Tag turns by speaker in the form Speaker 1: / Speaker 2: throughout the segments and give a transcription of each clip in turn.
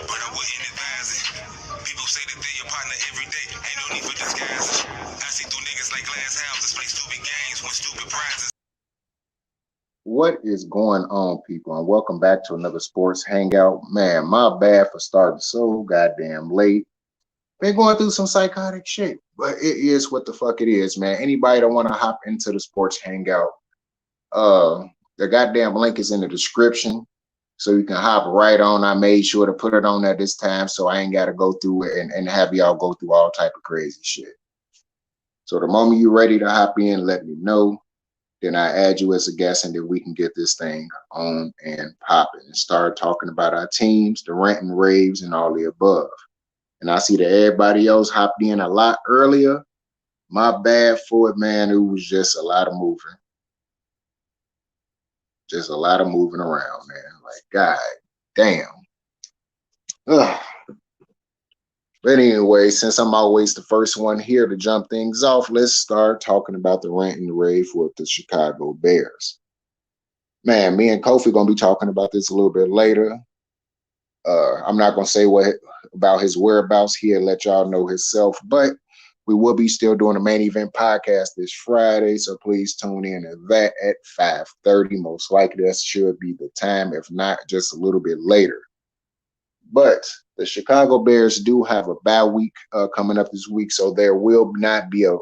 Speaker 1: but I wouldn't advise it. People say that they're your partner every day. Ain't no need for disguises. I see through niggas like glass houses, play stupid games, win stupid prizes.
Speaker 2: What is going on, people? And welcome back to another sports hangout. Man, my bad for starting so goddamn late. Been going through some psychotic shit, but it is what the fuck it is, man. Anybody that want to hop into the sports hangout, the goddamn link is in the description, so you can hop right on. I made sure to put it on at this time, so I ain't got to go through it and have y'all go through all type of crazy shit. So the moment you're ready to hop in, let me know. Then I add you as a guest, and then we can get this thing on and popping and start talking about our teams, the rant and raves, and all the above. And I see that everybody else hopped in a lot earlier. My bad for it, man. It was just a lot of moving. Just a lot of moving around, man. Like, god damn. Ugh. But anyway, since I'm always the first one here to jump things off, let's start talking about the rant and rave with the Chicago Bears. Man, me and Kofi going to be talking about this a little bit later. I'm not going to say what about his whereabouts. He'll let y'all know himself, but we will be still doing a main event podcast this Friday, so please tune in to that at 5:30. Most likely that should be the time, if not just a little bit later. But the Chicago Bears do have a bye week coming up this week, so there will not be a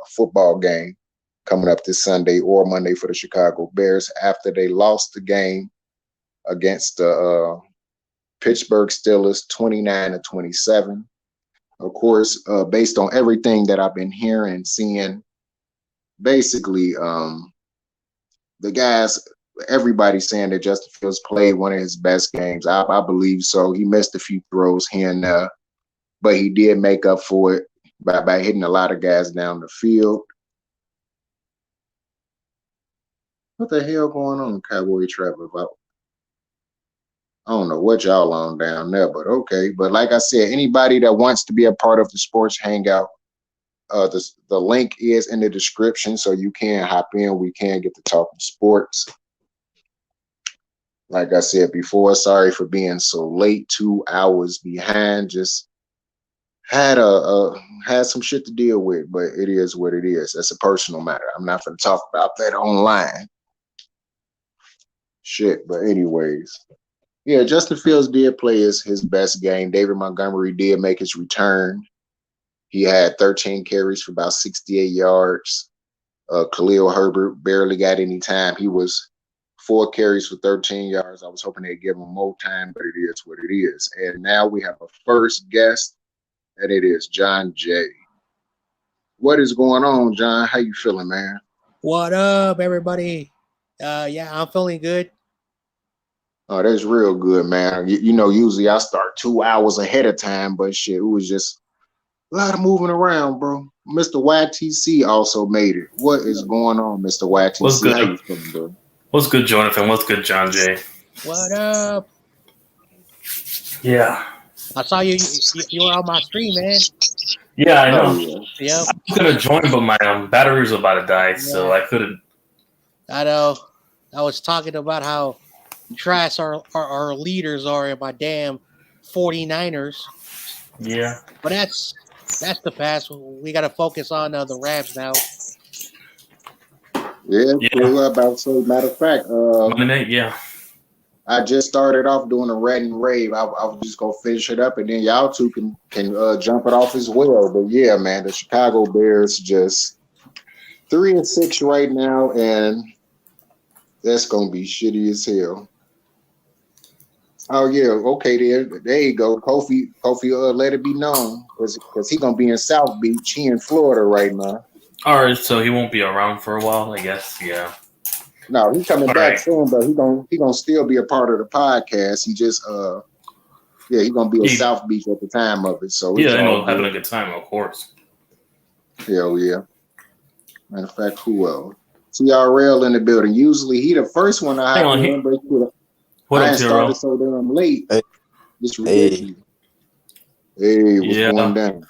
Speaker 2: football game coming up this Sunday or Monday for the Chicago Bears after they lost the game against the Pittsburgh Steelers 29-27. Of course, based on everything that I've been hearing and seeing, basically the guys, everybody's saying that Justin Fields played one of his best games. I believe so. He missed a few throws here and there, but he did make up for it by hitting a lot of guys down the field. What the hell going on, Cowboy Trevor? About? I don't know what y'all on down there, but okay. But like I said, anybody that wants to be a part of the sports hangout, the link is in the description, so you can hop in. We can get to talking sports. Like I said before, sorry for being so late, 2 hours behind. Just had some shit to deal with, but it is what it is. That's a personal matter. I'm not going to talk about that online. Shit, but anyways. Yeah, Justin Fields did play his best game. David Montgomery did make his return. He had 13 carries for about 68 yards. Khalil Herbert barely got any time. He was 4 carries for 13 yards. I was hoping they'd give him more time, but it is what it is. And now we have a first guest, and it is John J. What is going on, John? How you feeling, man?
Speaker 3: What up, everybody? Yeah, I'm feeling good.
Speaker 2: Oh, that's real good, man. You know, usually I start 2 hours ahead of time, but shit, it was just a lot of moving around, bro. Mr. YTC also made it. What is going on, Mr. YTC?
Speaker 4: What's good?
Speaker 2: How you feeling, bro?
Speaker 4: What's good, Jonathan? What's good, John J?
Speaker 3: What up?
Speaker 4: Yeah.
Speaker 3: I saw you were on my stream, man.
Speaker 4: Yeah, I know.
Speaker 2: Oh, yeah.
Speaker 3: Yep.
Speaker 4: I was gonna join, but my battery was about to die, so I couldn't.
Speaker 3: I know. I was talking about how trash our leaders are in my damn 49ers.
Speaker 4: Yeah.
Speaker 3: But that's the past. We got to focus on the Rams now.
Speaker 2: Yeah, cool. About to say, matter of fact,
Speaker 4: Monday night, yeah.
Speaker 2: I just started off doing a rant and rave. I was just gonna finish it up, and then y'all two can jump it off as well. But yeah, man, the Chicago Bears just 3-6 right now, and that's gonna be shitty as hell. Oh yeah, okay, there you go. Kofi, let it be known because he gonna be in South Beach. He in Florida right now.
Speaker 4: All right, so he won't be around for a while, I guess. Yeah.
Speaker 2: No, he's coming back soon, but he gonna still be a part of the podcast. He just he gonna be in South Beach at the time of it. So
Speaker 4: yeah, I know, having a good time, of course.
Speaker 2: Hell yeah. Matter of fact, who else? TRL in the building. Usually he the first one I have in, but I started so damn late.
Speaker 5: Hey.
Speaker 2: It's ridiculous. Hey, what's going down?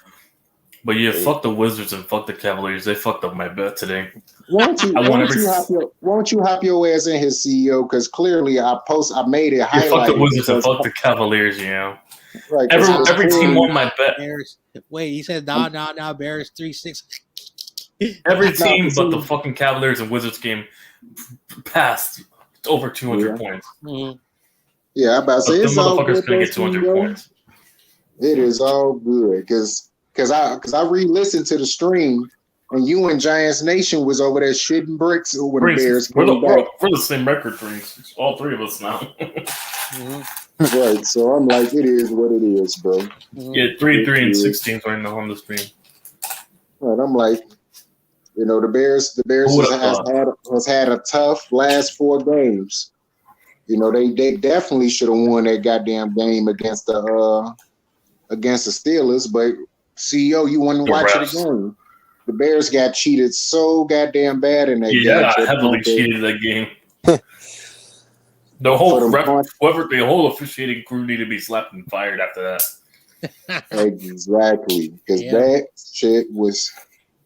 Speaker 4: But yeah, fuck the Wizards and fuck the Cavaliers. They fucked up my bet today.
Speaker 2: Why don't you hop your ass in here, CEO? Because clearly I made it highlighted.
Speaker 4: Fuck the Wizards and fuck the Cavaliers, you know.
Speaker 2: Right,
Speaker 4: Every team won my bet.
Speaker 3: Bears. Wait, he said no. Bears 3-6.
Speaker 4: Every
Speaker 2: No,
Speaker 4: team but the
Speaker 2: see-
Speaker 4: fucking Cavaliers and Wizards game passed over 200 points.
Speaker 3: Mhm.
Speaker 2: Yeah, I'm about to say
Speaker 4: But the
Speaker 2: it's all
Speaker 4: motherfuckers
Speaker 2: good.
Speaker 4: couldn't
Speaker 2: Though,
Speaker 4: get 200
Speaker 2: CEO.
Speaker 4: points.
Speaker 2: It is all good because I re-listened to the stream and you and Giants Nation was over there shitting bricks when the Bears
Speaker 4: We're
Speaker 2: came back.
Speaker 4: the same record for all three of us now.
Speaker 3: Mhm.
Speaker 2: Right, so I'm like, it is what it is, bro.
Speaker 3: Mhm.
Speaker 4: Yeah, 3 and 16 right now on the stream.
Speaker 2: Right, I'm like, you know, the Bears
Speaker 4: Who would've thought?
Speaker 2: has had a tough last 4 games. You know, they definitely should have won that goddamn game against the Steelers, but CEO, you wouldn't
Speaker 4: The
Speaker 2: watch it
Speaker 4: refs.
Speaker 2: again. The Bears got cheated so goddamn bad in that game.
Speaker 4: Yeah, heavily cheated that game. The whole officiating crew needed to be slapped and fired after that.
Speaker 2: Exactly, because
Speaker 3: Yeah.
Speaker 2: that shit was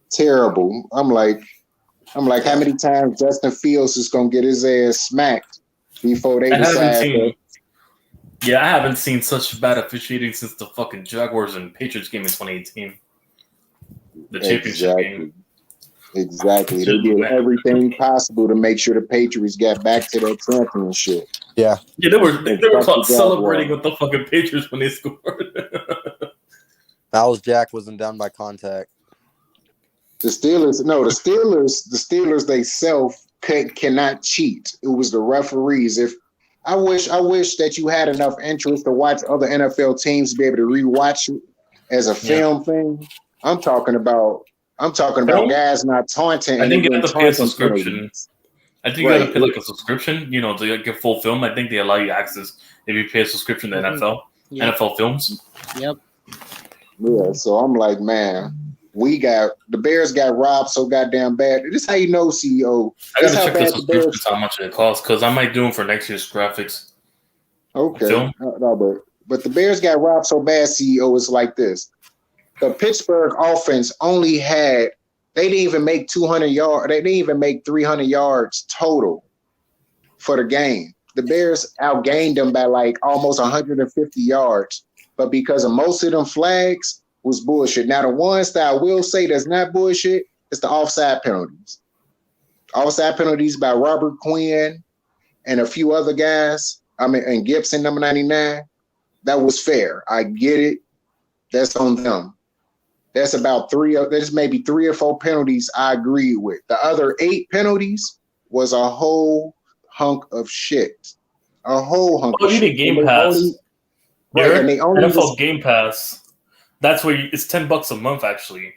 Speaker 2: terrible. I'm like, how many times Justin Fields is gonna get his ass smacked before they decide that?
Speaker 4: I haven't seen such bad officiating since the fucking Jaguars and Patriots game in 2018. The championship game.
Speaker 2: Exactly. They did everything possible to make sure the Patriots got back to that championship.
Speaker 4: Yeah, they were caught celebrating with the fucking Patriots when they scored.
Speaker 5: That was Jack wasn't done by contact.
Speaker 2: The Steelers themselves cannot cheat. It was the referees. If I wish that you had enough interest to watch other NFL teams to be able to rewatch it as a film thing. I'm talking about guys not taunting.
Speaker 4: I think you have to pay a
Speaker 2: taunting
Speaker 4: subscription.
Speaker 2: penalties.
Speaker 4: I think you got to pay like a subscription, to get full film. I think they allow you access if you pay a subscription to NFL Films.
Speaker 3: Yep.
Speaker 2: Yeah, so I'm like, man, the Bears got robbed so goddamn bad. This is how you know, CEO.
Speaker 4: I gotta check the subscriptions, how much it costs, because I might do them for next year's graphics.
Speaker 2: Okay,
Speaker 4: Film.
Speaker 2: no, but the Bears got robbed so bad, CEO. It's like this: the Pittsburgh offense only had. They didn't even make 200 yards. They didn't even make 300 yards total for the game. The Bears outgained them by like almost 150 yards. But because of most of them flags was bullshit. Now, the ones that I will say that's not bullshit is the offside penalties. Offside penalties by Robert Quinn and a few other guys. And Gibson, number 99. That was fair. I get it. That's on them. There's maybe 3 or 4 penalties I agreed with. The other 8 penalties was a whole hunk of shit. A whole hunk of shit.
Speaker 4: You need Game Pass.
Speaker 2: And they only
Speaker 4: NFL Game Pass. That's where it's $10 a month actually.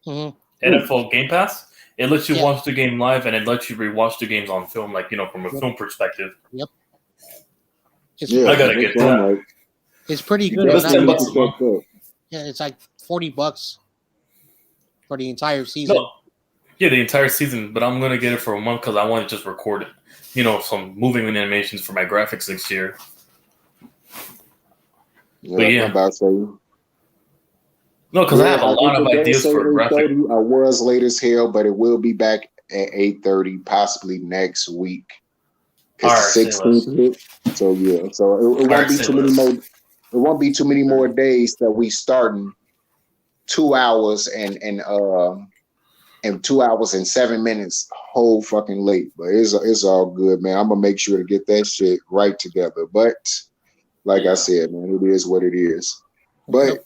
Speaker 3: Mhm.
Speaker 4: NFL Game Pass. It lets you watch the game live, and it lets you rewatch the games on film, from a film perspective.
Speaker 3: Yep.
Speaker 4: I gotta get that.
Speaker 3: It's pretty good.
Speaker 4: It's $10 a month.
Speaker 3: Yeah, it's like $40 for the entire season.
Speaker 4: No. Yeah, the entire season, but I'm gonna get it for a month because I want to just record it. Some moving animations for my graphics next year.
Speaker 2: Yeah, I'm about to say.
Speaker 4: No, because I have a lot of ideas for graphic.
Speaker 2: I was late as hell, but it will be back at 8:30, possibly next week. It's 16th. So yeah, so it won't be too many more. It won't be too many more days that we starting 2 hours and 2 hours and 7 minutes whole fucking late. But it's all good, man. I'm gonna make sure to get that shit right together. But like I said, man, it is what it is. But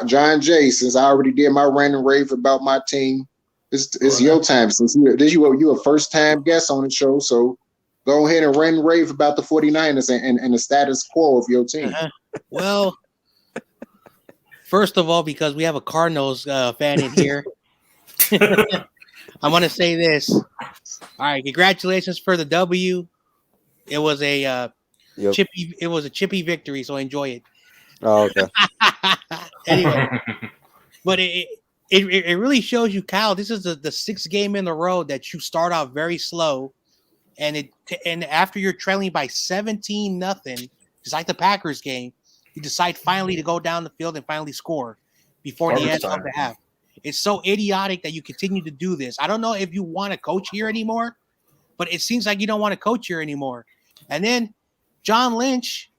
Speaker 2: John Jay, since I already did my rant and rave about my team, it's your time. Since you a first time guest on the show, so go ahead and rant and rave about the 49ers and the status quo of your team.
Speaker 3: Well, first of all, because we have a Cardinals fan in here, I want to say this. All right, congratulations for the W. It was a chippy. It was a chippy victory, so enjoy it.
Speaker 5: Oh, okay.
Speaker 3: Anyway, but it really shows you, Kyle. This is the 6th game in a row that you start off very slow, and after you're trailing by 17-0, just like the Packers game, you decide finally to go down the field and finally score before the end of the half. It's so idiotic that you continue to do this. I don't know if you want to coach here anymore, but it seems like you don't want to coach here anymore. And then John Lynch,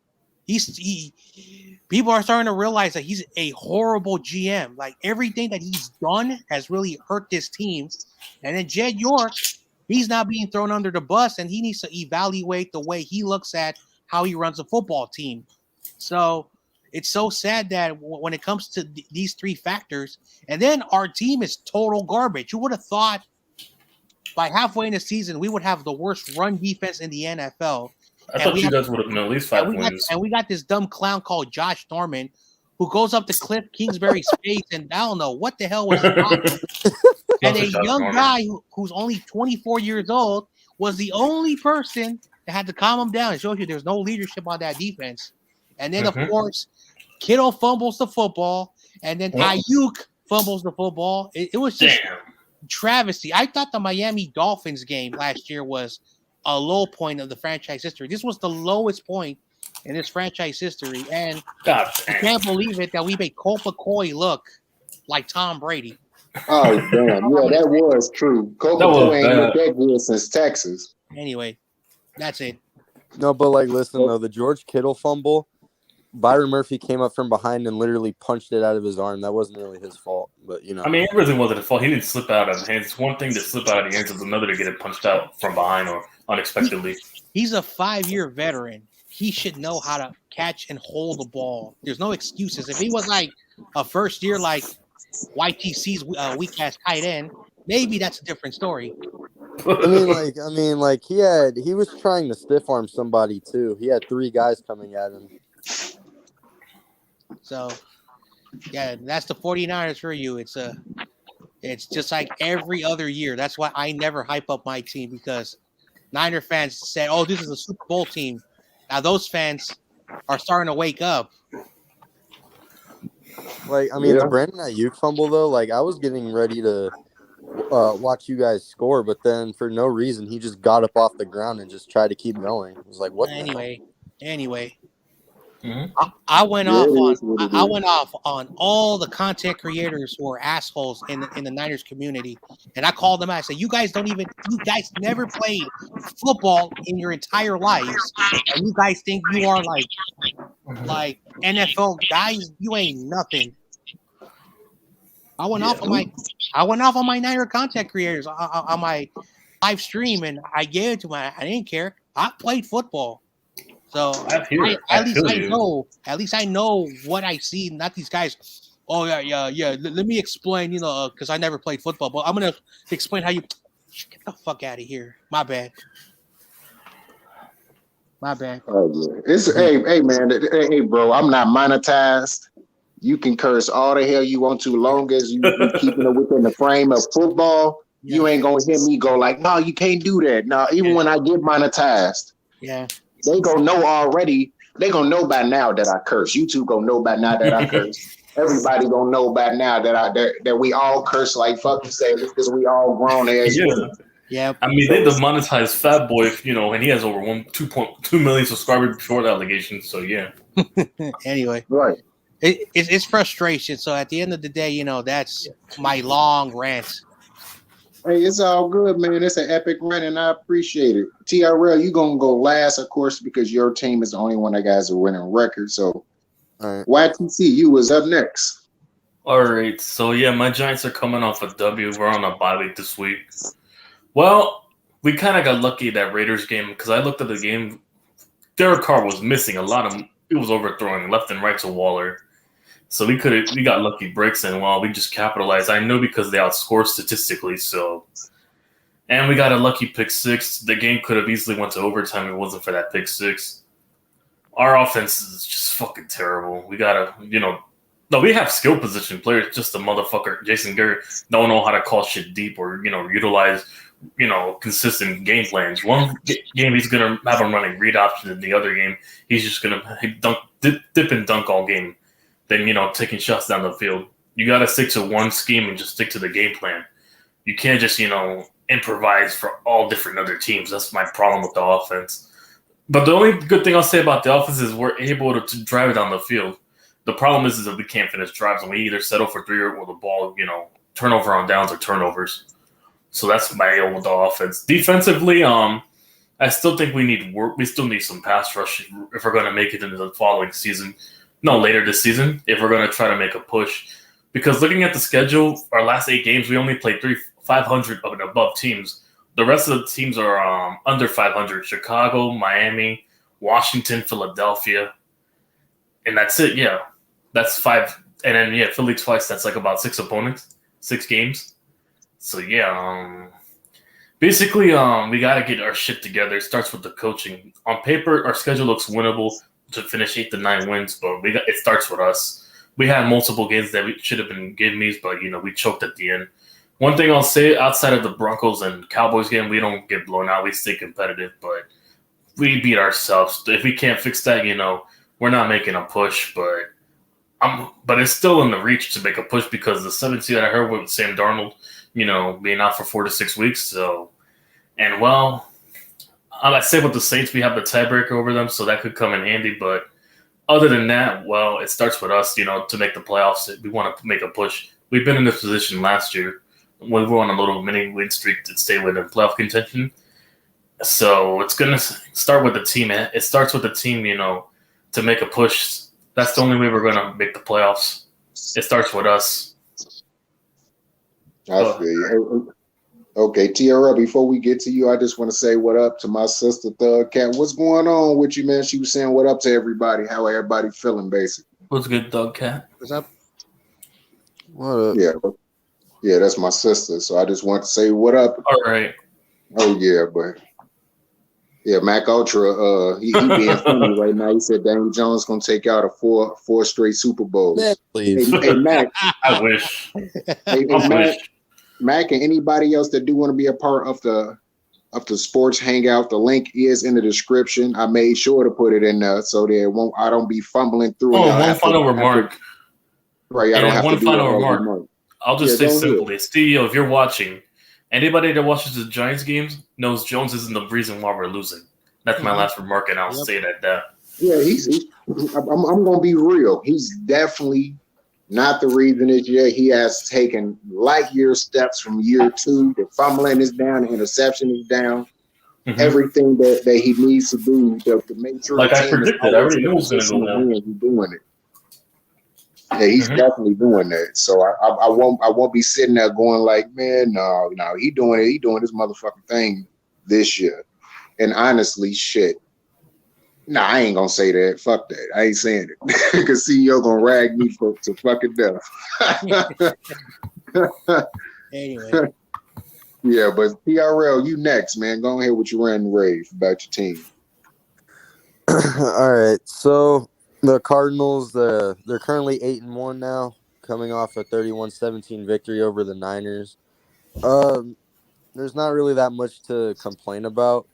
Speaker 3: People are starting to realize that he's a horrible GM. Like everything that he's done has really hurt this team. And then Jed York, he's not being thrown under the bus, and he needs to evaluate the way he looks at how he runs a football team. So it's so sad that when it comes to these three factors, and then our team is total garbage. You would have thought by halfway in the season we would have the worst run defense in the NFL.
Speaker 4: I thought you guys would have been at least 5 wins.
Speaker 3: And we got this dumb clown called Josh Norman who goes up to Cliff Kingsbury's face, and I don't know what the hell was happening. And a young guy who's only 24 years old was the only person that had to calm him down. It shows you there's no leadership on that defense. And then, of course, Kittle fumbles the football, and then Ayuk fumbles the football. It was just travesty. I thought the Miami Dolphins game last year was a low point of the franchise history. This was the lowest point in this franchise history, and I can't believe it that we made Colt McCoy look like Tom Brady.
Speaker 2: Oh, damn. Yeah, that was true. Colt McCoy ain't looked that good since Texas.
Speaker 3: Anyway, that's it.
Speaker 5: No, but like, listen, though, the George Kittle fumble, Byron Murphy came up from behind and literally punched it out of his arm. That wasn't really his fault, but, you know.
Speaker 4: I mean, it really wasn't his fault. He didn't slip out of his hands. It's one thing to slip out of your hands. It's another to get it punched out from behind or unexpectedly.
Speaker 3: He's a 5-year veteran. He should know how to catch and hold the ball. There's no excuses. If he was like a first year, like YTC's weak ass tight end, maybe that's a different story.
Speaker 5: I mean, like he was trying to stiff arm somebody too. He had 3 guys coming at him.
Speaker 3: So, yeah, that's the 49ers for you. It's just like every other year. That's why I never hype up my team, because Niner fans said, "Oh, this is a Super Bowl team." Now those fans are starting to wake up.
Speaker 5: Like, I mean, the Brandon Ayuk fumble, though, like, I was getting ready to watch you guys score, but then for no reason, he just got up off the ground and just tried to keep going. It was like, what?
Speaker 3: Anyway.
Speaker 4: Mm-hmm.
Speaker 3: I went off on all the content creators who are assholes in the Niners community, and I called them out. I said, you guys never played football in your entire lives, and you guys think you are like NFL guys. You ain't nothing. I went off on my Niner content creators on my live stream, and I gave it to them. I didn't care. I played football. So at least I know what I see, not these guys. Oh yeah. Let me explain, because I never played football, but I'm gonna explain how you get the fuck out of here. My bad.
Speaker 2: Oh yeah. It's hey man, hey bro, I'm not monetized. You can curse all the hell you want to, long as you keeping it within the frame of football. Yeah. You ain't gonna hear me go like, no, you can't do that. No, even when I get monetized.
Speaker 3: Yeah.
Speaker 2: They gonna know already. They gonna know by now that I curse. You two gonna know by now that I curse. Everybody gonna know by now that we all curse like fucking say because we all grown as
Speaker 3: Yeah.
Speaker 4: I mean, they demonetized Fat Boy, and he has over 2.2 million subscribers before the allegation. So yeah.
Speaker 3: Anyway,
Speaker 2: right.
Speaker 3: It's frustration. So at the end of the day, that's my long rant.
Speaker 2: Hey, it's all good, man. It's an epic run, and I appreciate it. TRL, you gonna go last, of course, because your team is the only one that has a winning record. So, all right. YTC, you was up next.
Speaker 4: All right. So yeah, my Giants are coming off a W. We're on a bye week this week. Well, we kind of got lucky that Raiders game because I looked at the game. Derek Carr was missing a lot of. He was overthrowing left and right to Waller. So we got lucky breaks in while we just capitalized. I know because they outscored statistically. So, and we got a lucky pick 6. The game could have easily went to overtime if it wasn't for that pick 6. Our offense is just fucking terrible. We gotta, we have skill position players. Just a motherfucker, Jason Garrett, don't know how to call shit deep or utilize consistent game plans. One game he's gonna have him running read option, in the other game he's just gonna dip and dunk all game. Then, taking shots down the field. You got to stick to one scheme and just stick to the game plan. You can't just, improvise for all different other teams. That's my problem with the offense. But the only good thing I'll say about the offense is we're able to drive it down the field. The problem is that we can't finish drives, and we either settle for 3 or the ball, turnover on downs or turnovers. So that's my deal with the offense. Defensively, I still think we need work. We still need some pass rush if we're going to make it into the following season. No, later this season, if we're going to try to make a push. Because looking at the schedule, our last 8 games, we only played 500 and above teams. The rest of the teams are under 500. Chicago, Miami, Washington, Philadelphia. And that's it, yeah. That's 5. And then, yeah, Philly twice. That's like about 6 opponents, 6 games. So, yeah, basically, we got to get our shit together. It starts with the coaching. On paper, our schedule looks winnable to finish 8 to 9 wins, but it starts with us. We had multiple games that we should have been give me's, but we choked at the end. One thing I'll say, outside of the Broncos and Cowboys game, we don't get blown out. We stay competitive, but we beat ourselves. If we can't fix that, we're not making a push. But it's still in the reach to make a push because the 7th seed I heard with Sam Darnold, being out for 4 to 6 weeks. So, and I say with the Saints, we have the tiebreaker over them, so that could come in handy. But other than that, well, it starts with us, to make the playoffs. We want to make a push. We've been in this position last year when we were on a little mini win streak to stay within playoff contention. So it's going to start with the team. It starts with the team, to make a push. That's the only way we're going to make the playoffs. It starts with us.
Speaker 2: I feel you. Okay, TRL, before we get to you, I just want to say what up to my sister, Thug Cat. What's going on with you, man? She was saying what up to everybody. How everybody feeling, basically.
Speaker 4: What's good, Thug Cat?
Speaker 3: What's up?
Speaker 5: What up?
Speaker 2: Yeah, that's my sister. So I just want to say what up.
Speaker 4: All right.
Speaker 2: Oh, yeah, but yeah, Mac Ultra, he being funny right now. He said Daniel Jones going to take out a four straight Super Bowls.
Speaker 5: Man, please.
Speaker 2: Hey, Mac.
Speaker 4: I wish.
Speaker 2: Mac and anybody else that do want to be a part of the sports hangout, the link is in the description. I made sure to put it in there so that I don't be fumbling through.
Speaker 4: One final remark.
Speaker 2: Right, I don't have
Speaker 4: one
Speaker 2: to do
Speaker 4: final remark. I'll just say simply, Stevie, if you're watching, anybody that watches the Giants games knows Jones isn't the reason why we're losing. That's my last remark, and I'll say it at that.
Speaker 2: Yeah, I'm going to be real. He's definitely not the reason is yet. He has taken light year steps from year 2. The fumbling is down, the interception is down. Mm-hmm. Everything that he needs to do to make sure.
Speaker 4: Like I predicted, I already knew he was going to go down.
Speaker 2: He's doing it. Yeah, he's definitely doing that. So I won't be sitting there going like, man, no, he doing it. He doing this motherfucking thing this year. And honestly, shit. Nah, I ain't gonna say that. Fuck that. I ain't saying it. Because CEO gonna rag me to fucking death.
Speaker 3: Anyway.
Speaker 2: Yeah, but TRL, you next, man. Go ahead with your rant and rave about your team.
Speaker 5: All right. So the Cardinals, they're currently 8-1 now, coming off a 31-17 victory over the Niners. There's not really that much to complain about.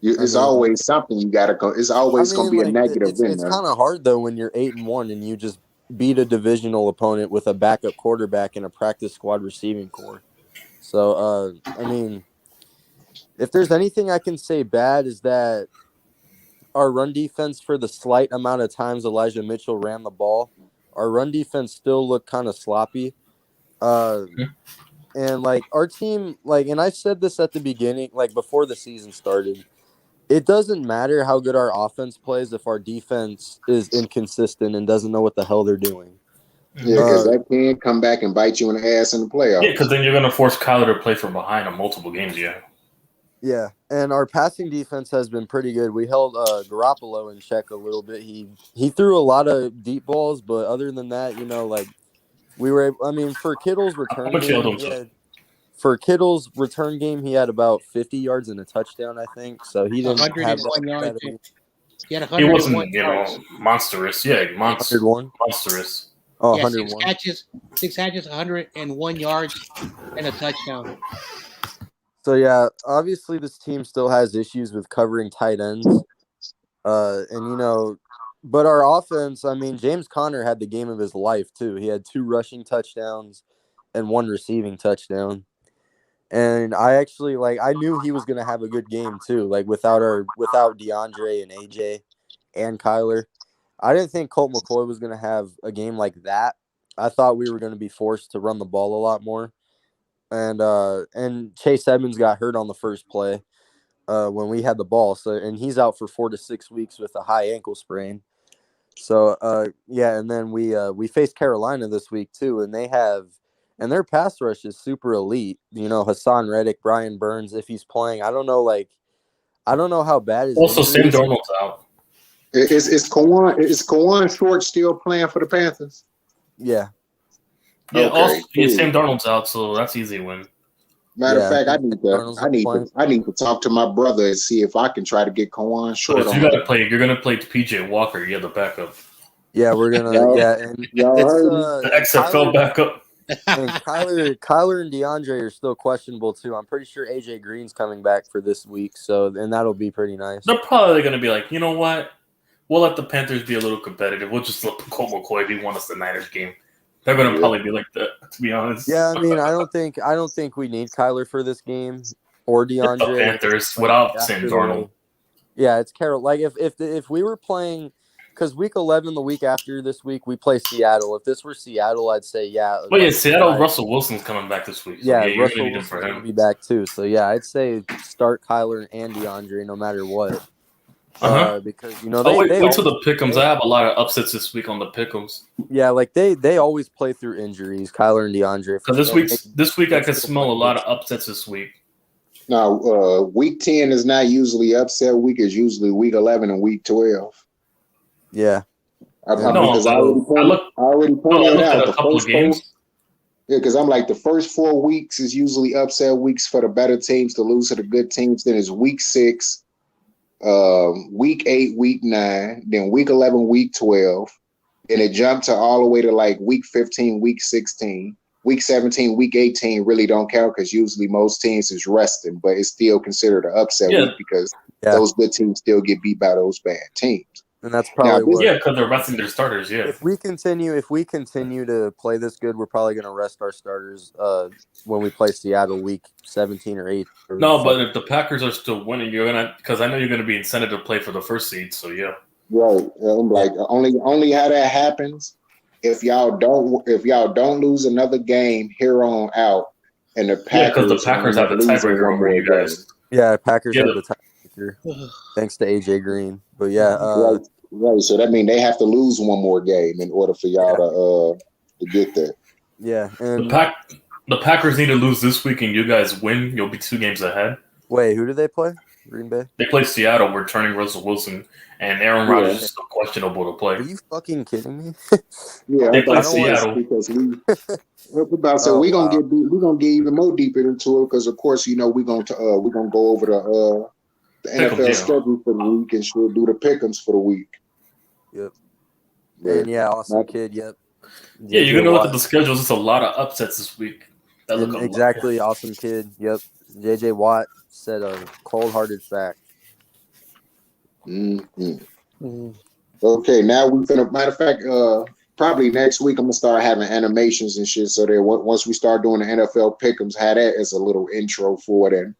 Speaker 2: It's always something you gotta go. It's always gonna be a negative.
Speaker 5: It's kind of hard though when you're 8-1 and you just beat a divisional opponent with a backup quarterback and a practice squad receiving core. So if there's anything I can say bad is that our run defense, for the slight amount of times Elijah Mitchell ran the ball, our run defense still looked kind of sloppy. And our team, and I said this at the beginning, before the season started. It doesn't matter how good our offense plays if our defense is inconsistent and doesn't know what the hell they're doing.
Speaker 2: Yeah, because that can come back and bite you in the ass in the playoffs.
Speaker 4: Yeah, because then you're going to force Kyler to play from behind on multiple games,
Speaker 5: Yeah, and our passing defense has been pretty good. We held Garoppolo in check a little bit. He threw a lot of deep balls, but other than that, we were able, for Kittle's return game, Kittle's return game, he had about 50 yards and a touchdown, I think. So he didn't have
Speaker 3: 101 yards. He had 101
Speaker 4: He wasn't, monstrous. Yeah,
Speaker 5: 101?
Speaker 4: Monstrous.
Speaker 5: Oh,
Speaker 3: yeah,
Speaker 5: 101.
Speaker 3: Six catches, 101 yards, and a touchdown.
Speaker 5: So, yeah, obviously this team still has issues with covering tight ends. But our offense, James Conner had the game of his life, too. He had 2 rushing touchdowns and 1 receiving touchdown. And I actually, I knew he was going to have a good game, too, without DeAndre and AJ and Kyler. I didn't think Colt McCoy was going to have a game like that. I thought we were going to be forced to run the ball a lot more. And Chase Edmonds got hurt on the first play. when we had the ball. So and he's out for 4 to 6 weeks with a high ankle sprain. So and then we faced Carolina this week too, and their pass rush is super elite. You know, Hassan Reddick, Brian Burns, if he's playing, I don't know how bad his
Speaker 4: Also,
Speaker 5: injury
Speaker 4: Sam
Speaker 5: is.
Speaker 4: Darnold's out.
Speaker 2: Is Kawan Short still playing for the Panthers?
Speaker 5: Yeah.
Speaker 4: Yeah,
Speaker 2: Okay,
Speaker 4: also,
Speaker 2: cool.
Speaker 4: Sam Darnold's out, so that's easy win.
Speaker 2: Matter
Speaker 5: Yeah,
Speaker 2: of fact,
Speaker 5: I
Speaker 2: I
Speaker 5: think
Speaker 2: need
Speaker 5: Darnold's not playing.
Speaker 2: to talk to my brother and see if I can try to get Kawan
Speaker 4: But
Speaker 2: Short
Speaker 4: if
Speaker 2: on.
Speaker 4: you're gonna play PJ Walker. You have the backup,
Speaker 5: Yeah, we're gonna
Speaker 2: Y'all-
Speaker 5: and
Speaker 2: y'all
Speaker 5: it's
Speaker 2: heard me?
Speaker 4: the XFL backup.
Speaker 5: and Kyler and DeAndre are still questionable too. I'm pretty sure AJ Green's coming back for this week, and that'll be pretty nice.
Speaker 4: They're probably gonna be like, you know what? We'll let the Panthers be a little competitive. We'll just let Colt McCoy if he won us the Niners game. They're gonna probably be like that, to be honest.
Speaker 5: Yeah, I mean, I don't think we need Kyler for this game or
Speaker 4: The
Speaker 5: DeAndre.
Speaker 4: Panthers without Sam
Speaker 5: After
Speaker 4: Darnold.
Speaker 5: Yeah, it's Carol. Like if we were playing, because week 11, the week after this week, we play Seattle. If this were Seattle, I'd say yeah.
Speaker 4: But yeah,
Speaker 5: like,
Speaker 4: Seattle,
Speaker 5: right.
Speaker 4: Russell Wilson's coming back this week. So
Speaker 5: Yeah,
Speaker 4: you're
Speaker 5: Russell
Speaker 4: gonna need him
Speaker 5: Wilson's
Speaker 4: for
Speaker 5: gonna
Speaker 4: him.
Speaker 5: be back too. So yeah, I'd say start Kyler and DeAndre no matter what. Because you know
Speaker 4: Wait
Speaker 5: they
Speaker 4: till the pick'ems. I have a lot of upsets this week on the pick'ems.
Speaker 5: Yeah, like they always play through injuries, Kyler and DeAndre.
Speaker 4: Because this week I can smell a lot of upsets this week.
Speaker 2: Now, week 10 is not usually upset week. It's usually week 11 and week 12.
Speaker 5: Yeah.
Speaker 2: Because I already pointed it out.
Speaker 4: A couple of games.
Speaker 2: Yeah, because I'm like the first 4 weeks is usually upset weeks for the better teams to lose to the good teams. Then it's week 6, week 8, week 9, then week 11, week 12. Then it jumped to all the way to like week 15, week 16. Week 17, week 18 really don't count because usually most teams is resting, but it's still considered an upset week because those good teams still get beat by those bad teams.
Speaker 5: And that's probably
Speaker 4: because they're resting their starters. Yeah.
Speaker 5: If we continue to play this good, we're probably going to rest our starters when we play Seattle week 17 or 8.
Speaker 4: No, but if the Packers are still winning, because I know you're gonna be incented to play for the first seed. So yeah.
Speaker 2: Right. I'm like only how that happens if y'all don't lose another game here on out, and the Packers
Speaker 4: because the Packers have the tiebreaker over you guys.
Speaker 5: Yeah, Packers have the tiebreaker thanks to AJ Green. But
Speaker 2: right. So that means they have to lose one more game in order for y'all to get there.
Speaker 5: Yeah, and
Speaker 4: the Packers need to lose this week, and you guys win. You'll be 2 games ahead.
Speaker 5: Wait, who do they play? Green Bay.
Speaker 4: They play Seattle. We're turning Russell Wilson, and Aaron Rodgers is still questionable to play.
Speaker 5: Are you fucking kidding me?
Speaker 2: Yeah,
Speaker 4: they play Seattle
Speaker 2: because we're gonna get even more deeper into it because of course we're gonna go over the NFL schedule for the week and she'll do the pick'ems for the week.
Speaker 5: Yep. And awesome kid. Yep.
Speaker 4: Yeah, you're gonna look at the schedules. It's a lot of upsets this week.
Speaker 5: Exactly, awesome kid. Yep. JJ Watt said a cold-hearted fact.
Speaker 2: Mm-hmm. Okay, now we're gonna. Matter of fact, probably next week I'm gonna start having animations and shit. So that once we start doing the NFL pick'ems, have that as a little intro for it, and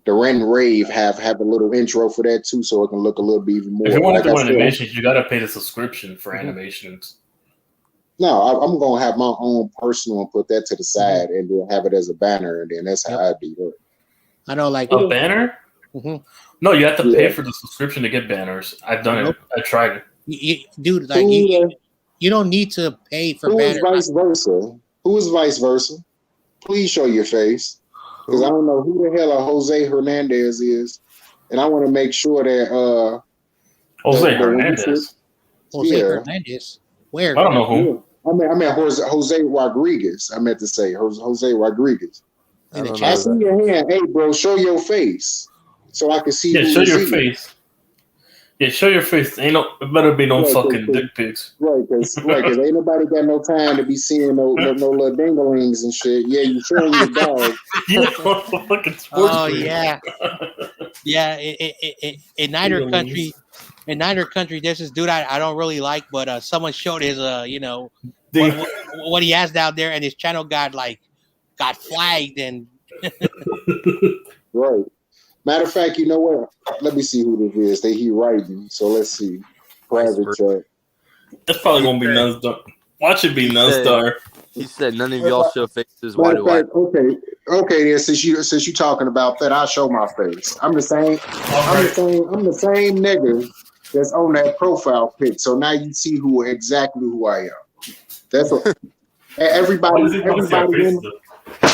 Speaker 2: the Rant and Rave have a little intro for that too, so it can look a little bit even more.
Speaker 4: If you want to do animations, you gotta pay the subscription for animations.
Speaker 2: No, I'm gonna have my own personal and put that to the side, and then have it as a banner, and then that's how I do it.
Speaker 3: I know, like
Speaker 4: a banner. Mm-hmm. No, you have to pay for the subscription to get banners. I've done it. I tried it.
Speaker 3: Dude, like you don't need to pay for banners.
Speaker 2: Who is vice versa? Please show your face, because I don't know who the hell Jose Hernandez is, and I want to make sure that
Speaker 4: Jose Hernandez.
Speaker 3: Jose Hernandez. Where?
Speaker 4: I don't know who.
Speaker 2: I mean Jose Rodriguez. I meant to say Jose Rodriguez. I see your hand. Hey, bro, show your face so I can see.
Speaker 4: Yeah, show your face. Yeah, show your face. It better be no fucking dick pics.
Speaker 2: Right, because ain't nobody got no time to be seeing no little dinglings and shit. Yeah, you showing your dog.
Speaker 4: Yeah, fucking sports.
Speaker 3: Oh yeah, yeah. In Niner country, there's this dude I don't really like, but someone showed his what he has down there, and his channel got flagged and.
Speaker 2: Right. Matter of fact, you know what? Let me see who this is. He writing. So let's see. Private chat.
Speaker 4: That's probably gonna be Nuzzstar. Watch it be Nuzzstar.
Speaker 5: He said none of y'all show faces. Why do I?
Speaker 2: Okay. Okay, then since you talking about that, I'll show my face. I'm the same. I'm the same nigga that's on that profile pic. So now you see exactly who I am. That's what
Speaker 4: Why does he want to see our
Speaker 2: everybody
Speaker 4: faces?
Speaker 2: in.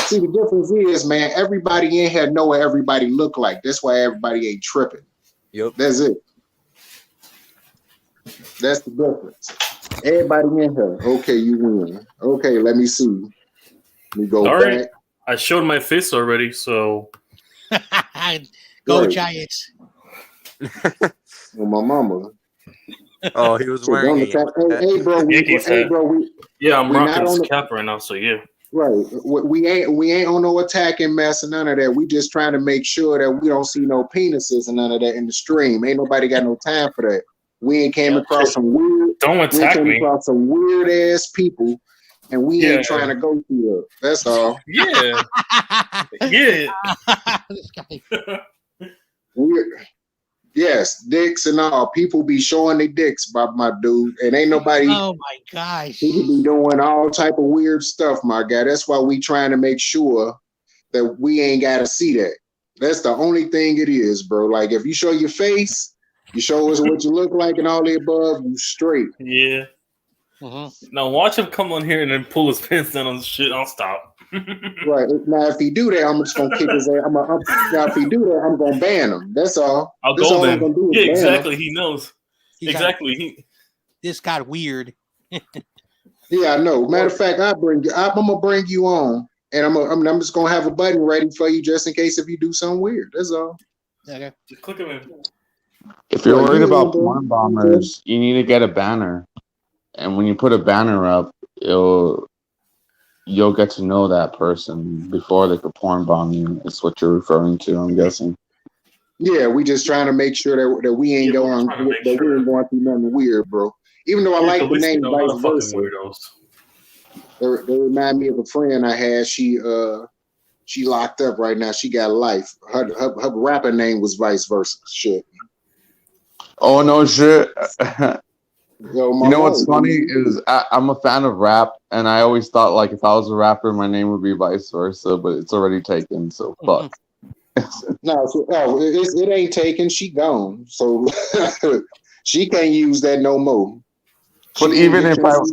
Speaker 2: See, the difference is, man, everybody in here know what everybody look like. That's why everybody ain't tripping.
Speaker 5: Yep.
Speaker 2: That's it. That's the difference. Everybody in here. Okay, you win. Okay, let me see. Let me go
Speaker 4: All right.
Speaker 2: back.
Speaker 4: I showed my face already, so
Speaker 3: Go
Speaker 2: Right.
Speaker 3: Giants.
Speaker 2: Well, my mama.
Speaker 5: Oh, he was
Speaker 2: So
Speaker 5: wearing
Speaker 2: don't
Speaker 5: a
Speaker 2: attack. Hey, bro.
Speaker 4: Yankees hat.
Speaker 2: We
Speaker 4: Yeah, I'm
Speaker 2: we
Speaker 4: rocking
Speaker 2: not
Speaker 4: this
Speaker 2: on the
Speaker 4: cap right now, so yeah.
Speaker 2: right. We ain't on no attacking mess and none of that. We just trying to make sure that we don't see no penises and none of that in the stream. Ain't nobody got no time for that. We ain't came across some weird.
Speaker 4: Don't
Speaker 2: We
Speaker 4: attack
Speaker 2: came
Speaker 4: me.
Speaker 2: across some weird ass people, and we ain't trying to go through that. That's all.
Speaker 4: Yeah. Yeah.
Speaker 3: This guy.
Speaker 2: Weird. Yes, dicks and all. People be showing their dicks, my dude, and ain't nobody.
Speaker 3: Oh my gosh.
Speaker 2: People be doing all type of weird stuff, my guy. That's why we trying to make sure that we ain't got to see that. That's the only thing it is, bro. Like if you show your face, you show us what you look like and all the above, you straight.
Speaker 4: Yeah.
Speaker 3: Mm-hmm.
Speaker 4: Now watch him come on here and then pull his pants down on the shit. I'll stop.
Speaker 2: Right. Now, if he do that, I'm just going to kick his ass. Now, if he do that, I'm going to ban him. That's all.
Speaker 4: I'll
Speaker 2: That's
Speaker 4: go
Speaker 2: all
Speaker 4: then.
Speaker 2: I'm going to do is
Speaker 4: Yeah,
Speaker 2: ban
Speaker 4: exactly.
Speaker 2: him.
Speaker 4: He knows.
Speaker 3: He
Speaker 4: Exactly.
Speaker 3: This got weird.
Speaker 2: Yeah, I know. Matter of fact, I'm going to bring you on, and I'm just going to have a button ready for you just in case if you do something weird. That's all.
Speaker 3: Okay.
Speaker 4: Just click him in.
Speaker 6: If you're
Speaker 2: Well,
Speaker 6: worried
Speaker 2: you
Speaker 6: about
Speaker 2: ain't
Speaker 6: porn bombers, you need to get a banner. And when you put a banner up, you'll get to know that person before they could porn bomb you. It's what you're referring to, I'm guessing.
Speaker 2: Yeah, we just trying to make sure that we ain't
Speaker 4: Yeah, we're
Speaker 2: going
Speaker 4: trying to make
Speaker 2: that
Speaker 4: sure.
Speaker 2: we ain't going through nothing weird, bro. Even though I
Speaker 4: Yeah,
Speaker 2: like
Speaker 4: 'cause
Speaker 2: the
Speaker 4: we see
Speaker 2: name
Speaker 4: a lot
Speaker 2: vice
Speaker 4: of fucking
Speaker 2: versa.
Speaker 4: weirdos.
Speaker 2: They remind me of a friend I had. She locked up right now. She got life. Her rapper name was Vice Versa. Shit.
Speaker 6: Oh, no shit.
Speaker 2: Yo, my
Speaker 6: You know what's
Speaker 2: life.
Speaker 6: funny is I'm a fan of rap, and I always thought like if I was a rapper, my name would be vice versa, but it's already taken, so fuck.
Speaker 2: No, it ain't taken. She gone. So she can't use that no more.
Speaker 6: But
Speaker 2: She
Speaker 6: even
Speaker 2: didn't
Speaker 6: if
Speaker 2: get
Speaker 6: I
Speaker 2: Chance-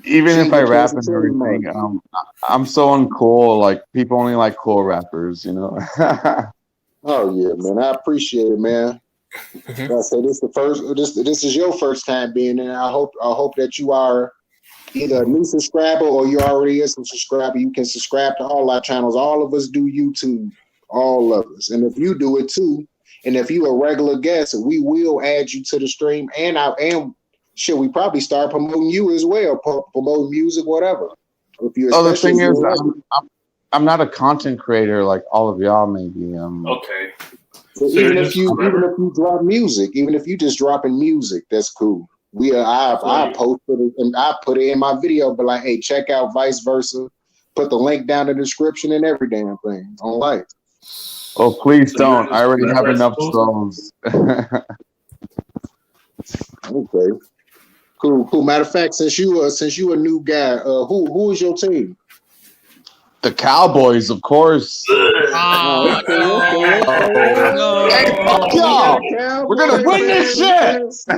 Speaker 6: even
Speaker 2: she
Speaker 6: if
Speaker 2: didn't
Speaker 6: I
Speaker 2: get
Speaker 6: rap
Speaker 2: Chance
Speaker 6: and
Speaker 2: to tell you
Speaker 6: everything,
Speaker 2: much.
Speaker 6: I'm so uncool. Like people only like cool rappers, you know.
Speaker 2: Oh yeah, man. I appreciate it, man. Like I said, this is your first time being in. I hope that you are either a new subscriber or you already is a subscriber. You can subscribe to all our channels. All of us do YouTube. All of us. And if you do it too, and if you a regular guest, we will add you to the stream. And we probably start promoting you as well, promoting music, whatever. If you,
Speaker 6: Oh, the
Speaker 2: especially
Speaker 6: thing
Speaker 2: if
Speaker 6: is,
Speaker 2: you're a regular.
Speaker 6: I'm not a content creator like all of y'all. Maybe
Speaker 4: Okay.
Speaker 2: So
Speaker 4: So
Speaker 2: even
Speaker 4: you're
Speaker 2: if
Speaker 4: just
Speaker 2: you
Speaker 4: forever?
Speaker 2: drop music, even if you just dropping music, that's cool. I posted it and I put it in my video, but like, hey, check out Vice Versa. Put the link down in the description and every damn thing on life.
Speaker 6: Oh, please
Speaker 4: So you're
Speaker 6: don't. I
Speaker 4: just
Speaker 6: already have
Speaker 4: forever, I
Speaker 6: enough
Speaker 4: suppose?
Speaker 6: songs.
Speaker 2: Okay, cool. Matter of fact, since you a new guy, who is your team?
Speaker 6: The Cowboys, of course.
Speaker 3: Oh,
Speaker 2: Okay.
Speaker 3: no.
Speaker 6: Hey, fuck
Speaker 2: We got
Speaker 6: y'all!
Speaker 2: a Cowboy
Speaker 6: We're gonna win this
Speaker 2: fan.
Speaker 6: shit.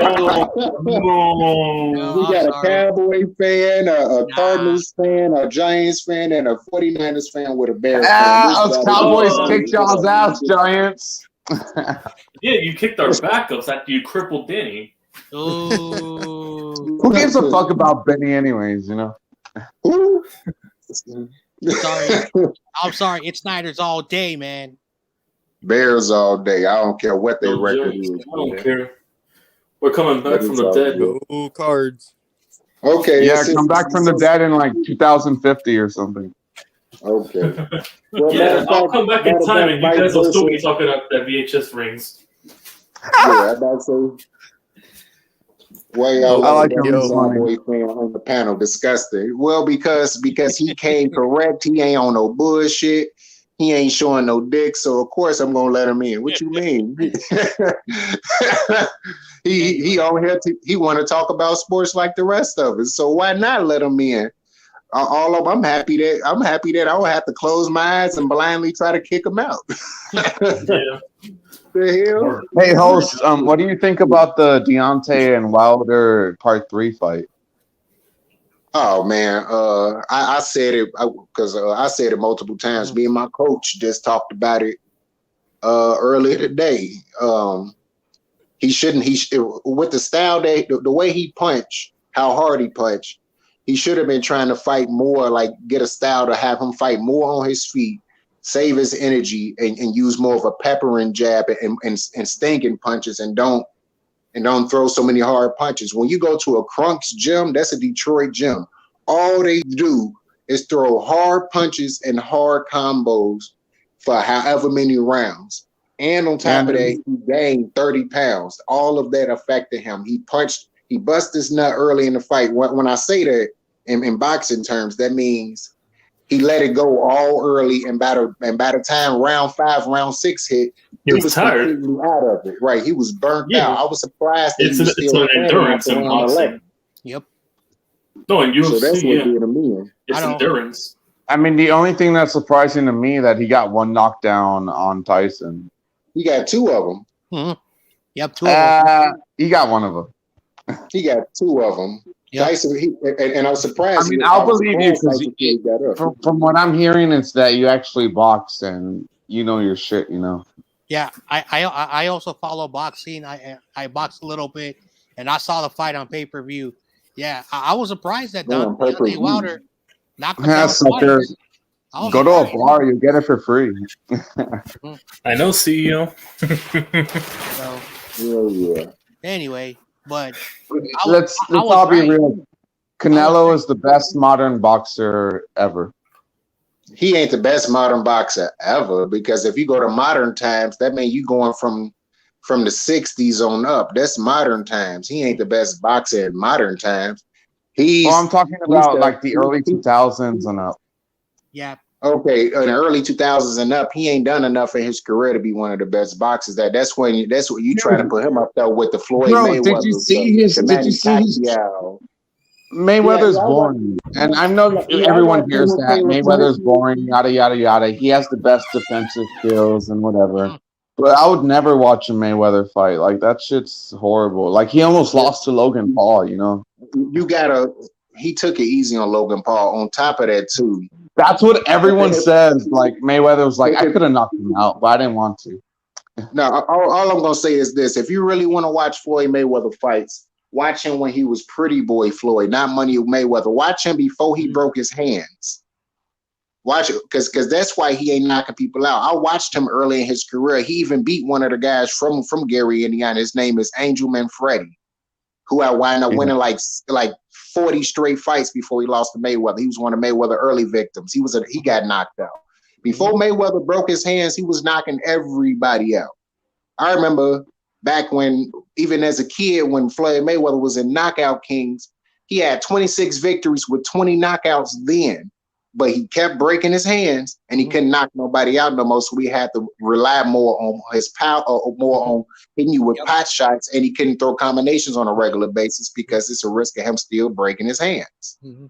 Speaker 4: No.
Speaker 2: We
Speaker 3: I'm
Speaker 2: got a
Speaker 3: sorry.
Speaker 2: Cowboy fan, a
Speaker 3: Nah.
Speaker 2: Cardinals fan, a Giants fan, and a 49ers fan with a Bears fan. This
Speaker 6: Us
Speaker 2: guy
Speaker 6: Cowboys
Speaker 4: Oh,
Speaker 6: kicked y'all's ass, Giants.
Speaker 4: Yeah, you kicked our backups after you crippled Danny.
Speaker 3: Ooh.
Speaker 6: Who gives a fuck about Benny, anyways? You know.
Speaker 2: Who?
Speaker 3: Sorry. I'm sorry. It's Niners all day, man.
Speaker 2: Bears all day. I don't care what their
Speaker 4: No
Speaker 2: record
Speaker 4: jokes.
Speaker 2: is.
Speaker 4: I don't
Speaker 2: Man.
Speaker 4: care. We're coming back from the dead.
Speaker 5: Go Cards.
Speaker 2: Okay.
Speaker 6: Yeah, come back from the dead in like 2050 or something.
Speaker 2: Okay. Well,
Speaker 4: Yeah, I'll come back in time and you
Speaker 2: vice
Speaker 4: guys will still be
Speaker 2: versa.
Speaker 4: talking about that VHS rings.
Speaker 2: Yeah, I'm about to say. Why y'all
Speaker 6: I like
Speaker 2: that
Speaker 6: it.
Speaker 2: Cowboy fan on the panel? Disgusting. Well, because he came correct. He ain't on no bullshit. He ain't showing no dick. So of course I'm gonna let him in. What you mean? he on here. He want to talk about sports like the rest of us. So why not let him in? All of them, I'm happy that I don't have to close my eyes and blindly try to kick them out.
Speaker 4: Yeah.
Speaker 2: The hell?
Speaker 4: Or-
Speaker 6: Hey, host, what do you think about the Deontay and Wilder Part 3 fight?
Speaker 2: Oh man, I said it because I said it multiple times. Me and my coach just talked about it earlier today. He shouldn't. With the style that the way he punched, how hard he punched, he should have been trying to fight more. Like get a style to have him fight more on his feet, save his energy, and use more of a peppering jab and stinging punches, and don't throw so many hard punches. When you go to a Crunk's gym, that's a Detroit gym. All they do is throw hard punches and hard combos for however many rounds. And on top of that, he gained 30 pounds. All of that affected him. He busted his nut early in the fight. When I say that in boxing terms, that means he let it go all early, and by the time round 5, round 6 hit,
Speaker 4: He was tired.
Speaker 2: completely out of it. Right, he was burnt out. I was surprised that
Speaker 4: It's
Speaker 2: he was
Speaker 4: an
Speaker 2: still
Speaker 4: endurance in
Speaker 2: around
Speaker 4: boxing.
Speaker 2: 11.
Speaker 3: Yep.
Speaker 4: No, in
Speaker 2: So that's
Speaker 4: UFC,
Speaker 2: what
Speaker 4: yeah.
Speaker 2: did him in.
Speaker 4: It's endurance.
Speaker 6: I mean, the only thing that's surprising to me that he got one knockdown on Tyson.
Speaker 2: He got 2 of them.
Speaker 3: Mm-hmm. Yep, 2 of them.
Speaker 6: He got one of them.
Speaker 2: He got 2 of them.
Speaker 3: Yep.
Speaker 2: Tyson, and I was surprised.
Speaker 6: I mean, I'll believe you because from what I'm hearing, it's that you actually box and you know your shit. You know.
Speaker 3: Yeah, I also follow boxing. I boxed a little bit, and I saw the fight on pay-per-view. Yeah, I was surprised that Deontay Wilder knocked him down twice.
Speaker 6: Go to a bar, you get it for free.
Speaker 4: I know, CEO.
Speaker 3: So,
Speaker 2: yeah.
Speaker 3: Anyway, but
Speaker 6: let's all be real. Canelo is the best modern boxer ever.
Speaker 2: He ain't the best modern boxer ever, because if you go to modern times, that means you going from the 60s on up. That's modern times. He ain't the best boxer in modern times.
Speaker 6: I'm talking about like the early 2000s and up.
Speaker 3: Yeah.
Speaker 2: Okay, in the early 2000s and up, he ain't done enough in his career to be one of the best boxers. That's what you trying to put him up there with the Floyd Mayweather.
Speaker 6: Did you see his Mayweather's boring, and I know everyone hears that Mayweather's boring, yada yada yada. He has the best defensive skills and whatever, but I would never watch a Mayweather fight. Like that shit's horrible. Like he almost lost to Logan Paul. You know,
Speaker 2: he took it easy on Logan Paul. On top of that, too,
Speaker 6: that's what everyone says. Like Mayweather was like, I could have knocked him out, but I didn't want to.
Speaker 2: No, all I'm gonna say is this: if you really want to watch Floyd Mayweather fights, watch him when he was Pretty Boy Floyd, not Money Mayweather. Watch him before he broke his hands. Watch it, because that's why he ain't knocking people out. I watched him early in his career. He even beat one of the guys from Gary, Indiana. His name is Angel Manfredi, who I wound up winning like 40 straight fights before he lost to Mayweather. He was one of Mayweather's early victims. He got knocked out. Before Mayweather broke his hands, he was knocking everybody out. I remember back when, even as a kid, when Floyd Mayweather was in Knockout Kings, he had 26 victories with 20 knockouts then, but he kept breaking his hands and he couldn't knock nobody out no more. So we had to rely more on his power, or more on hitting you with pot shots, and he couldn't throw combinations on a regular basis because it's a risk of him still breaking his hands.
Speaker 3: Mm-hmm.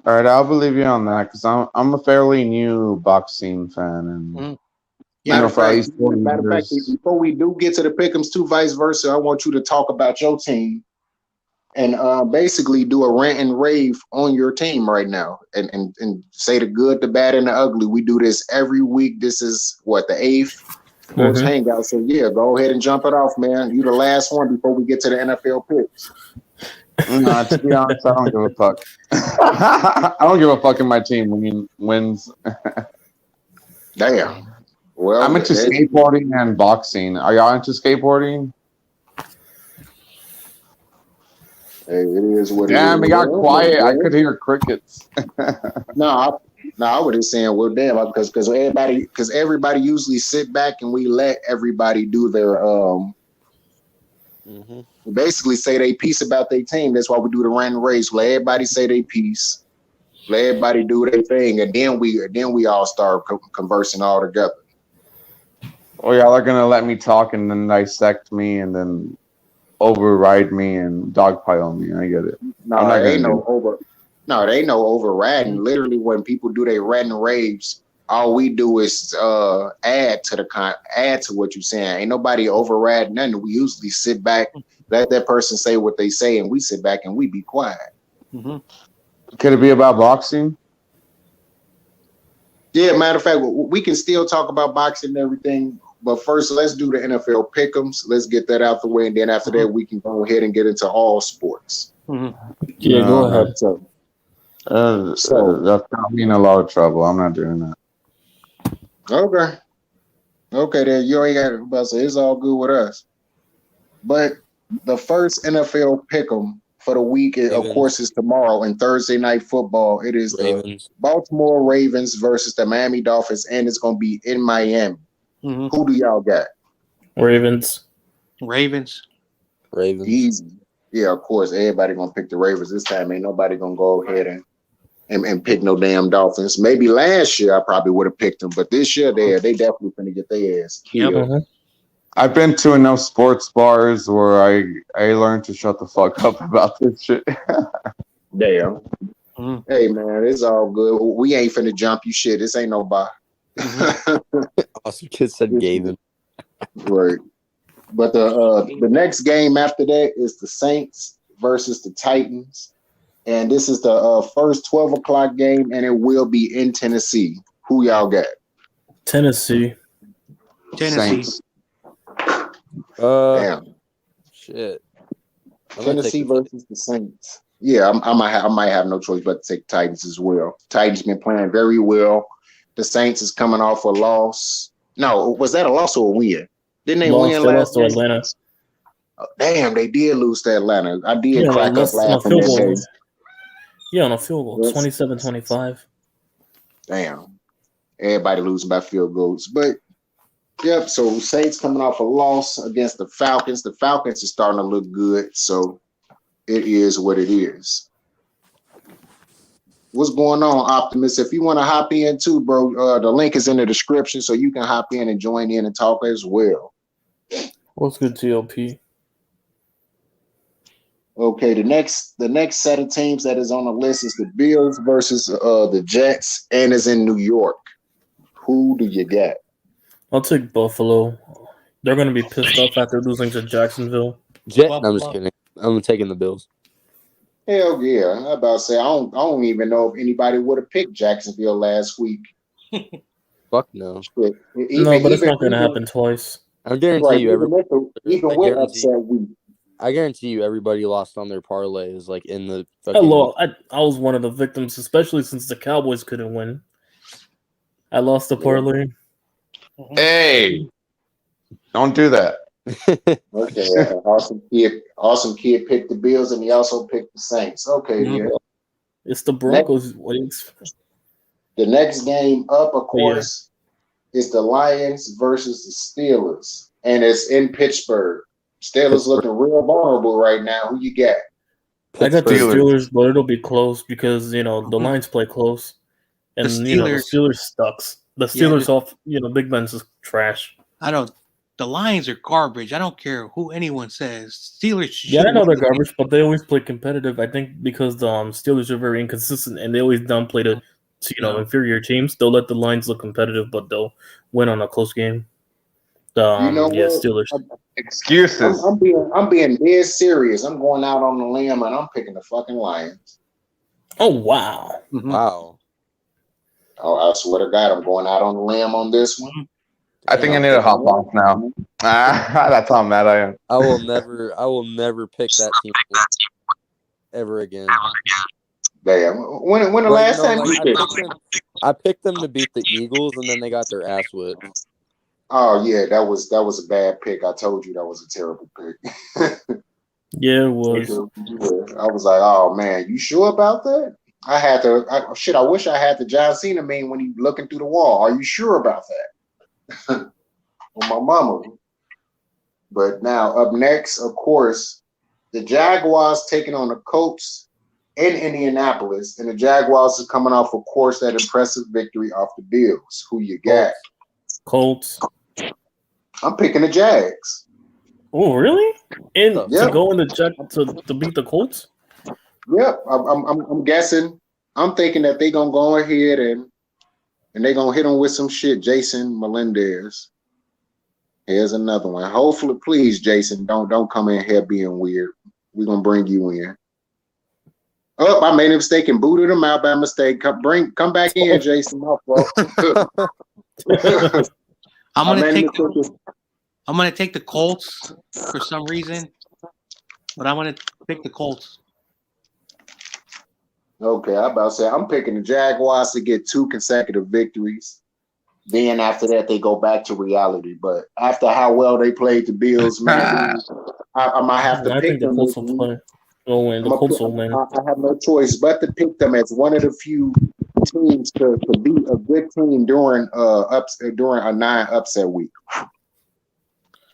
Speaker 6: All right, I'll believe you on that because I'm a fairly new boxing fan, and
Speaker 2: Matter of fact, before we do get to the pick'ems too, vice versa, I want you to talk about your team and basically do a rant and rave on your team right now, and say the good, the bad, and the ugly. We do this every week. This is the 8th Sports Hangout. So yeah, go ahead and jump it off, man. You the last one before we get to the NFL picks.
Speaker 6: No, to be honest, I don't give a fuck. I don't give a fuck if my team wins.
Speaker 2: Damn. Well,
Speaker 6: I'm into skateboarding and boxing. Are y'all into skateboarding?
Speaker 2: Hey, it is what it is.
Speaker 6: Damn, it got quiet. I could hear crickets.
Speaker 2: No, I was just saying, well, damn, because everybody usually sit back and we let everybody do their basically say they piece about their team. That's why we do the random race. Let everybody say their piece. Let everybody do their thing, and then we all start conversing all together.
Speaker 6: Oh, y'all are gonna let me talk and then dissect me and then override me and dogpile me. I get it.
Speaker 2: No, ain't no No, they know overriding. Literally, when people do their rant and raves, all we do is add to what you're saying. Ain't nobody override nothing. We usually sit back, let that person say what they say, and we sit back and we be quiet.
Speaker 3: Mm-hmm.
Speaker 6: Could it be about boxing?
Speaker 2: Yeah, matter of fact, we can still talk about boxing and everything, but first let's do the NFL pick'ems. Let's get that out the way, and then after that, we can go ahead and get into all sports.
Speaker 3: Mm-hmm.
Speaker 4: Yeah, go ahead.
Speaker 2: So
Speaker 6: That's got me in a lot of trouble. I'm not doing that.
Speaker 2: okay, then you ain't got about to say it's all good with us. But the first NFL pick'em for the week, of course, is tomorrow and Thursday night football. It is
Speaker 5: Ravens.
Speaker 2: the Baltimore Ravens versus the Miami Dolphins, and it's going to be in Miami.
Speaker 3: Mm-hmm.
Speaker 2: Who do y'all got?
Speaker 4: Ravens.
Speaker 2: Easy. Yeah, of course. Everybody going to pick the Ravens this time. Ain't nobody going to go ahead and pick no damn Dolphins. Maybe last year I probably would have picked them, but this year they definitely finna get their ass killed.
Speaker 4: Mm-hmm.
Speaker 6: I've been to enough sports bars where I learned to shut the fuck up about this shit.
Speaker 2: Damn.
Speaker 3: Mm-hmm.
Speaker 2: Hey man, it's all good. We ain't finna jump you shit. This ain't no bar.
Speaker 5: Awesome kid said Gavin.
Speaker 2: Right. But the next game after that is the Saints versus the Titans. And this is the first 12 o'clock game, and it will be in Tennessee. Who y'all got?
Speaker 4: Tennessee.
Speaker 6: Saints.
Speaker 2: Damn.
Speaker 5: Shit.
Speaker 2: Tennessee versus the Saints. Yeah, I might have no choice but to take Titans as well. Titans been playing very well. The Saints is coming off a loss. No, was that a loss or a win? Didn't they win last
Speaker 4: to Atlanta.
Speaker 2: Oh, damn, they did lose to Atlanta. I did crack up laughing that day.
Speaker 4: Yeah, on a field goal, 27-25.
Speaker 2: Damn. Everybody losing by field goals. But, yep, so Saints coming off a loss against the Falcons. The Falcons is starting to look good, so it is what it is. What's going on, Optimus? If you want to hop in too, bro, the link is in the description, so you can hop in and join in and talk as well.
Speaker 4: What's good, TLP?
Speaker 2: Okay, the next set of teams that is on the list is the Bills versus the Jets, and is in New York. Who do you got?
Speaker 4: I'll take Buffalo. They're going to be pissed off after losing to Jacksonville.
Speaker 5: I'm just kidding. I'm taking the Bills.
Speaker 2: Hell yeah! I'm about to say I don't even know if anybody would have picked Jacksonville last week.
Speaker 5: Fuck no.
Speaker 4: But it's not going to happen twice.
Speaker 5: I guarantee you,
Speaker 2: I
Speaker 5: guarantee you, everybody lost on their parlays, like in the.
Speaker 4: I was one of the victims, especially since the Cowboys couldn't win. I lost the parlay.
Speaker 6: Hey, don't do that.
Speaker 2: Okay, awesome kid picked the Bills, and he also picked the Saints. Okay, yeah.
Speaker 4: It's the Broncos.
Speaker 2: The next game up, of course, is the Lions versus the Steelers, and it's in Pittsburgh. Steelers looking real vulnerable right now. Who you got?
Speaker 4: I got the Steelers, but it'll be close because the Lions play close, and the Steelers sucks. The Steelers Big Ben's is trash.
Speaker 3: The Lions are garbage. I don't care who anyone says. Steelers.
Speaker 4: Yeah, I know they're garbage, but they always play competitive. I think because the Steelers are very inconsistent and they always downplay the inferior teams. They'll let the Lions look competitive, but they'll win on a close game. Steelers.
Speaker 6: Excuses.
Speaker 2: I'm being dead serious. I'm going out on the limb and I'm picking the fucking Lions.
Speaker 4: Oh wow!
Speaker 3: Mm-hmm.
Speaker 5: Wow.
Speaker 2: Oh, I swear to God, I'm going out on the limb on this one.
Speaker 6: I think I need to hop off now. That's how mad I am.
Speaker 5: I will never pick that team ever again.
Speaker 2: Damn. When the last time you picked?
Speaker 5: I picked them to beat the Eagles, and then they got their ass whipped.
Speaker 2: Oh yeah, that was a bad pick. I told you that was a terrible pick.
Speaker 4: Yeah, it was.
Speaker 2: I was like, oh man, you sure about that? I wish I had the John Cena meme when he looking through the wall. Are you sure about that? On my mama. But now up next, of course, the Jaguars taking on the Colts in Indianapolis, and the Jaguars is coming off, of course, that impressive victory off the Bills. Who you got?
Speaker 4: Colts.
Speaker 2: I'm picking the Jags.
Speaker 4: Oh, really? To go in the Jack to beat the Colts?
Speaker 2: Yep, I'm guessing. I'm thinking that they gonna go ahead and they gonna hit him with some shit. Jason Melendez. Here's another one. Hopefully, please, Jason, don't come in here being weird. We're gonna bring you in. Oh, I made a mistake and booted him out by mistake. Come back in, Jason. My fault.
Speaker 3: I'm gonna take the Colts for some reason, but I'm gonna pick the Colts.
Speaker 2: Okay, I'm about to say I'm picking the Jaguars to get 2 consecutive victories. Then after that, they go back to reality. But after how well they played the Bills, man, I might have to pick them.
Speaker 4: The Colts will play. Will win. The Colts will win.
Speaker 2: I have no choice but to pick them as one of the few teams to beat a good team during a 9 upset week.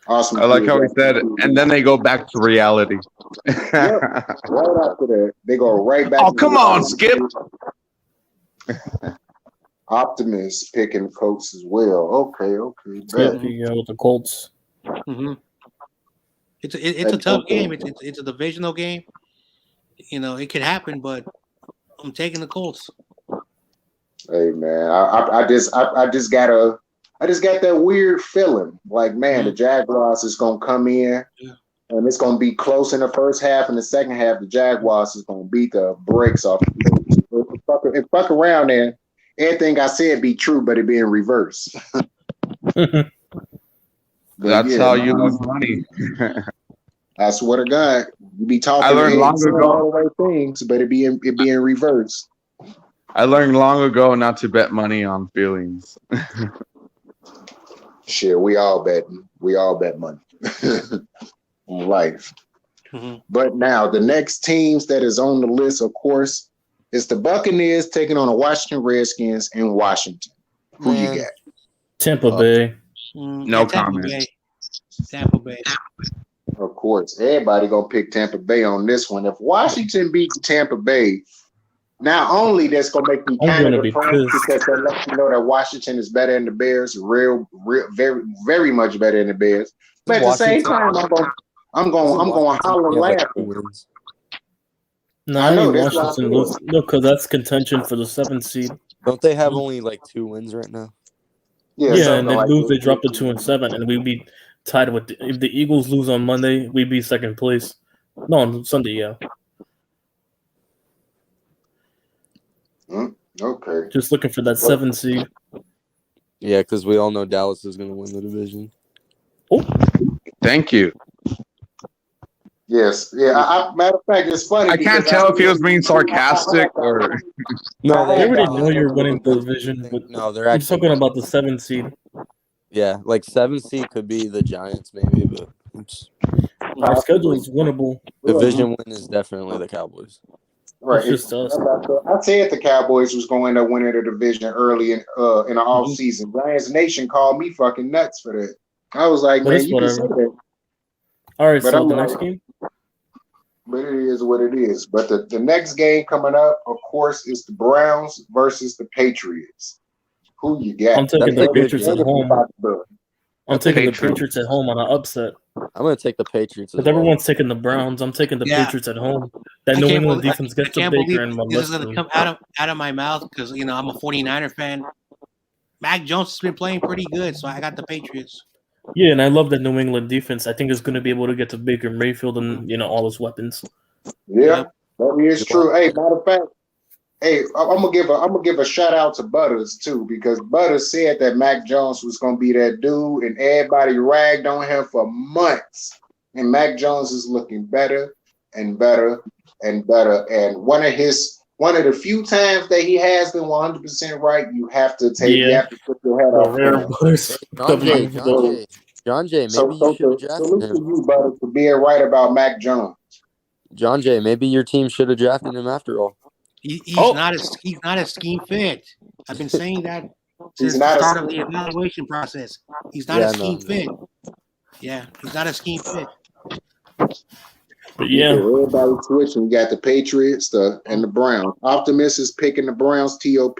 Speaker 2: Awesome.
Speaker 6: I like how he said it. And then they go back to reality.
Speaker 2: Yep. Right after that, they go right back.
Speaker 6: Oh, come on, Skip.
Speaker 2: Optimist picking the Colts as well. Okay.
Speaker 4: Yeah, with the Colts.
Speaker 3: Mm-hmm. It's a tough game. It's a divisional game. You know, it could happen, but I'm taking the Colts.
Speaker 2: Hey man, I just got that weird feeling like, man, the Jaguars is gonna come in and it's gonna be close in the first half, and the second half the Jaguars is gonna beat the brakes off the Bills. If fuck around and everything I said be true, but it be in reverse.
Speaker 6: That's how you lose money.
Speaker 2: I swear to God, you be talking.
Speaker 6: I learned long ago
Speaker 2: all the right things, but it be in reverse.
Speaker 6: I learned long ago not to bet money on feelings.
Speaker 2: Shit, we all bet money on life.
Speaker 3: Mm-hmm.
Speaker 2: But now the next teams that is on the list, of course, is the Buccaneers taking on the Washington Redskins in Washington. Who you got?
Speaker 4: Tampa Bay.
Speaker 6: No comment.
Speaker 3: Tampa Bay.
Speaker 2: Of course, everybody gonna pick Tampa Bay on this one. If Washington beats Tampa Bay, not only that's gonna make me kind of depressed because that lets you know that Washington is better than the Bears, real, very, very much better than the Bears. But at the same time, I'm going holler and laugh.
Speaker 4: No, I know Washington. Look, because that's contention for the 7th seed.
Speaker 5: Don't they have only like 2 wins right now?
Speaker 4: Yeah, and they drop to 2 and 7, and we'd be tied with if the Eagles lose on Monday, we'd be 2nd place. No, on Sunday, yeah.
Speaker 2: Okay.
Speaker 4: Just looking for that 7th seed.
Speaker 5: Yeah, because we all know Dallas is going to win the division.
Speaker 4: Oh,
Speaker 6: thank you.
Speaker 2: Yes. Yeah. Matter of fact, it's funny.
Speaker 6: I can't tell if he was being sarcastic or.
Speaker 5: No,
Speaker 4: they already know you're winning the division. But
Speaker 5: no, they're actually
Speaker 4: talking about the 7th seed.
Speaker 5: Yeah, like 7th seed could be the Giants, maybe, but
Speaker 4: our schedule is winnable.
Speaker 5: Division win is definitely the Cowboys.
Speaker 2: Right.
Speaker 4: It's just us.
Speaker 2: I said the Cowboys was going to end up winning the division early in the off season. Giants Nation called me fucking nuts for that. I was like, man, you can say that.
Speaker 4: All right, so the next game?
Speaker 2: But it is what it is. But the next game coming up, of course, is the Browns versus the Patriots. Who you got?
Speaker 4: I'm taking the Patriots at home. I'm taking the Patriots at home on an upset.
Speaker 5: I'm going to take the Patriots.
Speaker 4: But everyone's taking the Browns. I'm taking the Patriots at home. That New England defense gets to Baker and
Speaker 3: this is going to come out of my mouth because, you know, I'm a 49er fan. Mac Jones has been playing pretty good, so I got the Patriots.
Speaker 4: Yeah, and I love that New England defense. I think it's going to be able to get to Baker Mayfield and, you know, all his weapons.
Speaker 2: Yeah, that is true. Hey, matter of fact, I'm gonna give a shout out to Butters too, because Butters said that Mac Jones was gonna be that dude, and everybody ragged on him for months. And Mac Jones is looking better and better and better. And one of the few times that he has been 100% right, you have to take. You have to put your head off.
Speaker 5: John Jay, maybe you should have drafted him.
Speaker 2: To you, Butters, for being right about Mac Jones.
Speaker 5: John Jay, maybe your team should have drafted him after all.
Speaker 3: He's not a scheme fit. I've been saying that since the start of the evaluation process. He's not a scheme fit. Yeah, he's not a scheme fit.
Speaker 4: But yeah,
Speaker 2: everybody switching. You got the Patriots and the Browns. Optimist is picking the Browns TOP,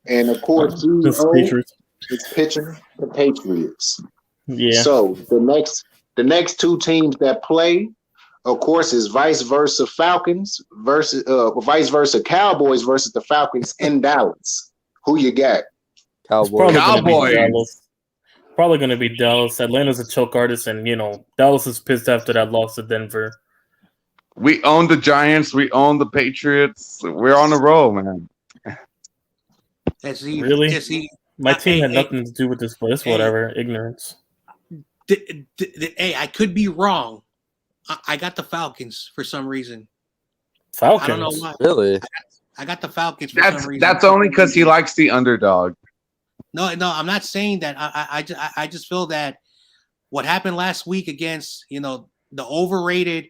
Speaker 2: and of course,
Speaker 4: Patriots
Speaker 2: is pitching the Patriots.
Speaker 4: Yeah.
Speaker 2: So the next 2 teams that play of course, is vice versa Falcons versus vice versa Cowboys versus the Falcons in Dallas. Who you got?
Speaker 4: It's probably
Speaker 5: Cowboys.
Speaker 4: going to be
Speaker 6: Cowboys.
Speaker 4: Dallas. Probably going to be Dallas. Atlanta's a choke artist, and Dallas is pissed after that loss to Denver.
Speaker 6: We own the Giants. We own the Patriots. We're on a roll, man.
Speaker 4: Really? My team had nothing to do with this, but it's whatever. Ignorance.
Speaker 3: Hey, I could be wrong. I got the Falcons for some reason.
Speaker 4: Falcons?
Speaker 3: I don't know why.
Speaker 5: Really?
Speaker 3: I got the Falcons for some reason.
Speaker 6: That's only because he likes the underdog.
Speaker 3: No, I'm not saying that. I just feel that what happened last week against the overrated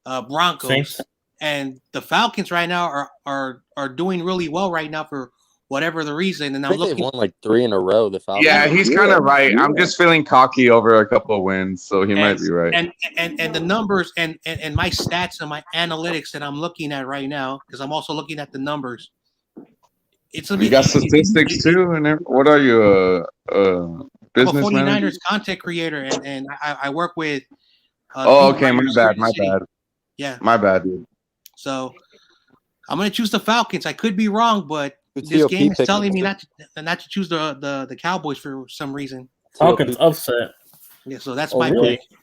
Speaker 3: Broncos
Speaker 4: Saints.
Speaker 3: And the Falcons right now are doing really well right now for whatever the reason. And
Speaker 5: I think they've won like 3 in a row. The Falcons.
Speaker 6: Yeah, he's kind of right. I'm just feeling cocky over a couple of wins, so he might be right.
Speaker 3: And the numbers and my stats and my analytics that I'm looking at right now, because I'm also looking at the numbers.
Speaker 6: You got statistics too, and what are you, business
Speaker 3: I'm a 49ers
Speaker 6: manager?
Speaker 3: content creator, and I work with.
Speaker 6: Okay, my bad.
Speaker 3: Yeah,
Speaker 6: my bad, dude.
Speaker 3: So I'm gonna choose the Falcons. I could be wrong, but
Speaker 5: Good
Speaker 3: this
Speaker 5: TOP
Speaker 3: game is
Speaker 5: pick.
Speaker 3: telling me not to choose the Cowboys for some reason.
Speaker 4: Falcons upset.
Speaker 3: Yeah, so that's
Speaker 4: Oh,
Speaker 3: my
Speaker 4: really?
Speaker 3: pick.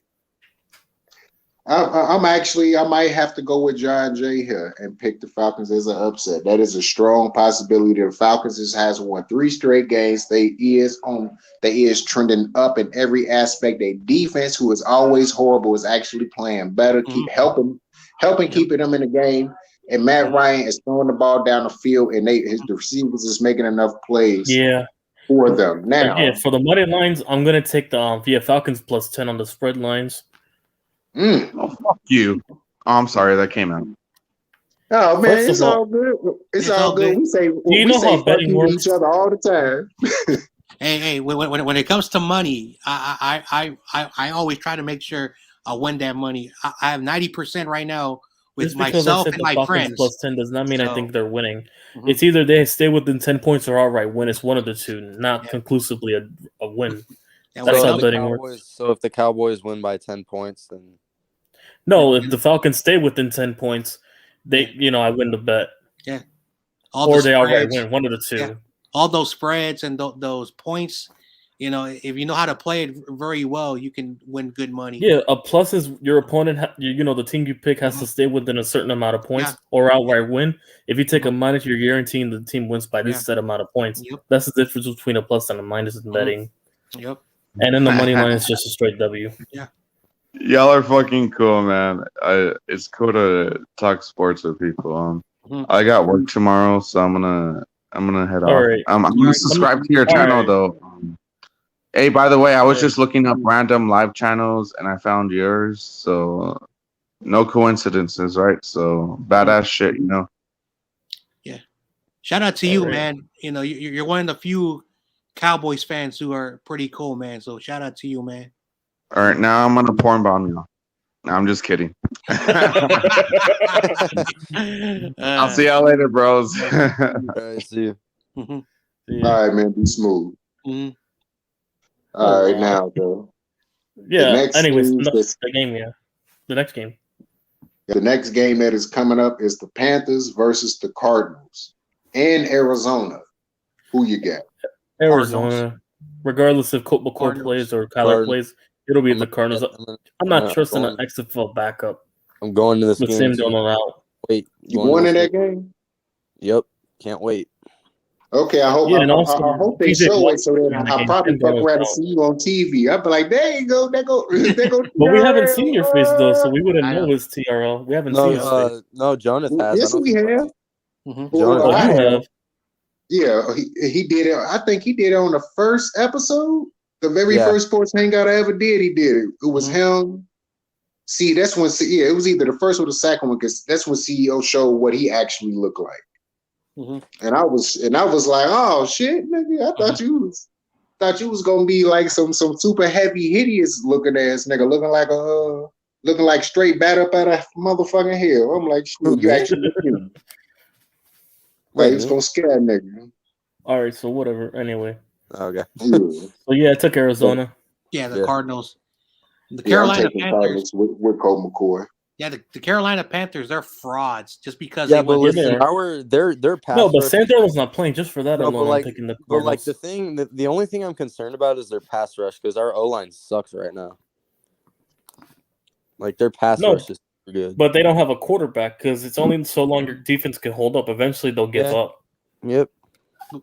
Speaker 2: I might have to go with John Jay here and pick the Falcons as an upset. That is a strong possibility. The Falcons has won 3 straight games. They is trending up in every aspect. Their defense, who is always horrible, is actually playing better. Keep helping keeping them in the game. And Matt Ryan is throwing the ball down the field, and the receivers is making enough plays for them. Now,
Speaker 4: for the money lines, I'm gonna take the Falcons plus 10 on the spread lines.
Speaker 6: Oh, fuck you. Oh, I'm sorry, that came out.
Speaker 2: Oh man,
Speaker 4: First
Speaker 2: it's
Speaker 4: of all-
Speaker 2: all good. It's all good. We say
Speaker 4: how
Speaker 2: fuck
Speaker 4: betting
Speaker 2: you to
Speaker 4: works?
Speaker 2: each other all the time.
Speaker 3: Hey, when it comes to money, I always try to make sure I win that money. I have 90% right now with
Speaker 4: Just because I
Speaker 3: myself
Speaker 4: said
Speaker 3: and
Speaker 4: the
Speaker 3: my
Speaker 4: Falcons
Speaker 3: friends.
Speaker 4: plus 10 does not mean I
Speaker 3: So-
Speaker 4: think they're winning.
Speaker 3: Mhm.
Speaker 4: It's either they stay within 10 points or outright win. It's one of the two, not conclusively a win.
Speaker 3: And
Speaker 4: That's
Speaker 3: when it
Speaker 4: how
Speaker 3: comes-
Speaker 4: betting works.
Speaker 5: So if the Cowboys win by 10 points, then
Speaker 4: No, if the Falcons stay within 10 points, I win the bet.
Speaker 3: all
Speaker 4: Or
Speaker 3: the
Speaker 4: they outright
Speaker 3: spreads,
Speaker 4: win, one of the two.
Speaker 3: Yeah. all those spreads and those points, if you know how to play it very well, you can win good money.
Speaker 4: Yeah, a plus is your opponent, the team you pick has to stay within a certain amount of points or outright win. If you take a minus, you're guaranteeing the team wins by this set amount of points.
Speaker 3: Yep.
Speaker 4: That's the difference between a plus and a minus in betting.
Speaker 3: Yep.
Speaker 4: And then the money line is just a straight W.
Speaker 6: Y'all are fucking cool, man. It's cool to talk sports with people. I got work tomorrow, so I'm gonna head off.
Speaker 4: right.
Speaker 6: I'm gonna subscribe to your channel though. Hey, by the way, I was just looking up random live channels and I found yours. So no coincidences, right? So badass shit,
Speaker 3: Yeah. Shout out to you,
Speaker 4: right.
Speaker 3: man. You're one of the few Cowboys fans who are pretty cool, man. So shout out to you, man.
Speaker 6: All right, now I'm gonna porn bomb you. No, I'm just kidding. I'll see y'all later, bros.
Speaker 5: all right, see you.
Speaker 3: Mhm.
Speaker 2: All right, man, be smooth.
Speaker 3: Mhm.
Speaker 2: All right, now though.
Speaker 4: Yeah.
Speaker 2: next
Speaker 4: Anyways,
Speaker 2: thing is-
Speaker 4: the game. Yeah, the next game.
Speaker 2: The next game that is coming up is the Panthers versus the Cardinals in Arizona. Who you got?
Speaker 4: Arizona. Regardless if Colt McCoy
Speaker 3: Cardinals.
Speaker 4: plays or Kyler plays, it'll be the Cardinals. I'm not trusting
Speaker 5: going-
Speaker 4: an XFL backup
Speaker 5: I'm going to this
Speaker 4: with
Speaker 5: game.
Speaker 4: Sam Donald out.
Speaker 5: Wait,
Speaker 2: You
Speaker 5: going
Speaker 2: going
Speaker 5: to
Speaker 2: in
Speaker 5: this
Speaker 2: that game?
Speaker 5: Yep, can't wait.
Speaker 2: Okay, I hope.
Speaker 4: Yeah, and also,
Speaker 2: I hope they
Speaker 4: TJ
Speaker 2: show
Speaker 4: Watt
Speaker 2: it so that
Speaker 4: in the
Speaker 2: I
Speaker 4: game.
Speaker 2: probably
Speaker 4: Sam
Speaker 2: fuck
Speaker 4: Darnold's
Speaker 2: around and
Speaker 4: out.
Speaker 2: see you on TV. I'll be like, there you go, there go.
Speaker 4: But we haven't seen your face though, so we wouldn't
Speaker 3: I
Speaker 4: know
Speaker 3: know.
Speaker 4: it's TRL. We haven't seen his face.
Speaker 5: No, Joneth has.
Speaker 2: Yes,
Speaker 5: I don't
Speaker 2: we
Speaker 5: think-
Speaker 2: have.
Speaker 3: Mhm.
Speaker 2: Well,
Speaker 5: Joneth
Speaker 2: I
Speaker 4: Oh, you
Speaker 2: have.
Speaker 4: have.
Speaker 2: Yeah, he did it. I think he did it on the first episode. The very
Speaker 5: Yeah.
Speaker 2: first sports hangout I ever did, he did it. It was him. See, that's when. Yeah, it was either the first or the second one because that's when CEO showed what he actually looked like.
Speaker 3: Mhm.
Speaker 2: And I was like, oh shit, nigga, I thought you was gonna be like some super heavy, hideous looking ass nigga, looking like straight bat up out of motherfucking hell. I'm like, shit, you actually look human. Like it's gonna scare a nigga.
Speaker 4: All right, so whatever. Anyway,
Speaker 5: Okay.
Speaker 2: Yeah.
Speaker 4: so yeah, I took Arizona.
Speaker 3: Yeah, the
Speaker 5: Yeah.
Speaker 3: Cardinals. The
Speaker 2: Yeah, I'm
Speaker 3: Carolina
Speaker 2: taking
Speaker 3: Panthers.
Speaker 2: Cardinals with Colt McCoy.
Speaker 3: Yeah, the Carolina Panthers, they're frauds just because
Speaker 5: Yeah,
Speaker 3: they
Speaker 5: but
Speaker 3: went.
Speaker 5: listen, their pass
Speaker 4: No, but
Speaker 5: rush.
Speaker 4: Sam Darnold's not playing. Just for that
Speaker 5: No,
Speaker 4: alone, I'm picking the
Speaker 5: but like
Speaker 4: Cardinals.
Speaker 5: the only thing I'm concerned about is their pass rush because our O line sucks right now. Like their pass
Speaker 4: No,
Speaker 5: rush is super good.
Speaker 4: but they don't have a quarterback because it's only so long your defense can hold up. Eventually, they'll give
Speaker 5: Yeah.
Speaker 4: up.
Speaker 5: Yep.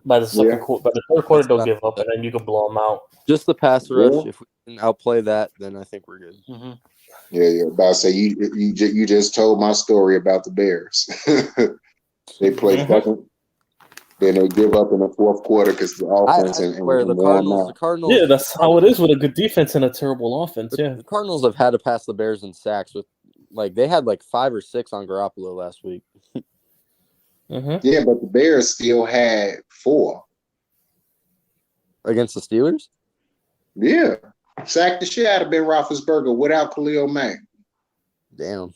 Speaker 4: By the
Speaker 2: Yeah.
Speaker 4: by the third quarter, they'll give up, and then you can blow them out.
Speaker 5: Just the pass rush.
Speaker 2: Yeah.
Speaker 5: If we can outplay that, then I think we're good.
Speaker 3: Mm-hmm.
Speaker 2: Yeah. About to say you just told my story about the Bears. They play fucking. Then they give up in the fourth quarter because the offense
Speaker 5: I
Speaker 2: and
Speaker 5: swear the Cardinals.
Speaker 4: Yeah, that's how it is with a good defense and a terrible offense. Yeah,
Speaker 5: The Cardinals have had to pass the Bears in sacks with, like, they had like 5 or 6 on Garoppolo last week.
Speaker 2: Yeah, but the Bears still had 4
Speaker 5: Against the Steelers.
Speaker 2: Yeah, sacked the shit out of Ben Roethlisberger without Khalil Mack.
Speaker 5: Damn.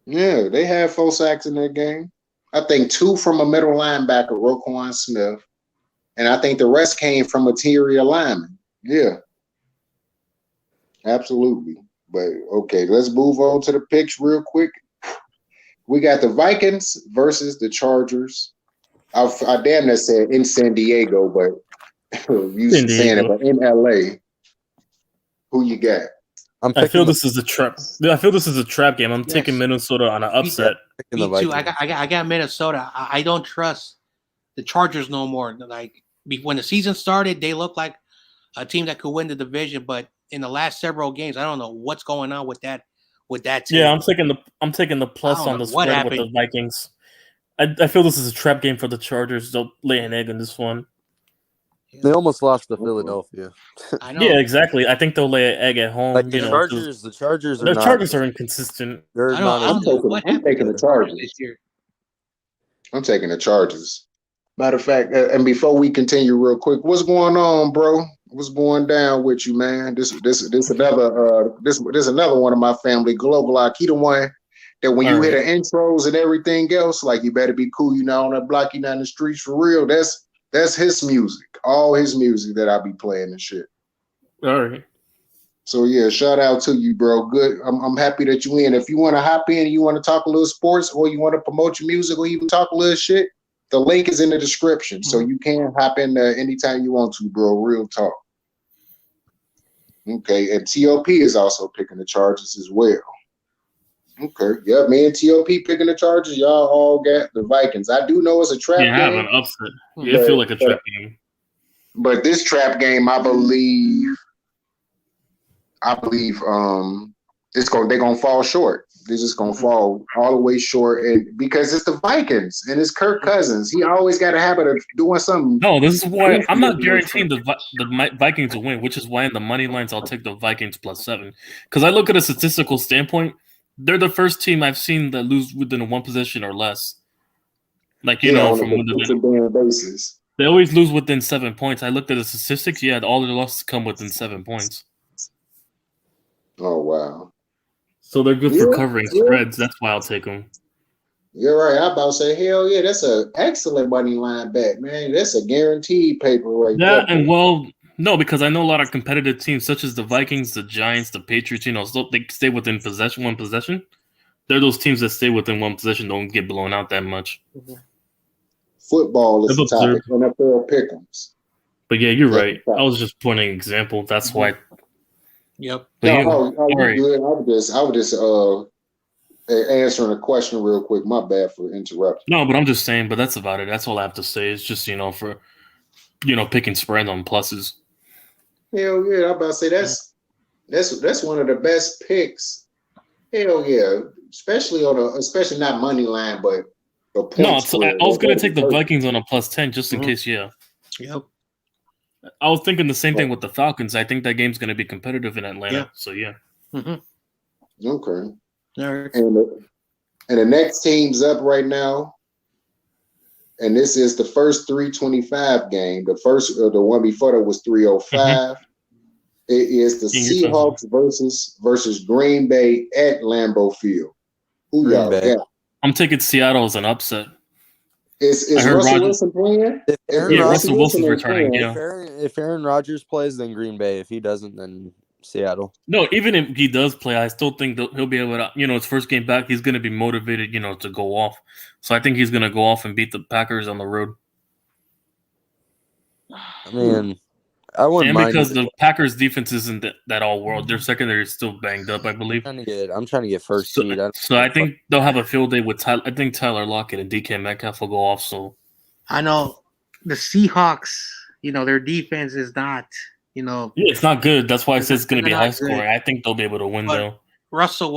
Speaker 2: Yeah, they had 4 sacks in that game. I think 2 from a middle linebacker, Roquan Smith, and I think the rest came from interior linemen. Yeah, absolutely. But okay, let's move on to the picks real quick. We got the Vikings versus the Chargers. I damn near said in San Diego, but you saying it, but in LA. Who you got?
Speaker 4: I feel this is a trap. I feel this is a trap game. I'm taking Minnesota on an upset.
Speaker 3: Me too. I got Minnesota. I don't trust the Chargers no more. Like when the season started, they looked like a team that could win the division, but in the last several games, I don't know what's going on with that team.
Speaker 4: Yeah, I'm taking the plus on the spread with the Vikings. I feel this is a trap game for the Chargers. They'll lay an egg in this one.
Speaker 5: They almost lost to Philadelphia.
Speaker 3: I know.
Speaker 4: Yeah, exactly. I think they'll lay an egg at home.
Speaker 5: Like the Chargers
Speaker 4: are inconsistent.
Speaker 2: I'm taking the Chargers this year. I'm taking the Chargers. Matter of fact, and before we continue, real quick, what's going on, bro? What's going down with you, man? This another one of my family, Global. He the one that when you hear the intros and everything else, like you better be cool. You not on that block, you not in the streets for real. That's his music, all his music that I be playing and shit.
Speaker 4: All right.
Speaker 2: So yeah, shout out to you, bro. Good. I'm happy that you in. If you want to hop in and you want to talk a little sports or you want to promote your music or even talk a little shit, the link is in the description. So you can hop in there anytime you want to, bro. Real talk. Okay. And TOP is also picking the Chargers as well. Okay. Yeah, me and TOP picking the Chargers. Y'all all got the Vikings. I do know it's a trap game.
Speaker 4: You have an upset. Yeah, I feel like a trap game.
Speaker 2: But this trap game, I believe they're gonna fall short. They're just gonna fall all the way short, and because it's the Vikings and it's Kirk Cousins, he always got a habit of doing something.
Speaker 4: No, this is why I'm not guaranteeing the Vikings will win, which is why in the money lines I'll take the Vikings +7. Because I look at a statistical standpoint, they're the first team I've seen that lose within 1 possession or less. Like from
Speaker 2: a basis.
Speaker 4: They always lose within 7 points. I looked at the statistics. Yeah, all their losses come within 7 points.
Speaker 2: Oh, wow.
Speaker 4: So they're good for covering spreads. That's why I'll take them.
Speaker 2: You're right. I'm about to say, hell yeah, that's an excellent money line bet, man. That's a guaranteed paper right there.
Speaker 4: Yeah, and no, because I know a lot of competitive teams, such as the Vikings, the Giants, the Patriots, so they stay within one possession. They're those teams that stay within 1 possession, don't get blown out that much.
Speaker 2: Football is the topic. NFL pick'ems.
Speaker 4: But yeah, you're right. I was just pointing an example. That's why.
Speaker 3: Yep.
Speaker 2: Good. I was just answering a question real quick. My bad for interrupting.
Speaker 4: No, but I'm just saying. But that's about it. That's all I have to say. It's just for picking spread on pluses.
Speaker 2: Hell yeah! I'm about to say that's one of the best picks. Hell yeah! Especially not money line, but.
Speaker 4: No, so I was going to take the Vikings on a +10 just in case, yeah.
Speaker 3: Yep.
Speaker 4: I was thinking the same thing with the Falcons. I think that game's going to be competitive in Atlanta, so yeah.
Speaker 2: Mm-hmm. Okay.
Speaker 3: All right.
Speaker 2: And the next team's up right now, and this is the first 325 game. The one before that was 305. It is the Seahawks versus Green Bay at Lambeau Field. Who y'all got?
Speaker 4: I'm taking Seattle as an upset.
Speaker 2: Is Russell Wilson playing?
Speaker 4: Russell Wilson's returning.
Speaker 5: If Aaron Rodgers plays, then Green Bay. If he doesn't, then Seattle.
Speaker 4: No, even if he does play, I still think that he'll be able to. His first game back, he's going to be motivated. To go off. So I think he's going to go off and beat the Packers on the road.
Speaker 5: I mean, I wouldn't
Speaker 4: And
Speaker 5: mind.
Speaker 4: because the Packers' defense isn't that all world, their secondary is still banged up, I believe.
Speaker 5: I'm trying to get first seed.
Speaker 4: So I think they'll have a field day with Tyler. I think Tyler Lockett and DK Metcalf will go off. So
Speaker 3: I know the Seahawks. Their defense is not.
Speaker 4: Yeah, it's not good. That's why I said it's going to be high scoring.
Speaker 3: good.
Speaker 4: I think they'll be able to win though.
Speaker 3: Russell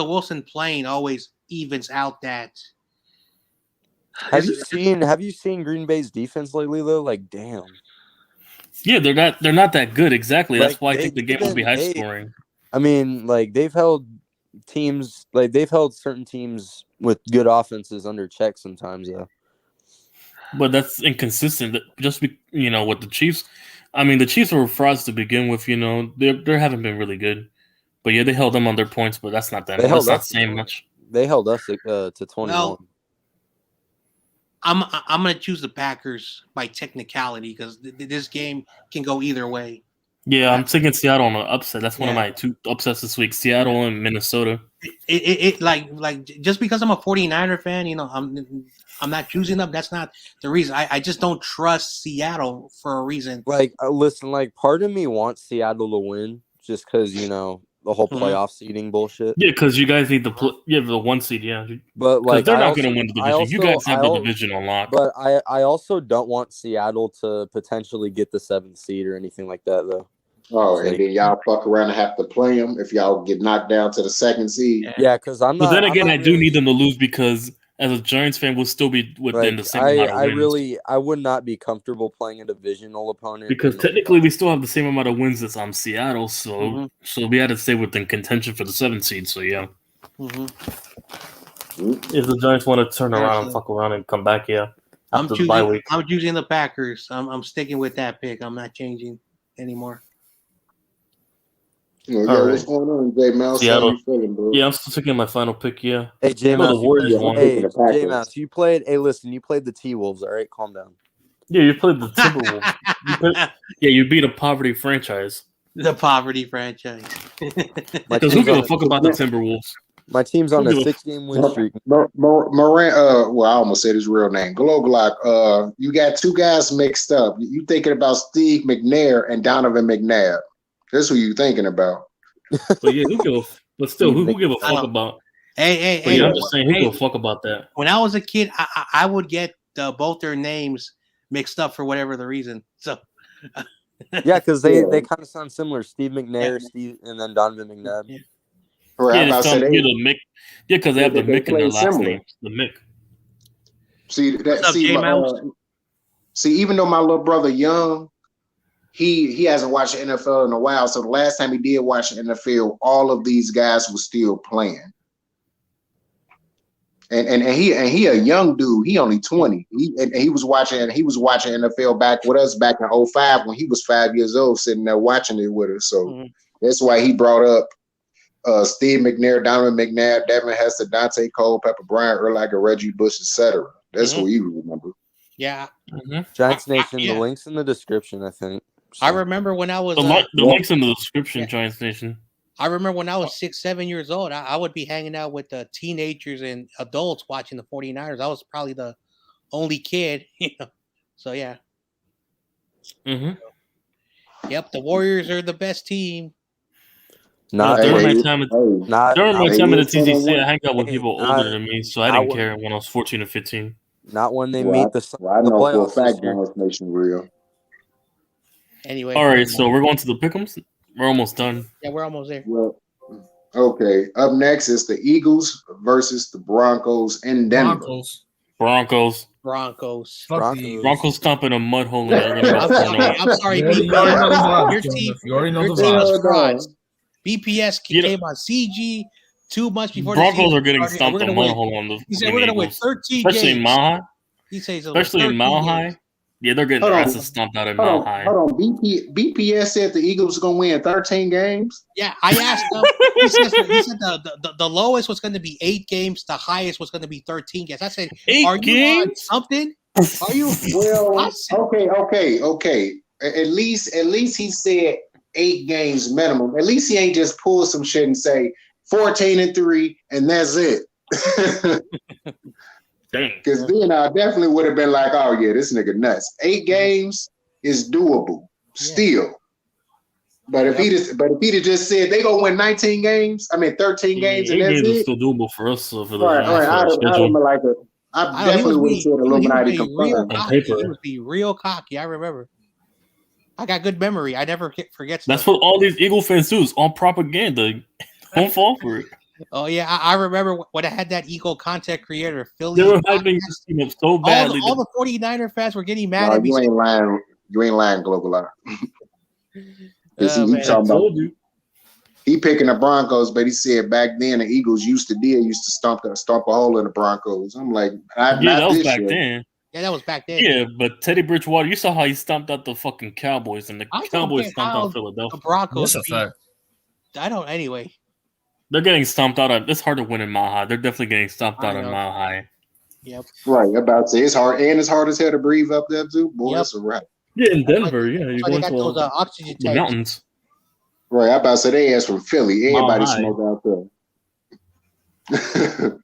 Speaker 3: Wilson playing always evens out that.
Speaker 5: Have you seen Green Bay's defense lately though? Like, damn.
Speaker 4: Yeah, they're not that good. Exactly. That's why I think the game will be high
Speaker 5: they-
Speaker 4: scoring.
Speaker 5: I mean, like they've held certain teams with good offenses under check sometimes though.
Speaker 4: But that's inconsistent. Just with the Chiefs. I mean, the Chiefs were frauds to begin with. They haven't been really good. But yeah, they held them on their points. But that's not that. That's not saying much.
Speaker 5: They held us to 21.
Speaker 3: Well, I'm gonna choose the Packers by technicality because this game can go either way.
Speaker 4: Yeah, I'm thinking Seattle on the upset. That's one of my two upsets this week: Seattle and Minnesota.
Speaker 3: It like just because I'm a 49er fan, I'm not choosing them. That's not the reason. I just don't trust Seattle for a reason.
Speaker 5: Like, listen, like part of me wants Seattle to win just because the whole playoff seeding bullshit.
Speaker 4: Yeah, because you guys need the 1 seed. Yeah,
Speaker 5: but like
Speaker 4: they're not going to win the division. You guys have the division on lock.
Speaker 5: But I also don't want Seattle to potentially get the 7th seed or anything like that though.
Speaker 2: Oh, and then y'all fuck around and have to play them if y'all get knocked down to the 2nd seed.
Speaker 5: Yeah, because I'm not.
Speaker 4: But then again, I do need them to lose because as a Giants fan, we'll still be within the same amount of wins.
Speaker 5: I would not be comfortable playing a divisional opponent
Speaker 4: because technically we still have the same amount of wins as Seattle, so we had to stay within contention for the 7th seed. So yeah, if the Giants want to turn around and fuck around and come back,
Speaker 3: I'm choosing the Packers. I'm sticking with that pick. I'm not changing anymore.
Speaker 2: What's going on, J Mouse? How you feeling, bro?
Speaker 4: Yeah, I'm still taking my final pick. Yeah.
Speaker 5: Hey, J Mouse, you played. Hey, listen, you played the T-Wolves. All right, calm down.
Speaker 4: Yeah, you played the Timberwolves. You beat a poverty franchise.
Speaker 3: The poverty franchise.
Speaker 4: Because who gives a fuck about the Timberwolves?
Speaker 5: My team's on a 6-game win streak.
Speaker 2: Morant, I almost said his real name. Gloglock, you got two guys mixed up. You thinking about Steve McNair and Donovan McNabb. That's who you thinking about.
Speaker 4: But yeah, who give a fuck about?
Speaker 3: Hey!
Speaker 4: I'm just saying, who give a fuck about that?
Speaker 3: When I was a kid, I would get both their names mixed up for whatever the reason. So,
Speaker 5: yeah, because they kind of sound similar. Steve McNair, and then Donovan McNabb.
Speaker 3: Yeah.
Speaker 4: Because they have the Mick in their last name. The Mick.
Speaker 2: See, even though my little brother young. He hasn't watched the NFL in a while, so the last time he did watch the NFL, all of these guys were still playing. And he a young dude. He only 20. He was watching NFL back with us back in 05 when he was 5 years old, sitting there watching it with us. So that's why he brought up Steve McNair, Donovan McNabb, Devin Hester, Dante Cole, Pepper Bryant, Urlacher, Reggie Bush, etc. That's who you remember.
Speaker 3: Yeah.
Speaker 5: Giants Nation. The link's in the description, I think.
Speaker 3: So. I remember when I was
Speaker 4: the link's in the description, Giants Nation.
Speaker 3: I remember when I was 6-7 years old, I would be hanging out with teenagers and adults watching the 49ers. I was probably the only kid, So yeah. Yep, the Warriors are the best team.
Speaker 4: During my time in the TCC, I hang out with people older than me, so I didn't care when I was 14 or 15.
Speaker 5: Not when they meet the
Speaker 2: I know for a fact Giants Nation real.
Speaker 3: Anyway.
Speaker 4: All right, so we're going to the pick'ems. We're almost done.
Speaker 3: Yeah, we're almost there.
Speaker 2: Well, okay. Up next is the Eagles versus the Broncos in Denver.
Speaker 4: Broncos stomping a mud hole in their
Speaker 3: I'm sorry. Your team.
Speaker 7: You already know the
Speaker 3: vibe. BPS came on CG 2 months before.
Speaker 4: Broncos are getting stomped a mud hole on the.
Speaker 3: He said we're going to win 13
Speaker 4: especially
Speaker 3: games.
Speaker 4: In Mile High.
Speaker 3: He says
Speaker 4: especially in Mile High. Yeah, they're getting their asses stomped out in Mile High.
Speaker 2: Hold on. BPS said the Eagles are going to win 13 games?
Speaker 3: Yeah, I asked him. He said the lowest was going to be 8 games. The highest was going to be 13 games. I said, are you on something? Are you?
Speaker 2: Well, okay. At least he said 8 games minimum. At least he ain't just pull some shit and say 14-3 and that's it. Because then I definitely would have been like, oh yeah, this nigga nuts. 8 games is doable still. But if he'd just said they gonna win 19 games, 13 games, and that's it.
Speaker 4: Still doable for us. So for the
Speaker 2: I definitely would have said Illuminati confirmed.
Speaker 3: He was being real cocky. I remember. I got good memory. I never forget stuff.
Speaker 4: That's what all these Eagle fans do. Is all propaganda. Don't fall for it.
Speaker 3: Oh yeah, I remember when I had that Eagle content creator, Philly.
Speaker 4: They were hyping this team up so badly.
Speaker 3: All the 49er fans were getting mad at me.
Speaker 2: You ain't lying. You ain't lying, Global Eye. He talking about he picking the Broncos, but he said back then the Eagles used to stomp a hole in the Broncos. I'm like,
Speaker 4: that was back then.
Speaker 3: Yeah, that was back then.
Speaker 4: Yeah, but Teddy Bridgewater, you saw how he stomped out the fucking Cowboys, and the Cowboys stomped out Philadelphia.
Speaker 3: The Broncos.
Speaker 7: That's a fact.
Speaker 3: Anyway.
Speaker 4: They're getting stomped out. It's hard to win in Mile High. They're definitely getting stomped out in Mile High.
Speaker 3: Yep.
Speaker 2: Right. About to say it's hard, and it's hard as hell to breathe up there too. Boy, that's a wrap.
Speaker 4: Yeah, in Denver. You're going to
Speaker 3: those oxygen
Speaker 4: the mountains.
Speaker 2: Right. I'm about to say they ass from Philly. Everybody smoke out there.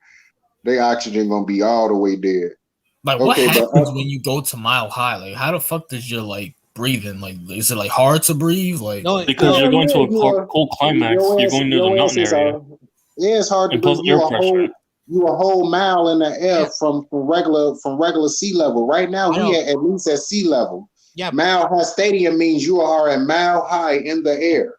Speaker 2: They oxygen gonna be all the way dead.
Speaker 7: Like, what happens when you go to Mile High? Like, how the fuck does your breathing? Like, is it hard to breathe? Like,
Speaker 4: because you're going to a cold climax. You're going near the mountain area.
Speaker 2: It's hard to do. You a whole mile in the air from regular sea level. Right now, we at least at sea level.
Speaker 3: Yeah,
Speaker 2: Mile High Stadium means you are a mile high in the air.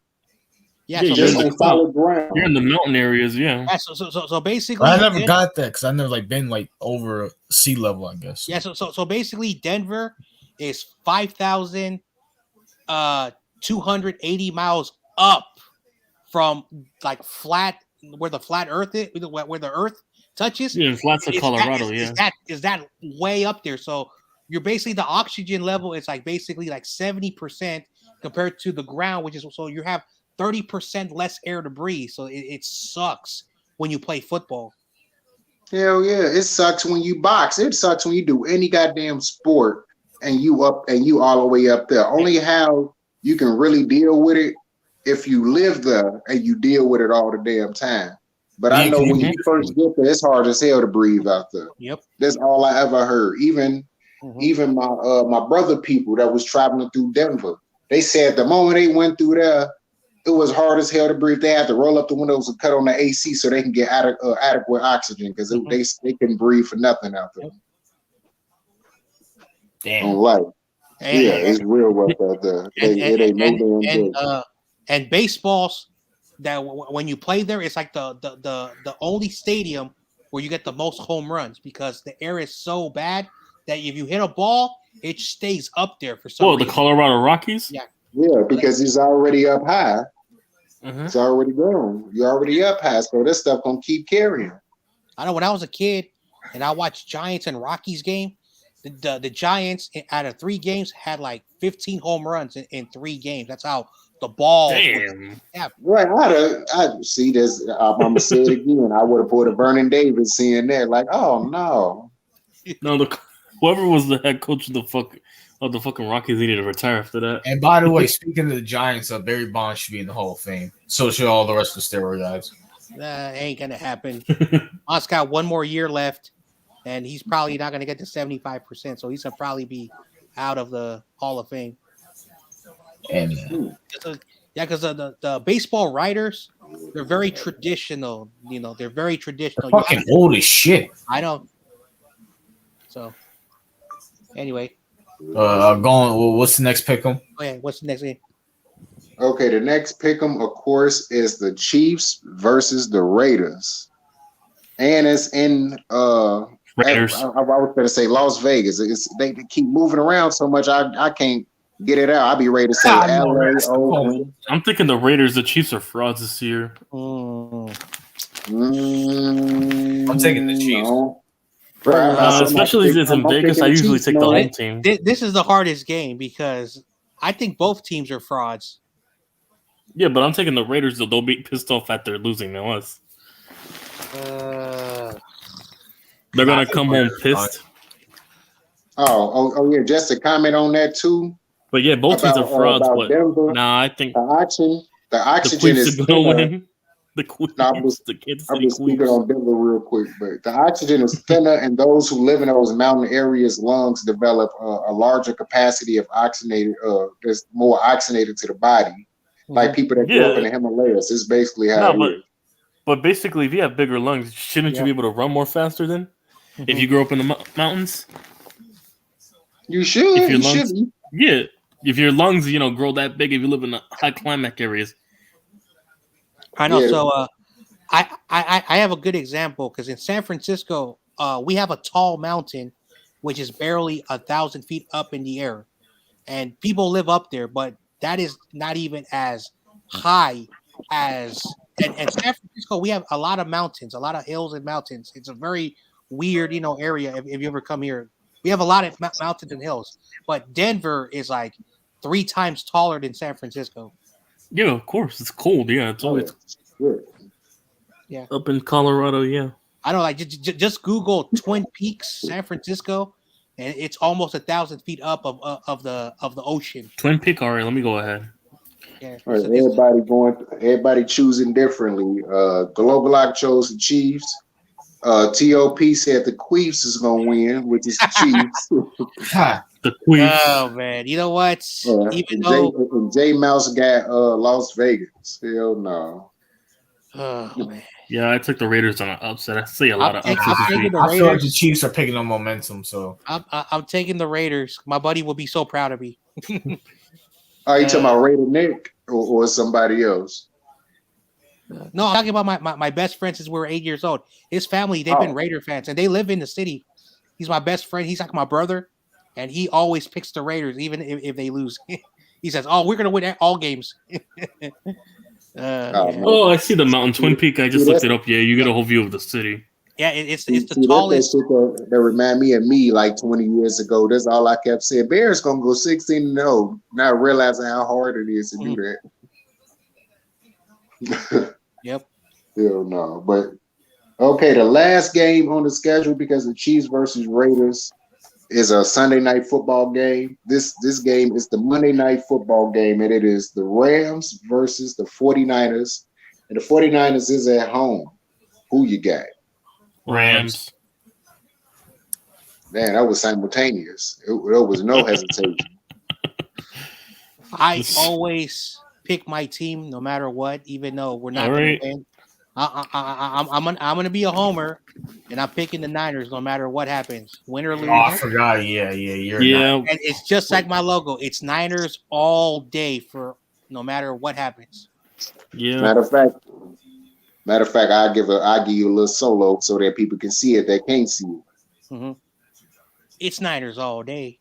Speaker 3: Yeah,
Speaker 2: just on solid ground.
Speaker 4: You're in the mountain areas,
Speaker 3: yeah. So basically,
Speaker 7: I never got that because I never been over sea level, I guess.
Speaker 3: Yeah, so basically, Denver is 5,280 miles up from flat where the flat Earth is, where the Earth touches.
Speaker 4: Yeah, flats of Colorado.
Speaker 3: Is that way up there? So you're basically the oxygen level is basically 70% compared to the ground, which is so you have 30% less air to breathe. So it sucks when you play football.
Speaker 2: Hell yeah. It sucks when you box. It sucks when you do any goddamn sport and you all the way up there. Only how you can really deal with it if you live there and you deal with it all the damn time. But I know when you first get there, it's hard as hell to breathe out there.
Speaker 3: Yep.
Speaker 2: That's all I ever heard. Even my brother people that was traveling through Denver, they said the moment they went through there, it was hard as hell to breathe. They had to roll up the windows and cut on the AC so they can get adequate oxygen because they couldn't breathe for nothing out there.
Speaker 3: Damn.
Speaker 2: It's real rough out there.
Speaker 3: And baseballs that when you play there, it's like the only stadium where you get the most home runs because the air is so bad that if you hit a ball, it stays up there for some reason.
Speaker 4: The Colorado Rockies?
Speaker 2: Yeah, because he's already up high. It's already gone. You're already up high, so this stuff gonna keep carrying.
Speaker 3: I know when I was a kid and I watched Giants and Rockies game, the Giants out of 3 games had 15 home runs in 3 games. That's how the ball.
Speaker 4: Damn.
Speaker 2: Right. I see this. I'm gonna say it again. I would have put a Vernon Davis in there. Oh no.
Speaker 4: No, whoever was the head coach of the fucking Rockies needed to retire after that.
Speaker 7: And by the way, speaking of the Giants, Barry Bonds should be in the Hall of Fame. So should all the rest of the steroid guys.
Speaker 3: Ain't gonna happen. Bonds got 1 more year left, and he's probably not gonna get to 75%. So he's gonna probably be out of the Hall of Fame.
Speaker 7: And
Speaker 3: because the baseball writers, they're very traditional. They're very traditional.
Speaker 7: Fucking old as shit.
Speaker 3: I know. So anyway.
Speaker 7: What's the next pick'em?
Speaker 3: What's the next game?
Speaker 2: Okay, the next pick'em, of course, is the Chiefs versus the Raiders, and it's in
Speaker 4: Raiders.
Speaker 2: I was going to say Las Vegas. They keep moving around so much. I can't get it out. I'll be ready to say LA.
Speaker 4: I'm thinking the Raiders. The Chiefs are frauds this year.
Speaker 7: I'm taking the Chiefs.
Speaker 2: No.
Speaker 4: Especially if it's in Vegas, I usually take the home team.
Speaker 3: This is the hardest game because I think both teams are frauds.
Speaker 4: Yeah, but I'm taking the Raiders. They'll be pissed off after losing than us. They're gonna come home pissed.
Speaker 2: Oh yeah. Just to comment on that too.
Speaker 4: But yeah, both teams are frauds.
Speaker 2: about
Speaker 4: But
Speaker 2: Denver.
Speaker 4: nah, I think
Speaker 2: The
Speaker 4: the
Speaker 2: oxygen
Speaker 4: Queefs
Speaker 2: is
Speaker 4: are gonna
Speaker 2: thinner.
Speaker 4: win. The Queefs,
Speaker 2: No,
Speaker 4: the Kansas
Speaker 2: I'm
Speaker 4: City
Speaker 2: just speaking
Speaker 4: Queefs.
Speaker 2: on Denver real quick, but the oxygen is thinner, and those who live in those mountain areas' lungs develop a larger capacity of oxygenated. There's more oxygenated to the body, like people that grew up in the Himalayas. It's basically how it is.
Speaker 4: But basically, if you have bigger lungs, shouldn't you be able to run more faster then? If you grow up in the mountains,
Speaker 2: You should.
Speaker 4: if your
Speaker 2: You
Speaker 4: lungs,
Speaker 2: shouldn't.
Speaker 4: yeah, if your lungs, grow that big, if you live in the high climatic areas.
Speaker 3: I know.
Speaker 2: Yeah.
Speaker 3: So I have a good example because in San Francisco, we have a tall mountain, which is barely 1,000 feet up in the air, and people live up there, but that is not even as high as and San Francisco. We have a lot of mountains, a lot of hills and mountains. It's a very weird, area. If you ever come here, we have a lot of mountains and hills, but Denver is like 3 times taller than San Francisco.
Speaker 4: Yeah, of course, it's cold. Yeah, it's always up in Colorado. Yeah,
Speaker 3: I don't like just Google Twin Peaks, San Francisco, and it's almost 1,000 feet up of the ocean.
Speaker 4: Twin Peak. All right, let me go ahead.
Speaker 3: Yeah,
Speaker 2: All right, everybody choosing differently. Globalock chose the Chiefs. TOP said the Queefs is gonna win, which is the Chiefs.
Speaker 4: The Queefs.
Speaker 3: Oh man, you know what? Even though
Speaker 2: J Mouse got Las Vegas. Hell no.
Speaker 3: Oh man.
Speaker 4: Yeah, I took the Raiders on an upset. I see a lot of upsets.
Speaker 7: I feel like the Chiefs are picking up momentum, so
Speaker 3: I'm taking the Raiders. My buddy will be so proud of me.
Speaker 2: Are you talking about Raider Nick or somebody else?
Speaker 3: No, I'm talking about my best friend since we were 8 years old. His family, they've been Raider fans, and they live in the city. He's my best friend. He's like my brother, and he always picks the Raiders, even if they lose. He says, "Oh, we're gonna win all games."
Speaker 4: I see the mountain Twin Peak. I just looked it up. Yeah, you get a whole view of the city.
Speaker 3: Yeah, it's the tallest.
Speaker 2: That remind me of me like 20 years ago. That's all I kept saying. Bears gonna go 16-0, not realizing how hard it is to do that.
Speaker 3: Yep.
Speaker 2: Hell no. But okay, the last game on the schedule because the Chiefs versus Raiders is a Sunday night football game. This game is the Monday night football game, and it is the Rams versus the 49ers. And the 49ers is at home. Who you got?
Speaker 4: Rams.
Speaker 2: Man, that was simultaneous. There was no hesitation.
Speaker 3: I always pick my team no matter what, even though we're not going to win. I'm gonna be a homer, and I'm picking the Niners no matter what happens, win or lose.
Speaker 7: Oh, I forgot. Yeah.
Speaker 3: And it's just like my logo. It's Niners all day for no matter what happens.
Speaker 4: Yeah.
Speaker 2: Matter of fact, I give you a little solo so that people can see it. They can't see it.
Speaker 3: Mm-hmm. It's Niners all day.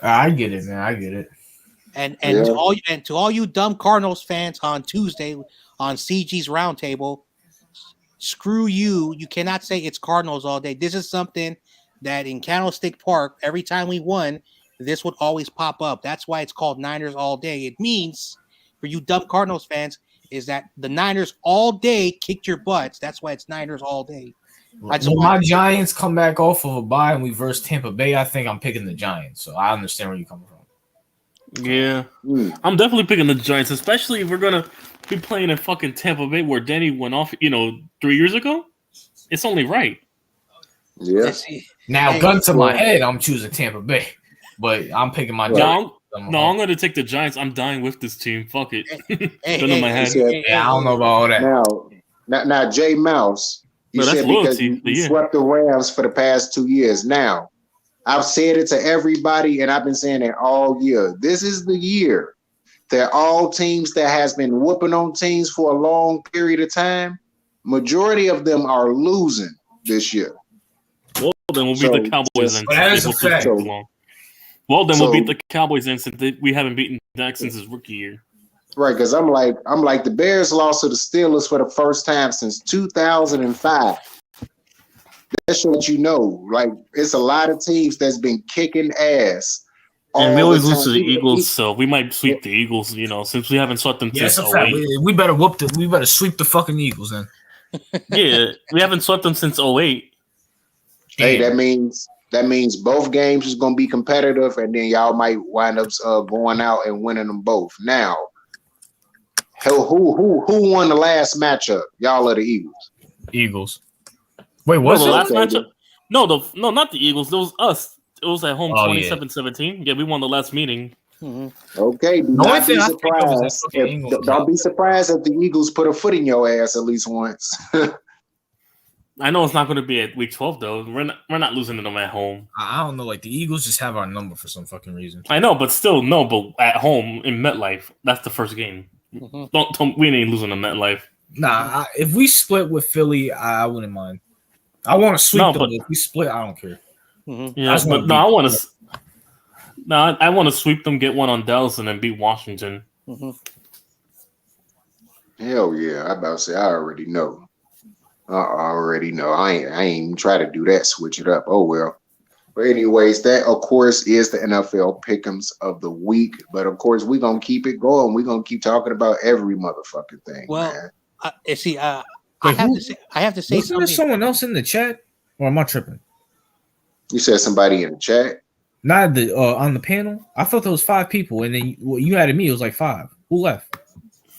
Speaker 7: I get it, man. I get it.
Speaker 3: And to all you dumb Cardinals fans on Tuesday on CG's Roundtable, screw you. You cannot say it's Cardinals all day. This is something that in Candlestick Park, every time we won, this would always pop up. That's why it's called Niners all day. It means, for you dumb Cardinals fans, is that the Niners all day kicked your butts. That's why it's Niners all day.
Speaker 7: When my Giants come back off of a bye and we verse Tampa Bay, I think I'm picking the Giants. So I understand where you're coming from.
Speaker 4: Yeah. I'm definitely picking the Giants, especially if we're going to be playing in fucking Tampa Bay where Danny went off, 3 years ago. It's only right.
Speaker 2: Yeah.
Speaker 7: Now, gun to my head, I'm choosing Tampa Bay. But I'm picking my Giants.
Speaker 4: I'm going to take the Giants. I'm dying with this team. Fuck it. Gun in my head.
Speaker 7: I don't know about all that.
Speaker 2: Now Jay Mouse, you said because you swept the Rams for the past 2 years. Now, I've said it to everybody, and I've been saying it all year. This is the year that all teams that has been whooping on teams for a long period of time, majority of them are losing this year.
Speaker 4: Well, then we'll beat the Cowboys then.
Speaker 7: That is a fact.
Speaker 4: Well, then we'll beat the Cowboys then since we haven't beaten Dak since his rookie year.
Speaker 2: Right, because I'm like the Bears lost to the Steelers for the first time since 2005. That's what you know. Like, it's a lot of teams that's been kicking ass.
Speaker 4: And we always lose to the Eagles, so we might sweep the Eagles, since we haven't swept them since 08.
Speaker 7: We better we better sweep the fucking Eagles then.
Speaker 4: Yeah, we haven't swept them since 08.
Speaker 2: Hey, that means That means both games is going to be competitive, and then y'all might wind up going out and winning them both. Now, who won the last matchup? Y'all or the Eagles?
Speaker 7: Eagles. Wait,
Speaker 4: No,
Speaker 7: was
Speaker 4: the
Speaker 7: it?
Speaker 4: last matchup? No, not the Eagles. It was us. It was at home,
Speaker 7: Oh, yeah.
Speaker 4: 27-17. Yeah, we won the last meeting.
Speaker 2: Okay, do
Speaker 7: The only
Speaker 2: not be
Speaker 7: thing I think of is that
Speaker 2: surprised.
Speaker 7: fucking England
Speaker 2: Don't be surprised if the Eagles put a foot in your ass at least once.
Speaker 4: I know it's not going to be at week 12 though. We're not losing to them at home.
Speaker 7: I don't know. Like the Eagles just have our number for some fucking reason.
Speaker 4: I know, but still, no. But at home in MetLife, that's the first game. We ain't losing to MetLife.
Speaker 7: Nah, if we split with Philly, I wouldn't mind. I want to sweep them, but if we split, I don't care.
Speaker 4: Yeah, but no, I want to. No, I want to sweep them, get one on Dallas, and then beat Washington.
Speaker 2: Hell yeah! I about to say I already know. I ain't even try to do that. Switch it up. Oh well. But anyways, that of course is the NFL pick'ems of the week. But of course, we're gonna keep it going. We're gonna keep talking about every motherfucking thing.
Speaker 3: Well,
Speaker 2: man.
Speaker 3: I have to say
Speaker 7: Wasn't
Speaker 3: something.
Speaker 7: there someone else in the chat, or am I tripping?
Speaker 2: You said somebody in the chat.
Speaker 7: Not the on the panel. I thought there was 5 people, and then you added me. It was like 5. Who left?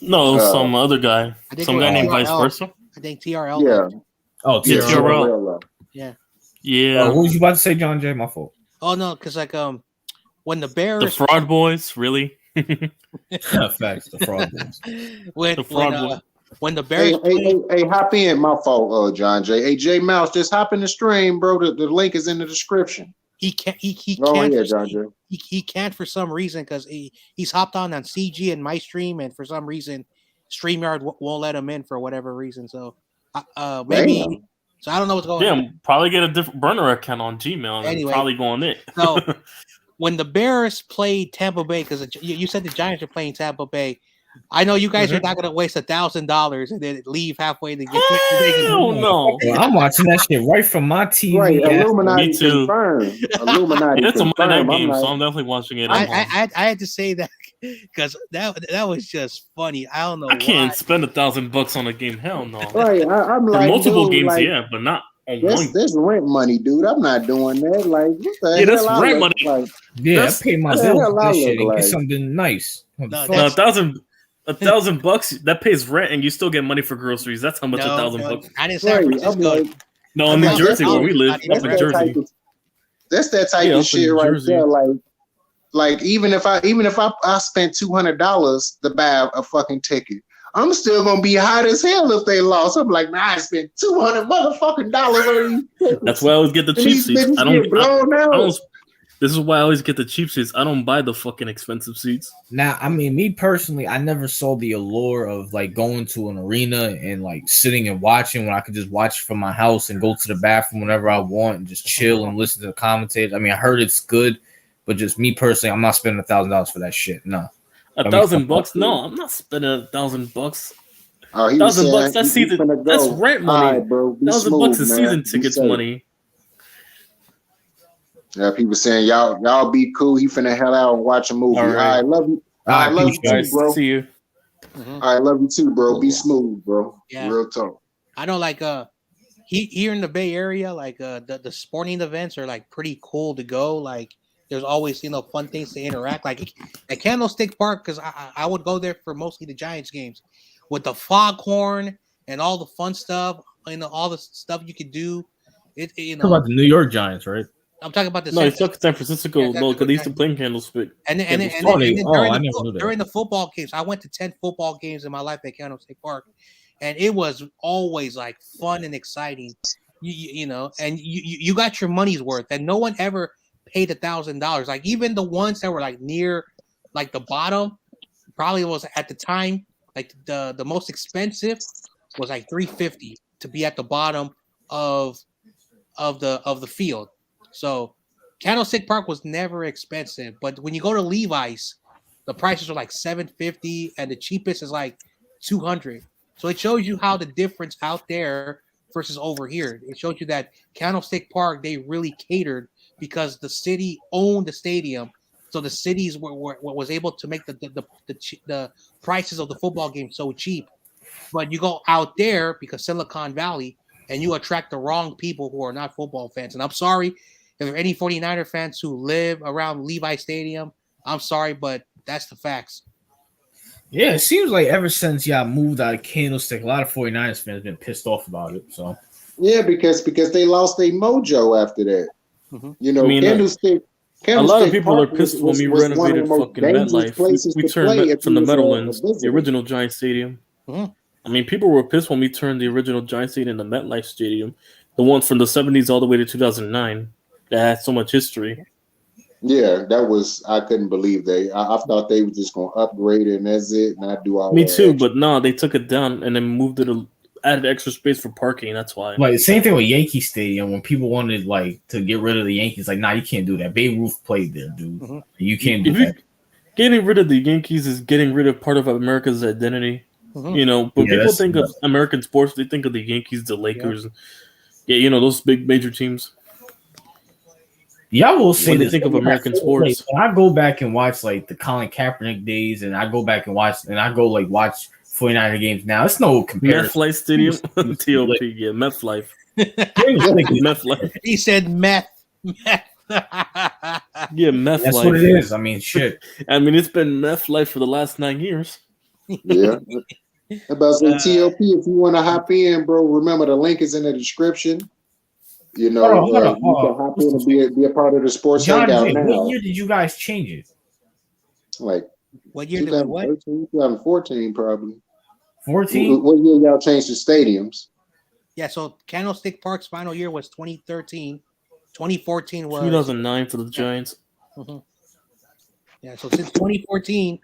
Speaker 4: No, it was some other guy. Some guy named Vice Versa.
Speaker 3: I think TRL.
Speaker 2: Yeah.
Speaker 7: Oh,
Speaker 4: TRL.
Speaker 3: Yeah.
Speaker 4: Yeah.
Speaker 7: What was you about to say, John J? My fault.
Speaker 3: Oh no, because when the Bears,
Speaker 4: the Fraud Boys, really?
Speaker 7: Facts, the Fraud Boys.
Speaker 3: when the Bears,
Speaker 2: hey, hop in. My fault, John J. Hey, J Mouse, just hop in the stream, bro. The link is in the description.
Speaker 3: He can't. He
Speaker 2: Oh
Speaker 3: can't.
Speaker 2: yeah, John J.
Speaker 3: He can't for some reason because he's hopped on CG and my stream, and for some reason, StreamYard won't let him in for whatever reason. So maybe.
Speaker 2: Damn.
Speaker 3: So I don't know what's going on.
Speaker 4: Yeah, probably get a different burner account on Gmail and
Speaker 3: Anyway,
Speaker 4: probably go on it.
Speaker 3: So when the Bears played Tampa Bay, because you said the Giants are playing Tampa Bay, I know you guys are not going to waste $1,000 and then leave halfway to get.
Speaker 4: Hell no!
Speaker 7: Well, I'm watching that shit right from my TV.
Speaker 2: Right, Illuminati
Speaker 4: Me too.
Speaker 2: confirmed. Illuminati
Speaker 4: It's a Monday night
Speaker 2: confirmed.
Speaker 4: game,
Speaker 2: I'm
Speaker 4: so
Speaker 2: like,
Speaker 4: I'm definitely watching it.
Speaker 3: I had to say that because that was just funny. I don't know.
Speaker 4: I can't
Speaker 3: why.
Speaker 4: spend $1,000 on a game. Hell no.
Speaker 2: right, I'm
Speaker 4: For
Speaker 2: like,
Speaker 4: multiple
Speaker 2: dude,
Speaker 4: games,
Speaker 2: like,
Speaker 4: yeah, but not on one.
Speaker 2: That's rent money, dude. I'm not doing that. Like, what the
Speaker 4: Yeah, that's
Speaker 2: hell I
Speaker 4: rent
Speaker 2: look
Speaker 4: money.
Speaker 2: like?
Speaker 7: Yeah, I paid my
Speaker 2: What the
Speaker 7: bills
Speaker 2: hell
Speaker 7: with
Speaker 2: I
Speaker 7: this shit
Speaker 2: look
Speaker 7: and
Speaker 2: like?
Speaker 7: get something nice.
Speaker 3: No,
Speaker 4: No,
Speaker 3: that's-
Speaker 4: $1,000 that pays rent, and you still get money for groceries. That's how much $1,000.
Speaker 3: Not in San
Speaker 2: Right,
Speaker 3: Francisco.
Speaker 2: I'm like,
Speaker 4: No, in New
Speaker 3: That's
Speaker 4: Jersey,
Speaker 3: not-
Speaker 4: where we live,
Speaker 3: that's
Speaker 4: up in
Speaker 2: that
Speaker 4: Jersey.
Speaker 2: type of- that's that type
Speaker 4: Yeah,
Speaker 2: of
Speaker 4: up in
Speaker 2: shit right
Speaker 4: Jersey.
Speaker 2: there. Like even if I spent $200 to buy a fucking ticket, I'm still gonna be hot as hell if they lost. I'm like, man, I spent $200 motherfucking dollars on these tickets.
Speaker 4: That's why I always get the
Speaker 2: And
Speaker 4: cheap
Speaker 2: these
Speaker 4: seats.
Speaker 2: bitches
Speaker 4: I
Speaker 2: get blown out.
Speaker 4: don't. This is why I always get the cheap seats. I don't buy the fucking expensive seats.
Speaker 7: Now, I mean, me personally, I never saw the allure of like going to an arena and like sitting and watching when I could just watch from my house and go to the bathroom whenever I want and just chill and listen to the commentators. I mean, I heard it's good, but just me personally, I'm not spending $1,000 for that shit. No,
Speaker 4: $1,000? No, I'm not spending $1,000.
Speaker 2: Oh, he was saying
Speaker 4: $1,000. That's
Speaker 2: he's
Speaker 4: season.
Speaker 2: finna go.
Speaker 4: That's rent money.
Speaker 2: All right, bro. Be
Speaker 4: $1,000
Speaker 2: smooth,
Speaker 4: is
Speaker 2: man.
Speaker 4: season
Speaker 2: Be
Speaker 4: tickets
Speaker 2: safe.
Speaker 4: money.
Speaker 2: Yeah, people saying y'all be cool. He finna hell out and watch a movie.
Speaker 4: All
Speaker 2: All
Speaker 4: right.
Speaker 2: right, love you.
Speaker 7: All right,
Speaker 2: I love
Speaker 7: peace,
Speaker 2: you too,
Speaker 4: Guys,
Speaker 2: bro.
Speaker 4: see you.
Speaker 2: All right, love you too, bro. Be smooth, bro.
Speaker 3: Yeah.
Speaker 2: Real talk.
Speaker 3: I know, like here in the Bay Area, like the sporting events are like pretty cool to go. Like there's always fun things to interact. Like at Candlestick Park, because I would go there for mostly the Giants games with the foghorn and all the fun stuff. All the stuff you could do.
Speaker 7: Talk about the New York Giants, right?
Speaker 3: I'm talking about the
Speaker 4: No, it's San Francisco.
Speaker 3: Yeah,
Speaker 4: No, because they used to play in Candlestick.
Speaker 3: And then
Speaker 7: I never knew that.
Speaker 3: during the football games, I went to 10 football games in my life at Candlestick Park, and it was always like fun and exciting. And you got your money's worth, and no one ever paid $1,000. Like even the ones that were like near, like the bottom, probably was at the time like the most expensive was like $350 to be at the bottom of the field. So Candlestick Park was never expensive, but when you go to Levi's, the prices are like $750 and the cheapest is like $200. So it shows you how the difference out there versus over here. It shows you that Candlestick Park, they really catered because the city owned the stadium. So the cities was able to make the prices of the football game so cheap. But you go out there because Silicon Valley and you attract the wrong people who are not football fans. And I'm sorry if there are any 49er fans who live around Levi Stadium, I'm sorry, but that's the facts.
Speaker 7: Yeah, it seems like ever since y'all moved out of Candlestick, a lot of 49ers fans have been pissed off about it. So
Speaker 2: Yeah, because they lost their mojo after that.
Speaker 3: Mhm.
Speaker 2: You know,
Speaker 4: I mean,
Speaker 2: Candlestick.
Speaker 4: a lot of
Speaker 2: Candlestick
Speaker 4: people are
Speaker 2: Park
Speaker 4: pissed when we
Speaker 2: was one of the
Speaker 4: renovated
Speaker 2: most
Speaker 4: fucking
Speaker 2: dangerous
Speaker 4: MetLife.
Speaker 2: places
Speaker 4: We
Speaker 2: to
Speaker 4: turned
Speaker 2: play if
Speaker 4: from
Speaker 2: you
Speaker 4: the
Speaker 2: was a
Speaker 4: Meadowlands, the
Speaker 2: visitor.
Speaker 4: original Giant Stadium.
Speaker 3: Mhm.
Speaker 4: I mean, people were pissed when we turned the original Giant Stadium into MetLife Stadium, the one from the 70s all the way to 2009 that had so much history.
Speaker 2: Yeah, that was I couldn't believe I thought they were just gonna upgrade it and that's it, not do all
Speaker 4: Me
Speaker 2: that
Speaker 4: too,
Speaker 2: extra.
Speaker 4: but no, they took it down and then moved it, added extra space for parking. That's why.
Speaker 7: like the same thing with Yankee Stadium when people wanted like to get rid of the Yankees, like, nah, you can't do that. Babe Ruth played there, dude.
Speaker 3: Mhm.
Speaker 7: You can't do
Speaker 4: If you-
Speaker 7: that.
Speaker 4: Getting rid of the Yankees is getting rid of part of America's identity.
Speaker 3: Mhm.
Speaker 4: You know, when
Speaker 7: Yeah,
Speaker 4: people
Speaker 7: that's-
Speaker 4: think of American sports, they think of the Yankees, the Lakers, yeah, you know, those big major teams.
Speaker 7: Y'all will say
Speaker 4: When they
Speaker 7: this.
Speaker 4: think of American
Speaker 7: Like,
Speaker 4: sports,
Speaker 7: when I go back and watch like the Colin Kaepernick days, and I go back and watch, and I go like watch 49er games now, it's no comparison.
Speaker 4: MetLife Stadium, TOP, yeah, MetLife, MetLife,
Speaker 3: He said meth.
Speaker 4: yeah,
Speaker 7: That's what it
Speaker 4: MetLife.
Speaker 7: is. I mean, shit.
Speaker 4: I mean, it's been MetLife for the last 9 years.
Speaker 2: Yeah. About say TOP, if you want to hop in, bro, remember the link is in the description. You know,
Speaker 7: Hold on.
Speaker 2: you can hop in and be a part of the sports
Speaker 7: John
Speaker 2: hangout
Speaker 7: J,
Speaker 2: now.
Speaker 7: what year did you guys change it?
Speaker 2: Like
Speaker 3: What year did we what?
Speaker 2: 2013, 2014, probably.
Speaker 7: 14?
Speaker 2: What year y'all changed the stadiums?
Speaker 3: Yeah, so Candlestick Park's final year was 2013. 2014 was
Speaker 4: 2009 for the Giants.
Speaker 3: Mhm. Yeah, so since 2014,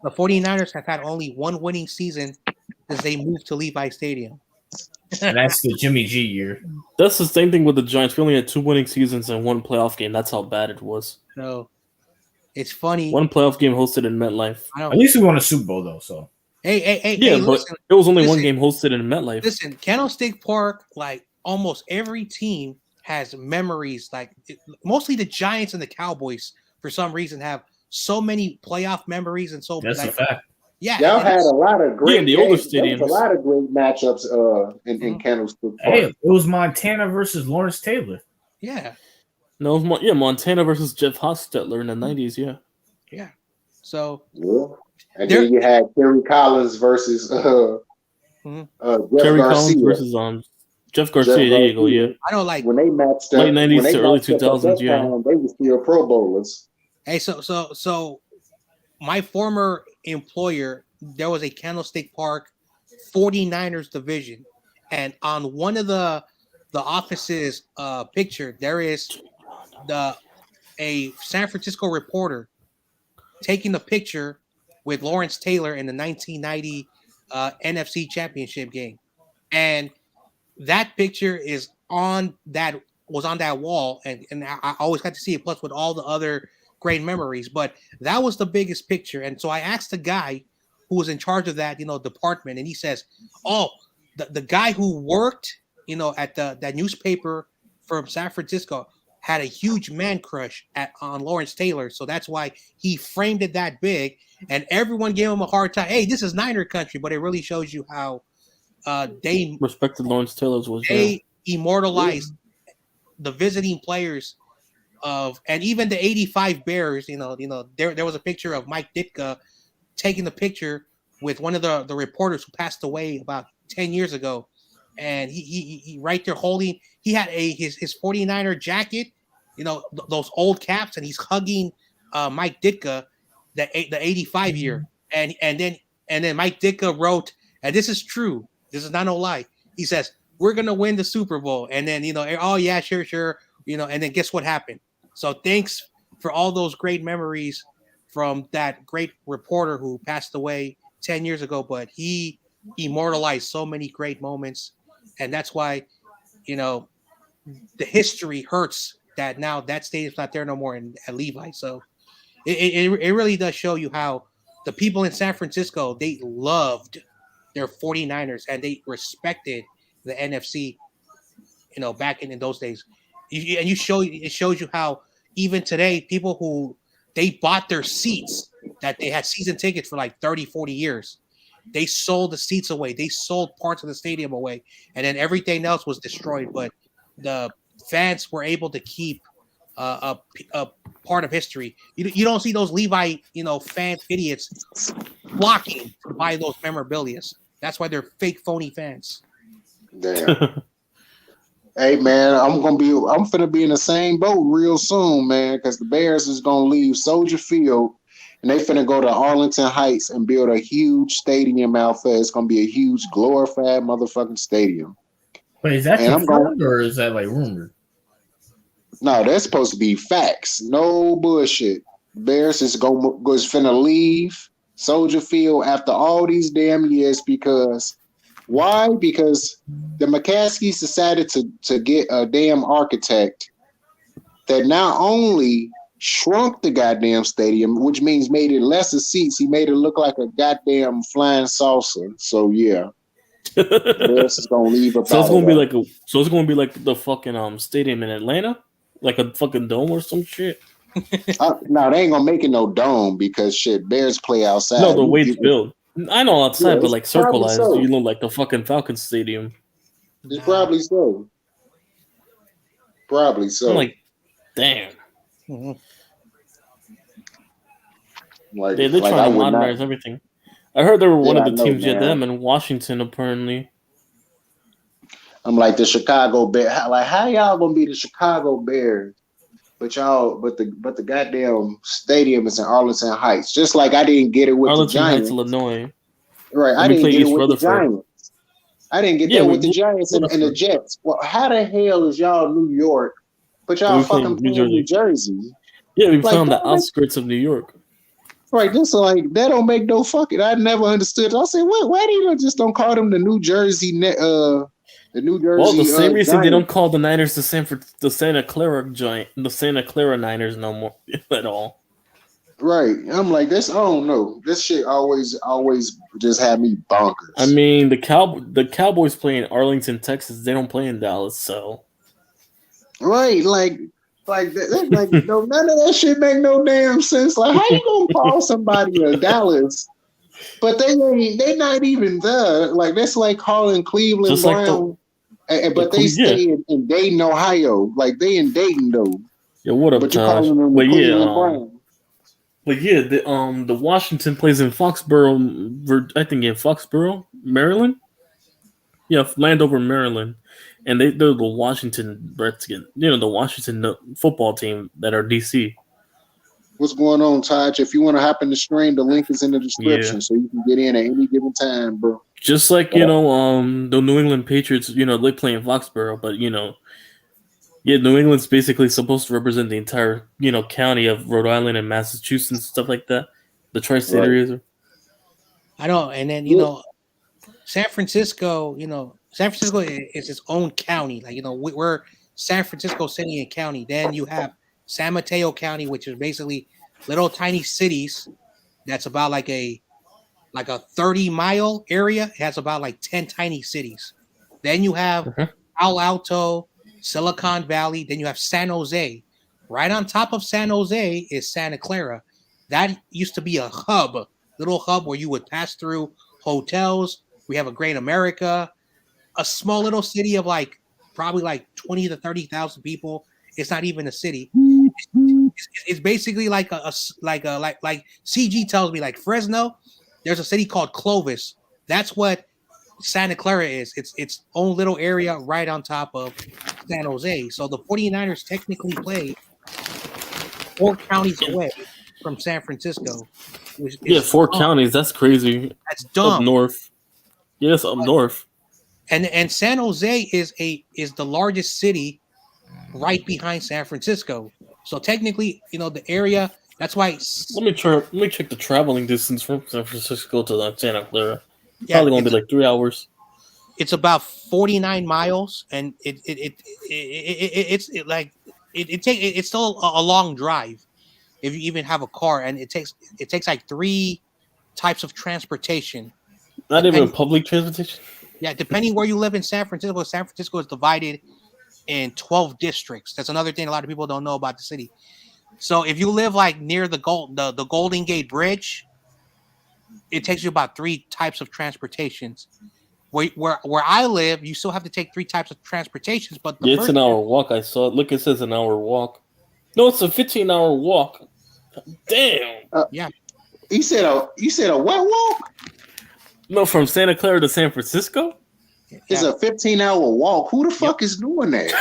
Speaker 3: the 49ers have had only one winning season since they moved to Levi Stadium.
Speaker 7: And that's the Jimmy G year.
Speaker 4: That's the same thing with the Giants. We only had 2 winning seasons and 1 playoff game. That's how bad it was.
Speaker 3: So it's funny.
Speaker 4: 1 playoff game hosted in MetLife.
Speaker 3: I don't,
Speaker 7: At least we won a Super Bowl though. So
Speaker 3: hey,
Speaker 4: Yeah, but
Speaker 3: listen,
Speaker 4: it was only 1
Speaker 3: listen.
Speaker 4: game hosted in MetLife.
Speaker 3: Listen, Candlestick Park, like almost every team has memories. Like mostly the Giants and the Cowboys, for some reason, have so many playoff memories and so
Speaker 7: that's
Speaker 3: like,
Speaker 7: a fact.
Speaker 3: yeah.
Speaker 2: Y'all
Speaker 3: and
Speaker 2: had a lot of great
Speaker 4: Yeah, the older
Speaker 2: games. There was
Speaker 4: stadiums.
Speaker 2: a lot of great matchups in
Speaker 3: Mhm.
Speaker 2: Candlestick Park.
Speaker 7: Hey, it was Montana versus Lawrence Taylor.
Speaker 3: yeah.
Speaker 4: No, it was Montana versus Jeff Hostetler in the 90s, yeah.
Speaker 3: Yeah. So
Speaker 2: Yeah. And
Speaker 3: There-
Speaker 2: then you had Kerry Collins versus
Speaker 3: Mhm.
Speaker 2: Jeff
Speaker 4: Kerry
Speaker 2: Garcia.
Speaker 4: Collins versus Jeff Garcia. There you go, yeah.
Speaker 3: I don't like
Speaker 2: When they matched up,
Speaker 4: Late 90s
Speaker 2: when they
Speaker 4: to early
Speaker 2: matched up at
Speaker 4: 2000s,
Speaker 2: that
Speaker 4: yeah.
Speaker 2: time, they were still Pro Bowlers.
Speaker 3: Hey, so my former employer, there was a Candlestick Park 49ers division, and on one of the office's picture, there is a San Francisco reporter taking the picture with Lawrence Taylor in the 1990 NFC Championship game, and that picture was on that wall, and I always got to see it. Plus, with all the other great memories, but that was the biggest picture. And so I asked the guy who was in charge of that, department, and he says, "Oh, the guy who worked, at that newspaper from San Francisco had a huge man crush on Lawrence Taylor, so that's why he framed it that big, and everyone gave him a hard time. Hey, this is Niner country, but it really shows you how they
Speaker 4: Respected Lawrence Taylor's was, yeah.
Speaker 3: they immortalized the visiting players and even the 85 Bears, there was a picture of Mike Ditka taking the picture with one of the reporters who passed away about 10 years ago. And he right there holding, he had his 49er jacket, those old caps, and he's hugging Mike Ditka, the 85 year. And then Mike Ditka wrote, and this is true, this is not no lie. He says, "We're gonna win the Super Bowl." And then oh yeah, sure, and then guess what happened? So thanks for all those great memories from that great reporter who passed away 10 years ago, but he immortalized so many great moments, and that's why the history hurts that now that stadium's not there no more at Levi. So it really does show you how the people in San Francisco, they loved their 49ers and they respected the NFC, back in those days. It shows you how even today, people who they bought their seats, that they had season tickets for like 30, 40 years. They sold the seats away. They sold parts of the stadium away. And then everything else was destroyed. But the fans were able to keep a part of history. You don't see those Levi, fan idiots flocking to buy those memorabilia. That's why they're fake, phony fans.
Speaker 2: Damn. Hey man, I'm finna be in the same boat real soon, man, because the Bears is gonna leave Soldier Field and they finna go to Arlington Heights and build a huge stadium out there. It's gonna be a huge glorified motherfucking stadium.
Speaker 7: Wait, is that confirmed or is that like rumored?
Speaker 2: No, that's supposed to be facts. No bullshit. Bears is finna leave Soldier Field after all these damn years because why? Because the McCaskies decided to get a damn architect that not only shrunk the goddamn stadium, which means made it lesser seats, he made it look like a goddamn flying saucer. So yeah. Bears is gonna leave about
Speaker 4: so it's gonna be like the fucking stadium in Atlanta? Like a fucking dome or some shit?
Speaker 2: No, they ain't gonna make it no dome because shit, Bears play outside.
Speaker 4: No, the way it's built. I know outside, but like circleized,
Speaker 2: so.
Speaker 4: like the fucking Falcons Stadium.
Speaker 2: It's probably so. Probably so.
Speaker 4: I'm like, damn.
Speaker 3: Mm-hmm.
Speaker 4: They're trying to modernize everything. I heard they were one of the teams you had them in Washington, apparently.
Speaker 2: I'm like the Chicago Bears. Like, how y'all gonna be the Chicago Bears? But the goddamn stadium is in Arlington Heights. Just like I didn't get it with
Speaker 4: Arlington
Speaker 2: the Giants.
Speaker 4: Heights, Illinois.
Speaker 2: Right, I didn't get it with the Giants. I didn't get that with the Giants and the Jets. Well, how the hell is y'all New York, but y'all fucking playing New Jersey?
Speaker 4: Yeah, we play on the outskirts of New York.
Speaker 2: Right, just like that don't make no fucking. I never understood. I said, why do you just don't call them the New Jersey? The New Jersey.
Speaker 4: Well, the same reason Giants. They don't call the Niners the Santa Clara Niners no more at all.
Speaker 2: Right, I'm like this. I don't know. This shit always just had me bonkers.
Speaker 4: I mean, the Cowboys play in Arlington, Texas. They don't play in Dallas, so.
Speaker 2: Right, like no, none of that shit make no damn sense. Like, how you gonna call somebody a Dallas, but they not even there? Like, that's like calling Cleveland just Brown, but they stay in Dayton, Ohio. Like, they in Dayton though.
Speaker 4: Yeah, what up,
Speaker 2: but you calling them Cleveland Brown.
Speaker 4: But yeah, the Washington plays in Foxborough. I think in Foxborough, Maryland. Yeah, Landover, Maryland. And they're the Washington Redskins, the Washington football team that are DC.
Speaker 2: What's going on, Taj? If you want to hop in the stream, the link is in the description, so you can get in at any given time, bro.
Speaker 4: Just like the New England Patriots, they play in Foxborough, but New England's basically supposed to represent the entire county of Rhode Island and Massachusetts and stuff like that. The tri-state areas.
Speaker 3: I know, and then San Francisco, San Francisco is its own county. Like, we're San Francisco City and County. Then you have San Mateo County, which is basically little tiny cities. That's about like a 30-mile area. It has about like 10 tiny cities. Then you have Palo Alto, Silicon Valley. Then you have San Jose. Right on top of San Jose is Santa Clara. That used to be a little hub where you would pass through hotels. We have a Great America. A small little city of probably 20 to 30,000 people. It's not even a city. It's basically like CG tells me, like Fresno. There's a city called Clovis. That's what Santa Clara is. It's its own little area right on top of San Jose. So the 49ers technically play 4 counties away from San Francisco.
Speaker 4: 4 counties. That's crazy.
Speaker 3: That's dumb.
Speaker 4: Up north. Yes, up north.
Speaker 3: And San Jose is the largest city right behind San Francisco. So technically, the area. That's why.
Speaker 4: Let me check the traveling distance from San Francisco to Santa Clara. Probably gonna be like 3 hours.
Speaker 3: It's about 49 miles, and it's still a long drive if you even have a car, and it takes like 3 types of transportation.
Speaker 4: Not even public transportation.
Speaker 3: Yeah, depending where you live in San Francisco. San Francisco is divided in 12 districts. That's another thing a lot of people don't know about the city. So if you live near the Golden Gate Bridge, it takes you about 3 types of transportations. Where I live, you still have to take 3 types of transportations. But
Speaker 4: it's an hour walk. I saw it. Look, it says an hour walk. No, it's a 15-hour walk. Damn.
Speaker 2: You said a what walk?
Speaker 4: No, from Santa Clara to San Francisco?
Speaker 2: It's a 15-hour walk. Who the fuck is doing that?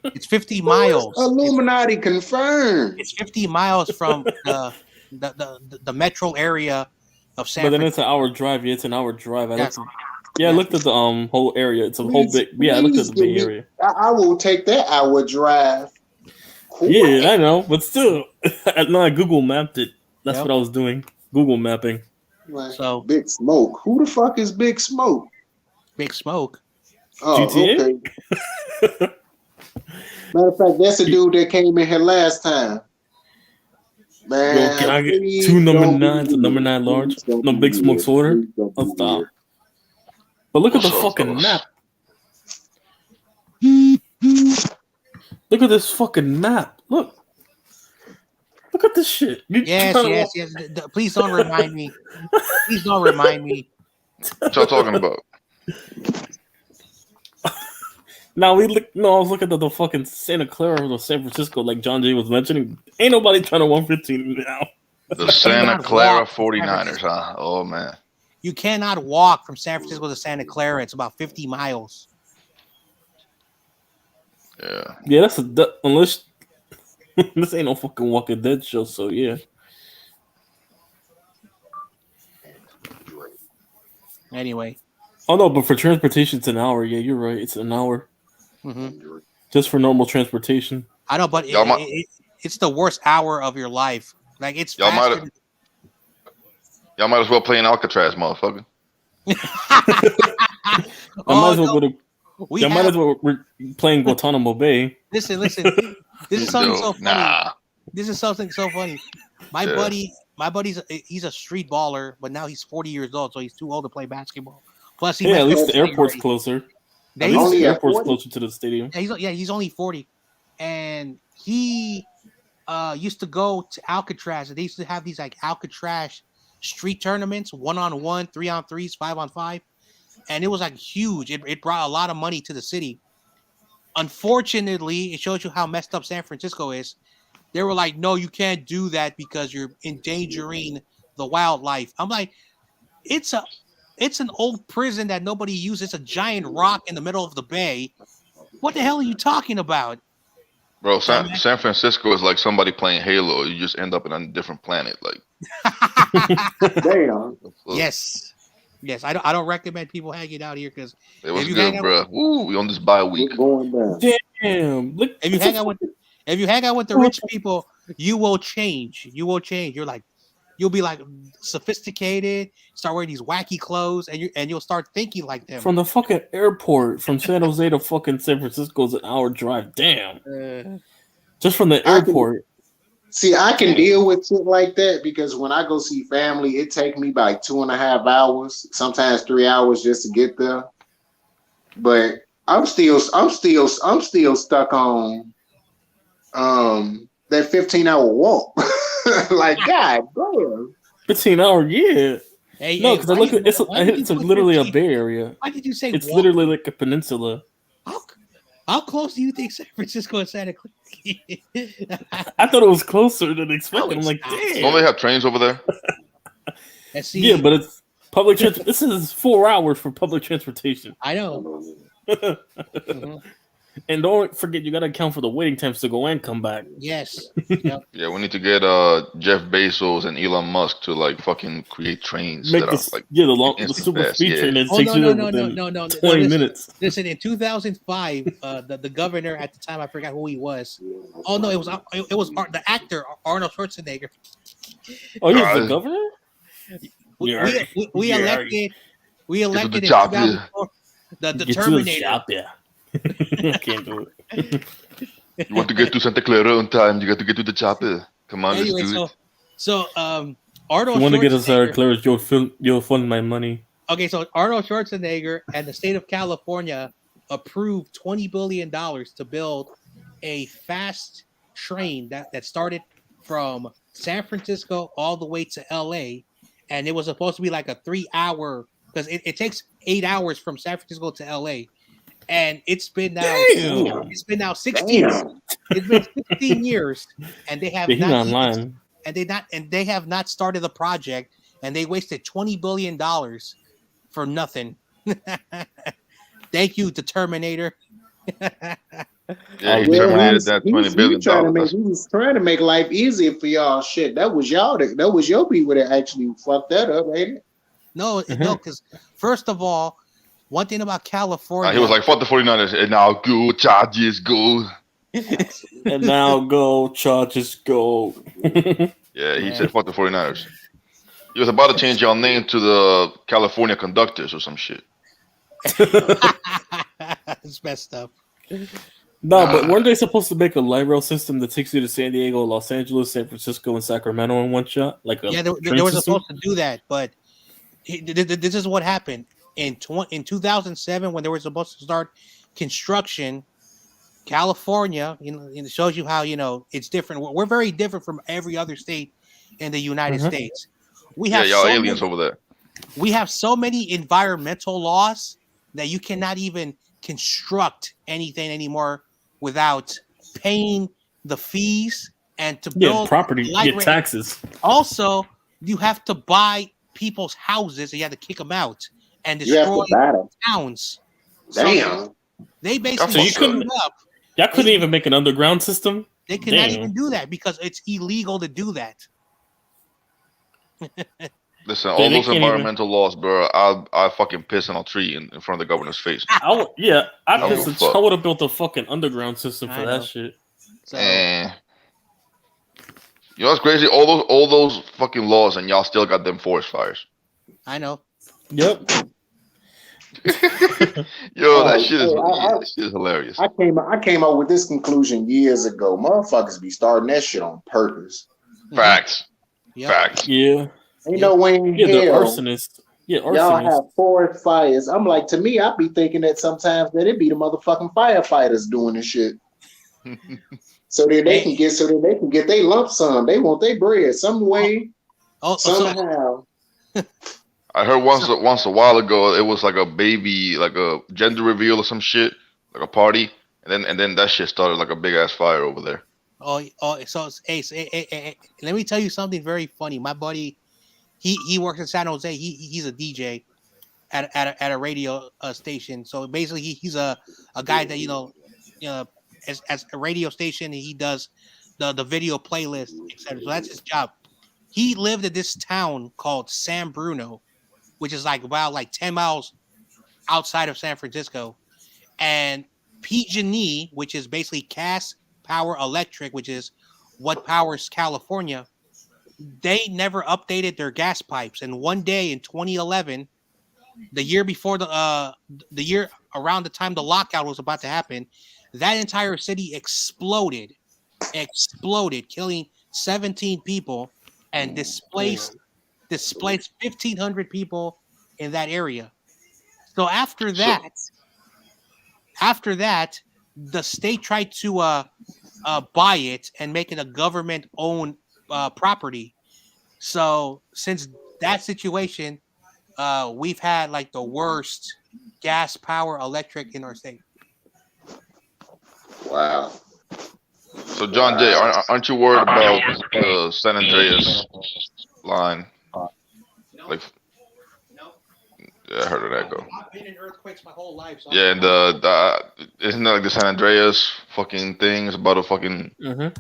Speaker 3: It's 50 miles.
Speaker 2: Illuminati confirmed.
Speaker 3: It's 50 miles from the metro area of San
Speaker 4: But then
Speaker 3: Francisco.
Speaker 4: it's an hour drive. Yeah, it's an hour drive. I
Speaker 3: Yes.
Speaker 4: looked at the whole area. It's a whole big. Yeah, I looked at the Bay Area.
Speaker 2: I will take that hour drive.
Speaker 4: Yeah, I know, but still, no, I Google mapped it. That's
Speaker 3: Yep.
Speaker 4: what I was doing. Google mapping.
Speaker 3: So
Speaker 2: Big Smoke. Who the fuck is Big Smoke?
Speaker 3: Big Smoke.
Speaker 2: Oh,
Speaker 4: GTA?
Speaker 2: okay. Matter of fact, that's a dude that came in here last time. Man,
Speaker 4: Yo, can I get
Speaker 2: please
Speaker 4: two number
Speaker 2: don't
Speaker 4: nines, a
Speaker 2: be
Speaker 4: number
Speaker 2: weird.
Speaker 4: 9 large?
Speaker 2: Please don't
Speaker 4: No
Speaker 2: be
Speaker 4: Big Smoke's
Speaker 2: weird.
Speaker 4: order?
Speaker 2: Please don't
Speaker 4: I'll
Speaker 2: be
Speaker 4: stop.
Speaker 2: weird.
Speaker 4: But look at the
Speaker 1: What's up,
Speaker 4: fucking
Speaker 1: fellas?
Speaker 4: map. Look at this fucking map. Look. Look at this shit. You
Speaker 3: Yes.
Speaker 4: tryna-
Speaker 3: Please don't remind me. Please don't remind me.
Speaker 1: What y'all talking about?
Speaker 4: Now I was looking at the fucking Santa Clara or San Francisco, like John Jay was mentioning. Ain't nobody trying to 115 now.
Speaker 1: The Santa
Speaker 3: cannot
Speaker 1: Clara
Speaker 3: walk from San
Speaker 1: 49ers, huh? Oh, man.
Speaker 3: You cannot walk from San Francisco to Santa Clara. It's about 50 miles.
Speaker 1: Yeah.
Speaker 4: Yeah, that's unless this ain't no fucking Walking Dead show, so yeah.
Speaker 3: Anyway.
Speaker 4: Oh no, but for transportation, it's an hour. Yeah, you're right. It's an hour
Speaker 3: Mm-hmm.
Speaker 4: just for normal transportation.
Speaker 3: I know, but
Speaker 1: Y'all
Speaker 3: it's the worst hour of your life. Like it's
Speaker 1: Y'all
Speaker 3: faster.
Speaker 1: Y'all might as well play in Alcatraz, motherfucker.
Speaker 4: I might as well go to.
Speaker 3: we
Speaker 4: Y'all might
Speaker 3: have-
Speaker 4: as well we're playing Guantanamo Bay.
Speaker 3: Listen. This is something so funny.
Speaker 1: Nah.
Speaker 3: This is something so funny. My buddy's he's a street baller, but now he's 40 years old, so he's too old to play basketball. Plus, he
Speaker 4: Yeah, at
Speaker 3: messed
Speaker 4: least
Speaker 3: up
Speaker 4: the airport's
Speaker 3: already.
Speaker 4: closer.
Speaker 3: They
Speaker 4: At least
Speaker 2: only
Speaker 4: the
Speaker 2: at
Speaker 4: airport's
Speaker 2: 40?
Speaker 4: closer to the stadium.
Speaker 3: he's only 40, and he used to go to Alcatraz, and they used to have these like Alcatraz street tournaments, 1-on-1, 3-on-3s, 5-on-5, and it was like huge. It brought a lot of money to the city. Unfortunately, it shows you how messed up San Francisco is. They were like, no, you can't do that because you're endangering the wildlife. I'm like, it's an old prison that nobody uses. It's a giant rock in the middle of the bay. What the hell are you talking about?
Speaker 1: Bro, San Francisco is like somebody playing Halo. You just end up in a different planet. Like,
Speaker 2: Damn.
Speaker 3: Yes. I don't recommend people hanging out here because
Speaker 1: it was
Speaker 3: if you hang
Speaker 1: good,
Speaker 3: out
Speaker 1: bro. Woo, we on this bye week.
Speaker 2: We're going down.
Speaker 4: Damn! Look,
Speaker 3: if you hang out with the rich people, you will change. You'll be like sophisticated, start wearing these wacky clothes, and you'll start thinking like them.
Speaker 4: from the fucking airport from San Jose to fucking San Francisco is an hour drive. Damn! Just from the airport.
Speaker 2: I can deal with shit like that because when I go see family, it take me like 2.5 hours, sometimes 3 hours just to get there. But I'm still stuck on that 15-hour walk. Like, God damn.
Speaker 4: 15 hour, yeah.
Speaker 3: Hey,
Speaker 4: No, because I look at
Speaker 3: why did
Speaker 4: it's
Speaker 3: you put
Speaker 4: literally a
Speaker 3: 15?
Speaker 4: bay area.
Speaker 3: Why did you say
Speaker 4: It's
Speaker 3: walk?
Speaker 4: literally like a peninsula.
Speaker 3: How close do you think San Francisco and Santa Clara?
Speaker 4: I thought it was closer than expected. I'm
Speaker 3: it's
Speaker 4: like,
Speaker 3: not.
Speaker 1: Don't
Speaker 4: damn.
Speaker 1: they have trains over there?
Speaker 3: And see,
Speaker 4: Yeah, but it's public transport. This is 4 hours for public transportation.
Speaker 3: I know. Mhm.
Speaker 4: And don't forget, you got to account for the waiting times to go and come back.
Speaker 3: Yes. Yep.
Speaker 1: Yeah, we need to get Jeff Bezos and Elon Musk to like fucking create trains
Speaker 4: Make
Speaker 1: that
Speaker 4: this,
Speaker 1: are like
Speaker 4: the
Speaker 1: instant
Speaker 4: super
Speaker 1: fast,
Speaker 4: speed
Speaker 1: yeah.
Speaker 4: train that
Speaker 3: Oh,
Speaker 4: takes
Speaker 3: no,
Speaker 4: you
Speaker 3: no,
Speaker 4: there
Speaker 3: no,
Speaker 4: within
Speaker 3: no.
Speaker 4: 20 minutes.
Speaker 3: Listen, in 2005, the governor at the time, I forgot who he was. Oh no, it was the actor Arnold Schwarzenegger.
Speaker 4: Oh, he was
Speaker 1: God.
Speaker 4: the governor?
Speaker 3: We elected in
Speaker 1: job,
Speaker 3: 2004 the
Speaker 4: Get to the
Speaker 3: Terminator.
Speaker 4: shop, yeah. I can't do it.
Speaker 1: You want to get to Santa Clara on time, you got to get to the chopper. Come on,
Speaker 3: Anyway,
Speaker 1: let's do it.
Speaker 3: so Arnold
Speaker 4: You want to get us our
Speaker 3: Schwarzenegger.
Speaker 4: Claire's, you'll fund my money.
Speaker 3: Okay, so Arnold Schwarzenegger and the state of California approved $20 billion to build a fast train that started from San Francisco all the way to LA. And it was supposed to be like a 3-hour, because it takes 8 hours from San Francisco to LA. And it's been now
Speaker 4: Damn.
Speaker 3: 16.
Speaker 2: Damn.
Speaker 3: It's been 16 years, and they have
Speaker 4: Yeah, he's
Speaker 3: not even,
Speaker 4: online.
Speaker 3: and they have not started the project, and they wasted $20 billion for nothing. Thank you, the Terminator.
Speaker 1: Yeah, he
Speaker 2: Well,
Speaker 1: terminated that $20 billion.
Speaker 2: he was trying to make life easier for y'all. Shit, that was y'all. That was your people that actually fucked that up, ain't it?
Speaker 3: No, because first of all, one thing about California,
Speaker 1: He was like, fuck the 49ers, and now go, Chargers, go.
Speaker 4: And now go, Chargers, go.
Speaker 1: Yeah, he said, fuck the 49ers. He was about to change your name to the California Conductors or some shit.
Speaker 3: it's messed up.
Speaker 4: No, but weren't they supposed to make a light rail system that takes you to San Diego, Los Angeles, San Francisco, and Sacramento in one shot? Like
Speaker 3: Yeah, they were supposed to do that, but this is what happened in 2007 when they were supposed to start construction. California, it shows you how it's different. We're very different from every other state in the United States. We have
Speaker 1: y'all aliens over there.
Speaker 3: We have so many environmental laws that you cannot even construct anything anymore without paying the fees and to build
Speaker 4: property, taxes.
Speaker 3: Also, you have to buy people's houses and you have to kick them out and destroy towns.
Speaker 2: Damn.
Speaker 3: So they basically
Speaker 4: Y'all couldn't even make an underground system?
Speaker 3: They cannot even do that because it's illegal to do that.
Speaker 1: Listen, all those environmental laws, bro, I fucking piss on a tree in front of the governor's face.
Speaker 4: I would have built a fucking underground system for that shit.
Speaker 3: So,
Speaker 1: you know what's crazy? All those fucking laws, and y'all still got them forest fires.
Speaker 3: I know.
Speaker 4: Yep.
Speaker 1: Yo, that shit is hilarious.
Speaker 2: I came up with this conclusion years ago. Motherfuckers be starting that shit on purpose.
Speaker 1: Facts.
Speaker 3: Yep.
Speaker 1: Facts.
Speaker 4: Yeah.
Speaker 2: You know when
Speaker 4: the arsonist. Yeah, arsonist.
Speaker 2: Y'all have forest fires. I'm like, to me, I be thinking that sometimes that it be the motherfucking firefighters doing this shit. so that they can get their lump sum. They want their bread some way, somehow.
Speaker 1: I heard once a while ago it was like a baby, like a gender reveal or some shit, like a party, and then that shit started like a big ass fire over there.
Speaker 3: So let me tell you something very funny. My buddy, he works in San Jose. He's a DJ at a radio station. So basically, he's a guy that as a radio station, he does the video playlist, etc. So that's his job. He lived in this town called San Bruno, which is like 10 miles outside of San Francisco, and PG&E, which is basically Cass Power Electric, which is what powers California. They never updated their gas pipes, and one day in 2011, the year before the year around the time the lockout was about to happen, that entire city exploded, killing 17 people and displaced 1,500 people in that area. So after that, the state tried to buy it and make it a government-owned property. So since that situation, we've had like the worst gas power electric in our state.
Speaker 2: Wow.
Speaker 1: So John Jay, aren't you worried about the San Andreas line? Like, yeah, I heard of that go.
Speaker 3: I've been in earthquakes my whole life. So
Speaker 1: yeah, and isn't that like the San Andreas fucking thing is about a fucking?
Speaker 3: Yeah.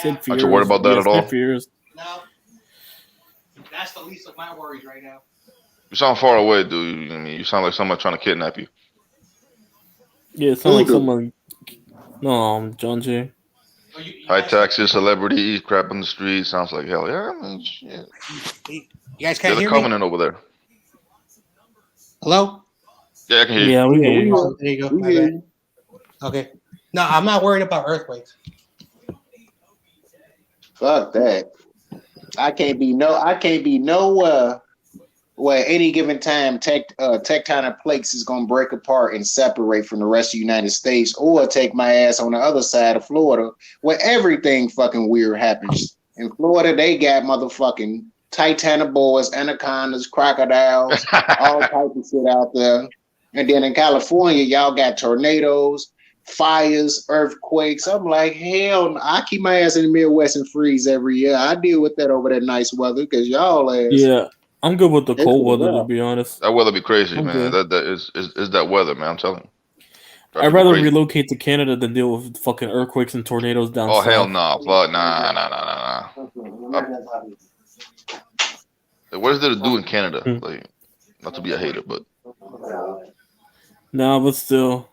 Speaker 1: Aren't you worried about that at all?
Speaker 3: No, that's the least of my worries right now.
Speaker 1: You sound far away, dude. I mean, you sound like someone trying to kidnap you.
Speaker 4: Yeah, it sounds like someone. No, John Jay.
Speaker 1: High taxes, celebrity, crap on the street. Sounds like hell. Yeah, I mean, shit.
Speaker 3: You guys can't hear
Speaker 1: me? There's a covenant over there.
Speaker 3: Hello?
Speaker 1: Yeah, I can hear you.
Speaker 4: Yeah, we hear you.
Speaker 3: Oh, there you go. My bad. Okay. No, I'm not worried about earthquakes.
Speaker 2: Fuck that. I can't be nowhere where any given time tectonic plates is gonna break apart and separate from the rest of the United States, or take my ass on the other side of Florida where everything fucking weird happens. In Florida, they got motherfucking titanoboas, anacondas, crocodiles, all types of shit out there. And then in California, y'all got tornadoes, fires, earthquakes. I'm like, hell, I keep my ass in the Midwest and freeze every year. I deal with that over that nice weather because y'all ass.
Speaker 7: Yeah, I'm good with the
Speaker 2: It's
Speaker 7: cold weather, to
Speaker 2: rough.
Speaker 7: be honest.
Speaker 1: That weather be crazy,
Speaker 7: I'm
Speaker 1: man.
Speaker 7: good.
Speaker 1: That is that weather, man. I'm telling you. Drive
Speaker 7: I'd
Speaker 1: people
Speaker 7: rather
Speaker 1: crazy.
Speaker 7: relocate to Canada than deal with fucking earthquakes and tornadoes down
Speaker 1: Oh hell
Speaker 7: south.
Speaker 1: no, fuck nah. What is there to do in Canada?
Speaker 7: Hmm.
Speaker 1: Like, not to be a hater, but
Speaker 7: Nah, but still,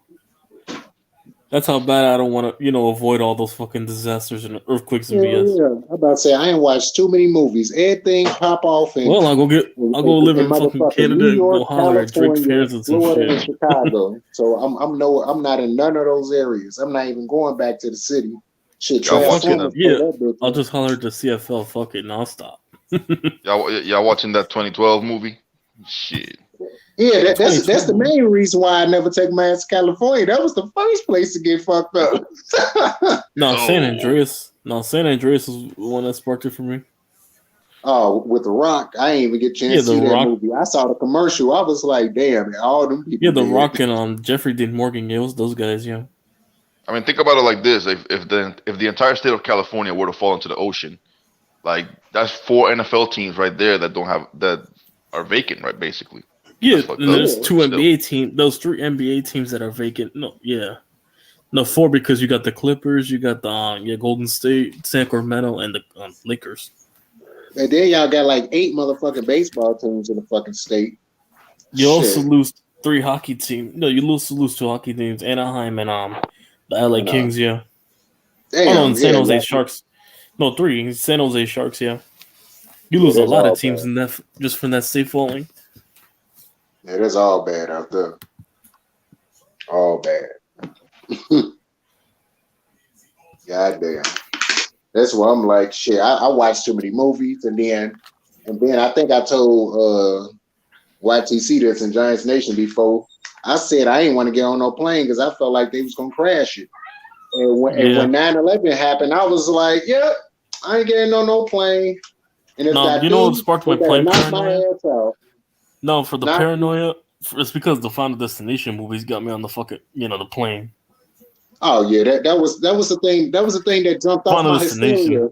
Speaker 7: that's how bad I don't want to, avoid all those fucking disasters and earthquakes and
Speaker 2: Yeah,
Speaker 7: BS.
Speaker 2: yeah. I'm about to say I ain't watched too many movies. Everything pop off in
Speaker 7: Well, I'll go live in fucking
Speaker 2: motherfucking
Speaker 7: Canada
Speaker 2: New
Speaker 7: and go
Speaker 2: York,
Speaker 7: holler at Drake's
Speaker 2: California,
Speaker 7: parents and some
Speaker 2: Florida, and
Speaker 7: shit.
Speaker 2: Chicago. So I'm not in none of those areas. I'm not even going back to the city. Shit,
Speaker 1: y'all
Speaker 7: Yeah, fuck it.
Speaker 1: watching
Speaker 2: Transformers.
Speaker 7: Yeah,
Speaker 2: That bitch.
Speaker 7: I'll just holler at the CFL. Fuck it, nonstop.
Speaker 1: y'all watching that 2012 movie? Shit.
Speaker 2: Yeah, that's the
Speaker 7: 2012.
Speaker 2: main reason why I never take my ass to California. That was the first place to get fucked up.
Speaker 7: No, San
Speaker 1: Oh.
Speaker 7: Andreas. No, San Andreas was the one that sparked it for me.
Speaker 2: Oh, with The Rock, I didn't even get a chance
Speaker 7: Yeah,
Speaker 2: to
Speaker 7: The
Speaker 2: see that
Speaker 7: Rock.
Speaker 2: movie. I saw the commercial. I was like, damn, all them people.
Speaker 7: Yeah, The
Speaker 2: dead.
Speaker 7: Rock and Jeffrey Dean Morgan. Yeah, it was those guys. Yeah.
Speaker 1: I mean, think about it like this: if the entire state of California were to fall into the ocean, like that's 4 NFL teams right there that are vacant, right? Basically,
Speaker 7: Yeah,
Speaker 1: that's fucked
Speaker 7: and
Speaker 1: up.
Speaker 7: there's
Speaker 2: Yeah.
Speaker 7: two
Speaker 1: Still.
Speaker 7: NBA teams. Those 3 NBA teams that are vacant. No, yeah. No, 4 because you got the Clippers, you got the Golden State, Sacramento, and the Lakers.
Speaker 2: And then y'all got like 8 motherfucking baseball teams in the fucking state.
Speaker 7: You also
Speaker 2: Shit.
Speaker 7: lose 3 hockey teams. No, you lose 2 hockey teams: Anaheim and the LA
Speaker 2: And,
Speaker 7: Kings. Yeah.
Speaker 2: damn,
Speaker 7: Oh no, and San
Speaker 2: yeah,
Speaker 7: Jose Sharks. No, 3 San Jose Sharks. Yeah. You
Speaker 2: yeah,
Speaker 7: lose a
Speaker 2: that's
Speaker 7: lot
Speaker 2: all
Speaker 7: of teams
Speaker 2: bad.
Speaker 7: in that just from that state falling.
Speaker 2: Yeah, that's all bad out there. All bad. God damn. That's why I'm like, shit. I watched too many movies, and then I think I told YTC this in Giants Nation before. I said I ain't want to get on no plane because I felt like they was gonna crash it. And when 9/11 happened, I was like, yep, I ain't getting on no plane. And if
Speaker 7: No,
Speaker 2: I
Speaker 7: you know what
Speaker 2: do,
Speaker 7: sparked
Speaker 2: they
Speaker 7: my
Speaker 2: better
Speaker 7: plane
Speaker 2: knock my
Speaker 7: paranoia?
Speaker 2: ass out.
Speaker 7: No, for the
Speaker 2: Not
Speaker 7: paranoia, it's because the Final Destination movies got me on the fucking the plane.
Speaker 2: Oh yeah, that was the thing. That was the thing that jumped off
Speaker 7: Final
Speaker 2: my
Speaker 7: Destination.
Speaker 2: hysteria.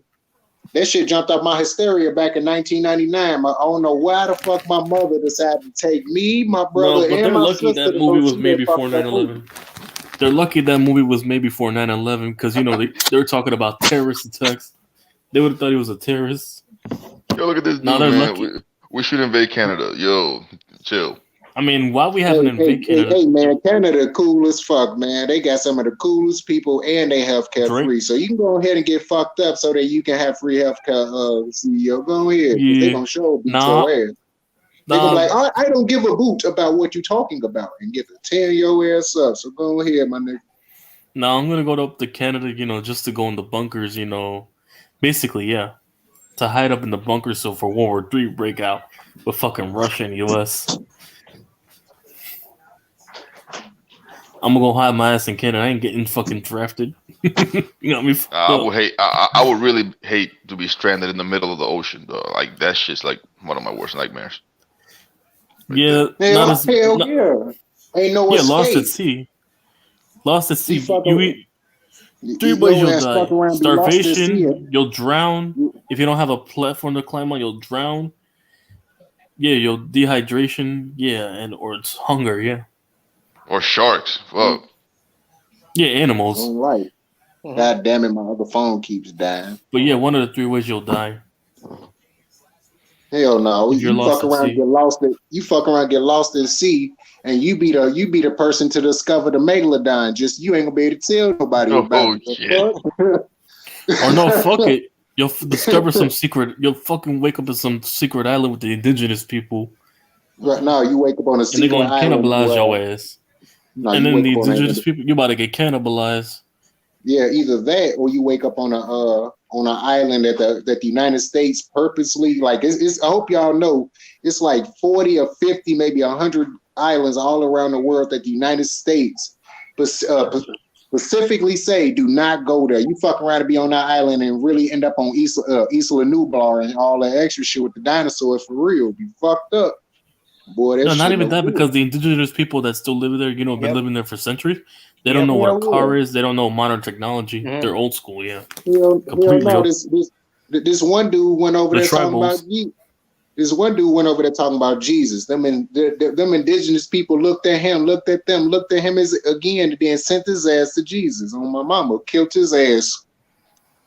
Speaker 2: That shit jumped off my hysteria back in 1999. I don't know why the fuck my mother decided to take me, my brother,
Speaker 7: No, but
Speaker 2: and
Speaker 7: they're
Speaker 2: my
Speaker 7: lucky
Speaker 2: sister
Speaker 7: that
Speaker 2: to
Speaker 7: movie
Speaker 2: go
Speaker 7: was
Speaker 2: see
Speaker 7: made
Speaker 2: that
Speaker 7: before
Speaker 2: fucked up movie.
Speaker 7: 9/11. They're lucky that movie was made before 9/11 because they were talking about terrorist attacks. They would have thought he was a terrorist.
Speaker 1: Yo, look at this dude,
Speaker 7: Now they're
Speaker 1: man.
Speaker 7: lucky.
Speaker 1: We should invade Canada. Yo, chill.
Speaker 7: I mean, why we haven't invaded Canada?
Speaker 2: Hey, man, Canada cool as fuck, man. They got some of the coolest people and they healthcare
Speaker 7: Drake?
Speaker 2: free. So you can go ahead and get fucked up so that you can have free healthcare, CEO. Go ahead. Because they
Speaker 7: Yeah.
Speaker 2: going to show beat
Speaker 7: Nah.
Speaker 2: your ass. They going to be like, I don't give a boot about what you're talking about and get to tear your ass up. So go ahead, my nigga.
Speaker 7: No, I'm gonna go up to Canada, just to go in the bunkers, basically, yeah, to hide up in the bunkers so for World War III break out with fucking Russia and US. I'm gonna go hide my ass in Canada. I ain't getting fucking drafted. You got me fucked
Speaker 1: I
Speaker 7: up.
Speaker 1: would hate. I would really hate to be stranded in the middle of the ocean, though. Like that shit's like one of my worst nightmares. Right
Speaker 7: Yeah,
Speaker 1: there.
Speaker 7: not as
Speaker 2: Hell
Speaker 7: not,
Speaker 2: yeah. Ain't no
Speaker 7: yeah,
Speaker 2: escape.
Speaker 7: lost at sea. Lost at sea.
Speaker 2: You fuck
Speaker 7: You
Speaker 2: a-
Speaker 7: eat
Speaker 2: You
Speaker 7: 3
Speaker 2: eat
Speaker 7: ways
Speaker 2: your
Speaker 7: you'll
Speaker 2: ass fuck
Speaker 7: die.
Speaker 2: around and be lost at sea.
Speaker 7: Starvation, you'll drown. If you don't have a platform to climb on, you'll drown. Yeah, you'll dehydration. Yeah, or it's hunger. Yeah.
Speaker 1: Or sharks. Fuck.
Speaker 7: Yeah, animals.
Speaker 2: All right. God damn it, my other phone keeps dying.
Speaker 7: But yeah, one of the 3 ways you'll die.
Speaker 2: Hell no.
Speaker 7: If you're
Speaker 2: You
Speaker 7: lost
Speaker 2: fuck
Speaker 7: at
Speaker 2: around,
Speaker 7: sea.
Speaker 2: get lost at you fuck around, get lost at sea, and you be the person to discover the megalodon. Just you ain't gonna be able to tell nobody about it.
Speaker 1: shit.
Speaker 2: The
Speaker 7: Or no, fuck it. You'll discover some secret. You'll fucking wake up in some secret island with the indigenous people,
Speaker 2: fuck? Right now, you wake up on a
Speaker 7: and they're
Speaker 2: secret
Speaker 7: gonna
Speaker 2: island.
Speaker 7: cannibalize
Speaker 2: Where,
Speaker 7: your ass.
Speaker 2: no,
Speaker 7: And
Speaker 2: you
Speaker 7: then
Speaker 2: wake
Speaker 7: the
Speaker 2: up on
Speaker 7: indigenous
Speaker 2: a,
Speaker 7: people, you about to get cannibalized.
Speaker 2: yeah, either that or you wake up on an island that the United States purposely like. It's I hope y'all know it's like 40 or 50, maybe 100 islands all around the world that the United States specifically say do not go there. You fuck around and be on that island and really end up on Isla Nublar and all that extra shit with the dinosaurs for real. Be fucked up, boy. That
Speaker 7: No, not
Speaker 2: shit
Speaker 7: even
Speaker 2: no
Speaker 7: that,
Speaker 2: good.
Speaker 7: because the indigenous people that still live there, been
Speaker 3: Yep.
Speaker 7: living there for centuries.
Speaker 4: They don't know what a
Speaker 2: Hell
Speaker 4: car
Speaker 2: yeah.
Speaker 4: is. They don't know modern technology.
Speaker 3: Mhm.
Speaker 4: They're old school. Yeah,
Speaker 2: Hell
Speaker 4: completely.
Speaker 2: no. This one dude went over
Speaker 4: The
Speaker 2: there talking about
Speaker 4: tribals.
Speaker 2: This one dude went over there talking about Jesus. Them indigenous people looked at him, looked at him as again, and then sent his ass to Jesus. On my mama, killed his ass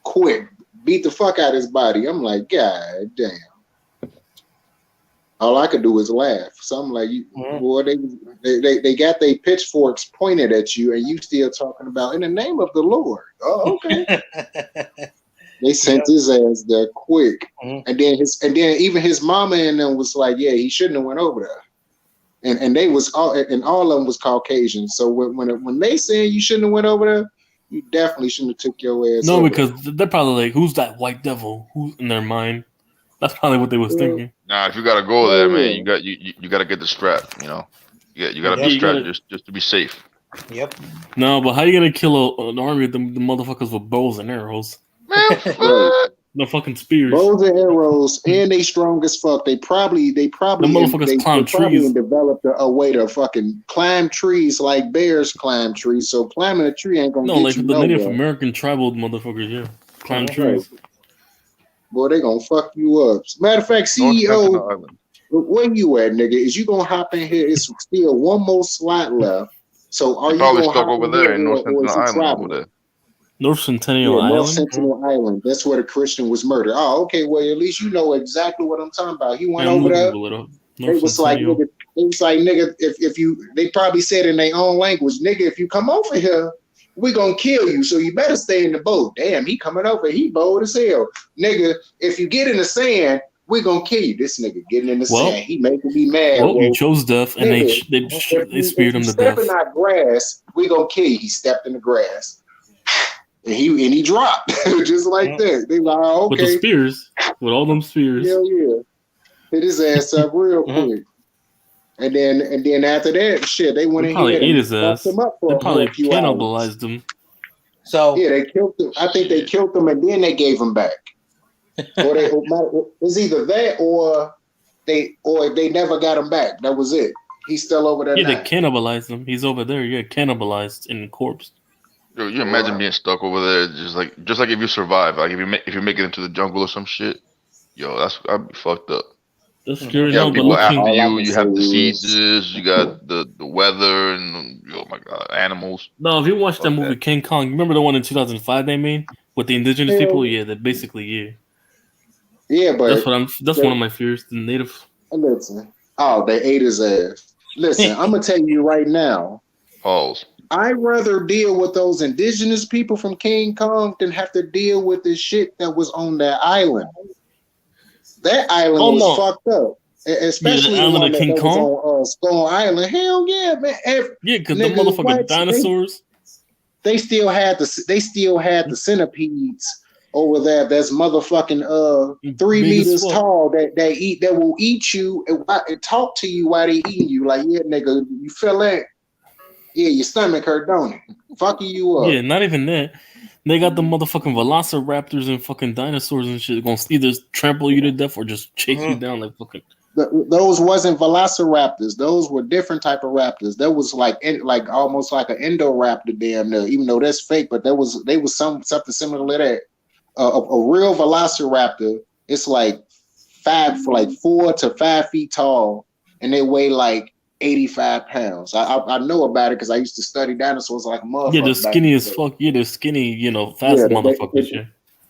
Speaker 2: quick, beat the fuck out of his body. I'm like, God damn. All I could do was laugh. So I'm like, boy, they got their pitchforks pointed at you, and you still talking about in the name of the Lord. Oh, okay. They sent his ass there quick, and then even his mama and them was like, yeah, he shouldn't have went over there, and they was all of them was Caucasian. So when they saying you shouldn't have went over there, you definitely shouldn't have took your ass.
Speaker 4: No,
Speaker 2: over
Speaker 4: because they're probably like, who's that white devil? Who's in their mind? That's probably what they was thinking.
Speaker 1: Nah, if you gotta go there, man, you gotta get the strap. You know, you gotta be strapped just to be safe.
Speaker 3: Yep.
Speaker 4: No, but how you gonna kill an army of the motherfuckers with bows and arrows?
Speaker 1: Man, fuck.
Speaker 4: No fucking spears.
Speaker 2: Bows and arrows, and they strong as fuck. They probably
Speaker 4: motherfuckers climb trees.
Speaker 2: Developed a way to fucking climb trees like bears climb trees. So climbing a tree ain't gonna get
Speaker 4: like
Speaker 2: you
Speaker 4: the
Speaker 2: nowhere.
Speaker 4: Native American tribal motherfuckers, yeah, climb trees.
Speaker 2: Boy, they gonna fuck you up. Matter of fact, CEO, where you at, nigga? Is you gonna hop in here? It's still one more slot left. So are you
Speaker 1: probably
Speaker 2: gonna
Speaker 1: stuck
Speaker 2: hop
Speaker 1: over
Speaker 2: in
Speaker 1: there
Speaker 2: here
Speaker 1: in North
Speaker 2: or
Speaker 1: Sentinel
Speaker 2: is he
Speaker 1: Island
Speaker 2: traveling?
Speaker 1: over there.
Speaker 4: North Centennial Island.
Speaker 2: North Sentinel Island. That's where the Christian was murdered. Oh, okay. Well, at least you know exactly what I'm talking about. He went over there. It was like, nigga, if you, they probably said in their own language, nigga, if you come over here, we gonna kill you. So you better stay in the boat. Damn, he coming over. He bold as hell, nigga. If you get in the sand, we gonna kill you. This nigga getting in the sand. He making me mad.
Speaker 4: Well, you chose death, and
Speaker 2: nigga,
Speaker 4: they speared him to death.
Speaker 2: Step in our grass, we gonna kill you. He stepped in the grass. And he dropped just like that. They like, oh, okay.
Speaker 4: With the spears, with all them spears.
Speaker 2: Hell yeah. Hit his ass up real quick. And then after that, shit, they went in
Speaker 4: probably
Speaker 2: here
Speaker 4: ate
Speaker 2: and
Speaker 4: his ass.
Speaker 2: Him up for
Speaker 4: they probably
Speaker 2: a few
Speaker 4: cannibalized him.
Speaker 3: So
Speaker 2: yeah, they killed him. I think they killed him and then they gave him back. Or it's either that or they never got him back. That was it. He's still over there.
Speaker 4: Yeah,
Speaker 2: now.
Speaker 4: they cannibalized him. He's over there. Yeah, cannibalized in the corpse.
Speaker 1: Yo, you imagine being stuck over there, just like if you survive, like if you make it into the jungle or some shit, yo, I'd be fucked up.
Speaker 4: That's scary.
Speaker 1: You have
Speaker 4: No, but
Speaker 1: people after
Speaker 4: looking,
Speaker 1: you have diseases, you got the weather, and oh my god, animals.
Speaker 4: no, if you watch that movie King Kong, remember the one in 2005 they made with the indigenous people? Yeah, that basically
Speaker 2: Yeah, but
Speaker 4: that's one of my fears. The native.
Speaker 2: Listen, they ate his ass. Listen, I'm gonna tell you right now.
Speaker 1: Pause.
Speaker 2: I'd rather deal with those indigenous people from King Kong than have to deal with the shit that was on that island. That island was fucked up. Especially
Speaker 4: the island of King Kong?
Speaker 2: Was on Stone Island. Hell yeah, man.
Speaker 4: Because the motherfucking dinosaurs.
Speaker 2: They still had the centipedes over there that's motherfucking 3 meters tall that will eat you and talk to you while they eating you. Like, yeah, nigga, you feel that? Yeah, your stomach hurt, don't it? Fucking you up.
Speaker 4: Yeah, not even that. They got the motherfucking velociraptors and fucking dinosaurs and shit gonna either trample you to death or just chase you down like fucking.
Speaker 2: Those wasn't velociraptors. Those were different type of raptors. That was like almost like an Indoraptor damn near. Even though that's fake, but they was something similar to that. A real velociraptor, it's like 4 to 5 feet tall, and they weigh like 85 pounds. I know about it because I used to study dinosaurs like a motherfucker.
Speaker 4: Yeah, they're skinny as fuck. Yeah, they're skinny, fast motherfuckers. Yeah.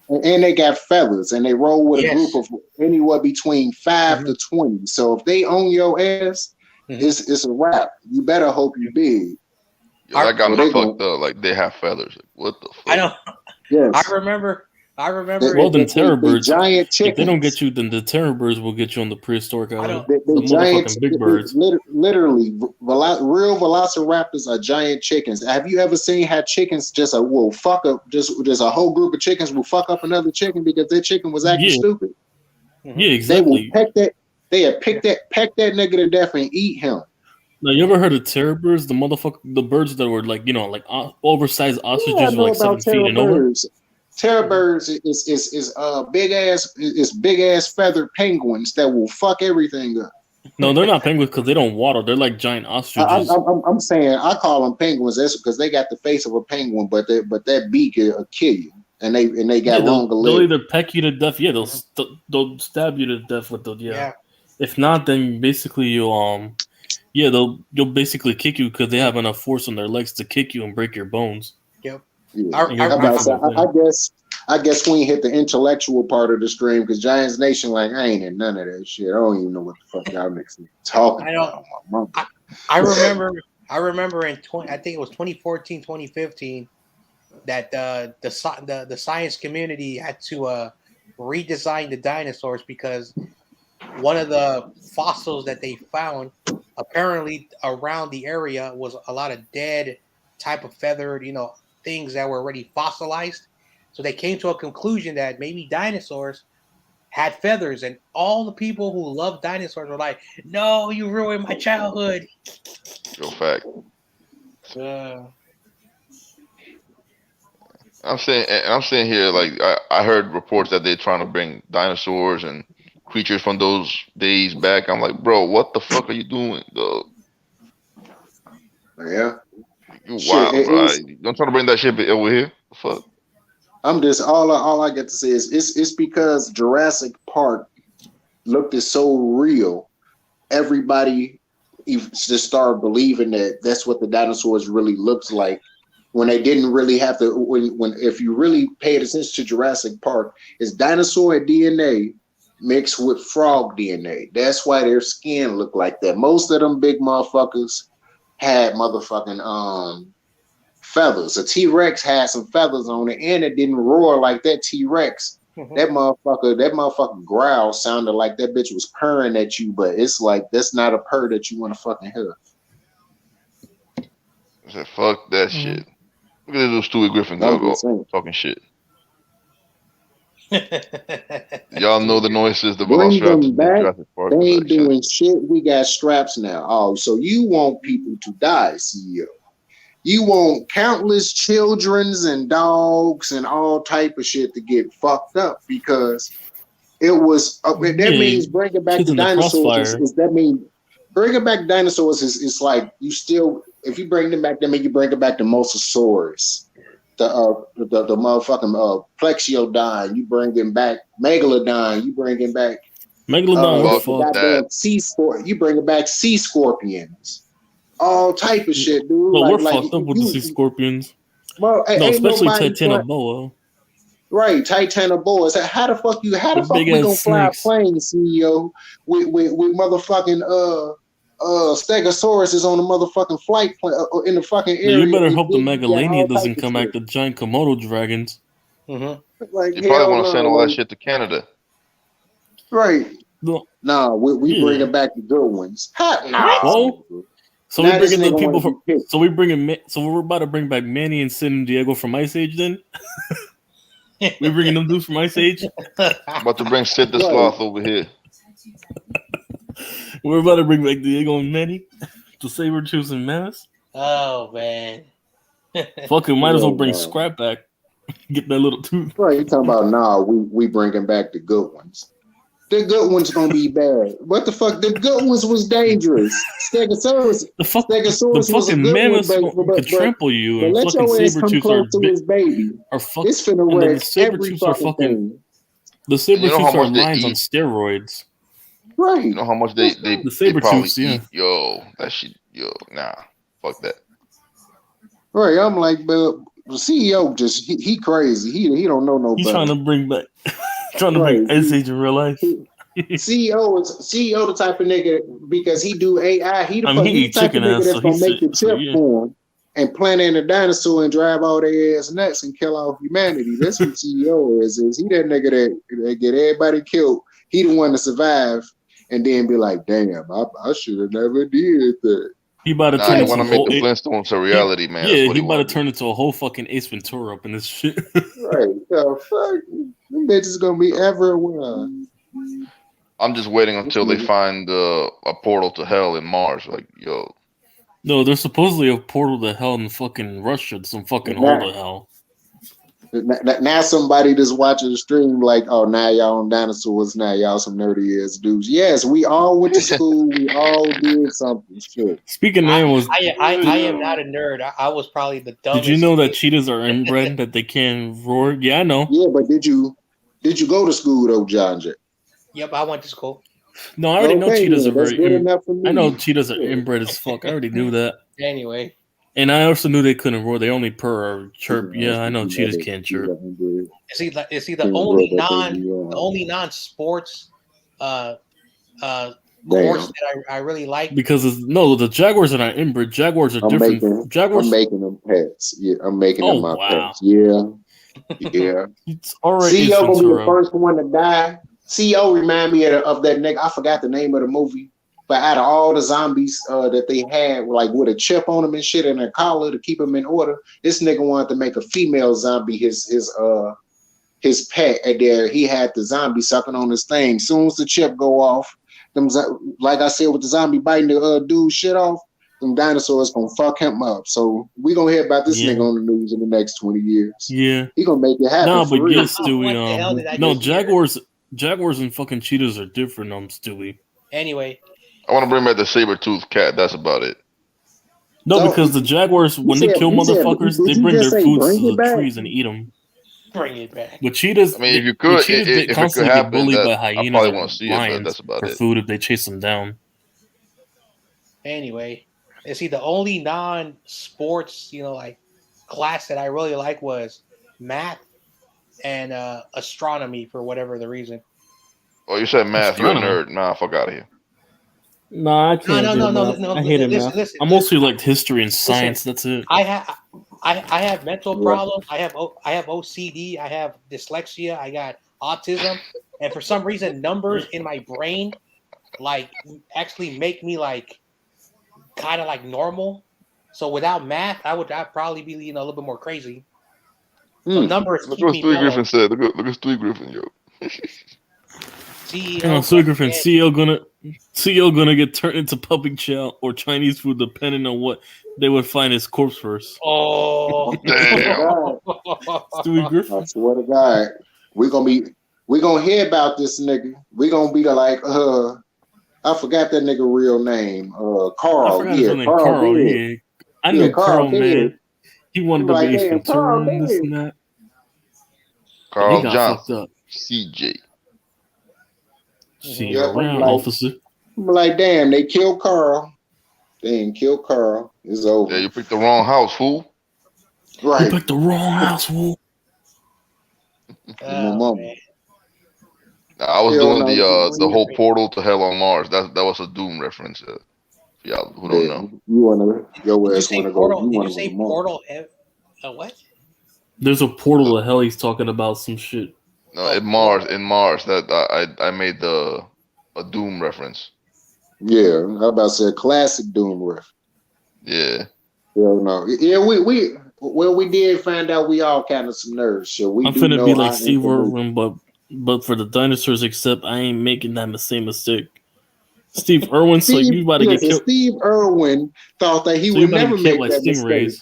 Speaker 2: And they got feathers, and they roll with a group of anywhere between 5 to 20. So if they own your ass, it's a wrap. You better hope you big.
Speaker 1: Yo, that got me fucked up. Like they have feathers. Like, what the fuck?
Speaker 3: I know.
Speaker 2: Yes.
Speaker 3: I remember.
Speaker 4: Well, then terror birds.
Speaker 2: Giant chickens.
Speaker 4: If they don't get you, then the terror birds will get you on the prehistoric island.
Speaker 2: The giant,
Speaker 4: motherfucking big birds.
Speaker 2: Literally, real velociraptors are giant chickens. Have you ever seen how chickens just a a whole group of chickens will fuck up another chicken because their chicken was acting stupid?
Speaker 4: Yeah, exactly.
Speaker 2: They would peck that nigga to death and eat him.
Speaker 4: Now, you ever heard of terror birds? The birds that were like oversized ostriches, like 7 feet and over.
Speaker 2: Terror birds is big ass feathered penguins that will fuck everything up.
Speaker 4: No, they're not penguins because they don't waddle. They're like giant ostriches.
Speaker 2: I'm saying I call them penguins. That's because they got the face of a penguin, but that beak will kill you, and they got longer
Speaker 4: they'll
Speaker 2: legs.
Speaker 4: either peck you to death. Yeah, they'll stab you to death with the
Speaker 3: Yeah.
Speaker 4: If not, then basically you'll they'll basically kick you because they have enough force on their legs to kick you and break your bones.
Speaker 3: Yep.
Speaker 2: Yeah.
Speaker 4: And you're
Speaker 2: I'm about to say,
Speaker 4: breathing
Speaker 2: I guess we hit the intellectual part of the stream because Giants Nation, like, I ain't in none of that shit. I don't even know what the fuck y'all niggas talking
Speaker 3: I know.
Speaker 2: about. My mama.
Speaker 3: I remember in I think it was 2014, 2015, that the science community had to redesign the dinosaurs because one of the fossils that they found apparently around the area was a lot of dead type of feathered, things that were already fossilized. So they came to a conclusion that maybe dinosaurs had feathers, and all the people who love dinosaurs were like, "No, you ruined my childhood."
Speaker 1: Real fact.
Speaker 3: Uh,
Speaker 1: I'm saying here, like I heard reports that they're trying to bring dinosaurs and creatures from those days back. I'm like, bro, what the fuck are you doing, dog?
Speaker 2: Yeah.
Speaker 1: You
Speaker 2: Shit,
Speaker 1: wild, bro. Don't try to bring that shit over here. The fuck.
Speaker 2: I'm just all I get to say is it's because Jurassic Park looked as so real. Everybody just started believing that that's what the dinosaurs really looks like when they didn't really have to. When if you really paid attention to Jurassic Park, it's dinosaur DNA mixed with frog DNA. That's why their skin looked like that. Most of them big motherfuckers had motherfucking feathers. A T-Rex had some feathers on it, and it didn't roar like that T-Rex. That motherfucker growl sounded like that bitch was purring at you, but it's like that's not a purr that you want to fucking hear.
Speaker 1: I said, fuck that shit. Look at those Stewie Griffin talking shit. Y'all know the noises the
Speaker 2: Bring
Speaker 1: Velociraptors
Speaker 2: them back.
Speaker 1: Jurassic Park.
Speaker 2: They ain't doing shit. We got straps now. Oh, so you want people to die, CEO? You want countless childrens and dogs and all type of shit to get fucked up because it was. That means bringing back the dinosaurs. That mean bringing back dinosaurs is like you still. If you bring them back, that means you bring back the Mosasaurus, the motherfucking Plexiodon. You bring them back Megalodon. You bring him back
Speaker 4: Megalodon.
Speaker 2: sea scorpion. You bring back sea scorpions. All type of shit, dude.
Speaker 4: No, we're fucked up with the sea scorpions.
Speaker 2: Well,
Speaker 4: especially Titanoboa.
Speaker 2: Right, Titanoboa. How the fuck we gonna fly a plane, CEO, with motherfucking Stegosaurus is on the motherfucking flight plane in the fucking area?
Speaker 4: You better hope the Megalania doesn't come back to giant Komodo dragons.
Speaker 2: Like,
Speaker 1: you probably want to send all that shit to Canada.
Speaker 2: Right. No, we bringing back the good ones.
Speaker 4: So we bringing the people from. So we're about to bring back Manny and Sin and Diego from Ice Age. Then we bringing them dudes from Ice Age.
Speaker 1: About to bring Sid the Sloth over here.
Speaker 4: We're about to bring back Diego and Manny to Saber Tooth and Menace.
Speaker 3: Oh man!
Speaker 4: Fucking might as well bring Scrap back. Get that little tooth.
Speaker 2: Right, you talking about we bringing back the good ones. The good ones gonna be bad. What the fuck? The good ones was dangerous. Stegosaurus.
Speaker 4: The fucking mammoth could trample you, and
Speaker 2: let
Speaker 4: fucking
Speaker 2: your ass come close to his baby. It's finna wreck
Speaker 4: the saber-tooths are fucking. The saber-tooths are lines on steroids.
Speaker 2: Right.
Speaker 1: You know how much they
Speaker 4: the saber-tooths,
Speaker 1: eat? Yo, that shit. Yo, nah, fuck that.
Speaker 2: Right, I'm like, but the CEO just he crazy. He don't know nobody.
Speaker 4: He's trying to bring back. Trying to bring Ice Age in real life.
Speaker 2: CEO the type of nigga because he do AI. He the type of nigga that's gonna make the chip for him and plant in a dinosaur and drive all their ass nuts and kill off humanity. That's what CEO is. He that nigga that get everybody killed. He the one to survive and then be like, damn, I should have never did that.
Speaker 4: He about to turn
Speaker 1: want to make the Flintstones a reality, man.
Speaker 4: Yeah, he about to turn into a whole fucking Ace Ventura up in this shit.
Speaker 2: Right. The fuck? Them bitches gonna be everywhere.
Speaker 1: I'm just waiting until they find a portal to hell in Mars. Like, yo.
Speaker 4: No, there's supposedly a portal to hell in fucking Russia. Some fucking hole to hell.
Speaker 2: Now somebody that's watching the stream like, oh, now y'all on dinosaurs. Now y'all some nerdy ass dudes. Yes, we all went to school. We all did something. Shit.
Speaker 7: Speaking of animals,
Speaker 3: I am not a nerd. I was probably the dumbest.
Speaker 7: did you know that cheetahs are inbred, that they can roar? Yeah, I know.
Speaker 2: Yeah, but did you go to school though, John J?
Speaker 3: Yep, I went to school.
Speaker 7: No, I already know cheetahs are
Speaker 2: that's
Speaker 7: very.
Speaker 2: good enough for me.
Speaker 7: I know cheetahs are inbred as fuck. I already knew that.
Speaker 3: Anyway,
Speaker 7: And I also knew they couldn't roar. They only purr or chirp. Yeah, I know cheetahs can't chirp.
Speaker 3: is he the only non-sports course that I really like?
Speaker 7: Because the Jaguars are not inbred. Jaguars are different. Jaguars.
Speaker 2: I'm making them pets. Yeah, I'm making them my pets. Yeah.
Speaker 7: It's already
Speaker 2: CEO will be the first one to die. CEO remind me of that nigga. I forgot the name of the movie. But out of all the zombies that they had, like with a chip on them and shit and a collar to keep them in order, this nigga wanted to make a female zombie his pet. And there he had the zombie sucking on his thing. Soon as the chip go off, like I said with the zombie biting the dude shit off, them dinosaurs gonna fuck him up. So we gonna hear about this nigga on the news in the next 20 years.
Speaker 7: Yeah,
Speaker 2: he gonna make it happen.
Speaker 7: No, but
Speaker 2: real.
Speaker 7: yes, Stewie. No, Jaguars and fucking cheetahs are different. Stewie.
Speaker 3: Anyway.
Speaker 1: I want to bring back the saber-toothed cat. That's about it.
Speaker 7: No, because the Jaguars, when they kill motherfuckers, they bring their foods to the trees and eat them.
Speaker 3: Bring it back.
Speaker 7: But cheetahs,
Speaker 1: I mean, if you could,
Speaker 7: cheetahs
Speaker 1: if
Speaker 7: constantly
Speaker 1: it could happen,
Speaker 7: get bullied by
Speaker 1: I
Speaker 7: hyenas
Speaker 1: probably
Speaker 7: and
Speaker 1: want to see it, but
Speaker 7: lions
Speaker 1: that's about
Speaker 7: for
Speaker 1: it.
Speaker 7: food if they chase them down.
Speaker 3: Anyway, see, the only non-sports, like class that I really like was math and astronomy for whatever the reason.
Speaker 1: Oh, you said math? You're a nerd. Nah, fuck out of here.
Speaker 7: Nah, I can't.
Speaker 3: No.
Speaker 7: I hate it, math. I mostly liked history and science. That's it.
Speaker 3: I have mental problems. I have OCD. I have dyslexia. I got autism, and for some reason, numbers in my brain actually make me kind of normal. So without math, I'd probably be a little bit more crazy. So numbers.
Speaker 1: Look what Stewie Griffin said. Look at Stewie Griffin, yo.
Speaker 7: Stewie Griffin, CEO gonna get turned into public jail or Chinese food, depending on what they would find his corpse first.
Speaker 3: Oh,
Speaker 1: damn!
Speaker 7: Stewie Griffin.
Speaker 2: I swear to God, we're gonna hear about this nigga. We're gonna be like, I forgot that nigga real name. Carl.
Speaker 7: Carl. Yeah. I knew Carl, man. He wanted to be
Speaker 2: damn, Carl,
Speaker 7: this and that.
Speaker 1: Carl Johnson, CJ.
Speaker 7: See you around, officer.
Speaker 2: I'm like, damn, they killed Carl. They didn't kill Carl. It's over.
Speaker 1: Yeah, you picked the wrong house, fool.
Speaker 2: Right.
Speaker 7: You picked the wrong house, fool.
Speaker 2: My mama.
Speaker 1: I was doing the whole portal to hell on Mars. That was a Doom reference. For y'all who don't know.
Speaker 2: You wanna go?
Speaker 3: Did you say portal? What?
Speaker 7: There's a portal to hell. He's talking about some shit.
Speaker 1: No, in Mars, that I made a Doom reference.
Speaker 2: Yeah, I was about to say a classic Doom riff.
Speaker 1: Yeah.
Speaker 2: Hell no. Yeah, we did find out we all kind of some nerds. So I'm
Speaker 7: finna be like Steve Irwin, but for the dinosaurs, except I ain't making that same mistake. Steve Irwin, so you about to get killed.
Speaker 2: Steve Irwin thought that he would never make that mistake.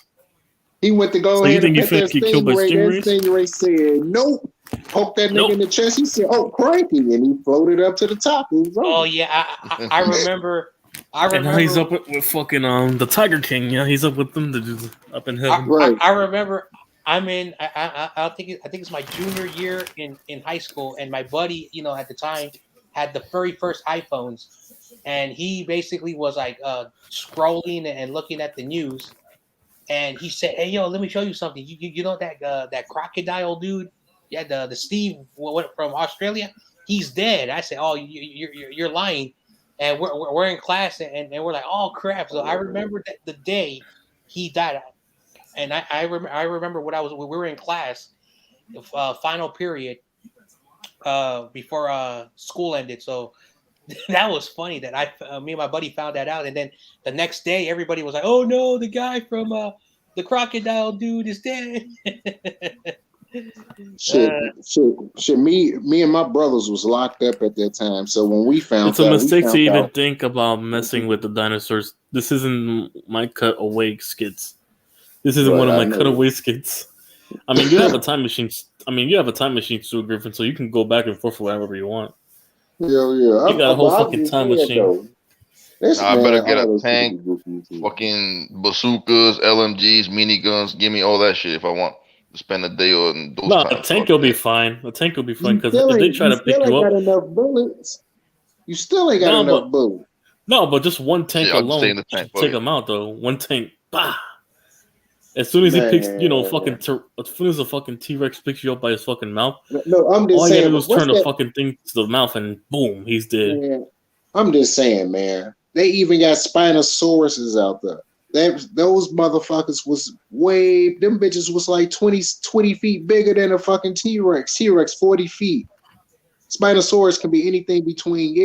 Speaker 2: He went to go ahead and get that stingray. That stingray said, nope. Poked that nigga in the chest. He said, "Oh, cranky," and he floated up to the top.
Speaker 3: Oh yeah, I remember.
Speaker 7: And now he's up with fucking the Tiger King. Yeah, he's up with them to do up in heaven.
Speaker 3: I remember. I'm in. I think it's my junior year in high school, and my buddy, at the time, had the very first iPhones, and he basically was scrolling and looking at the news, and he said, "Hey, yo, let me show you something. You know that crocodile dude." Yeah, the Steve from Australia, he's dead. I said, "Oh, you're lying," and we're in class and we're like, "Oh crap!" So I remember that the day he died, and I remember we were in class, final period, before school ended. So that was funny that me and my buddy found that out, and then the next day everybody was like, "Oh no, the guy from the crocodile dude is dead."
Speaker 2: Shit. Me and my brothers was locked up at that time. So when we found
Speaker 7: it's a mistake to even think about messing with the dinosaurs. This isn't my cutaway skits. This isn't one of my cutaway skits.
Speaker 4: I mean, you have a time machine. I mean, you have a time machine, Sue Griffin, so you can go back and forth wherever you want.
Speaker 2: Hell yeah.
Speaker 4: You got a whole
Speaker 2: But I'm
Speaker 4: fucking
Speaker 2: just
Speaker 4: time
Speaker 2: saying,
Speaker 4: machine.
Speaker 2: though, this
Speaker 1: I better
Speaker 2: man,
Speaker 1: get a
Speaker 2: all this shit
Speaker 1: tank,
Speaker 2: is goofy too.
Speaker 1: fucking bazookas, LMGs, miniguns. Give me all that shit if I want to spend a day on those
Speaker 4: No, a
Speaker 1: times.
Speaker 4: tank
Speaker 1: Fuck
Speaker 4: will be
Speaker 1: that.
Speaker 4: fine. A tank will be fine
Speaker 2: You
Speaker 4: because
Speaker 2: still
Speaker 4: if they
Speaker 2: ain't,
Speaker 4: try
Speaker 2: you
Speaker 4: to pick
Speaker 2: still
Speaker 4: you
Speaker 2: ain't got
Speaker 4: up,
Speaker 2: enough bullets. You still ain't got
Speaker 4: no,
Speaker 2: enough
Speaker 4: but
Speaker 2: bullets.
Speaker 4: just one tank
Speaker 1: Yeah, I'll just stay in
Speaker 4: alone
Speaker 1: the tank.
Speaker 4: should
Speaker 1: Fuck
Speaker 4: take
Speaker 1: it.
Speaker 4: them out though. One tank, bah. As soon as he picks,
Speaker 2: Man.
Speaker 4: as soon as the fucking T-Rex picks you up by his fucking mouth,
Speaker 2: No, I'm
Speaker 4: all
Speaker 2: just
Speaker 4: you gotta
Speaker 2: saying,
Speaker 4: do
Speaker 2: but
Speaker 4: is
Speaker 2: what's
Speaker 4: turn the
Speaker 2: that?
Speaker 4: fucking thing to the mouth and boom, he's dead.
Speaker 2: Man, I'm just saying, man. They even got Spinosauruses out there. Those motherfuckers was them bitches was like 20 feet bigger than a fucking T-Rex. T-Rex 40 feet. Spinosaurus can be anything between,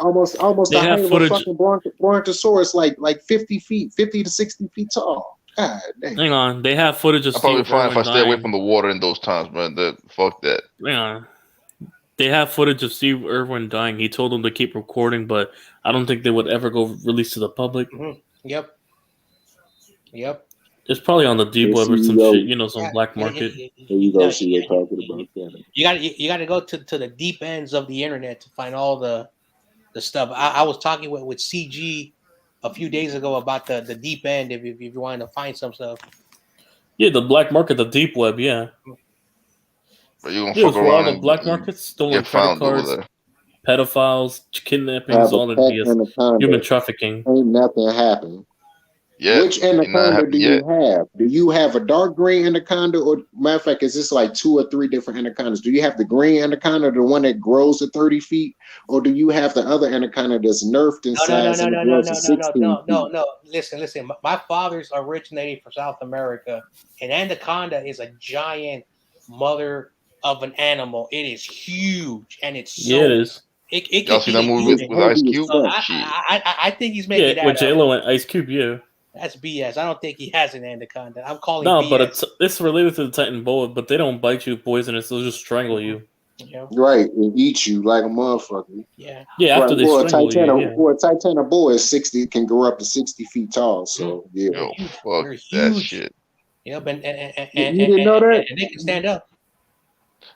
Speaker 2: almost
Speaker 4: They
Speaker 2: the height
Speaker 4: have
Speaker 2: of a
Speaker 4: footage.
Speaker 2: fucking Brontosaurus, like 50 feet, 50 to 60 feet tall. God damn.
Speaker 4: Hang on, they have footage of
Speaker 1: I'll probably
Speaker 4: Steve
Speaker 1: fine if I
Speaker 4: Irwin
Speaker 1: stay away from
Speaker 4: dying.
Speaker 1: the water in those times, man. Fuck that.
Speaker 4: Hang on. They have footage of Steve Irwin dying. He told them to keep recording, but I don't think they would ever go release to the public.
Speaker 3: Mhm. Yep.
Speaker 4: It's probably on the deep
Speaker 2: The
Speaker 4: web or some shit,
Speaker 2: CEO.
Speaker 4: some black market.
Speaker 2: There you go.
Speaker 3: No,
Speaker 2: See, we're talking about that.
Speaker 3: you got to go to the deep ends of the internet to find all the stuff. I was talking with CG a few days ago about the deep end. If you want to find some stuff,
Speaker 4: Yeah, the black market, the deep web, yeah.
Speaker 1: But you're gonna
Speaker 4: Yeah,
Speaker 1: fuck
Speaker 4: it's where all
Speaker 1: around
Speaker 4: the black
Speaker 1: and
Speaker 4: markets, stolen
Speaker 1: get
Speaker 4: credit
Speaker 1: found over
Speaker 4: cards,
Speaker 1: there.
Speaker 4: pedophiles, kidnappings,
Speaker 2: Have a
Speaker 4: all that
Speaker 2: pet
Speaker 4: BS.
Speaker 2: anaconda.
Speaker 4: Human trafficking.
Speaker 2: Ain't nothing happened.
Speaker 1: Yet,
Speaker 2: Which
Speaker 1: ain't nothing
Speaker 2: anaconda do
Speaker 1: happened
Speaker 2: you
Speaker 1: yet.
Speaker 2: have? Do you have a dark green anaconda, or matter of fact, is this like 2 or 3 different anacondas? Do you have the green anaconda, the one that grows to 30 feet, or do you have the other anaconda that's nerfed in
Speaker 3: no.
Speaker 2: size and it grows to 16 feet?
Speaker 3: Listen. My father's originating from South America, and anaconda is a giant mother of an animal. It is huge, and it's
Speaker 4: Yeah, it
Speaker 3: so
Speaker 4: is.
Speaker 3: it
Speaker 1: Y'all
Speaker 3: could
Speaker 1: seen that
Speaker 3: be
Speaker 1: movie
Speaker 2: It's
Speaker 3: anything.
Speaker 1: with Ice
Speaker 2: heavy as
Speaker 1: Cube?
Speaker 3: So
Speaker 2: fuck.
Speaker 1: Shit.
Speaker 3: I think he's
Speaker 4: Yeah,
Speaker 3: making
Speaker 4: with
Speaker 3: that up.
Speaker 4: J-Lo and Ice Cube, yeah.
Speaker 3: That's BS. I don't think he has an anaconda. I'm calling
Speaker 4: No,
Speaker 3: BS.
Speaker 4: but it's related to the Titan boa, but they don't bite you poisonous, they'll just strangle you.
Speaker 3: Yeah.
Speaker 2: Right, and eat you like a motherfucker.
Speaker 3: Yeah.
Speaker 4: Yeah, after
Speaker 2: Right,
Speaker 4: they strangle you, yeah.
Speaker 2: or a Titanoboa is 60, can grow up to 60 feet tall. So yeah,
Speaker 1: Yo,
Speaker 3: Huge.
Speaker 1: fuck
Speaker 3: They're
Speaker 1: that
Speaker 3: huge.
Speaker 1: shit.
Speaker 3: Yep,
Speaker 2: you didn't know that?
Speaker 3: and they can stand up.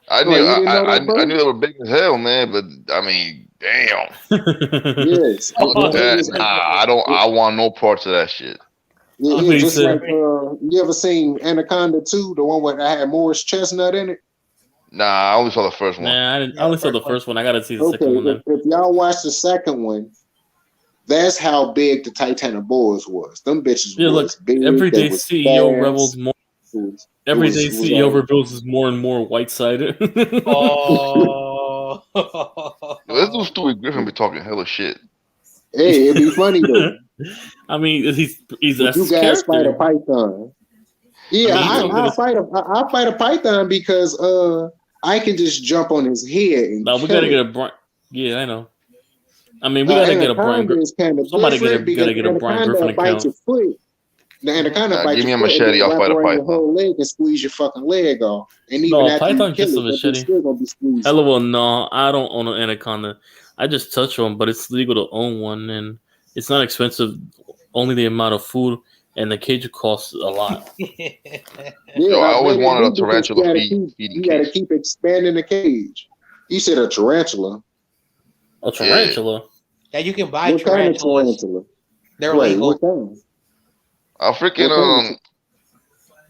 Speaker 1: I
Speaker 2: Oh,
Speaker 1: knew
Speaker 2: you didn't know
Speaker 1: I
Speaker 2: that, bro?
Speaker 1: knew they were big as hell, man. But I mean, damn,
Speaker 2: Yes.
Speaker 1: fuck that. Nah, I don't. I want no parts of that shit.
Speaker 2: Yeah,
Speaker 4: He
Speaker 2: just
Speaker 4: said-
Speaker 2: like you ever seen Anaconda 2, the one where I had Morris Chestnut in it?
Speaker 1: Nah, I only saw the first one.
Speaker 4: Nah, I only saw the first one. I gotta see the
Speaker 2: Okay,
Speaker 4: second one then.
Speaker 2: if y'all watch the second one, that's how big the Titanoboas was. Them bitches
Speaker 4: Yeah, look,
Speaker 2: was big.
Speaker 4: everyday
Speaker 2: They was
Speaker 4: CEO
Speaker 2: fast.
Speaker 4: rebels more.
Speaker 2: It
Speaker 4: Everyday
Speaker 2: was
Speaker 4: CEO
Speaker 2: like,
Speaker 4: rebels is more and more white sided.
Speaker 3: Oh.
Speaker 1: Yo, let's do Stewie Griffin be talking hella shit.
Speaker 2: hey, it'd be funny though.
Speaker 4: I mean, he's
Speaker 2: Would
Speaker 4: that's
Speaker 2: you
Speaker 4: his
Speaker 2: guys fight a
Speaker 4: character.
Speaker 2: python? Yeah,
Speaker 4: I mean,
Speaker 2: I'll fight a python because I can just jump on his head and
Speaker 4: no, we
Speaker 2: kill
Speaker 4: gotta
Speaker 2: it.
Speaker 4: get a Brian. Yeah, I know. I mean, we gotta get a Brian.
Speaker 2: Anaconda is kind of
Speaker 4: Somebody
Speaker 2: different because
Speaker 4: gotta get a Brian
Speaker 2: anaconda
Speaker 4: Griffin
Speaker 2: bites
Speaker 4: account.
Speaker 2: your foot. The anaconda
Speaker 1: Nah,
Speaker 2: bites
Speaker 1: give me
Speaker 2: your
Speaker 1: a
Speaker 2: foot and
Speaker 1: machete.
Speaker 2: then
Speaker 1: I'll
Speaker 2: wrap
Speaker 1: fight a
Speaker 2: around your
Speaker 1: python.
Speaker 2: whole leg and squeeze your fucking leg off. And even
Speaker 4: No, a
Speaker 2: after you
Speaker 4: python
Speaker 2: kill
Speaker 4: just a
Speaker 2: it, that bitch
Speaker 4: machete.
Speaker 2: still gonna be squeezed.
Speaker 4: LOL, no, I don't own an anaconda. I just touch one, but it's legal to own one, and it's not expensive. Only the amount of food, and the cage costs a lot.
Speaker 2: Yeah,
Speaker 1: Yo, I
Speaker 2: I
Speaker 1: always
Speaker 2: bet it
Speaker 1: wanted a
Speaker 2: do because
Speaker 1: tarantula feeding
Speaker 2: you gotta
Speaker 1: cage.
Speaker 2: keep expanding the cage. You said a tarantula.
Speaker 4: A tarantula.
Speaker 3: Yeah, you can buy
Speaker 2: What kind of
Speaker 3: tarantulas.
Speaker 2: tarantula?
Speaker 3: They're
Speaker 2: Right,
Speaker 3: legal.
Speaker 2: what kind?
Speaker 1: I freaking
Speaker 2: What kind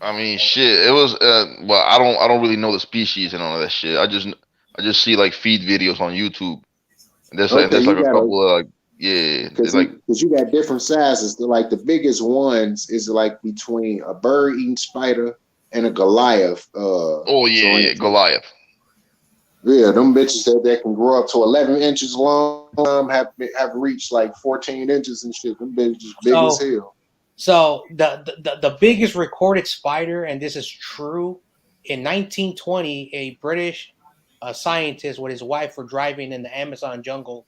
Speaker 1: I mean, shit. It was well, I don't really know the species and all of that shit. I just see like feed videos on YouTube. And
Speaker 2: Okay,
Speaker 1: there's
Speaker 2: you
Speaker 1: like a
Speaker 2: gotta
Speaker 1: couple of like
Speaker 2: because
Speaker 1: it's like
Speaker 2: you got different sizes. Like the biggest ones is like between a bird eating spider and a Goliath.
Speaker 1: oh yeah,
Speaker 2: tarantula.
Speaker 1: Goliath.
Speaker 2: Yeah, them bitches that can grow up to 11 inches long have reached like 14 inches and shit. Them bitches big as hell.
Speaker 3: So the biggest recorded spider, and this is true, in 1920, a British scientist with his wife were driving in the Amazon jungle,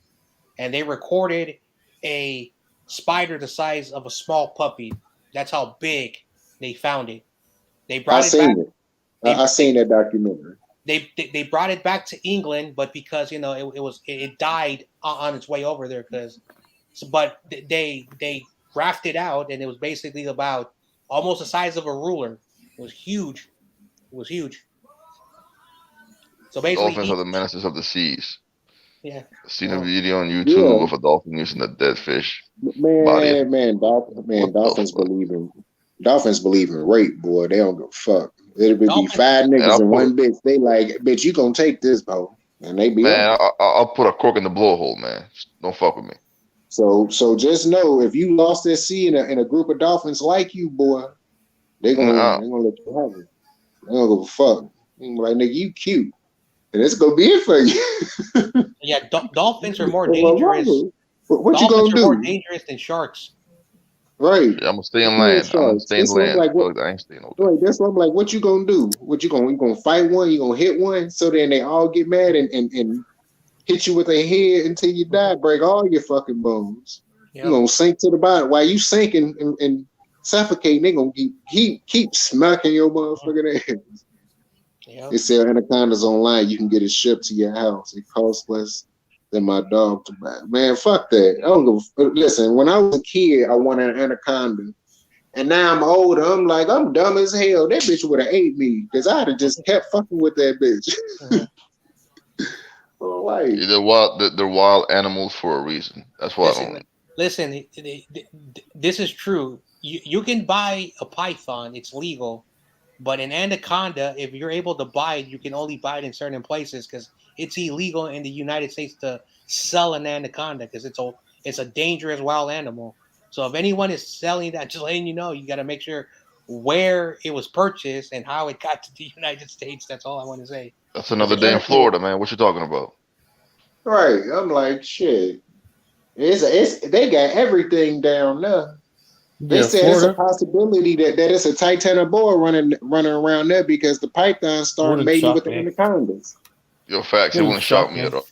Speaker 3: and they recorded a spider the size of a small puppy. That's how big they found it. They brought it back.
Speaker 2: I seen that documentary.
Speaker 3: They brought it back to England, but because it died on its way over there, but they grafted out, and it was basically about almost the size of a ruler. It was huge, was huge. So basically,
Speaker 1: Dolphins are the menaces of the seas.
Speaker 3: yeah.
Speaker 1: I seen a video on
Speaker 2: Yeah.
Speaker 1: YouTube of a dolphin using a dead fish. Body.
Speaker 2: Dolphins believe in rape, boy. They don't give a fuck. It'll be
Speaker 3: Dolphins-
Speaker 2: 5 niggas
Speaker 1: I'll
Speaker 2: and
Speaker 1: put-
Speaker 2: one bitch. They like, bitch, you gonna take this, bro. And they be
Speaker 1: Man,
Speaker 2: on.
Speaker 1: I'll put a cork in the blowhole, man. Don't fuck with me.
Speaker 2: So just know if you lost at sea in a group of dolphins like you, boy, they gonna let you have it. They don't give a fuck. They gonna be like, nigga, you cute. And it's gonna be it for you.
Speaker 3: Yeah, dolphins are more dangerous.
Speaker 2: What you gonna
Speaker 3: Dolphins are more
Speaker 2: do?
Speaker 3: dangerous than sharks.
Speaker 2: Right.
Speaker 1: Yeah, I'm gonna stay in land. I'm gonna stay in
Speaker 2: That's what I'm
Speaker 1: land.
Speaker 2: like,
Speaker 1: Fuck, I ain't staying over there.
Speaker 2: Right, that's what I'm like. What you gonna do? You gonna fight one? You gonna hit one? So then they all get mad and hit you with their head until you die, break all your fucking bones.
Speaker 3: Yep.
Speaker 2: You gonna sink to the bottom. While you sinking and suffocating, they gonna keep smacking your motherfucking ass.
Speaker 3: Yep.
Speaker 2: They sell anacondas online. You can get it shipped to your house. It costs less than my dog to buy. Man, fuck that. I don't give a, listen, when I was a kid, I wanted an anaconda. And now I'm older. I'm like, I'm dumb as hell. That bitch would have ate me because I'd have just kept fucking with that bitch. Like,
Speaker 1: They're wild animals for a reason. That's why I don't.
Speaker 3: Listen, this is true. You can buy a python. It's legal. But an anaconda, if you're able to buy it, you can only buy it in certain places because it's illegal in the United States to sell an anaconda because it's a dangerous wild animal. So if anyone is selling that, just letting you know, you got to make sure where it was purchased and how it got to the United States. That's all I want to say.
Speaker 1: That's another day in Florida, man. What you talking about?
Speaker 2: right. I'm like, shit. They got everything down there. They said Florida. It's a possibility that it's a Titanic boa running around there because the pythons start mating with the anacondas.
Speaker 1: Yo, facts. It wouldn't shock me at all.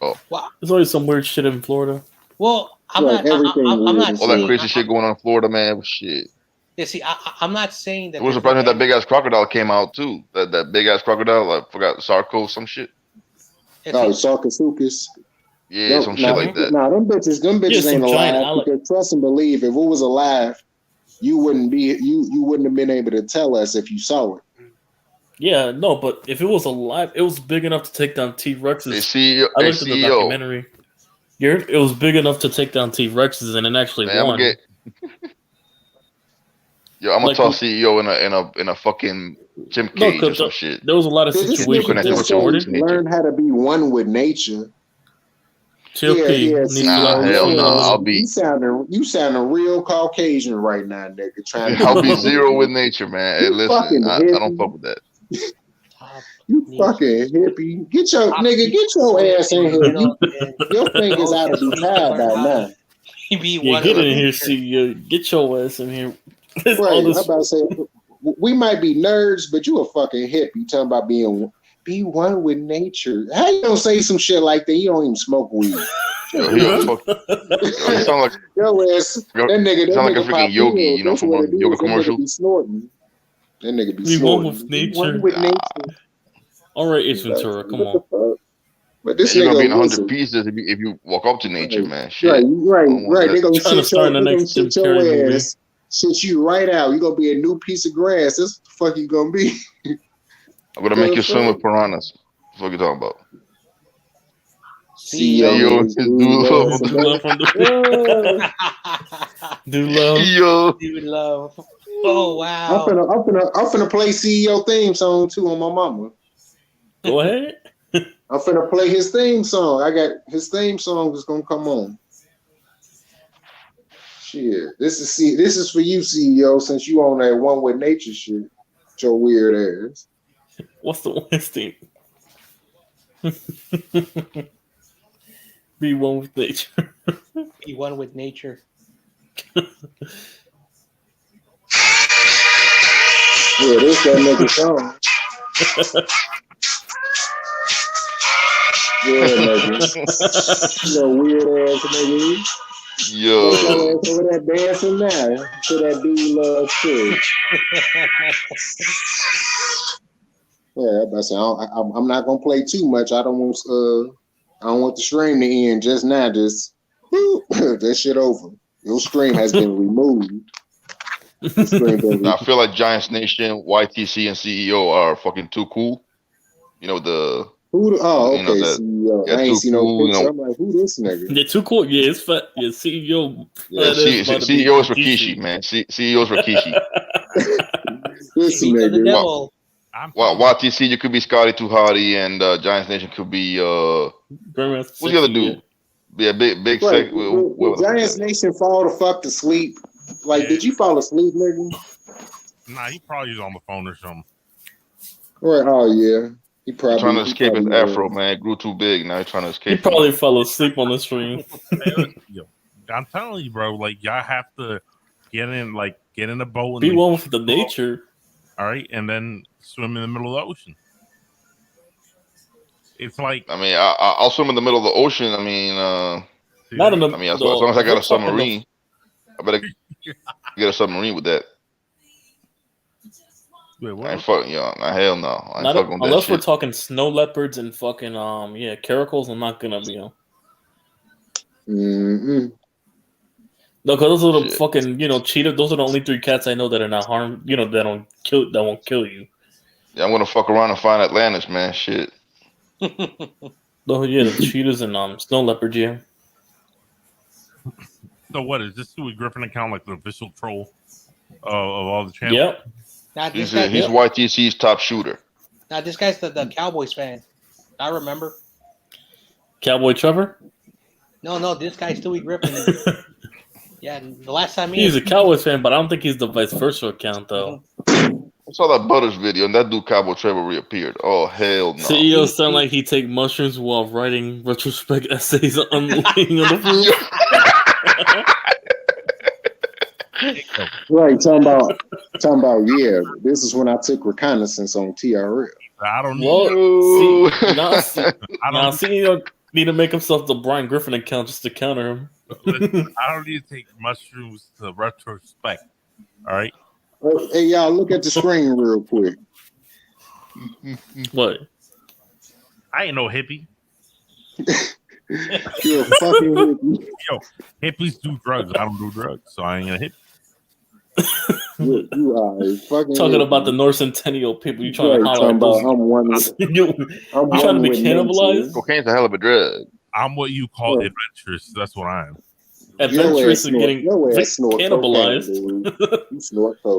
Speaker 1: Oh,
Speaker 8: wow. There's always some weird shit in Florida.
Speaker 3: Well, I'm not
Speaker 1: all that crazy shit going on in Florida, man. Shit.
Speaker 3: Yeah, see, I'm not saying that.
Speaker 1: It was surprising that big ass crocodile came out too. That big ass crocodile, I forgot Sarko, some shit.
Speaker 2: Sarcosuchus.
Speaker 1: Yeah, some shit like that.
Speaker 2: Nah, them bitches ain't alive. Because trust and believe, if it was alive, you wouldn't have been able to tell us if you saw it.
Speaker 8: Yeah, no, but if it was alive, it was big enough to take down T-Rexes. I looked at the documentary. It was big enough to take down T-Rexes, and it actually won.
Speaker 1: Yo, I'm gonna toss CEO in a fucking gym cage or some shit.
Speaker 8: There was a lot of situations that recorded.
Speaker 2: Learn how to be one with nature.
Speaker 1: Hell no.
Speaker 2: You sounding real Caucasian right now, nigga.
Speaker 1: I'll be zero with nature, man. Hey, listen, I don't fuck with that.
Speaker 2: You fucking hippie. Get your ass in here. Your fingers out to be tied by now.
Speaker 8: Get in here, CEO. Get your ass in here.
Speaker 2: Right, I'm about to say, we might be nerds, but you a fucking hippie talking about be one with nature. How you gonna say some shit like that? You don't even smoke weed.
Speaker 1: He sound like
Speaker 2: your ass. That nigga
Speaker 1: sound like a freaking yogi, you know, from a yoga commercial.
Speaker 2: That nigga be
Speaker 8: snorting.
Speaker 2: One
Speaker 8: with nature.
Speaker 2: One with nature.
Speaker 8: All right, Ace Ventura, come on.
Speaker 2: But this
Speaker 1: you're gonna be in 100
Speaker 2: listen.
Speaker 1: pieces if you walk up to nature, man. Shit.
Speaker 2: Right. They're gonna
Speaker 8: sit
Speaker 2: your ass. Sit you right out. You're gonna be a new piece of grass. That's what the fuck you gonna be.
Speaker 1: I'm gonna make you swim with piranhas. What you talking about?
Speaker 2: CEO.
Speaker 3: Do love. Oh wow.
Speaker 2: I'm finna play CEO theme song too on my mama.
Speaker 8: Go ahead.
Speaker 2: I'm finna play his theme song. I got his theme song is gonna come on. Shit. This is for you, CEO, since you on that one with nature shit. Your weird ass.
Speaker 8: What's the one thing? Be one with nature.
Speaker 3: Be one with nature.
Speaker 2: Yeah, this that nigga song. Yeah, nigga. You know, weird ass nigga.
Speaker 1: Yo.
Speaker 2: Over there dancing now to that dude love shit. Yeah, but I'm not gonna play too much. I don't want the stream to end just now. Just that shit over. Your stream has been removed.
Speaker 1: I feel like Giants Nation, YTC, and CEO are fucking too cool. You know the.
Speaker 2: CEO. I ain't seen no picture. I'm like, who this nigga?
Speaker 8: They're too cool. Yeah, it's fat. Yeah, CEO.
Speaker 1: Yeah, CEO is Rikishi, man. CEO is Rikishi.
Speaker 2: This nigga.
Speaker 1: YTC, you could be Scotty Too Hotty, and Giants Nation could be what's the other dude? Yeah, big.
Speaker 2: Right. Giants Nation fall the fuck to sleep. Like, did you fall asleep, nigga?
Speaker 9: Nah, he probably was on the phone or something.
Speaker 2: Right. Oh yeah. He probably
Speaker 1: trying to escape his afro, man. It grew too big. Now he's trying to escape.
Speaker 8: He probably fell asleep on the stream.
Speaker 9: I'm telling you, bro. Like, y'all have to get in a boat.
Speaker 8: Be one with the nature.
Speaker 9: All right, and then swim in the middle of the ocean. It's like,
Speaker 1: I mean, I'll swim in the middle of the ocean. I mean,
Speaker 8: not in the.
Speaker 1: I mean, as long as I got a submarine, I better get a submarine with that.
Speaker 9: Wait,
Speaker 1: I ain't fucking, hell no. I ain't fucking with
Speaker 8: unless
Speaker 1: that
Speaker 8: we're
Speaker 1: shit.
Speaker 8: talking snow leopards and fucking caracals, I'm not gonna be
Speaker 2: Mm-hmm.
Speaker 8: No, because those are the fucking cheetah. Those are the only 3 cats I know that are not harmed. That won't kill you.
Speaker 1: Yeah, I'm gonna fuck around and find Atlantis, man. Shit.
Speaker 8: Oh yeah, the cheetahs and snow leopard. Yeah.
Speaker 9: So what is this Stewie Griffin account like the official troll of all the channels?
Speaker 8: Yep.
Speaker 1: He's YTC's top shooter.
Speaker 3: Now this guy's the Cowboys fan. I remember.
Speaker 8: Cowboy Trevor?
Speaker 3: No, this guy's Stewie Griffin. Yeah, the last time
Speaker 8: he's a Cowboys fan, but I don't think he's the vice versa account though.
Speaker 1: I saw that Butters video, and that dude Cowboy Trevor reappeared. Oh hell no!
Speaker 8: CEO sound like he take mushrooms while writing retrospect essays on laying on the roof.
Speaker 2: Right, talking about. Yeah, this is when I took reconnaissance on TRL.
Speaker 9: I don't know.
Speaker 8: CEO need to make himself the Brian Griffin account just to counter him.
Speaker 9: Listen, I don't need to take mushrooms to retrospect. All right.
Speaker 2: Hey, y'all, look at the screen real quick.
Speaker 8: What?
Speaker 9: I ain't no hippie.
Speaker 2: You're a fucking hippie.
Speaker 9: Yo, hippies do drugs. I don't do drugs, so I ain't a hippie.
Speaker 2: You are a fucking
Speaker 8: talking
Speaker 2: hippie.
Speaker 8: about the North Centennial people. You trying to holler at those? You trying to be cannibalized?
Speaker 1: Cocaine's a hell of a drug.
Speaker 9: I'm what you call adventurous. That's what I am.
Speaker 8: Adventurous and getting cannibalized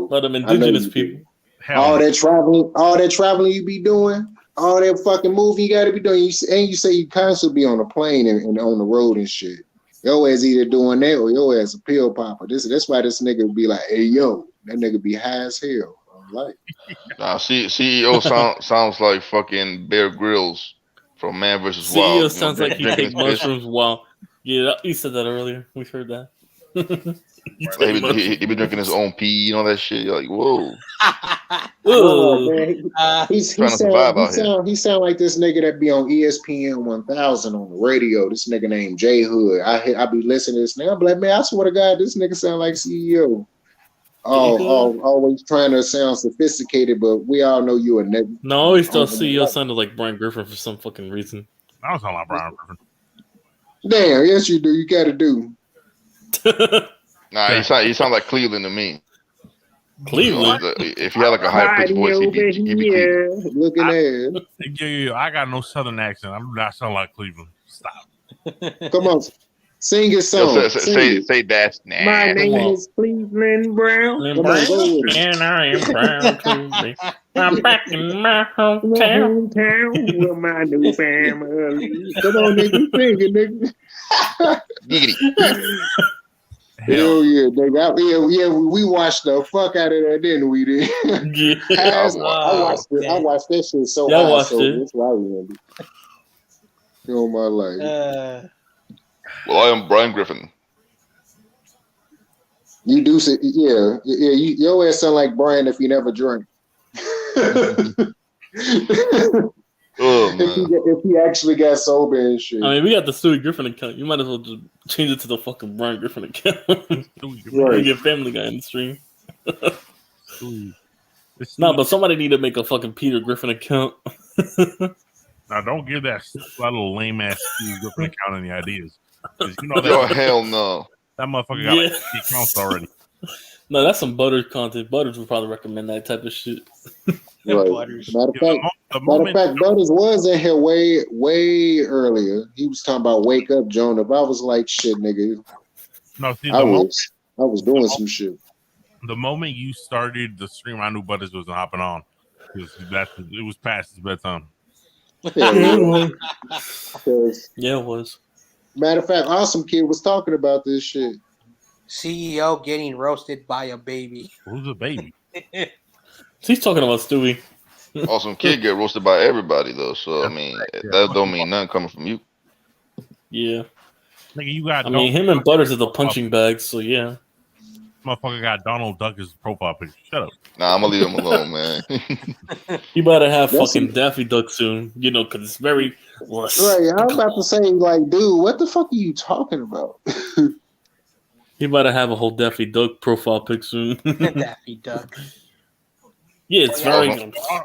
Speaker 8: by them indigenous people.
Speaker 2: All that traveling you be doing, all that fucking moving you got to be doing. You say you constantly be on a plane and on the road and shit. Your ass either doing that or your ass a pill popper. That's why this nigga would be like, hey yo, that nigga be high as hell. Like,
Speaker 1: nah, CEO sounds like fucking Bear Grylls from Man vs.
Speaker 8: CEO
Speaker 1: Wild.
Speaker 8: sounds like he take mushrooms while. Yeah, you said that earlier. We've heard that.
Speaker 1: He be drinking his own pee, you know that shit. You're like, whoa.
Speaker 2: He sound like this nigga that be on ESPN 1000 on the radio. This nigga named J Hood. I be listening to this nigga. I'm like, man, I swear to God, this nigga sound like CEO. Always trying to sound sophisticated, but we all know you a nigga.
Speaker 8: No, I always thought CEO sounded like Brian Griffin for some fucking reason.
Speaker 9: I was talking about Brian Griffin.
Speaker 2: Damn, yes you do. You gotta do.
Speaker 1: Nah, he sound like Cleveland to me.
Speaker 8: Cleveland?
Speaker 1: If he had like a high pitched voice, he'd be Cleveland.
Speaker 2: Looking at.
Speaker 9: Yo, I got no southern accent. I do not sound like Cleveland. Stop.
Speaker 2: Come on. Sing your song.
Speaker 1: Say that's nasty.
Speaker 2: My name is Cleveland Brown.
Speaker 8: And I am proud to be. I'm back in my hometown.
Speaker 2: With my new family. Come on, nigga. Sing it, nigga. Hell yeah, nigga. Yeah, we watched the fuck out of that, didn't we?
Speaker 8: Yeah.
Speaker 2: I watched that shit so
Speaker 8: yeah,
Speaker 2: high, so that's why I remember. All my life.
Speaker 1: Well, I am Brian Griffin.
Speaker 2: You do say, yeah. Your ass sound like Brian if you never drank.
Speaker 1: Oh, man.
Speaker 2: If he actually got sober and shit.
Speaker 8: I mean, we got the Stewie Griffin account. You might as well just change it to the fucking Brian Griffin account.
Speaker 2: Right.
Speaker 8: Get Family Guy in the stream. No, but somebody need to make a fucking Peter Griffin account.
Speaker 9: Now, don't give that little lame ass Stewie Griffin account any ideas. You know
Speaker 1: Oh, hell no.
Speaker 9: That motherfucker got like 50 accounts already.
Speaker 8: No, that's some Butters content. Butters would probably recommend that type of shit.
Speaker 2: Right.
Speaker 3: Butters.
Speaker 2: Matter of fact, Butters was in here way earlier. He was talking about wake up, Joneth. I was like, shit, nigga.
Speaker 9: No, see,
Speaker 2: I was doing some shit.
Speaker 9: The moment you started the stream, I knew Butters wasn't hopping on. It was past his bedtime.
Speaker 2: Yeah,
Speaker 8: it was.
Speaker 2: Matter of fact, Awesome Kid was talking about this shit.
Speaker 3: CEO getting roasted by a baby.
Speaker 9: Who's a baby?
Speaker 8: He's talking about Stewie.
Speaker 1: Awesome Kid get roasted by everybody though, so I mean that don't mean nothing coming from you.
Speaker 8: Yeah.
Speaker 9: Nigga, you got.
Speaker 8: I mean, him and Butters are the punching bags, so yeah.
Speaker 9: Motherfucker got Donald Duck as profile picture. Shut up.
Speaker 1: Nah, I'm gonna leave him alone, man.
Speaker 8: You better have fucking Daffy Duck soon, because it's very less.
Speaker 2: Right, I was about to say, like, dude, what the fuck are you talking about?
Speaker 8: You better have a whole Daffy Duck profile pic soon.
Speaker 3: Daffy Duck.
Speaker 8: Yeah, it's very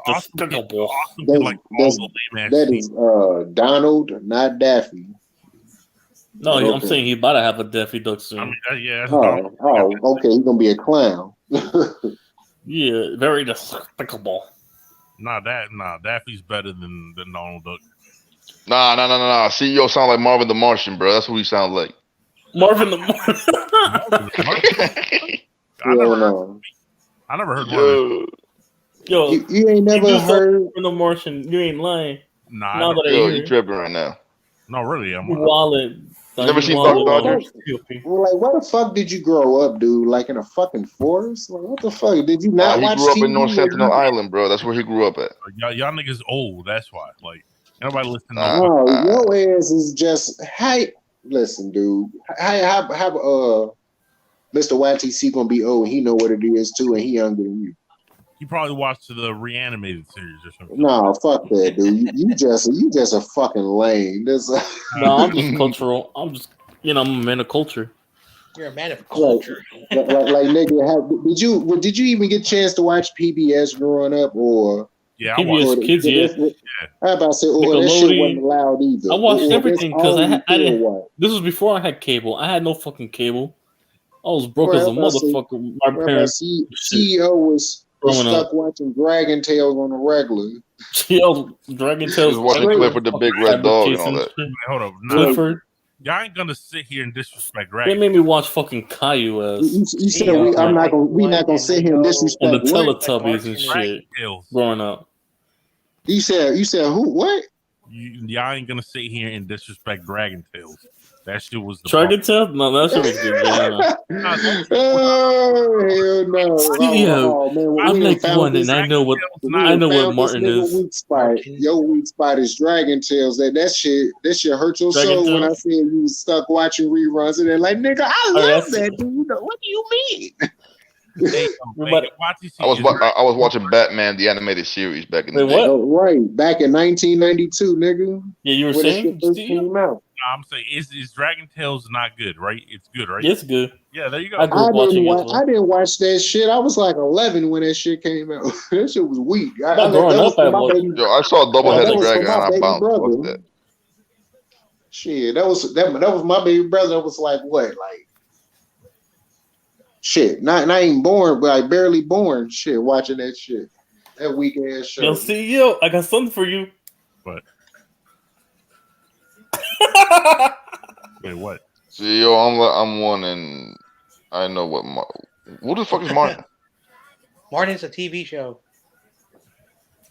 Speaker 8: despicable.
Speaker 2: That is Donald, not Daffy.
Speaker 8: No, I'm saying he about to have a Daffy Duck soon.
Speaker 9: I mean, yeah.
Speaker 2: Okay, he's gonna be a clown.
Speaker 8: Yeah, very despicable.
Speaker 9: Daffy's better than Donald Duck.
Speaker 1: Nah. CEO sound like Marvin the Martian, bro. That's what he sound like.
Speaker 8: Marvin the Martian.
Speaker 9: I never heard one.
Speaker 8: Yo,
Speaker 2: you ain't never heard
Speaker 8: Marvin the Martian. You ain't lying.
Speaker 9: Nah,
Speaker 1: you tripping right now.
Speaker 9: No, really, I'm
Speaker 8: wallet.
Speaker 1: Never seen Buck Dodgers?
Speaker 2: Well, like, where the fuck did you grow up, dude? Like in a fucking forest? Like, what the fuck? Did you not watch
Speaker 1: He grew up
Speaker 2: TV
Speaker 1: in North Sentinel Island, bro. That's where he grew up at.
Speaker 9: Y'all niggas old. That's why. Like, nobody listening.
Speaker 2: No, your ass is just listen, dude. How Mr. YTC gonna be old? He know what it is too, and he younger than you.
Speaker 9: You probably watched the Reanimated series or something.
Speaker 2: No, fuck that, dude. You just a fucking lame.
Speaker 8: No, I'm just cultural. I'm just, I'm a man of culture.
Speaker 3: You're a man of culture.
Speaker 2: Like nigga, did you even get a chance to watch PBS growing up, or?
Speaker 9: Yeah,
Speaker 8: PBS Kids, yeah.
Speaker 2: I about to say, that shit wasn't allowed either.
Speaker 8: I watched everything because I didn't. This was before I had cable. I had no fucking cable. I was broke as a motherfucker. My parents.
Speaker 2: CEO was stuck watching Dragon Tales on the regular.
Speaker 8: Dragon Tales.
Speaker 1: He was watching Clifford the Big Red Dog and all that.
Speaker 9: Hold up,
Speaker 8: Clifford.
Speaker 9: Y'all ain't gonna sit here and disrespect Dragon.
Speaker 8: They made me watch fucking Caillou as.
Speaker 2: You said we not gonna sit here and disrespect
Speaker 8: and the Teletubbies and shit. Growing up.
Speaker 2: You said who? What?
Speaker 9: Y'all ain't gonna sit here and disrespect Dragon Tales. That shit was the
Speaker 8: Dragon Tales? No, that shit was good.
Speaker 2: Oh hell no!
Speaker 8: I'm like one, and I know what Martin is.
Speaker 2: Your weak spot is Dragon Tales. That shit hurt your soul when I said you was stuck watching reruns and then like, nigga, I love that dude. What do you mean?
Speaker 1: I was watching Batman the animated series back in the day.
Speaker 2: Oh, right, back in 1992, nigga.
Speaker 8: Yeah, you were saying
Speaker 2: came out.
Speaker 9: I'm saying, is Dragon Tales not good, right? It's good, right?
Speaker 8: It's good.
Speaker 9: Yeah, there you go.
Speaker 2: I didn't watch that shit. I was like 11 when that shit came out. That shit was weak. I
Speaker 1: saw Double-Headed Dragon and I bounced. What's that?
Speaker 2: Shit, that was my baby brother. That was like what, like shit, not even born, but like barely born. Shit, watching that shit, that weak ass show.
Speaker 8: Yo, CEO, I got something for you.
Speaker 9: What? Wait, what?
Speaker 1: CEO, I'm one, and I know what. Who the fuck is Martin?
Speaker 3: Martin's a TV show.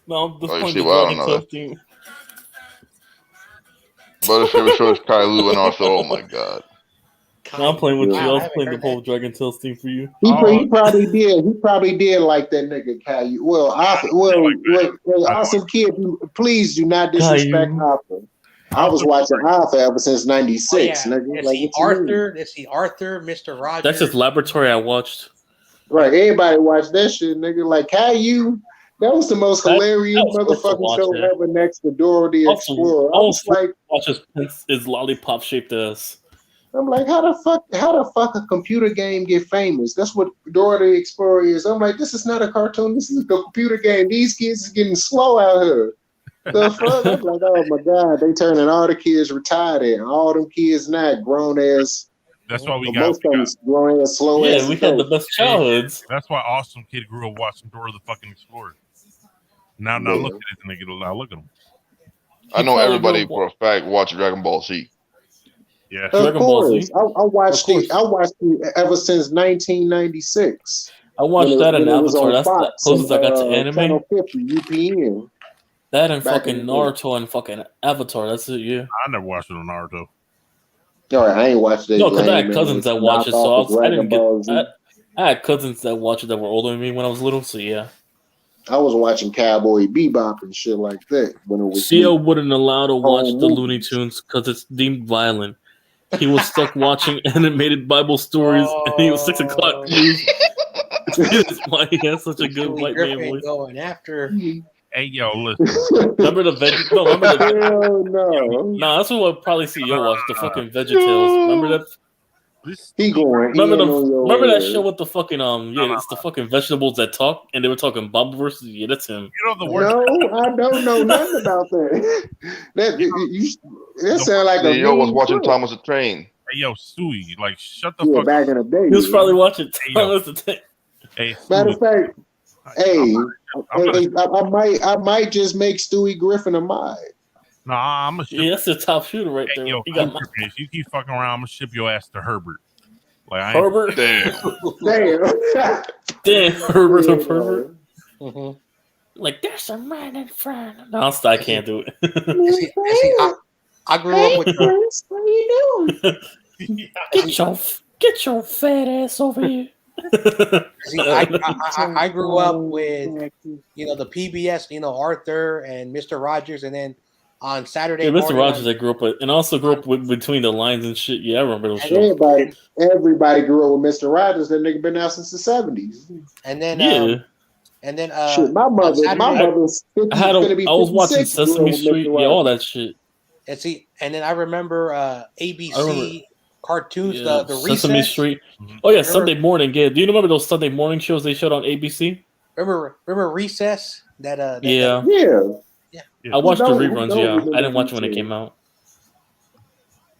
Speaker 8: No, this point
Speaker 1: I don't know that. But his favorite show is Caillou and Arthur. Oh my god.
Speaker 8: No, I'm playing with you. I was playing the whole Dragon Tales theme for you.
Speaker 2: He probably did. He probably did like that nigga Caillou. Well, Awesome Kid, please do not disrespect Arthur. I was watching Arthur ever since '96, nigga.
Speaker 3: Like Arthur, Arthur, Mr. Rogers.
Speaker 8: That's his laboratory I watched.
Speaker 2: Right, everybody watched that shit, nigga. Like Caillou, that was the most hilarious motherfucking show ever, next to Dora the Explorer. I was like,
Speaker 8: watch his lollipop shaped ass.
Speaker 2: I'm like, how the fuck a computer game get famous? That's what Dora the Explorer is. I'm like, this is not a cartoon. This is a computer game. These kids is getting slow out here. The fuck? I'm like, oh my god, they turning all the kids retired and all them kids not grown ass
Speaker 9: That's why we
Speaker 2: But
Speaker 9: got.
Speaker 2: most of us growing as slow as
Speaker 8: we had the best childhoods.
Speaker 9: That's why Awesome Kid grew up watching Dora the fucking Explorer. Now look at this nigga. Now look at him.
Speaker 1: I know everybody for a fact watch Dragon Ball Z.
Speaker 9: Yeah,
Speaker 2: of course. I watched it. I watched it ever since 1996.
Speaker 8: I watched that and Avatar. That's the closest I got to anime.
Speaker 2: Channel 50 UPN.
Speaker 8: That and fucking Naruto and fucking Avatar. That's it. Yeah.
Speaker 9: I never watched it on Naruto.
Speaker 2: All right, I ain't watched it.
Speaker 8: No, because I had cousins that watch it, so I didn't get. I had cousins that watch it that were older than me when I was little. So yeah.
Speaker 2: I was watching Cowboy Bebop and shit like that when it was.
Speaker 8: Theo wouldn't allow to watch the Looney Tunes because it's deemed violent. He was stuck watching animated Bible stories, and he was 6 o'clock news. That's why he has such a good white man voice.
Speaker 3: Going after.
Speaker 9: Hey yo, listen.
Speaker 8: Remember the veggie? No, remember the.
Speaker 2: Hell no.
Speaker 8: Nah, that's what we'll probably see. Yo, watch the fucking VeggieTales. Remember that?
Speaker 2: He going.
Speaker 8: Remember that show with the fucking it's the fucking vegetables that talk, and they were talking Bob versus that's him.
Speaker 9: You know the word.
Speaker 2: No, I don't know nothing about that. That sound like a.
Speaker 1: Yo was watching Thomas the Train.
Speaker 9: Hey yo, Stewie, like shut the fuck
Speaker 2: back
Speaker 9: up.
Speaker 2: in the day.
Speaker 8: He was probably watching Thomas the Train.
Speaker 9: Hey,
Speaker 2: matter of fact, I might just make Stewie Griffin a mod.
Speaker 9: Nah, I'm a ship.
Speaker 8: Yeah, that's the top shooter right there.
Speaker 9: Yo, if you keep fucking around, I'm gonna ship your ass to Herbert. Like
Speaker 8: Herbert?
Speaker 1: Damn.
Speaker 8: Damn, Herbert or Herbert. Mm-hmm. Like there's a man in front. No, I can't do it.
Speaker 3: I grew up with.
Speaker 2: What are you doing?
Speaker 8: Get your fat ass over here.
Speaker 3: See, I grew up with the PBS, Arthur and Mr. Rogers, and then on Saturday morning,
Speaker 8: Mr. Rogers I grew up with, and also grew up with Between the Lines and shit. Yeah, I remember those shows.
Speaker 2: Everybody grew up with Mr. Rogers. That nigga been out since the 70s.
Speaker 3: And then
Speaker 2: shit, my mother's 50,
Speaker 8: I was watching Sesame Street, all that shit.
Speaker 3: And see, and then I remember ABC cartoons, the
Speaker 8: Sesame
Speaker 3: Recess.
Speaker 8: Street. Oh yeah, Sunday morning. Yeah, do you remember those Sunday morning shows they showed on ABC?
Speaker 3: Remember Recess? That
Speaker 8: I watched the reruns. Yeah, I didn't watch it when it came out.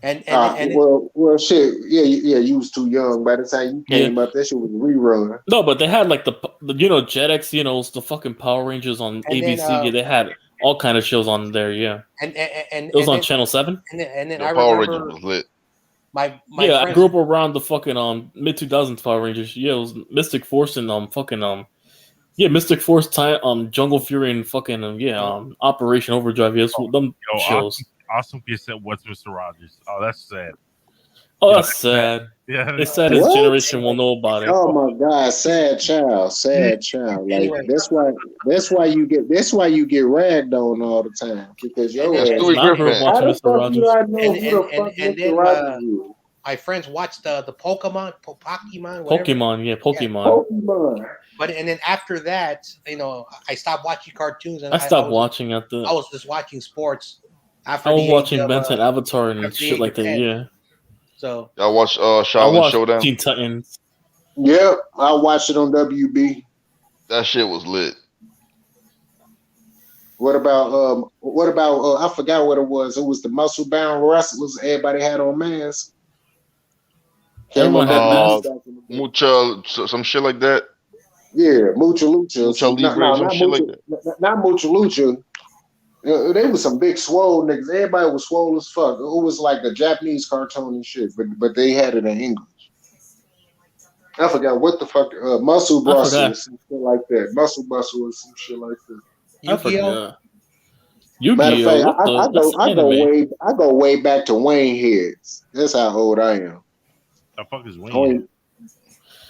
Speaker 2: Well, shit. Yeah. You was too young by the time you came up. That shit was a rerun.
Speaker 8: No, but they had like the Jetix. The fucking Power Rangers on ABC. They had all kind of shows on there. Yeah, and it was on Channel 7.
Speaker 3: And then
Speaker 1: Power Rangers was lit.
Speaker 3: My
Speaker 8: I grew up around the fucking mid 2000s Power Rangers. Yeah, it was Mystic Force and Mystic Force time Jungle Fury and fucking Operation Overdrive. Yes, them shows.
Speaker 9: Awesome Kid said, "What's Mr. Rogers?" Oh, that's sad.
Speaker 8: Oh, that's sad.
Speaker 9: Yeah,
Speaker 8: it's sad. His generation will know about it.
Speaker 2: Oh my god, sad child. Like that's why you get ragged on all the time because yo.
Speaker 3: My friends watched the Pokemon.
Speaker 8: Pokemon.
Speaker 3: But and then after that, I stopped watching cartoons and
Speaker 8: I stopped watching at the.
Speaker 3: I was just watching sports.
Speaker 8: After I was watching Benson Avatar and shit like that. Yeah.
Speaker 3: So
Speaker 1: I watched Shaolin Showdown.
Speaker 8: Teen Titans.
Speaker 2: Yep, I watched it on WB.
Speaker 1: That shit was lit.
Speaker 2: What about I forgot what it was. It was the muscle bound wrestlers everybody had on masks.
Speaker 8: Everyone had masks.
Speaker 1: Mucha, some shit like that.
Speaker 2: Yeah, Mucha Lucha. Not Mucha Lucha. They was some big swole niggas. Everybody was swole as fuck. It was like a Japanese cartoon and shit, but they had it in English. I forgot what the fuck. Muscle Bustle or some shit like that. Muscle Bustle or some shit like that.
Speaker 3: Yu-Gi-Oh.
Speaker 2: Matter of fact, I go way back to Wayne Heads. That's how old I am.
Speaker 9: The fuck is Wayne?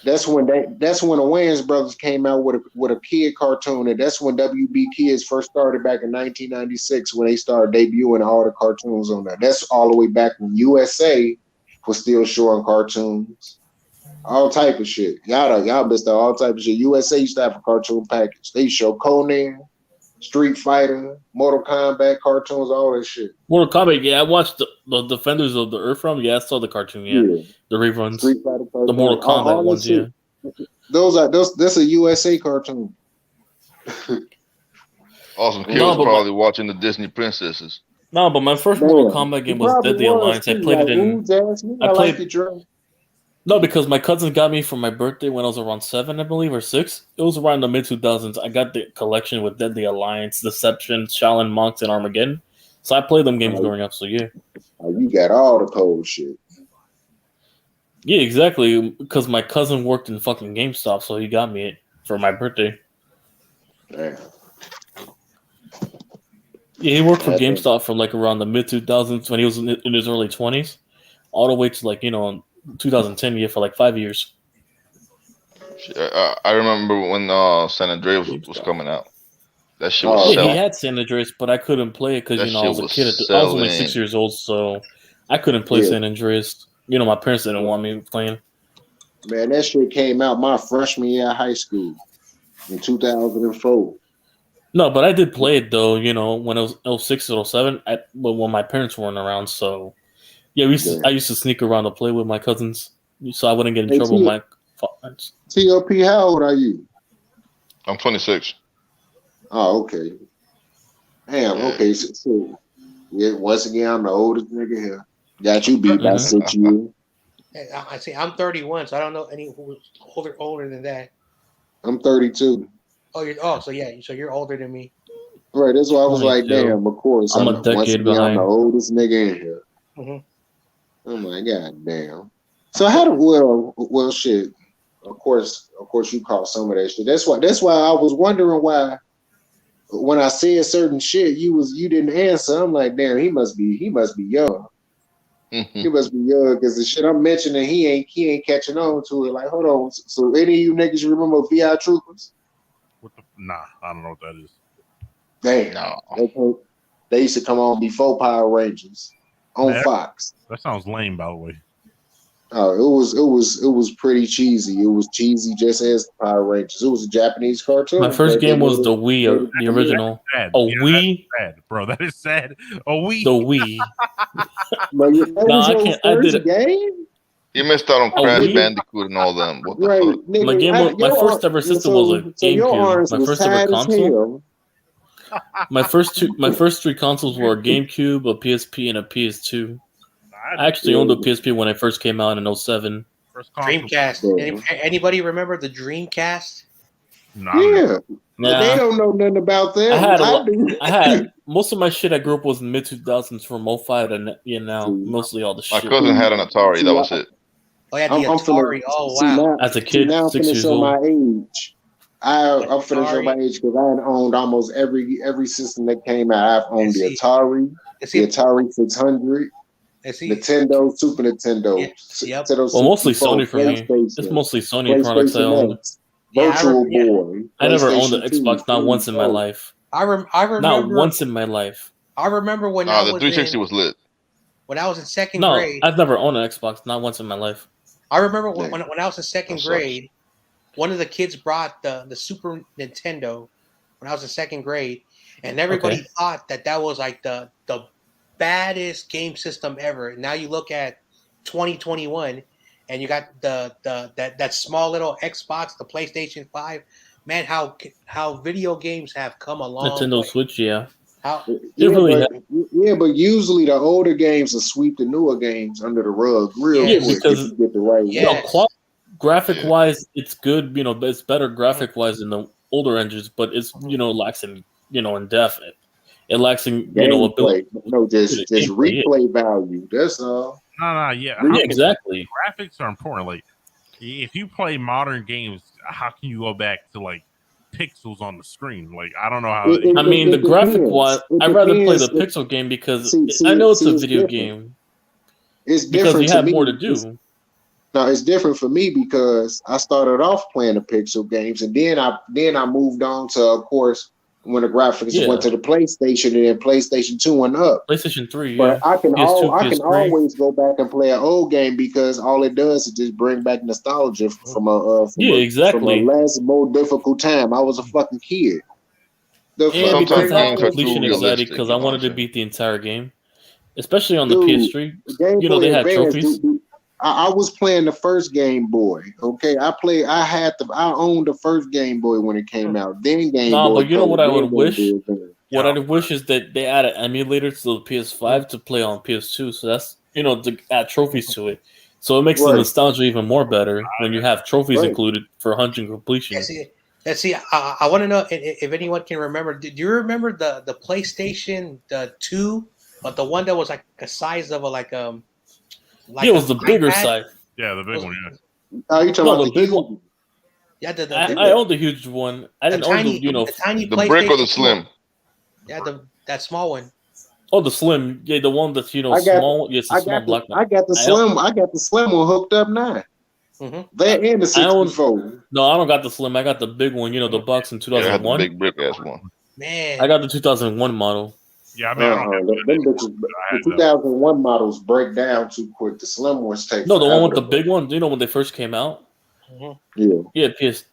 Speaker 2: That's when the Wayans brothers came out with a kid cartoon, and that's when WB Kids first started back in 1996 when they started debuting all the cartoons on that. That's all the way back when USA was still showing cartoons, all type of shit. Y'all missed out all type of shit. USA used to have a cartoon package. They show Conan, Street Fighter, Mortal Kombat cartoons, all that shit.
Speaker 8: Mortal Kombat, yeah, I watched the Defenders of the Earth from. Yeah, I saw the cartoon. Yeah. The reruns,
Speaker 2: Street Fighter cartoon,
Speaker 8: the Mortal Kombat ones. Yeah,
Speaker 2: that's a USA cartoon.
Speaker 1: Awesome Kid was probably watching the Disney princesses.
Speaker 8: No, but my first Mortal Kombat game was Deadly Alliance. I played it in. No, because my cousin got me for my birthday when I was around 7, I believe, or 6. It was around the mid 2000s. I got the collection with Deadly Alliance, Deception, Shaolin Monks, and Armageddon. So I played them games growing up. So yeah.
Speaker 2: You got all the cold shit.
Speaker 8: Yeah, exactly. Because my cousin worked in fucking GameStop, so he got me it for my birthday.
Speaker 2: Damn.
Speaker 8: Yeah, he worked for GameStop from like around the mid 2000s when he was in his early 20s, all the way to like 2010. Yeah, for like 5 years.
Speaker 1: I remember when San Andreas was coming out. That shit was
Speaker 8: Yeah,
Speaker 1: selling.
Speaker 8: he had San Andreas, but I couldn't play it because
Speaker 1: That
Speaker 8: I was a
Speaker 1: shit
Speaker 8: kid.
Speaker 1: was
Speaker 8: I was only
Speaker 1: selling.
Speaker 8: 6 years old, so I couldn't play
Speaker 2: Yeah.
Speaker 8: San Andreas. My parents didn't want me playing.
Speaker 2: Man, that shit came out my freshman year of high school in 2004.
Speaker 8: No, but I did play it though. When it was 06 or 07, when my parents weren't around. So yeah, I used to sneak around to play with my cousins, so I wouldn't get in trouble with my fathers.
Speaker 2: TOP, how old are you?
Speaker 1: I'm 26.
Speaker 2: Oh, okay. Damn, okay. So yeah, once again, I'm the oldest nigga here. Got you beat by 6 years.
Speaker 3: I see. I'm 31, so I don't know any who's older than that.
Speaker 2: I'm 32.
Speaker 3: So you're older than me.
Speaker 2: Right, that's why I was like,
Speaker 8: 22.
Speaker 2: damn, of course.
Speaker 8: I'm a decade
Speaker 2: once again,
Speaker 8: behind.
Speaker 2: I'm the oldest nigga in here.
Speaker 3: Mm-hmm.
Speaker 2: I'm like, god damn. So how do well shit. Of course you caught some of that shit. That's why I was wondering why when I said certain shit, you didn't answer. I'm like, damn, he must be young. He must be young because the shit I'm mentioning, he ain't catching on to it. Like, hold on. So any of you niggas remember VI Troopers?
Speaker 9: Nah, I don't know what that is.
Speaker 2: Damn. No. They used to come on before Power Rangers on Fox.
Speaker 9: That sounds lame, by the way.
Speaker 2: Oh, it was pretty cheesy. It was cheesy just as the Power Rangers. It was a Japanese cartoon.
Speaker 8: My first game was the Wii, the original. Wii,
Speaker 9: sad, bro. That is sad. A Wii.
Speaker 8: The Wii.
Speaker 2: No, I can't. I did it. Game?
Speaker 1: You missed out on Crash Bandicoot and all them. What the fuck?
Speaker 2: Nigga,
Speaker 8: my first ever system was a GameCube. My first ever console. My first 3 consoles were a GameCube, a PSP, and a PS2. I actually owned a PSP when it first came out in 07.
Speaker 3: Dreamcast. Anybody remember the Dreamcast?
Speaker 2: Yeah. They don't know nothing about that.
Speaker 8: I had most of my shit I grew up was mid 2000s from 05 to now mostly all the shit.
Speaker 1: My cousin had an Atari. That was it.
Speaker 3: Oh yeah, the Atari. Wow.
Speaker 8: As a kid,
Speaker 2: now
Speaker 8: 6 years old.
Speaker 2: My age. I'm finna show my age because I owned almost every system that came out. I've owned the Atari, the Atari 600, Nintendo, Super Nintendo.
Speaker 3: Yep.
Speaker 8: Well, mostly Sony for me. It's mostly Sony products I owned.
Speaker 2: Virtual Boy.
Speaker 8: I never owned an Xbox, not once in my life.
Speaker 3: I remember.
Speaker 8: Not once in my life.
Speaker 3: I remember when
Speaker 1: the 360 was lit.
Speaker 3: When I was in second grade.
Speaker 8: I've never owned an Xbox, not once in my life.
Speaker 3: I remember when I was in second grade, one of the kids brought the Super Nintendo when I was in second grade, and everybody thought that was like the baddest game system ever. Now you look at 2021, and you got that small little Xbox, the PlayStation 5. Man, how video games have come along.
Speaker 8: Nintendo Switch, yeah.
Speaker 2: But usually the older games will sweep the newer games under the rug real quick
Speaker 8: because
Speaker 2: if you get the right
Speaker 8: graphic wise, it's good. It's better graphic wise than the older engines, but it's lacks in in depth. It lacks in ability.
Speaker 2: No, just replay value. That's all.
Speaker 9: No, yeah.
Speaker 8: Exactly.
Speaker 9: Graphics are important. Like, if you play modern games, how can you go back to like pixels on the screen? Like, I don't know how.
Speaker 8: The graphic wise, I'd rather play the pixel game because I know it's a video game.
Speaker 2: It's different
Speaker 8: because you have more to do.
Speaker 2: No, it's different for me because I started off playing the pixel games, and then I moved on to, of course, when the graphics went to the PlayStation and then PlayStation 2 and up.
Speaker 8: PlayStation 3,
Speaker 2: But I can always go back and play an old game because all it does is just bring back nostalgia from a less, more difficult time. I was a fucking kid.
Speaker 8: Because I had completion anxiety because I wanted to beat the entire game, especially on the PS3. They had trophies.
Speaker 2: I was playing the first Game Boy. Okay, I owned the first Game Boy when it came out. Then Game Boy.
Speaker 8: But you know what I would wish? What I wish is that they add an emulator to the PS5 to play on PS2. So that's to add trophies to it. So it makes the
Speaker 2: Right.
Speaker 8: nostalgia even more better when you have trophies
Speaker 2: Right.
Speaker 8: included for 100 completion.
Speaker 3: Let's see. I want to know if anyone can remember. Do you remember the PlayStation 2, but the one that was like the size of
Speaker 8: Yeah, it was the bigger
Speaker 3: iPad?
Speaker 8: size.
Speaker 9: Yeah, the big one. Yeah.
Speaker 2: Oh, you talking
Speaker 8: No,
Speaker 2: about
Speaker 8: the
Speaker 2: the
Speaker 8: big
Speaker 2: huge
Speaker 8: one.
Speaker 3: Yeah,
Speaker 8: I owned the huge one. I didn't own
Speaker 3: the tiny
Speaker 1: The brick or the
Speaker 3: PlayStation 2.
Speaker 1: slim?
Speaker 3: Yeah, that small one.
Speaker 8: Oh, the slim. Yeah, the one that's
Speaker 2: I got
Speaker 8: small. Yeah, it's a
Speaker 2: I
Speaker 8: small
Speaker 2: got
Speaker 8: black one.
Speaker 2: I got the slim one hooked up now.
Speaker 3: Mm-hmm.
Speaker 2: That and the
Speaker 8: I own.
Speaker 2: 64.
Speaker 8: No, I don't got the slim. I got the big one. The Bucks in
Speaker 1: Yeah, I had the
Speaker 8: 2001.
Speaker 1: big brick ass one.
Speaker 3: Man,
Speaker 8: I got the 2001 model.
Speaker 9: Yeah, I mean, I don't have
Speaker 2: Them bitches, the 2001 models break down too quick. The slim ones take
Speaker 8: No, the one
Speaker 2: forever
Speaker 8: with the
Speaker 2: to
Speaker 8: big one. When they first came out?
Speaker 2: Yeah.
Speaker 8: Yeah,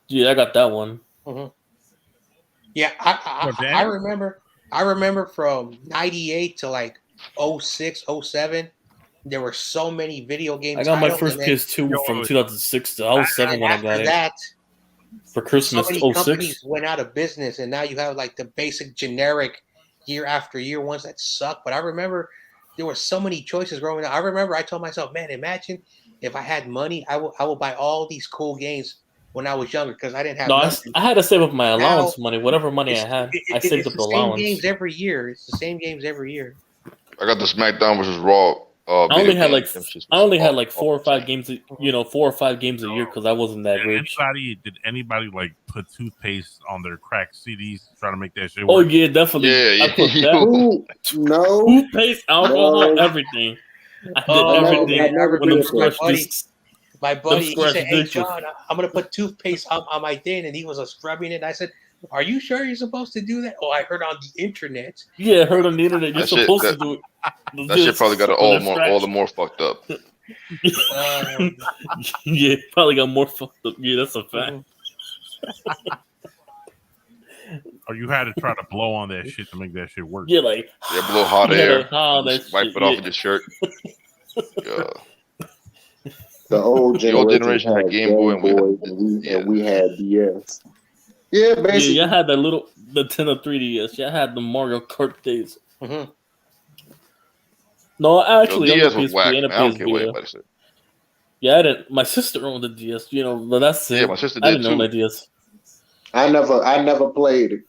Speaker 8: Yeah, I got that one.
Speaker 3: Mm-hmm. Yeah, I remember. I remember from '98 to like 06, 07, there were so many video game
Speaker 8: I got my
Speaker 3: titles.
Speaker 8: first
Speaker 3: and then
Speaker 8: PS2 from 2006 to 07 when I got
Speaker 3: after
Speaker 8: it
Speaker 3: that,
Speaker 8: for
Speaker 3: so
Speaker 8: Christmas.
Speaker 3: many
Speaker 8: 06.
Speaker 3: companies went out of business, and now you have like the basic generic year after year ones that suck. But I remember there were so many choices growing up. I remember I told myself, man, imagine if I had money, I will buy all these cool games when I was younger because I didn't have
Speaker 8: No,
Speaker 3: nothing.
Speaker 8: I had to save up my
Speaker 3: Now,
Speaker 8: allowance money, whatever money I had. I saved up
Speaker 3: it's
Speaker 8: the
Speaker 3: the same
Speaker 8: allowance.
Speaker 3: games every year. It's the same games every year.
Speaker 1: I got the SmackDown versus Raw.
Speaker 8: I only had
Speaker 1: video
Speaker 8: like
Speaker 1: game. Them shits
Speaker 8: I
Speaker 1: was
Speaker 8: only had
Speaker 1: off-
Speaker 8: like
Speaker 1: off
Speaker 8: 4 or
Speaker 1: the
Speaker 8: 5
Speaker 1: chain.
Speaker 8: games, 4 or 5 games a year because I wasn't that rich.
Speaker 9: Did anybody like put toothpaste on their crack CDs trying to make that shit
Speaker 8: Oh
Speaker 9: work?
Speaker 8: yeah, definitely.
Speaker 1: Yeah,
Speaker 8: I put that
Speaker 2: Ooh, no.
Speaker 8: toothpaste, alcohol,
Speaker 2: No.
Speaker 8: everything. I did
Speaker 3: Oh,
Speaker 8: everything
Speaker 2: I never
Speaker 8: when them
Speaker 2: did that.
Speaker 8: scratch discs.
Speaker 3: My buddy, he
Speaker 8: scratch
Speaker 3: said, "Hey,
Speaker 8: discs was-
Speaker 3: John, I'm gonna put toothpaste on my thing," and he was scrubbing it. I said, "Are you sure you're supposed to do that?" Oh, I heard on the internet.
Speaker 8: Yeah, I heard on the internet you're
Speaker 1: That shit-
Speaker 8: supposed
Speaker 1: that-
Speaker 8: to do it.
Speaker 1: That shit probably got it
Speaker 8: when
Speaker 1: all
Speaker 8: they're
Speaker 1: the
Speaker 8: scratched.
Speaker 1: more fucked up.
Speaker 8: Yeah, probably got more fucked up. Yeah, that's a fact.
Speaker 9: Or you had to try to blow on that shit to make that shit work.
Speaker 8: Yeah, like
Speaker 1: Yeah, blow hot
Speaker 8: you
Speaker 1: air.
Speaker 8: gotta- that
Speaker 1: Just wipe
Speaker 8: shit,
Speaker 1: it off
Speaker 8: yeah.
Speaker 1: with your shirt. Yeah.
Speaker 2: The old
Speaker 1: The old
Speaker 2: generation
Speaker 1: generation had
Speaker 2: had
Speaker 1: Game Boy and we had-
Speaker 2: and we had DS. Yeah,
Speaker 8: Yeah,
Speaker 2: basically.
Speaker 8: you had that little Nintendo 3DS. You had the Mario Kart days.
Speaker 3: Mm-hmm.
Speaker 8: No, I actually
Speaker 1: Yo,
Speaker 8: owned
Speaker 1: DS
Speaker 8: the
Speaker 1: was
Speaker 8: PSP
Speaker 1: whack.
Speaker 8: and a
Speaker 1: Man. I don't care what
Speaker 8: PSP.
Speaker 1: anybody said.
Speaker 8: Yeah, I didn't. My sister owned the DS. But that's it.
Speaker 1: Yeah, my sister
Speaker 8: I
Speaker 1: did
Speaker 8: didn't own
Speaker 1: too.
Speaker 8: that DS.
Speaker 2: I never played it.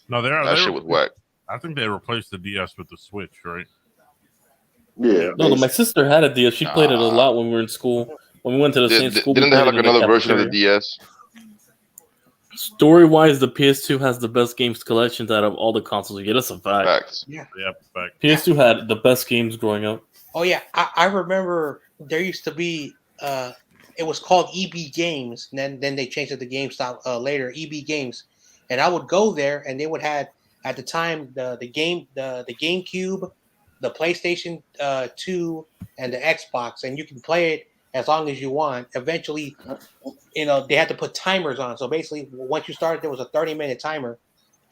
Speaker 9: No,
Speaker 1: That shit was whack.
Speaker 9: I think they replaced the DS with the Switch, right?
Speaker 2: Yeah.
Speaker 8: No, my sister had a DS. She played it a lot when we were in school. When we went to the same school, we
Speaker 1: Didn't they have
Speaker 8: played
Speaker 1: like
Speaker 8: it in the
Speaker 1: another version of the
Speaker 8: cafeteria.
Speaker 1: DS?
Speaker 8: Story-wise, the PS2 has the best games collections out of all the consoles. Yeah, that's a fact.
Speaker 1: Facts.
Speaker 3: Yeah.
Speaker 9: Fact.
Speaker 8: PS2 had the best games growing up.
Speaker 3: Oh yeah, I remember there used to be it was called EB Games, and then they changed it to GameStop later. EB Games, and I would go there, and they would have at the time the GameCube, the PlayStation 2, and the Xbox, and you can play it as long as you want. Eventually, they had to put timers on. So basically, once you started, there was a 30-minute timer,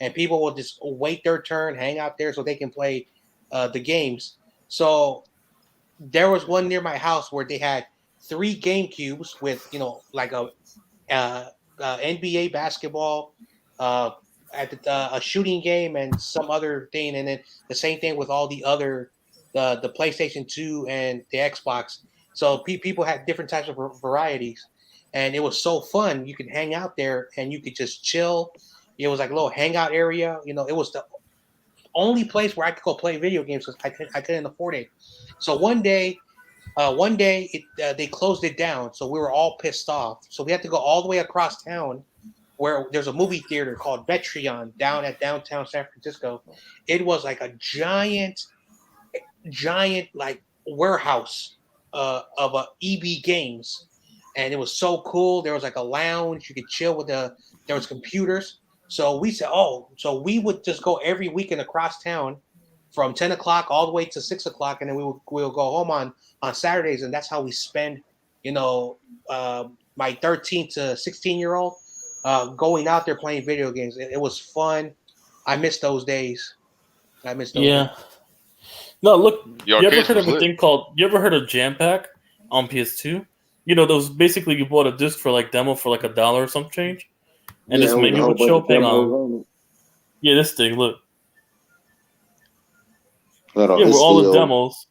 Speaker 3: and people will just wait their turn, hang out there so they can play the games. So there was one near my house where they had 3 GameCubes with like a NBA basketball, a shooting game, and some other thing, and then the same thing with all the other the PlayStation 2 and the Xbox. So people had different types of varieties, and it was so fun. You could hang out there and you could just chill. It was like a little hangout area. It was the only place where I could go play video games because I couldn't afford it. So one day they closed it down. So we were all pissed off. So we had to go all the way across town where there's a movie theater called Metreon down at downtown San Francisco. It was like a giant like warehouse of EB Games, and it was so cool. There was like a lounge you could chill with. There was computers. So we said, so we would just go every weekend across town from 10 o'clock all the way to 6 o'clock, and then we'll go home on Saturdays, and that's how we spend, my 13 to 16-year-old going out there playing video games. It was fun. I miss those days.
Speaker 8: Yeah. No, look.
Speaker 1: Your
Speaker 8: You ever
Speaker 1: arcades
Speaker 8: heard of
Speaker 1: was
Speaker 8: a
Speaker 1: lit.
Speaker 8: thing called? You ever heard of Jam Pack on PS2? Those basically you bought a disc for like demo for like $1 or some change, and this menu would show up. Hang on. Yeah, this thing. Look. Yeah, with all the demos.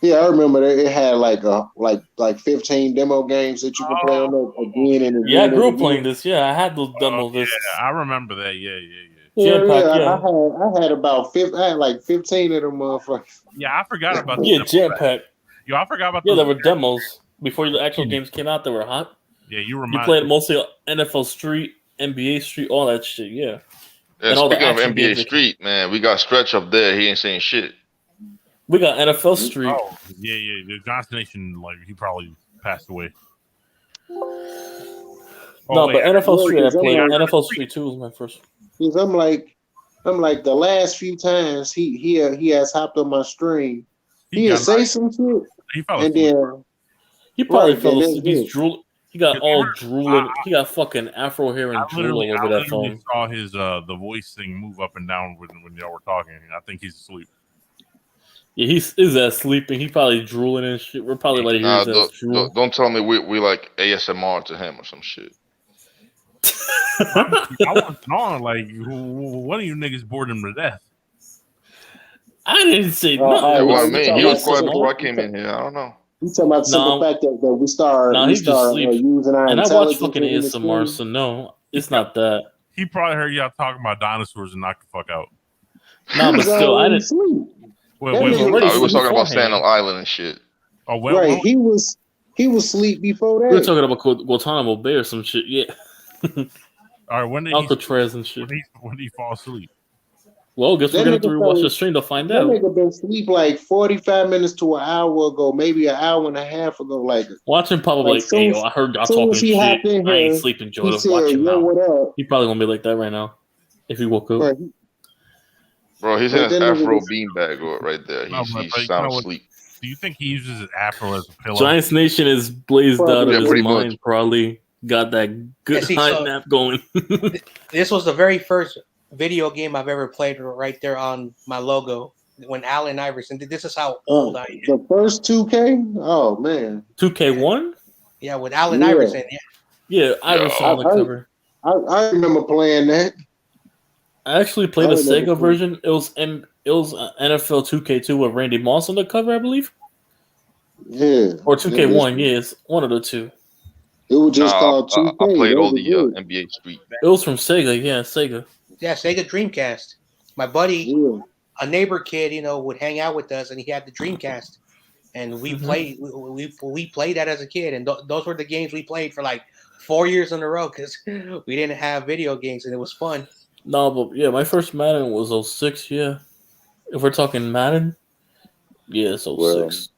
Speaker 2: Yeah, I remember that it had like 15 demo games that you can play on there again and
Speaker 4: Yeah, I
Speaker 2: again
Speaker 4: grew
Speaker 2: and
Speaker 4: up playing
Speaker 2: again.
Speaker 4: this. Yeah, I had those demo discs.
Speaker 9: Yeah, I remember that. Yeah.
Speaker 2: Yeah,
Speaker 4: Jam
Speaker 2: yeah.
Speaker 4: pack, yeah.
Speaker 2: I had about I had like 15 of them motherfuckers.
Speaker 9: Yeah, I forgot about the
Speaker 4: Yeah,
Speaker 9: demo
Speaker 4: jam
Speaker 9: pack.
Speaker 4: pack.
Speaker 9: Yo, I forgot about
Speaker 4: Yeah,
Speaker 9: those.
Speaker 4: there were demos before the actual games came out. They were hot.
Speaker 9: Yeah, you
Speaker 4: You
Speaker 9: remind
Speaker 4: played mostly NFL Street, NBA Street, all that shit. Yeah,
Speaker 1: Yeah,
Speaker 4: and all the
Speaker 1: speaking of
Speaker 4: action
Speaker 1: NBA
Speaker 4: games.
Speaker 1: Street, man, we got Stretch up there. He ain't saying shit.
Speaker 4: We got NFL Street.
Speaker 9: Oh, yeah. The Johnson Nation, like, he probably passed away.
Speaker 4: No,
Speaker 9: wait,
Speaker 4: but NFL Street, I
Speaker 2: because I'm
Speaker 4: played.
Speaker 2: like-
Speaker 4: NFL Street 2 was my first.
Speaker 2: Because I'm like the last few times he has hopped on my stream, he
Speaker 9: got
Speaker 2: say some shit,
Speaker 9: He fell
Speaker 2: and
Speaker 9: asleep.
Speaker 2: then
Speaker 4: He probably
Speaker 2: Right,
Speaker 4: fell
Speaker 2: then
Speaker 4: asleep.
Speaker 2: that's
Speaker 4: He's
Speaker 2: it.
Speaker 4: drool. He got
Speaker 9: Yeah,
Speaker 4: all
Speaker 9: I-
Speaker 4: drooling. He got fucking afro hair and
Speaker 9: I
Speaker 4: drool all over that
Speaker 9: literally
Speaker 4: phone.
Speaker 9: saw his the voice thing move up and down when y'all were talking. I think he's asleep.
Speaker 4: Yeah, he's his ass sleeping. He probably drooling and shit. We're probably like
Speaker 1: Nah,
Speaker 4: his ass drool.
Speaker 1: don't tell me we like ASMR to him or some shit.
Speaker 9: I wasn't on. Like, one of you niggas bored him to death.
Speaker 4: I didn't say
Speaker 2: Oh,
Speaker 4: nothing.
Speaker 2: oh,
Speaker 1: Yeah,
Speaker 2: you
Speaker 1: well, I
Speaker 2: talking
Speaker 1: mean, he
Speaker 2: about
Speaker 1: was quiet
Speaker 2: simple-
Speaker 1: before I came in here. I don't know.
Speaker 2: You talking about the simple
Speaker 4: No.
Speaker 2: fact that we start
Speaker 4: No, he just sleeps.
Speaker 2: using our
Speaker 4: And I watch
Speaker 2: intelligence
Speaker 4: fucking
Speaker 2: in the
Speaker 4: ASMR,
Speaker 2: stream?
Speaker 4: so no, it's not that.
Speaker 9: He probably heard y'all talking about dinosaurs and knocked the fuck out.
Speaker 4: No, but
Speaker 2: He's
Speaker 4: still, I
Speaker 2: already
Speaker 4: didn't.
Speaker 2: asleep.
Speaker 9: Wait,
Speaker 2: That
Speaker 9: wait,
Speaker 2: nigga-
Speaker 9: wait.
Speaker 4: already
Speaker 1: We was talking about
Speaker 4: beforehand.
Speaker 1: Sand Island and shit.
Speaker 9: Oh, well,
Speaker 2: Right,
Speaker 9: well,
Speaker 2: he was asleep before that.
Speaker 4: We were talking about Guantanamo Bay or some shit. Yeah,
Speaker 9: all right. When did
Speaker 4: Alcatraz and shit.
Speaker 9: when did he fall asleep?
Speaker 4: Well, guess we're
Speaker 2: That
Speaker 4: gonna have to
Speaker 2: nigga
Speaker 4: rewatch
Speaker 2: fell-
Speaker 4: the stream to find
Speaker 2: That
Speaker 4: out.
Speaker 2: nigga been asleep like 45 minutes to an hour ago, maybe an hour and a half ago. Like
Speaker 4: Watch him probably
Speaker 2: Like,
Speaker 4: like,
Speaker 2: soon
Speaker 4: hey,
Speaker 2: as-
Speaker 4: yo, I heard y'all
Speaker 2: soon
Speaker 4: talking
Speaker 2: as he
Speaker 4: shit.
Speaker 2: hopped in
Speaker 4: I ain't
Speaker 2: here,
Speaker 4: sleeping,
Speaker 2: he
Speaker 4: Joneth.
Speaker 2: said,
Speaker 4: Watch him
Speaker 2: "Yo,
Speaker 4: now.
Speaker 2: what up?"
Speaker 4: He probably gonna be like that right now if he woke up.
Speaker 2: Right.
Speaker 1: Bro, he's
Speaker 2: But
Speaker 1: in his
Speaker 2: that nigga
Speaker 1: Afro
Speaker 2: was-
Speaker 1: beanbag right there.
Speaker 9: No,
Speaker 1: He's
Speaker 9: but you
Speaker 1: sound
Speaker 9: know what?
Speaker 1: asleep.
Speaker 9: Do you think he uses his afro as a pillow?
Speaker 4: Giants Nation is blazed
Speaker 2: Probably.
Speaker 4: out of
Speaker 1: Yeah,
Speaker 4: his
Speaker 1: pretty
Speaker 4: mind.
Speaker 1: much.
Speaker 4: Probably got that good
Speaker 3: Yeah, see,
Speaker 4: high
Speaker 3: so-
Speaker 4: nap going.
Speaker 3: This was the very first video game I've ever played right there on my logo when Allen Iverson did. This is how old I am.
Speaker 2: The first 2K? Oh man.
Speaker 4: 2K1?
Speaker 3: Yeah, with Allen
Speaker 2: Yeah.
Speaker 3: Iverson. Yeah.
Speaker 4: Yeah, Iverson on the
Speaker 2: I-
Speaker 4: cover.
Speaker 2: I remember playing that.
Speaker 4: I actually played
Speaker 2: I
Speaker 4: a
Speaker 2: remember
Speaker 4: Sega version. It was NFL 2K2 with Randy Moss on the cover, I believe,
Speaker 2: Yeah.
Speaker 4: or 2K1. Yeah, it's one of the two.
Speaker 2: It was just
Speaker 1: Nah,
Speaker 2: called
Speaker 1: I
Speaker 2: 2K.
Speaker 1: played
Speaker 2: That
Speaker 1: all
Speaker 2: was
Speaker 1: the
Speaker 2: it.
Speaker 1: NBA Street.
Speaker 4: It was from Sega. Yeah, Sega.
Speaker 3: Yeah, Sega Dreamcast. My buddy,
Speaker 2: Yeah.
Speaker 3: a neighbor kid, would hang out with us, and he had the Dreamcast, and we
Speaker 4: Mhm.
Speaker 3: played. We played that as a kid, and those were the games we played for like 4 years in a row because we didn't have video games, and it was fun.
Speaker 4: No, but yeah, my first Madden was 06. Yeah, if we're talking Madden, yeah, it's 06.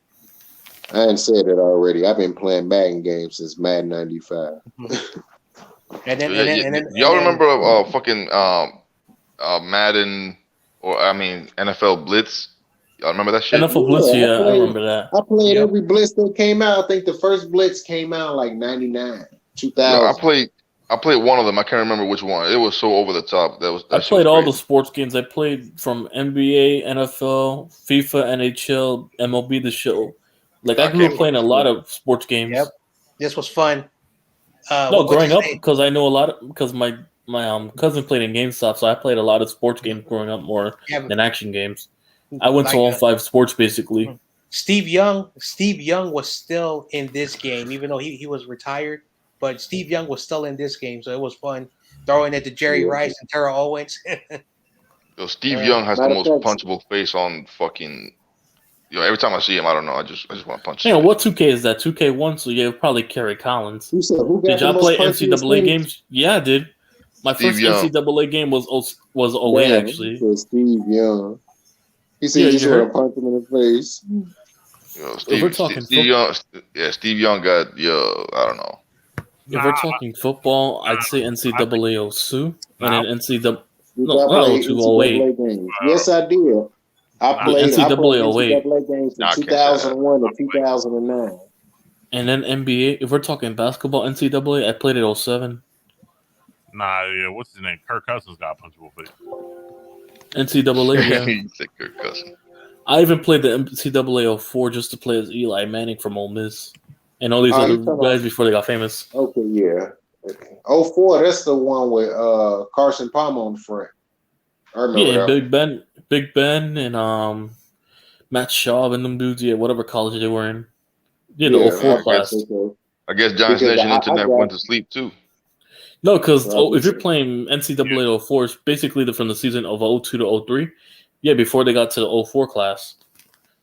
Speaker 2: I ain't said it already. I've been playing Madden games since Madden 95.
Speaker 3: And then,
Speaker 1: Yeah,
Speaker 3: and then
Speaker 1: y'all
Speaker 3: and then-
Speaker 1: remember fucking Madden or NFL Blitz? Y'all remember that shit?
Speaker 4: NFL Blitz,
Speaker 2: Yeah, I
Speaker 4: yeah, I
Speaker 2: played-
Speaker 4: remember that.
Speaker 2: I played
Speaker 3: Yep.
Speaker 2: every Blitz that came out. I think the first Blitz came out like 99,
Speaker 1: Yo,
Speaker 2: 2000.
Speaker 1: I played one of them. I can't remember which one. It was so over the top. That
Speaker 4: I
Speaker 1: shit
Speaker 4: played
Speaker 1: was
Speaker 4: all the
Speaker 1: crazy.
Speaker 4: sports games. I played from NBA, NFL, FIFA, NHL, MLB, the show. Like I
Speaker 1: I
Speaker 4: grew up
Speaker 1: can't-
Speaker 4: playing a lot of sports games.
Speaker 3: Yep. this was fun.
Speaker 4: No,
Speaker 3: What's
Speaker 4: growing
Speaker 3: his
Speaker 4: up
Speaker 3: name?
Speaker 4: because I know a lot of because my cousin played in GameStop, so I played a lot of sports games growing up more
Speaker 3: Yeah,
Speaker 4: than action games. I went to
Speaker 3: like,
Speaker 4: all 5 sports basically.
Speaker 3: Steve Young. Steve Young was still in this game, even though he was retired. But Steve Young was still in this game, so it was fun throwing it to Jerry
Speaker 2: Yeah.
Speaker 3: Rice and Terrell Owens.
Speaker 1: Yo, Steve
Speaker 3: Yeah.
Speaker 1: Young has the
Speaker 2: Matter
Speaker 1: most
Speaker 2: of fact-
Speaker 1: punchable face on fucking. Yo, every time I see him, I don't know. I just want to punch
Speaker 4: Hang
Speaker 1: him.
Speaker 4: on, what 2K is that? 2K1, so yeah, probably Kerry Collins.
Speaker 2: Who said, who got
Speaker 4: Did
Speaker 2: the
Speaker 4: y'all
Speaker 2: most
Speaker 4: play
Speaker 2: punches
Speaker 4: NCAA
Speaker 2: in
Speaker 4: games? Yeah, I did. My
Speaker 1: Steve
Speaker 4: first
Speaker 1: Young.
Speaker 4: NCAA game was 08
Speaker 2: Damn,
Speaker 4: actually.
Speaker 2: he said Steve Young. He said
Speaker 4: Yeah,
Speaker 2: you just
Speaker 4: you
Speaker 2: want
Speaker 4: heard?
Speaker 2: to punch him in the face.
Speaker 1: Yo,
Speaker 4: If we're talking
Speaker 1: Steve Young. Yeah, Steve Young got I don't know.
Speaker 4: If we're talking football, I'd say NCAA 02 and then NCAA.
Speaker 2: Did
Speaker 4: No,
Speaker 2: y'all
Speaker 4: not
Speaker 2: play
Speaker 4: 02,
Speaker 2: NCAA games? Yes, I did. I played
Speaker 4: NCAA 08.
Speaker 2: NCAA games
Speaker 1: Nah, I
Speaker 2: from
Speaker 1: can't say that.
Speaker 2: 2001 to 2009.
Speaker 4: And then NBA. If we're talking basketball, NCAA, I played at 07.
Speaker 9: Nah, yeah. What's his name? Kirk Cousins got a punchable face.
Speaker 4: NCAA, yeah.
Speaker 1: He said Kirk Cousins.
Speaker 4: I even played the NCAA 04 just to play as Eli Manning from Ole Miss and all these
Speaker 2: Oh,
Speaker 4: other
Speaker 2: you talking
Speaker 4: guys before they got famous.
Speaker 2: Okay, yeah. 04, that's the one with Carson Palmer on the front. I remember
Speaker 4: Yeah,
Speaker 2: that.
Speaker 4: Big Ben, and
Speaker 8: Matt Schaub and them dudes, yeah, whatever college they were in. Yeah, the
Speaker 2: Yeah,
Speaker 8: 04
Speaker 2: okay,
Speaker 8: class.
Speaker 2: okay.
Speaker 1: I guess Giants
Speaker 2: Because
Speaker 1: Nation
Speaker 2: I
Speaker 1: Internet
Speaker 2: got
Speaker 1: went to sleep too.
Speaker 8: No, because
Speaker 2: well,
Speaker 8: if you're playing NCAA 04, it's basically from the season of 02 to 03. Yeah, before they got to the 04 class.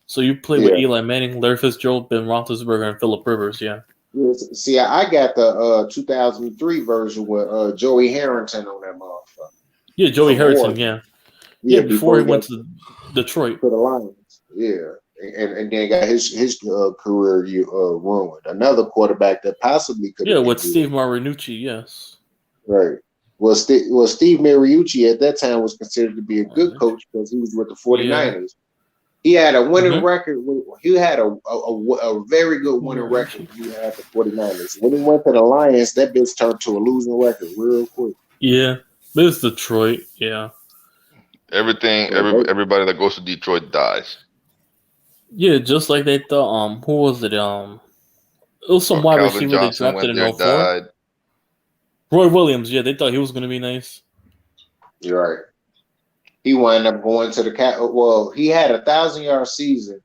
Speaker 8: So you play with
Speaker 2: yeah.
Speaker 8: Eli Manning, Larry Fitzgerald, Ben Roethlisberger, and Phillip Rivers, yeah.
Speaker 2: Yes. See, I got the 2003 version with Joey Harrington on that motherfucker.
Speaker 8: Yeah, Joey
Speaker 2: From
Speaker 8: Harrington,
Speaker 2: Oregon.
Speaker 8: yeah.
Speaker 2: Yeah,
Speaker 8: Yeah, before he
Speaker 2: got
Speaker 8: went to Detroit.
Speaker 2: to the Lions. Yeah, and then got his career ruined. Another quarterback that possibly could have
Speaker 8: Yeah,
Speaker 2: been
Speaker 8: with
Speaker 2: good.
Speaker 8: Steve Marinucci, yes.
Speaker 2: Right. Well, Steve Mariucci at that time was considered to be a good coach because he was with the 49ers. He had a winning record. He had a very good winning record when he had the 49ers. When he went to the Lions, that bitch turned to a losing record real quick.
Speaker 8: Yeah, this is Detroit, yeah.
Speaker 1: Everybody that goes to Detroit dies.
Speaker 8: Yeah, just like they thought, who was it? It was some wide
Speaker 1: Calvin
Speaker 8: receiver they
Speaker 1: Johnson
Speaker 8: drafted
Speaker 1: went
Speaker 8: in
Speaker 1: there,
Speaker 8: 04.
Speaker 1: died.
Speaker 8: Roy Williams, yeah, they thought he was going to be nice.
Speaker 2: You're right. He wound up going to the Well, he had 1,000-yard season.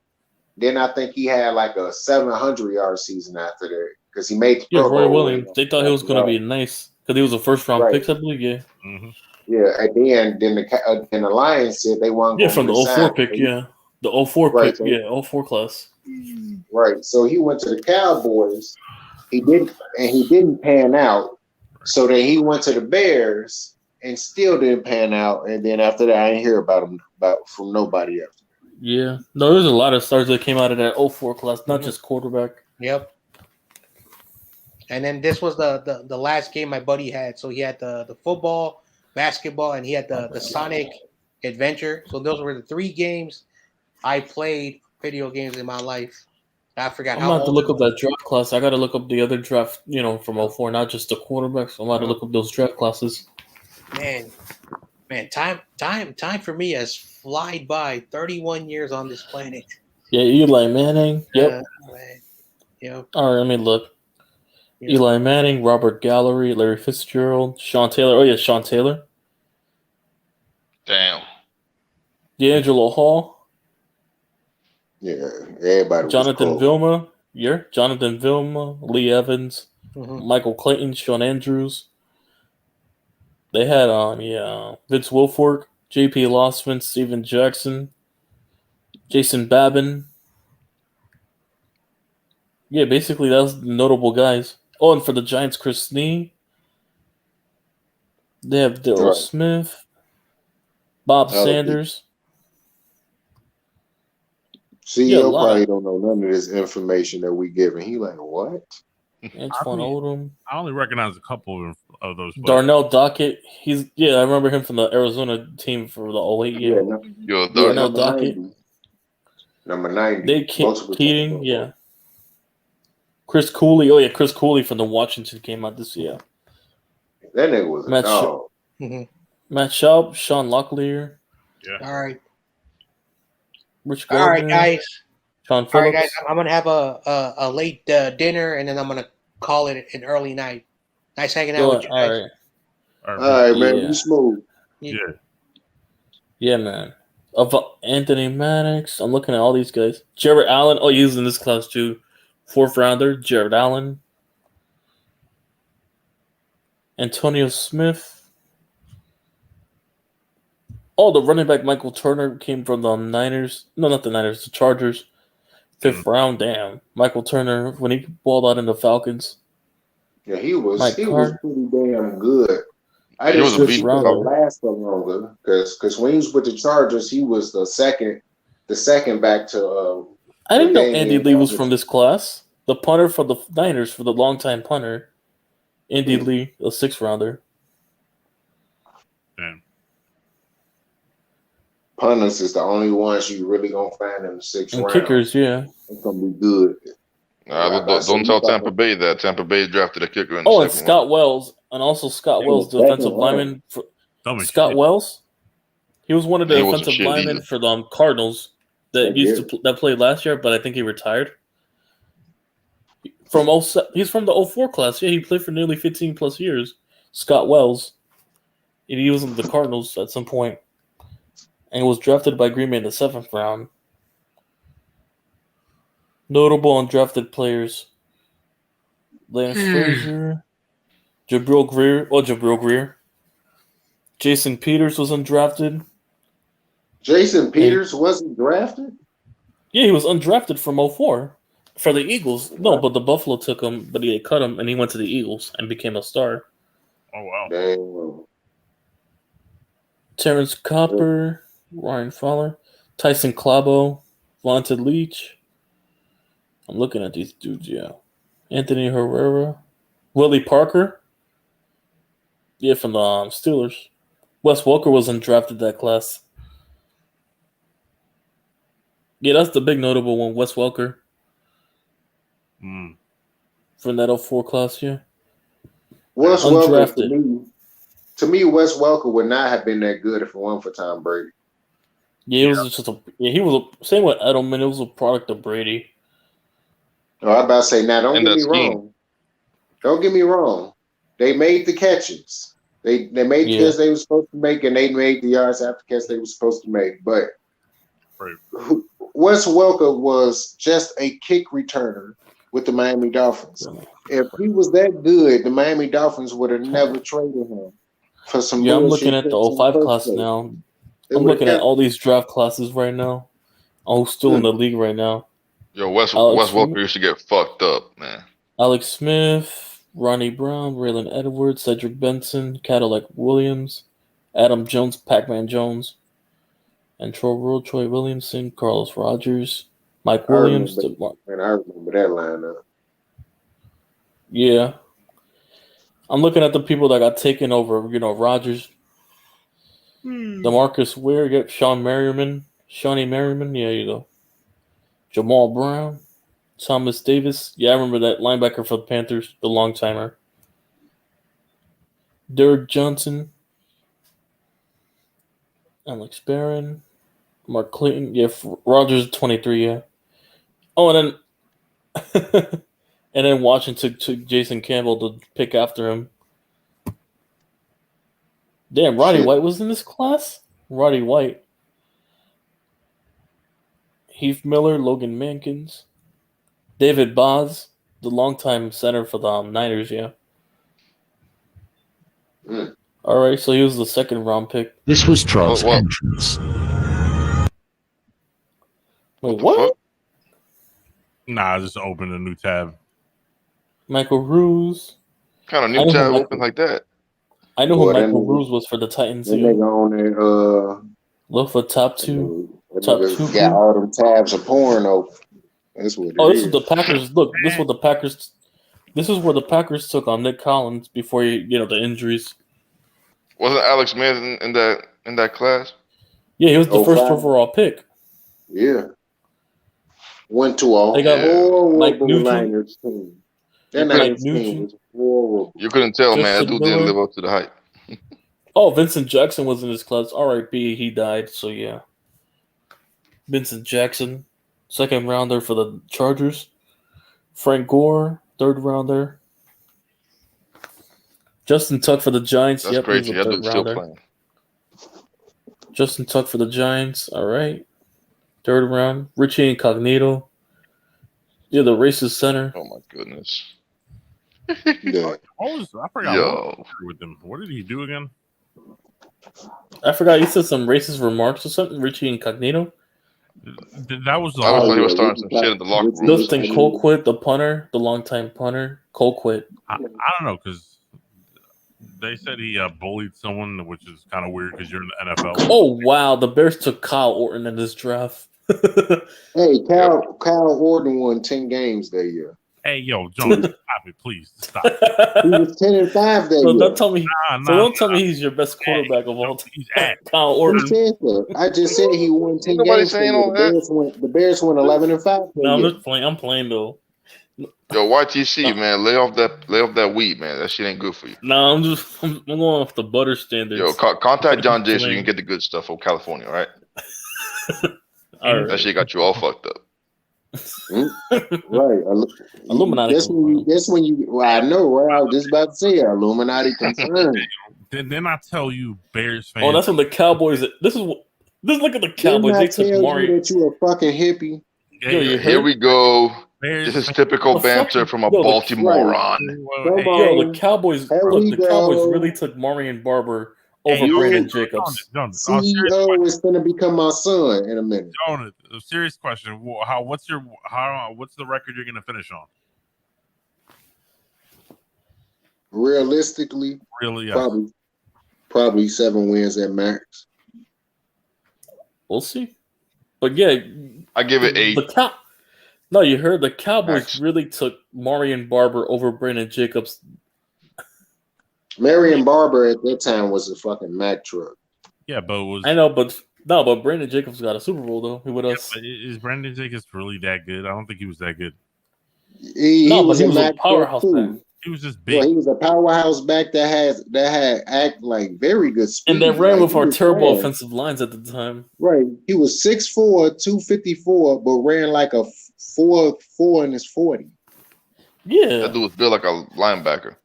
Speaker 2: Then I think he had like a 700-yard season after that because he made the Pro
Speaker 8: Roy
Speaker 2: Bowl.
Speaker 8: Williams. They thought he was going to be nice because he was a first-round pick, I believe. Yeah.
Speaker 9: Mm-hmm.
Speaker 2: Yeah, and then the Lions said they weren't.
Speaker 8: Yeah, from the 04 pick. Yeah, the 04 pick.
Speaker 2: So,
Speaker 8: yeah, 04 class.
Speaker 2: Right. So he went to the Cowboys. He didn't pan out. So then he went to the Bears and still didn't pan out. And then after that, I didn't hear about him from nobody else.
Speaker 8: Yeah, no, there's a lot of stars that came out of that 04 class, not just quarterback.
Speaker 3: Yep. And then this was the last game my buddy had. So he had the football, basketball, and he had the Sonic Adventure. So those were the 3 games I played video games in my life. I forgot
Speaker 8: I'm
Speaker 3: how
Speaker 8: about to
Speaker 3: old
Speaker 8: look up that draft class. I got to look up the other draft, from 04, not just the quarterbacks. I'm about to look up those draft classes.
Speaker 3: Man, time for me has flied by. 31 years on this planet.
Speaker 8: Yeah, Eli Manning. Yep.
Speaker 3: Yep.
Speaker 8: All right, let me look. Yep. Eli Manning, Robert Gallery, Larry Fitzgerald, Sean Taylor. Oh, yeah, Sean Taylor.
Speaker 1: Damn.
Speaker 8: D'Angelo Hall.
Speaker 2: Yeah, everybody.
Speaker 8: Jonathan Vilma. Yeah, Jonathan Vilma, Lee Evans, Michael Clayton, Sean Andrews. They had Vince Wilfork, J.P. Lossman, Steven Jackson, Jason Babin. Yeah, basically that was notable guys. Oh, and for the Giants, Chris Snee. They have Daryl Smith, Bob Sanders.
Speaker 2: CEO probably don't know none of this information that we giving. He like, what?
Speaker 8: Antoine Odom.
Speaker 9: I only recognize a couple of those.
Speaker 8: Darnell Dockett. I remember him from the Arizona team for the 08 year. Darnell Dockett.
Speaker 2: Number 90.
Speaker 8: They Keating, yeah. Chris Cooley. Oh, yeah, Chris Cooley from the Washington came out this year.
Speaker 2: That nigga was a dog.
Speaker 8: Matt Schaub, Sean Locklear.
Speaker 9: Yeah.
Speaker 3: All right.
Speaker 8: Rich Gardner.
Speaker 3: All right, guys.
Speaker 8: Sean Phillips.
Speaker 3: All right, guys. I'm gonna have a late dinner, and then I'm gonna call it an early night. Nice hanging out with you guys.
Speaker 2: All right, man. Be smooth.
Speaker 8: Yeah, man. Of Anthony Maddox, I'm looking at all these guys. Jared Allen. Oh, he's in this class too. 4th rounder, Jared Allen. Antonio Smith. Oh, the running back Michael Turner came from the Niners. No, not the Niners, the Chargers. 5th round, damn. Michael Turner, when he balled out in the Falcons.
Speaker 2: Yeah, he was pretty damn good. I just wish he could have lasted longer because when he was with the Chargers, he was the second back to.
Speaker 8: I didn't know Andy Lee was from this class. The punter for the Niners, for the longtime punter. Andy Lee, a 6th rounder.
Speaker 9: Damn.
Speaker 2: Punters is the only ones you really gonna find in the 6th round.
Speaker 8: Kickers, yeah.
Speaker 2: It's gonna be good.
Speaker 1: Don't tell Tampa Bay that. Tampa Bay drafted a kicker in the 2nd
Speaker 8: and Scott
Speaker 1: round.
Speaker 8: Wells. And also Scott Wells, the defensive lineman. Scott Wells? He was one of the defensive linemen for the Cardinals that played last year, but I think he retired. He's from the 04 class. Yeah, he played for nearly 15 plus years. Scott Wells. And he was in the Cardinals at some point. And was drafted by Green Bay in the 7th round. Notable undrafted players: Lance Frazier, Jabril Greer. Jason Peters was undrafted.
Speaker 2: Jason Peters wasn't drafted?
Speaker 8: Yeah, he was undrafted from 04 for the Eagles. No, but the Buffalo took him, but they cut him, and he went to the Eagles and became a star.
Speaker 9: Oh wow.
Speaker 2: Damn.
Speaker 8: Terrence Copper, Ryan Fowler, Tyson Clabo, Vontae Leach. I'm looking at these dudes, yeah. Anthony Herrera, Willie Parker. Yeah, from the Steelers. Wes Welker was undrafted that class. Yeah, that's the big notable one, Wes Welker. From that 04 class, yeah.
Speaker 2: Wes Welker, to me, Wes Welker would not have been that good if it weren't for Tom Brady.
Speaker 8: Yeah, he was same with Edelman. It was a product of Brady.
Speaker 2: Oh, I'm about to say, now don't get me wrong. Don't get me wrong. They made the catches. They made the catches they were supposed to make, and they made the yards after catch they were supposed to make. But Wes Welker was just a kick returner with the Miami Dolphins. If he was that good, the Miami Dolphins would have never traded him for some.
Speaker 8: Yeah, I'm looking at the 05 class now. I'm looking at all these draft classes right now. Who's still in the league right now?
Speaker 1: Yo, Wes Welker used to get fucked up, man.
Speaker 8: Alex Smith, Ronnie Brown, Raylan Edwards, Cedric Benson, Cadillac Williams, Adam Jones, Pac-Man Jones, and Troy Williamson, Carlos Rogers, Mike Williams.
Speaker 2: I remember that lineup.
Speaker 8: Yeah. I'm looking at the people that got taken over. Rogers, DeMarcus Ware, Shawnee Merriman. Yeah, you go. Jamal Brown, Thomas Davis. Yeah, I remember that linebacker for the Panthers, the long timer. Derek Johnson, Alex Barron, Mark Clayton. Yeah, Rogers 23. Yeah. Oh, and then Washington took Jason Campbell to pick after him. Damn, Roddy White was in this class? Roddy White. Heath Miller, Logan Mankins. David Boz, the longtime center for the Niners, yeah. All right, so he was the second round pick.
Speaker 10: This was Troll's entrance.
Speaker 8: Wait, what?
Speaker 9: Nah, I just opened a new tab.
Speaker 8: Michael Ruse.
Speaker 1: Kind of new tab open like that.
Speaker 8: I know who Michael Ruse was for the Titans. Look for top two. Top two.
Speaker 2: Got all them tabs of porn open. That's what.
Speaker 8: This is the Packers. Look, this is what the Packers. This is where the Packers took on Nick Collins before the injuries.
Speaker 1: Wasn't Alex Smith in that class?
Speaker 8: Yeah, he was the first overall pick.
Speaker 2: Yeah. Went to a horrible Niners team. That Niners team was horrible.
Speaker 1: You couldn't tell, man. That dude didn't live up to the hype.
Speaker 8: Oh, Vincent Jackson was in this class. R.I.P. He died. So yeah. Vincent Jackson, second rounder for the Chargers. Frank Gore, third rounder. Justin Tuck for the Giants.
Speaker 1: That's crazy. That dude's still playing.
Speaker 8: Justin Tuck for the Giants. All right. Third round. Richie Incognito. Yeah, the racist center.
Speaker 1: Oh my goodness.
Speaker 2: Yeah.
Speaker 9: I forgot with him. What did he do again?
Speaker 8: I forgot. He said some racist remarks or something. Richie Incognito.
Speaker 9: That was the.
Speaker 1: I was like he was starting some shit in the locker room.
Speaker 8: Dustin Colquitt, the punter, the longtime punter. Colquitt.
Speaker 9: I don't know because they said he bullied someone, which is kind of weird because you're in the NFL.
Speaker 8: Oh wow, the Bears took Kyle Orton in this draft.
Speaker 2: Hey, Kyle Orton won 10 games that year.
Speaker 9: Hey, yo, John, stop it, please. Stop.
Speaker 2: He was 10-5 that year.
Speaker 8: Don't tell me. Don't tell me he's your best quarterback of all time.
Speaker 9: He's at
Speaker 8: Kyle Orton.
Speaker 2: I just said he won 10 games.
Speaker 1: Saying all that.
Speaker 2: The Bears won 11-5.
Speaker 8: No, I'm just playing. I'm playing though.
Speaker 1: Yo, YTC, man, lay off that weed, man. That shit ain't good for you.
Speaker 8: No, I'm going off the butter standards.
Speaker 1: Yo, contact John Jay so you can get the good stuff from California, all right?
Speaker 8: All right.
Speaker 1: That shit got you all fucked up.
Speaker 2: Right.
Speaker 8: Illuminati.
Speaker 2: That's when you. Well, I know. What I was just about to say. Illuminati concerned.
Speaker 9: Then I tell you, Bears fans.
Speaker 8: Oh, that's when the Cowboys. Look at the Cowboys. They took
Speaker 2: tell
Speaker 8: Mario.
Speaker 2: you that you a fucking hippie.
Speaker 1: Here we go. This is typical banter from a Baltimorean.
Speaker 4: The Cowboys. The Cowboys really took Marion Barber over Brandon Jacobs.
Speaker 2: CEO is going to become my son in a minute.
Speaker 9: Joneth, a serious question. What's the record you're going to finish on?
Speaker 2: Realistically, probably 7 wins at max.
Speaker 4: We'll see. But yeah,
Speaker 1: I give it 8.
Speaker 4: No, you heard the Cowboys really took Marion Barber over Brandon Jacobs.
Speaker 2: Marion Barber at that time was a fucking Mack truck.
Speaker 9: Yeah, but
Speaker 4: but Brandon Jacobs got a Super Bowl though. He with us.
Speaker 9: Is Brandon Jacobs really that good? I don't think he was that good.
Speaker 2: He was
Speaker 4: a powerhouse back.
Speaker 9: He was just big.
Speaker 2: Well, he was a powerhouse back that had act like very good speed.
Speaker 4: And they ran with our terrible offensive lines at the time.
Speaker 2: Right. He was 6'4", 254, but ran like a 4.4 in his 40.
Speaker 4: Yeah.
Speaker 1: That dude was built like a linebacker.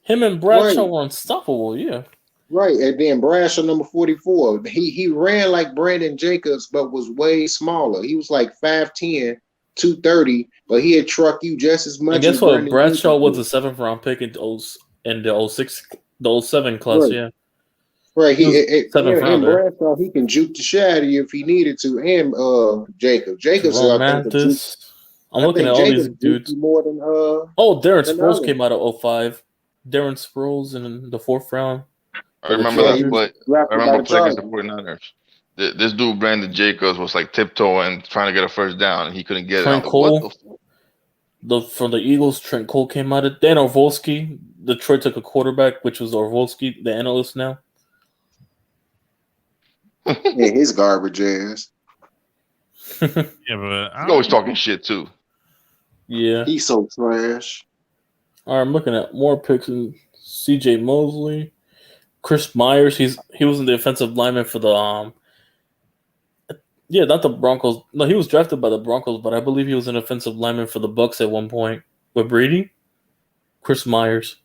Speaker 4: Him and Bradshaw were unstoppable, yeah.
Speaker 2: Right, and then Bradshaw, number 44. He ran like Brandon Jacobs, but was way smaller. He was like 5'10", 230, but he had trucked you just as much.
Speaker 4: And guess what? Bradshaw was a 7th round pick in the 07 class,
Speaker 2: right.
Speaker 4: Yeah.
Speaker 2: Right,
Speaker 4: and
Speaker 2: Bradshaw, he can juke the shit out of you if he needed to, and Jacobs.
Speaker 4: I'm looking at all these dudes.
Speaker 2: More than
Speaker 4: Darren Sproles came out of 05. Darren Sproles in the 4th round.
Speaker 1: I remember that play. I remember playing against the 49ers. This dude, Brandon Jacobs, was like tiptoeing, trying to get a first down, and he couldn't get
Speaker 4: Trent
Speaker 1: it.
Speaker 4: Cole, from the Eagles, Trent Cole came out of Dan Orvolsky. Detroit took a quarterback, which was Orvolsky, the analyst now.
Speaker 2: Yeah, his garbage ass.
Speaker 9: Yeah, but
Speaker 1: he's always talking shit too.
Speaker 4: Yeah,
Speaker 2: he's so trash.
Speaker 4: All right, I'm looking at more picks. C.J. Mosley, Chris Myers. He was in the offensive lineman for the not the Broncos. No, he was drafted by the Broncos, but I believe he was an offensive lineman for the Bucs at one point with Brady. Chris Myers.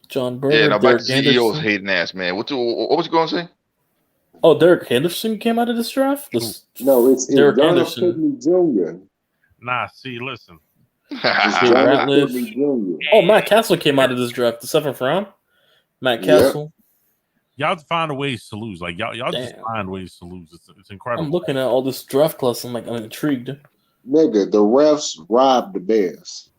Speaker 4: John Berger.
Speaker 1: Yeah, now back to
Speaker 4: Derek
Speaker 1: CEO's
Speaker 4: Anderson.
Speaker 1: hating ass, man. What was you going to say?
Speaker 4: Oh, Derek Henderson came out of this draft?
Speaker 2: No, it's
Speaker 4: Derek
Speaker 2: Donald
Speaker 4: Anderson.
Speaker 2: Kidney Jr.
Speaker 9: Nah, see, listen.
Speaker 4: Oh, Matt Castle came out of this draft, the 7th round. Matt Castle.
Speaker 9: Y'all find ways to lose. Like y'all just find ways to lose. It's incredible.
Speaker 4: I'm looking at all this draft class. I'm intrigued.
Speaker 2: Nigga, the refs robbed the Bears.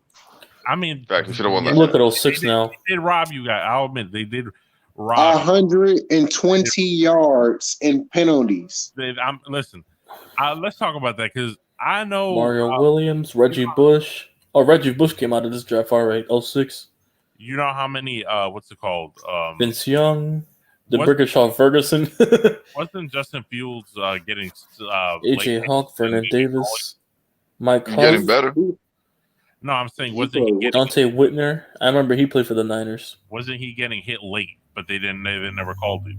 Speaker 9: I mean,
Speaker 4: look at 06 now.
Speaker 9: They did rob you guys. I'll admit they did rob.
Speaker 2: 120 yards in penalties.
Speaker 9: Listen, let's talk about that because I know
Speaker 4: Mario Williams, Reggie Bush. Oh, Reggie Bush came out of this draft. All right, 06.
Speaker 9: You know how many? What's it called?
Speaker 4: Vince Young, Brickashaw Ferguson.
Speaker 9: Wasn't Justin Fields getting
Speaker 4: AJ Hawk, Vernon Davis, Mike Huff.
Speaker 1: Getting better?
Speaker 9: No, I'm saying wasn't he getting
Speaker 4: Dante Whitner? I remember he played for the Niners.
Speaker 9: Wasn't he getting hit late? But they never called him.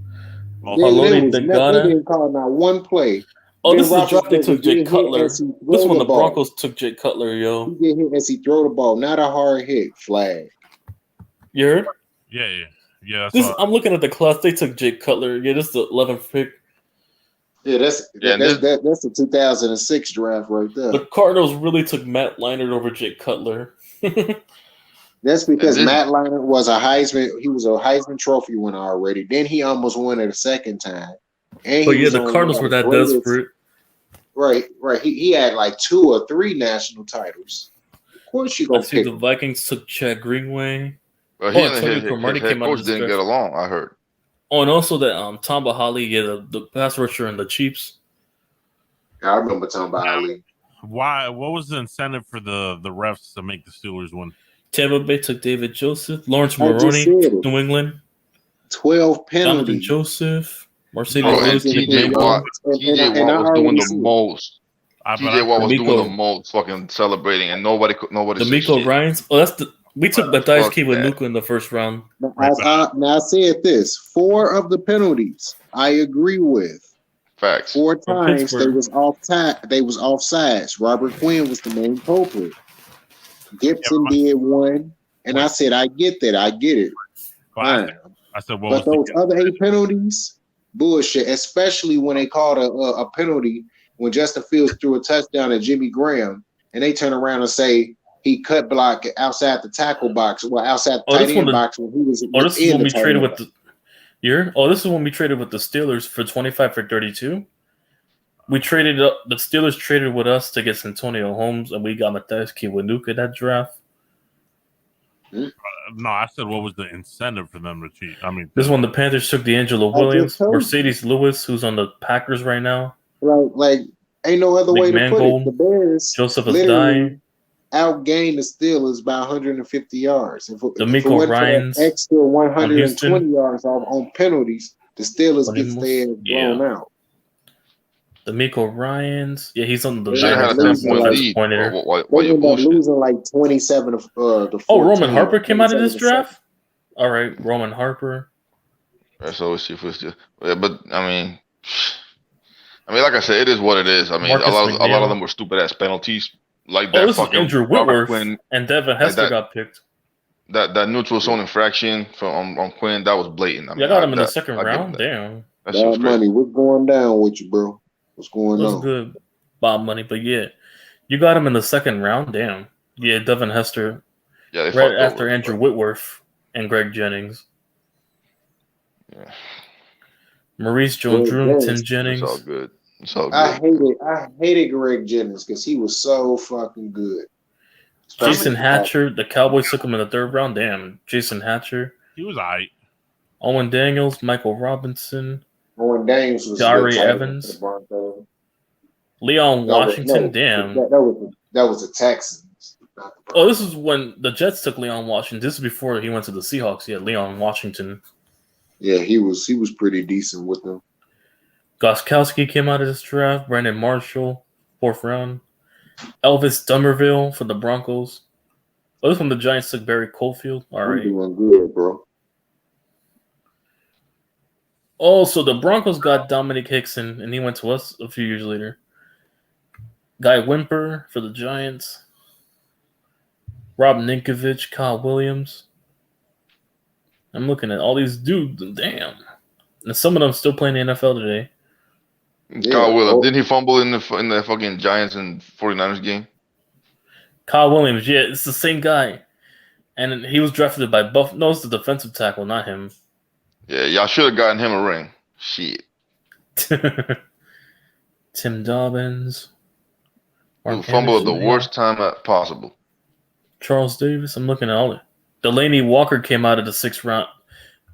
Speaker 2: They didn't call not one play.
Speaker 4: Oh, this is the draft they took Jake Cutler. This one the Broncos took Jake Cutler, yo.
Speaker 2: He get hit as he throw the ball, not a hard hit. Flag.
Speaker 4: You heard?
Speaker 9: Yeah.
Speaker 4: I'm looking at the class. They took Jake Cutler. Yeah, this is the 11th pick.
Speaker 2: Yeah, that's the 2006 draft right there.
Speaker 4: The Cardinals really took Matt Leinart over Jake Cutler.
Speaker 2: That's because Matt Leinart was a Heisman. He was a Heisman Trophy winner already. Then he almost won it a second time. And
Speaker 4: the Cardinals were that desperate.
Speaker 2: Right. He had like 2 or 3 national titles. Of course, you gonna pick
Speaker 4: the Vikings took Chad Greenway.
Speaker 1: Well, he and his coach didn't get along. I heard.
Speaker 4: Oh, and also that Tamba Hali, the pass rusher and the Chiefs.
Speaker 2: I remember Tamba Hali.
Speaker 9: Why? What was the incentive for the refs to make the Steelers win?
Speaker 4: Tampa Bay took David Joseph, Lawrence Maroney, New England.
Speaker 2: 12 penalties.
Speaker 4: Jonathan Joseph, Mercedes
Speaker 1: TJ Watt was doing the most. TJ Watt was doing the most, fucking celebrating, and nobody.
Speaker 4: D'Amico Ryans. Oh, we took Matthias Kiwanuka in the first round.
Speaker 2: Now I said this: 4 of the penalties I agree with.
Speaker 1: Facts.
Speaker 2: 4 times they was offsides. Robert Quinn was the main culprit. Gibson did 1, and I said I get that. I get it.
Speaker 9: I said,
Speaker 2: but those other 8 penalties, bullshit. Especially when they called a penalty when Justin Fields threw a touchdown at Jimmy Graham, and they turn around and say he cut block outside the tackle box, well, outside the tight end box when he was
Speaker 4: this is
Speaker 2: within
Speaker 4: when
Speaker 2: the
Speaker 4: we
Speaker 2: tight
Speaker 4: traded
Speaker 2: end
Speaker 4: with
Speaker 2: box.
Speaker 4: this is when we traded with the Steelers for 25 for 32. We traded the Steelers traded with us to get Santonio Holmes, and we got Matthijs Kiwanuka that draft.
Speaker 9: No, I said what was the incentive for them to cheat? I mean,
Speaker 4: This one the Panthers took D'Angelo
Speaker 2: I just
Speaker 4: Williams,
Speaker 2: told you.
Speaker 4: Mercedes Lewis, who's on the Packers right now.
Speaker 2: Like ain't no other way to put it.
Speaker 4: McMangold,
Speaker 2: The Bears
Speaker 4: Joseph
Speaker 2: literally
Speaker 4: Asdai,
Speaker 2: outgained the Steelers by 150 yards. If it
Speaker 4: D'Amico
Speaker 2: wasn't for that
Speaker 4: Ryans
Speaker 2: extra
Speaker 4: on
Speaker 2: 120
Speaker 4: Houston.
Speaker 2: yards on penalties, the Steelers
Speaker 4: On
Speaker 2: get
Speaker 4: Amos,
Speaker 2: their blown out.
Speaker 4: D'Amico Ryans. Yeah, he's on the
Speaker 2: They
Speaker 1: Should
Speaker 2: end
Speaker 1: have
Speaker 2: up
Speaker 1: had a
Speaker 4: Niners.
Speaker 1: 10 point
Speaker 2: losing like
Speaker 1: lead.
Speaker 4: Pointer.
Speaker 1: Why
Speaker 2: they
Speaker 1: you
Speaker 2: end up
Speaker 1: bullshit?
Speaker 2: losing like 27 to 14.
Speaker 4: Oh, Roman Harper came out of this
Speaker 2: 27-7.
Speaker 4: draft? All right, Roman Harper.
Speaker 1: That's always see if it's just. Yeah, but I mean, like I said, it is what it is. I mean,
Speaker 4: Marcus
Speaker 1: a lot
Speaker 4: McNeil.
Speaker 1: of them were stupid ass penalties, like
Speaker 4: Oh,
Speaker 1: that
Speaker 4: this is
Speaker 1: fucking
Speaker 4: Andrew
Speaker 1: Robert
Speaker 4: Whitworth
Speaker 1: Quinn,
Speaker 4: and Devin Hester
Speaker 1: that-
Speaker 4: got picked.
Speaker 1: that neutral zone infraction from on Quinn. That was blatant. I mean,
Speaker 4: Yeah, I got him in the
Speaker 1: that-
Speaker 4: second
Speaker 1: I give him
Speaker 4: round.
Speaker 1: that.
Speaker 4: Damn,
Speaker 1: That shit was
Speaker 2: Bad
Speaker 1: crazy.
Speaker 2: money. What's going down with you, bro? What's going
Speaker 4: that was
Speaker 2: on?
Speaker 4: good. Bob money, but yeah, you got him in the second round. Damn, yeah, Devin Hester
Speaker 1: Yeah, they
Speaker 4: right
Speaker 1: fucked
Speaker 4: after
Speaker 1: over.
Speaker 4: Andrew Whitworth and Greg Jennings.
Speaker 1: Yeah.
Speaker 4: Maurice
Speaker 2: Greg
Speaker 4: Joe-Drew,
Speaker 2: Jennings.
Speaker 4: Tim
Speaker 1: It's all
Speaker 4: Jennings,
Speaker 1: good. It's all
Speaker 2: I
Speaker 1: good.
Speaker 2: hated Greg Jennings because he was so fucking good.
Speaker 4: Jason
Speaker 2: Especially-
Speaker 4: Hatcher. The Cowboys took him in the third round. Damn, Jason Hatcher,
Speaker 9: he was alright.
Speaker 4: Owen Daniels, Michael Robinson,
Speaker 2: Owen Daniels was
Speaker 4: Jari
Speaker 2: a good tight end
Speaker 4: Evans.
Speaker 2: for the Broncos.
Speaker 4: Leon
Speaker 2: No,
Speaker 4: Washington.
Speaker 2: no,
Speaker 4: Damn.
Speaker 2: that was the Texans. Not the
Speaker 4: Oh,
Speaker 2: Broncos.
Speaker 4: this is when the Jets took Leon Washington. This is before he went to the Seahawks. Yeah, Leon Washington.
Speaker 2: Yeah, he was pretty decent with them.
Speaker 4: Goskowski came out of this draft. Brandon Marshall, fourth round. Elvis Dummerville for the Broncos. Oh, this one the Giants took Barry Coldfield. All
Speaker 2: I'm
Speaker 4: right.
Speaker 2: doing good, bro.
Speaker 4: Oh, so the Broncos got Dominic Hickson, and he went to us a few years later. Guy Wimper for the Giants. Rob Ninkovich, Kyle Williams. I'm looking at all these dudes, and damn. And some of them still playing the NFL today.
Speaker 2: Yeah,
Speaker 1: Kyle Williams,
Speaker 2: oh.
Speaker 1: didn't he fumble in the fucking Giants and 49ers game?
Speaker 4: Kyle Williams, yeah, it's the same guy. And he was drafted by Buff. No, it's the defensive tackle, not him.
Speaker 1: Yeah, y'all should have gotten him a ring. Shit.
Speaker 4: Tim Dobbins.
Speaker 1: He fumbled at the
Speaker 4: Anderson,
Speaker 1: worst time possible.
Speaker 4: Charles Davis. I'm looking at all it. Delaney Walker came out of the 6th round,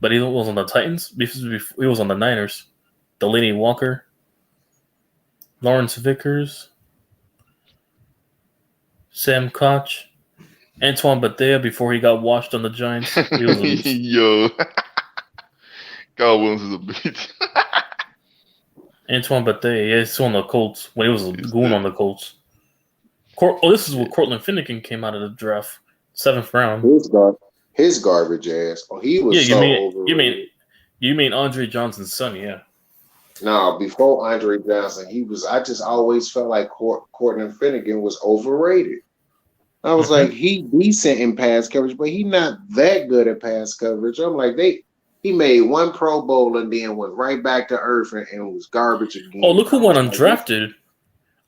Speaker 4: but he was on the Titans. He was on the Niners. Delaney Walker. Lawrence Vickers. Sam Koch. Antoine Bethea before he got washed on the Giants. He was
Speaker 1: Yo. Kyle Williams is a bitch.
Speaker 4: Antoine Bethea, yeah, he's still on the Colts when he was a goon on the Colts. This is where Cortland Finnegan came out of the draft, 7th round.
Speaker 2: His garbage ass. Oh, he was
Speaker 4: Yeah,
Speaker 2: so
Speaker 4: you
Speaker 2: overrated.
Speaker 4: mean Andre Johnson's son? Yeah.
Speaker 2: No, before Andre Johnson, I just always felt like Cortland Finnegan was overrated. I was like, he decent in pass coverage, but he not that good at pass coverage. I'm like, he made one Pro Bowl and then went right back to earth and was garbage again.
Speaker 4: Oh, look who went undrafted.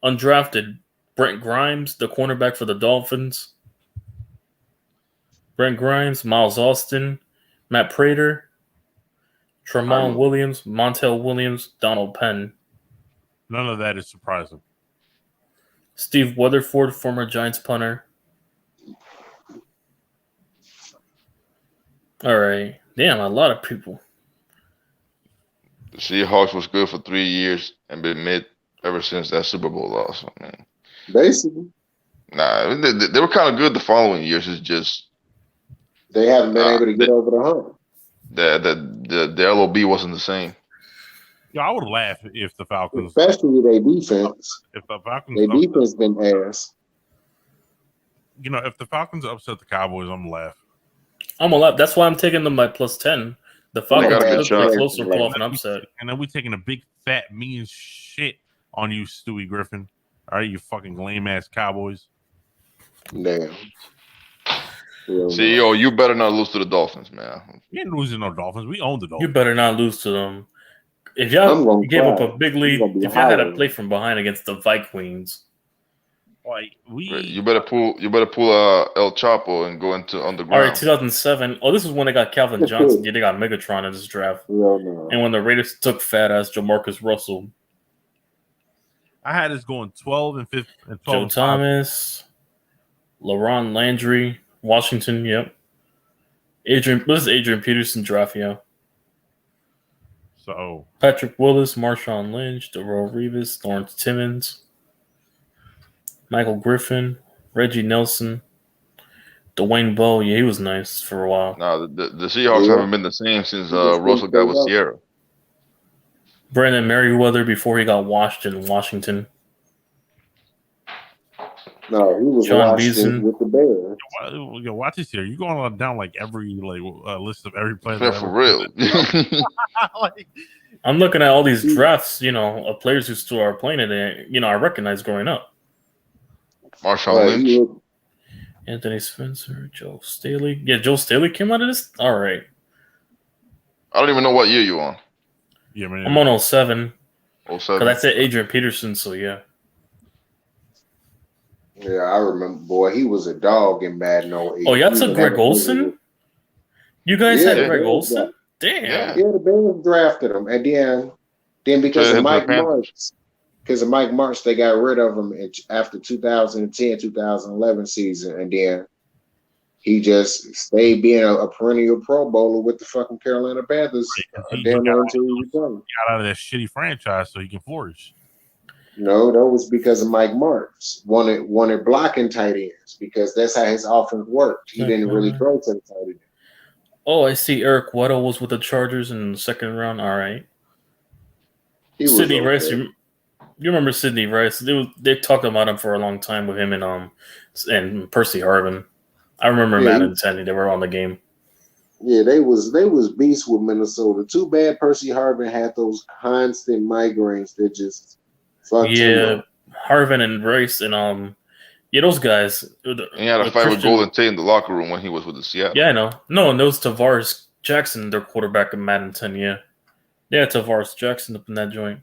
Speaker 4: Undrafted. Brent Grimes, the cornerback for the Dolphins. Brent Grimes, Miles Austin, Matt Prater, Tremont Williams, Montel Williams, Donald Penn.
Speaker 9: None of that is surprising.
Speaker 4: Steve Weatherford, former Giants punter. All right. Damn, a lot of people.
Speaker 1: The Seahawks was good for 3 years and been mid ever since that Super Bowl loss. I mean,
Speaker 2: basically.
Speaker 1: Nah, they were kind of good the following years. It's just
Speaker 2: they haven't been able to get over the hump.
Speaker 1: The LOB wasn't the same.
Speaker 9: Yeah, I would laugh if the Falcons,
Speaker 2: especially their defense.
Speaker 9: If the Falcons,
Speaker 2: their defense been ass.
Speaker 9: You know, if the Falcons upset the Cowboys, I'm gonna laugh.
Speaker 4: I'm gonna laugh. That's why I'm taking them by +10. The Falcons could play closer, pull off an upset.
Speaker 9: And then we taking a big fat mean shit on you, Stewie Griffin. All right, you fucking lame ass Cowboys.
Speaker 2: Damn.
Speaker 1: See, yo, you better not lose to the Dolphins, man.
Speaker 9: We ain't losing no Dolphins. We own the Dolphins.
Speaker 4: You better not lose to them. If
Speaker 2: I'm
Speaker 4: y'all
Speaker 2: gonna
Speaker 4: gave up
Speaker 2: cry.
Speaker 4: a big
Speaker 2: I'm
Speaker 4: lead,
Speaker 2: gonna be
Speaker 4: if y'all had to
Speaker 2: hollering.
Speaker 4: play from behind against the Vikings,
Speaker 9: Like
Speaker 1: You better pull El Chapo and go into
Speaker 4: all right,
Speaker 1: underground.
Speaker 4: 2007. Oh, this is when they got Calvin Johnson. Yeah, they got Megatron in this draft.
Speaker 2: Hell no.
Speaker 4: And when the Raiders took fat ass Jamarcus Russell,
Speaker 9: I had us going 12 and 5 and 12
Speaker 4: Joe
Speaker 9: and 5.
Speaker 4: Thomas, LaRon Landry, Washington. Yep. This is Adrian Peterson draft. Yeah.
Speaker 9: So
Speaker 4: Patrick Willis, Marshawn Lynch, Darrell Revis, Lawrence Timmons, Michael Griffin, Reggie Nelson, Dwayne Bowe. Yeah, he was nice for a while.
Speaker 1: Nah, the Seahawks
Speaker 2: Yeah.
Speaker 1: haven't been the same since
Speaker 2: He just
Speaker 1: Russell
Speaker 2: didn't
Speaker 1: got
Speaker 2: stay
Speaker 1: with
Speaker 2: healthy.
Speaker 1: Sierra.
Speaker 4: Brandon Merriweather before he got washed in Washington.
Speaker 2: No, he was
Speaker 4: John
Speaker 2: watched
Speaker 4: Beason.
Speaker 2: with the Bears.
Speaker 9: yo, watch this here. You're going down like every list of every player.
Speaker 1: Yeah,
Speaker 9: that
Speaker 1: for
Speaker 9: ever
Speaker 1: real.
Speaker 9: like,
Speaker 4: I'm looking at all these drafts, of players who still are playing it. I recognize growing up.
Speaker 1: Marshawn Lynch.
Speaker 2: He was,
Speaker 4: Anthony Spencer, Joe Staley. Yeah, Joe Staley came out of this? All right.
Speaker 1: I don't even know what year you on.
Speaker 9: yeah, man.
Speaker 4: I'm on 07.
Speaker 1: 07.
Speaker 4: Because I said Adrian Peterson, so yeah.
Speaker 2: yeah, I remember. Boy, he was a dog in Madden 08.
Speaker 4: Oh, y'all
Speaker 2: He
Speaker 4: took
Speaker 2: even
Speaker 4: Greg
Speaker 2: had a
Speaker 4: Olson? You guys
Speaker 2: Yeah,
Speaker 4: had
Speaker 2: the
Speaker 4: Greg
Speaker 2: Bears
Speaker 4: Olson? Damn.
Speaker 1: Yeah.
Speaker 2: Yeah, the Bears drafted him, and then because
Speaker 1: Traded
Speaker 2: of
Speaker 1: him to the
Speaker 2: Mike
Speaker 1: Panthers.
Speaker 2: Marks, they got rid of him after 2010-2011 season, and then he just stayed being a perennial Pro Bowler with the fucking Carolina Panthers.
Speaker 9: He
Speaker 2: Damn
Speaker 9: got
Speaker 2: near until he retired.
Speaker 9: out of that shitty franchise so he can flourish.
Speaker 2: No, that was because of Mike Marks wanted blocking tight ends because that's how his offense worked. He didn't really throw to the tight end.
Speaker 4: Oh, I see Eric Weddle was with the Chargers in the second round. All right.
Speaker 2: He was
Speaker 4: Sidney
Speaker 2: okay.
Speaker 4: Rice, you remember Sidney Rice? They talked about him for a long time with him and Percy Harvin. I remember Madden 10. They were on the game.
Speaker 2: Yeah, they was beasts with Minnesota. Too bad Percy Harvin had those constant migraines that just fucked him up.
Speaker 4: Harvin and Rice and those guys.
Speaker 1: And he had a fight with Golden Tate in the locker room when he was with the Seattle.
Speaker 4: Yeah, I know. No, and those Tavares Jackson, their quarterback in Madden 10. Yeah, Tavares Jackson up in that joint.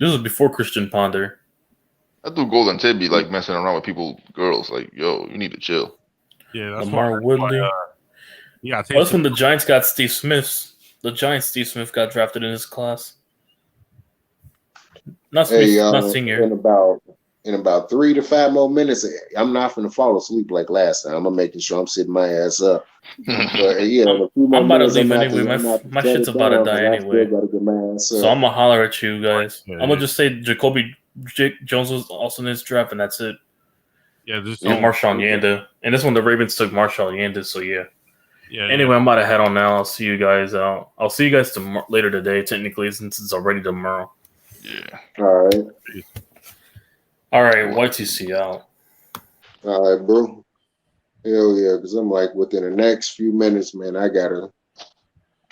Speaker 4: This was before Christian Ponder.
Speaker 1: I do Golden Tate be like messing around with girls. Like, yo, you need to chill.
Speaker 9: Yeah, that's
Speaker 4: Lamar Woodley. That's when the Giants got Steve Smith. The Giants, Steve Smith got drafted in his class. Not Smith, not senior.
Speaker 2: In about 3 to 5 more minutes, I'm not going to fall asleep like last time. I'm making sure I'm sitting my ass up. But
Speaker 4: I'm about to leave anyway. My shit's about to die anyway. So I'm gonna holler at you guys. I'm gonna just say Jacoby Jones was also in this draft, and that's it.
Speaker 9: Yeah, just
Speaker 4: Marshawn Yanda, and this one the Ravens took Marshawn Yanda. So yeah.
Speaker 9: Yeah.
Speaker 4: Anyway, I'm about to head on now. I'll see you guys. I'll see you guys later today, technically, since it's already tomorrow.
Speaker 1: Yeah.
Speaker 2: All right,
Speaker 4: YTC out.
Speaker 2: All right, bro. Hell yeah, because I'm like within the next few minutes, man, I gotta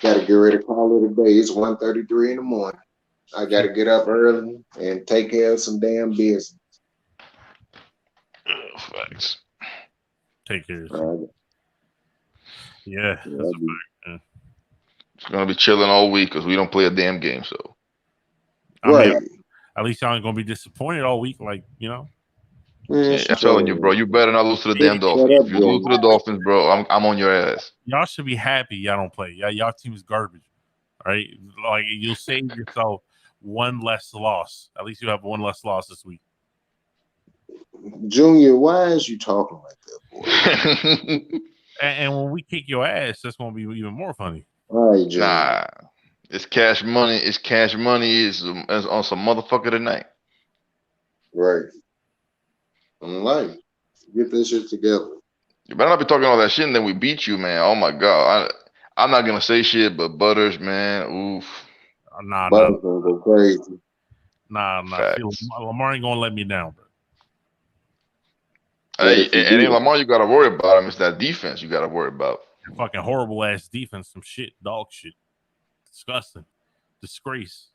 Speaker 2: get ready to call it a day. It's 1:33 in the morning. I gotta get up early and take care of some damn business.
Speaker 1: Facts.
Speaker 9: Take care.
Speaker 2: Right.
Speaker 9: Yeah.
Speaker 1: It's gonna be chilling all week because we don't play a damn game. So,
Speaker 2: Right.
Speaker 9: At least y'all ain't gonna be disappointed all week,
Speaker 1: Yeah, I'm telling you, bro. You better not lose to the damn Dolphins. If you lose to the Dolphins, bro, I'm on your ass.
Speaker 9: Y'all should be happy y'all don't play. Y'all team is garbage. All right, like you'll save yourself one less loss. At least you have one less loss this week.
Speaker 2: Junior, why is you talking like that, boy?
Speaker 9: and when we kick your ass, that's gonna be even more funny.
Speaker 2: All right, Junior.
Speaker 1: Nah, it's cash money. It's cash money. It's on some motherfucker tonight.
Speaker 2: Right. I'm like, get this shit together.
Speaker 1: You better not be talking all that shit and then we beat you, man. Oh my god. I'm not gonna say shit, but Butters, man, oof.
Speaker 2: Butters gonna go crazy.
Speaker 9: Nah. Lamar ain't gonna let me down, bro.
Speaker 1: Hey, it ain't Lamar you gotta worry about him. It's that defense you gotta worry about.
Speaker 9: Fucking horrible ass defense, some shit, dog shit. Disgusting. Disgrace.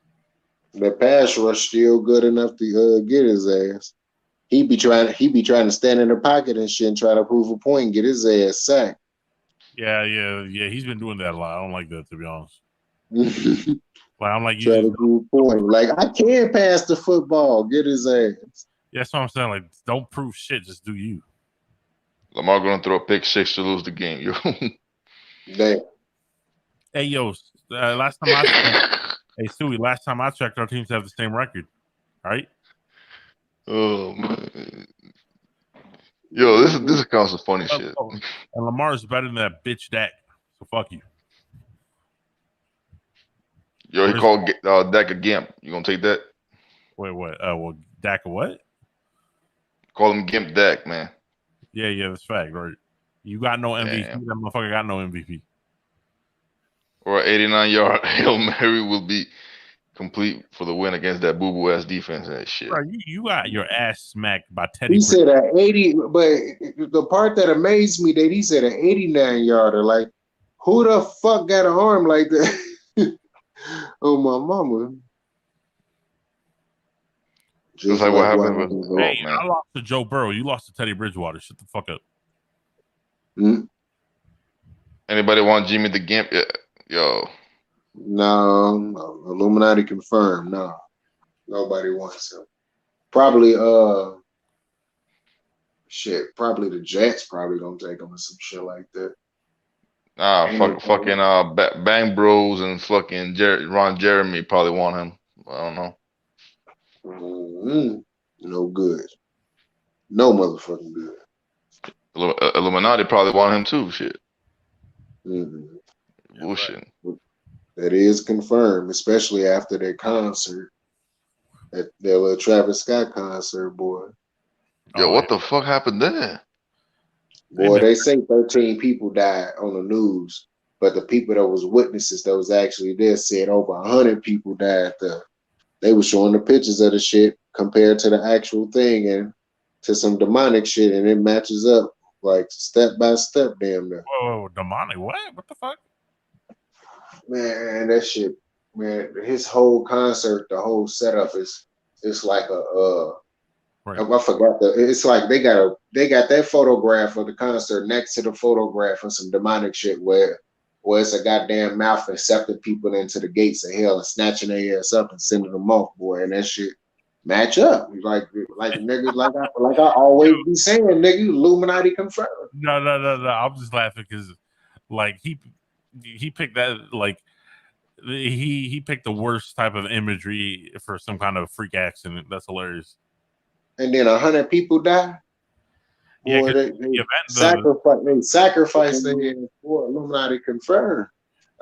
Speaker 2: The pass rush still good enough to get his ass. He be trying to stand in the pocket and shit and try to prove a point and get his ass sacked.
Speaker 9: Yeah. He's been doing that a lot. I don't like that, to be honest. Like I'm like, you
Speaker 2: Try to
Speaker 9: just,
Speaker 2: prove a point. Like I can pass the football. Get his ass.
Speaker 9: that's what I'm saying. Like, don't prove shit. Just do you.
Speaker 1: Lamar gonna throw a pick six to lose the game. Yo.
Speaker 2: Damn.
Speaker 9: Hey, yo, last time I checked, hey, Stewie, last time I checked, our teams have the same record, right?
Speaker 1: Oh man. Yo, this is kind of some funny shit.
Speaker 9: And Lamar is better than that bitch Dak. So fuck you.
Speaker 1: Yo, he called Dak a gimp. You gonna take that?
Speaker 9: Wait, what? Well, Dak a what?
Speaker 1: Call him Gimp Dak, man.
Speaker 9: Yeah, that's fact, right? You got no MVP.
Speaker 1: Damn.
Speaker 9: That motherfucker got no MVP.
Speaker 1: Or 89-yard Hail Mary will be complete for the win against that boo-boo ass defense and that shit.
Speaker 9: Bro, you got your ass smacked by Teddy.
Speaker 2: He said an 80, but the part that amazed me that he said an 89-yarder. Like, who the fuck got an arm like that? Oh, my mama.
Speaker 1: Just like what happened with
Speaker 9: Hey, man. I lost to Joe Burrow. You lost to Teddy Bridgewater. Shut the fuck up.
Speaker 1: Anybody want Jimmy the Gimp? Yeah. Yo.
Speaker 2: No. Illuminati confirmed. No. Nobody wants him. Probably probably the Jets probably gonna take him or some shit like that.
Speaker 1: Fucking Bang Bros and fucking Ron Jeremy probably want him. I don't know.
Speaker 2: No good. No motherfucking good.
Speaker 1: Illuminati probably want him too. Shit.
Speaker 2: Bullshit. That is confirmed, especially after that concert, that little Travis Scott concert, boy.
Speaker 1: Yo, what the fuck happened there?
Speaker 2: Boy, they say 13 people died on the news, but the people that was witnesses that was actually there said over 100 people died there. They were showing the pictures of the shit compared to the actual thing and to some demonic shit, and it matches up like step by step, damn near.
Speaker 9: Whoa, demonic? What? What the fuck?
Speaker 2: Man, that shit, man, his whole concert, the whole setup is like a I forgot it's like they got that photograph of the concert next to the photograph of some demonic shit where it's a goddamn mouth accepting people into the gates of hell and snatching their ass up and sending them off, boy, and that shit match up. Like niggas, like I always be saying, nigga, Illuminati confirmed.
Speaker 9: No. I'm just laughing because like he picked that, like he picked the worst type of imagery for some kind of freak accident. That's hilarious.
Speaker 2: And then 100 people die.
Speaker 9: Yeah,
Speaker 2: boy, they sacrificed their for Illuminati confirmed.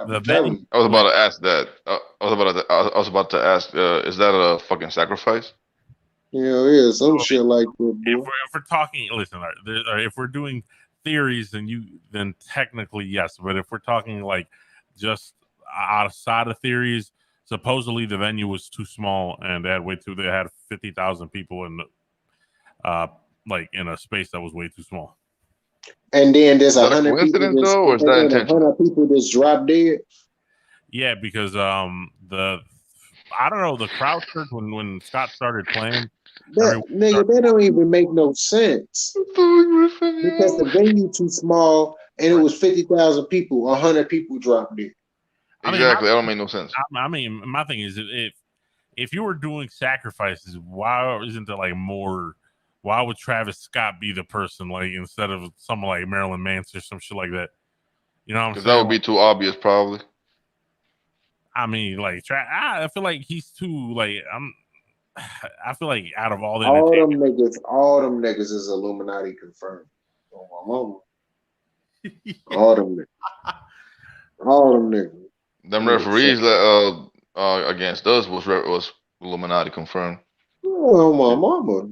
Speaker 1: I was about to ask that. I was about to ask, is that a fucking sacrifice?
Speaker 2: Yeah, some shit like that.
Speaker 9: If we're talking, listen, if we're doing theories, then technically yes. But if we're talking like just outside of theories, supposedly the venue was too small and they had 50,000 people in like in a space that was way too small.
Speaker 2: And then there's 100 people just drop dead.
Speaker 9: Yeah, because I don't know, the crowd surge when Scott started playing.
Speaker 2: That don't even make no sense. Because the venue too small and it was 50,000 people, 100 people dropped dead.
Speaker 1: Exactly, that don't make no sense.
Speaker 9: I mean, my thing is if you were doing sacrifices, why isn't there like more? Why would Travis Scott be the person, like, instead of someone like Marilyn Manson or some shit like that? You know what I'm saying?
Speaker 1: Because that would be too obvious, probably.
Speaker 9: I mean, like, I feel like he's too, like, I feel like out of all
Speaker 2: them niggas is Illuminati confirmed. Oh, my mama. All them niggas.
Speaker 1: Them referees against us was Illuminati confirmed.
Speaker 2: Oh, my mama.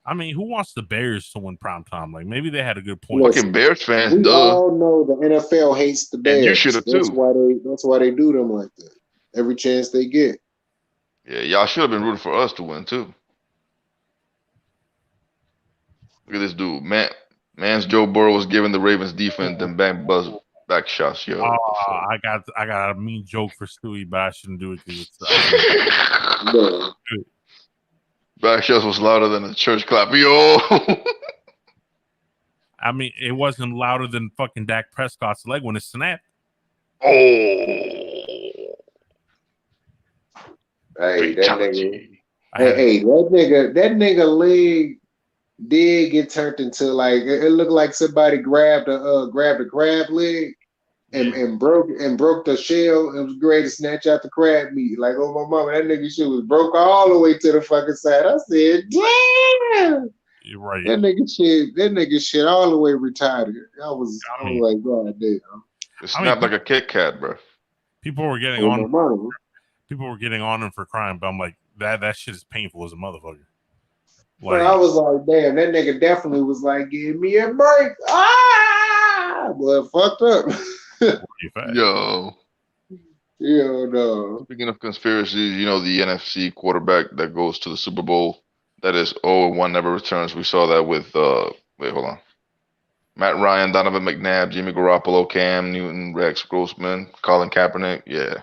Speaker 9: I mean, who wants the Bears to win primetime? Like, maybe they had a good point.
Speaker 1: Fucking Bears fans,
Speaker 2: we all know the NFL hates the Bears.
Speaker 1: And you should have too.
Speaker 2: That's why they do them like that. Every chance they get.
Speaker 1: Yeah, y'all should have been rooting for us to win too. Look at this dude, man's Joe Burrow was giving the Ravens defense them back shots. Yo,
Speaker 9: I got a mean joke for Stewie, but I shouldn't do it because it's.
Speaker 1: Back shots was louder than a church clap. Yo.
Speaker 9: I mean, it wasn't louder than fucking Dak Prescott's leg when it snapped.
Speaker 1: Oh.
Speaker 2: Hey, that nigga.
Speaker 9: I had
Speaker 2: Hey, that nigga leg did get turned into like it looked like somebody grabbed a crab leg and broke the shell and was ready to snatch out the crab meat. Like, oh my mama, that nigga shit was broke all the way to the fucking side. I said, damn.
Speaker 9: You're right.
Speaker 2: That nigga shit all the way retired. I was like, God damn.
Speaker 1: It snapped like a Kit Kat, bro.
Speaker 9: People were getting
Speaker 2: Oh,
Speaker 9: on.
Speaker 2: my mama.
Speaker 9: People were getting on him for crime, but I'm like, that shit is painful as a motherfucker.
Speaker 2: Like, I was like, damn, that nigga definitely was like, give me a break. Ah, boy, fucked up.
Speaker 1: Yo.
Speaker 2: No.
Speaker 1: Speaking of conspiracies, you know the NFC quarterback that goes to the Super Bowl that is 0-1 never returns. We saw that with wait, hold on. Matt Ryan, Donovan McNabb, Jimmy Garoppolo, Cam Newton, Rex Grossman, Colin Kaepernick. Yeah.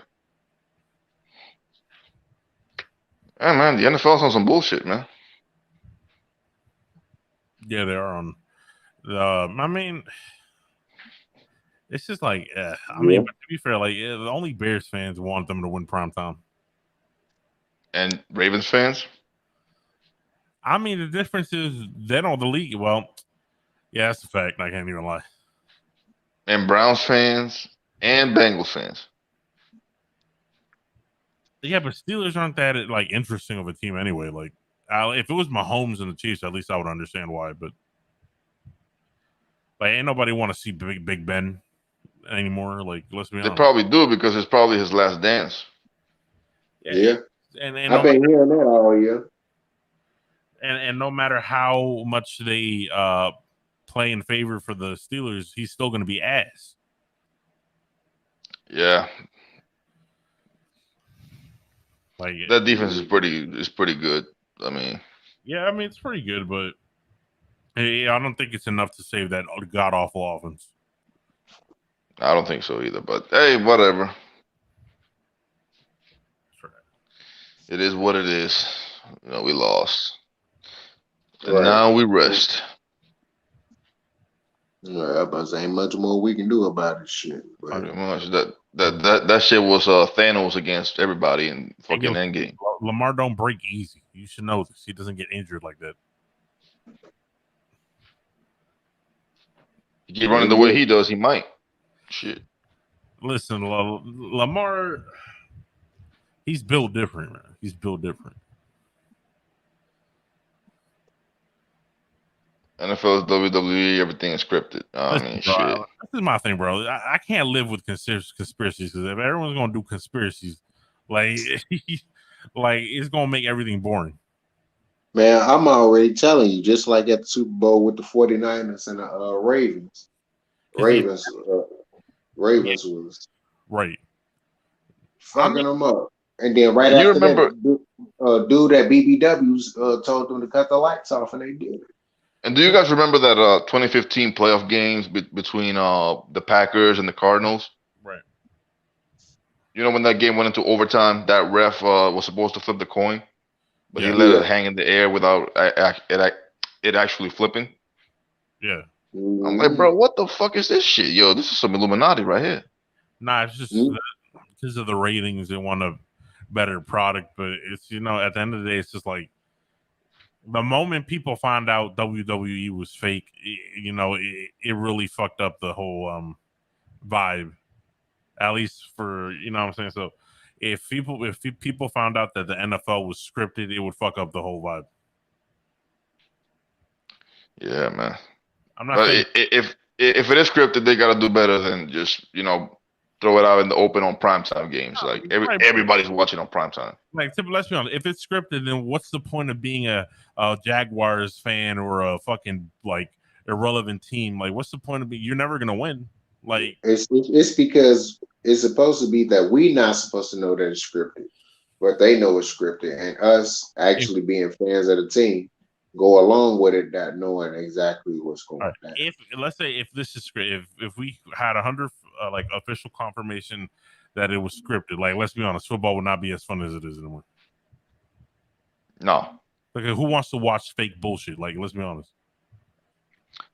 Speaker 1: Yeah, man, the NFL's on some bullshit, man.
Speaker 9: Yeah, they are on. I mean, it's just like, I mean, but to be fair, like the only Bears fans want them to win primetime.
Speaker 1: And Ravens fans?
Speaker 9: I mean, the difference is they don't the league. Well, yeah, that's a fact. I can't even lie.
Speaker 1: And Browns fans and Bengals fans.
Speaker 9: Yeah, but Steelers aren't that like interesting of a team anyway. Like, if it was Mahomes and the Chiefs, at least I would understand why. But like, ain't nobody want to see Big Ben anymore. Like, let's be honest.
Speaker 1: They probably do because it's probably his last dance.
Speaker 2: Yeah.
Speaker 9: And
Speaker 2: I've been hearing that all year.
Speaker 9: And no matter how much they play in favor for the Steelers, he's still going to be ass.
Speaker 1: Yeah.
Speaker 9: Like
Speaker 1: that defense is pretty good. I mean,
Speaker 9: yeah, I mean it's pretty good, but hey, I don't think it's enough to save that god awful offense.
Speaker 1: I don't think so either. But hey, whatever. It is what it is. You know, we lost, and now we rest.
Speaker 2: Yeah, I about to say ain't much more we can do about this shit.
Speaker 1: Pretty much. That shit was Thanos against everybody in fucking Endgame.
Speaker 9: Lamar don't break easy. You should know this. He doesn't get injured like that.
Speaker 1: He keep running the way he does, he might. Shit.
Speaker 9: Listen, Lamar, he's built different, man. He's built different.
Speaker 1: NFL, WWE, everything is scripted. I mean,
Speaker 9: bro,
Speaker 1: shit.
Speaker 9: This is my thing, bro. I can't live with conspiracies because if everyone's gonna do conspiracies, like, like it's gonna make everything boring.
Speaker 2: Man, I'm already telling you, just like at the Super Bowl with the 49ers and the Ravens. Ravens was
Speaker 9: right
Speaker 2: fucking them up. And then right after that, dude at BBW's told them to cut the lights off, and they did it.
Speaker 1: And do you guys remember that 2015 playoff games between the Packers and the Cardinals?
Speaker 9: Right.
Speaker 1: You know when that game went into overtime, that ref was supposed to flip the coin, but he let it hang in the air without it actually flipping.
Speaker 9: Yeah.
Speaker 1: I'm like, bro, what the fuck is this shit? Yo, this is some Illuminati right here.
Speaker 9: Nah, it's just because of the ratings, they want a better product, but it's, you know, at the end of the day, it's just like the moment people found out WWE was fake, you know, it really fucked up the whole vibe. At least for, you know what I'm saying? So if people found out that the NFL was scripted, it would fuck up the whole vibe.
Speaker 1: Yeah, man.
Speaker 9: I'm not saying
Speaker 1: if it is scripted, they gotta do better than just, you know, throw it out in the open on primetime games. Like everybody's watching on primetime.
Speaker 9: Like, let's be honest. If it's scripted, then what's the point of being a Jaguars fan or a fucking like irrelevant team? Like, what's the point of being? You're never gonna win. Like,
Speaker 2: it's because it's supposed to be that we not supposed to know that it's scripted, but they know it's scripted, and us actually being fans of the team go along with it, not knowing exactly what's going on.
Speaker 9: If let's say if this is scripted, if we had 100 like official confirmation that it was scripted, like, let's be honest, football would not be as fun as it is anymore.
Speaker 1: No.
Speaker 9: Like, who wants to watch fake bullshit? Like, let's be honest.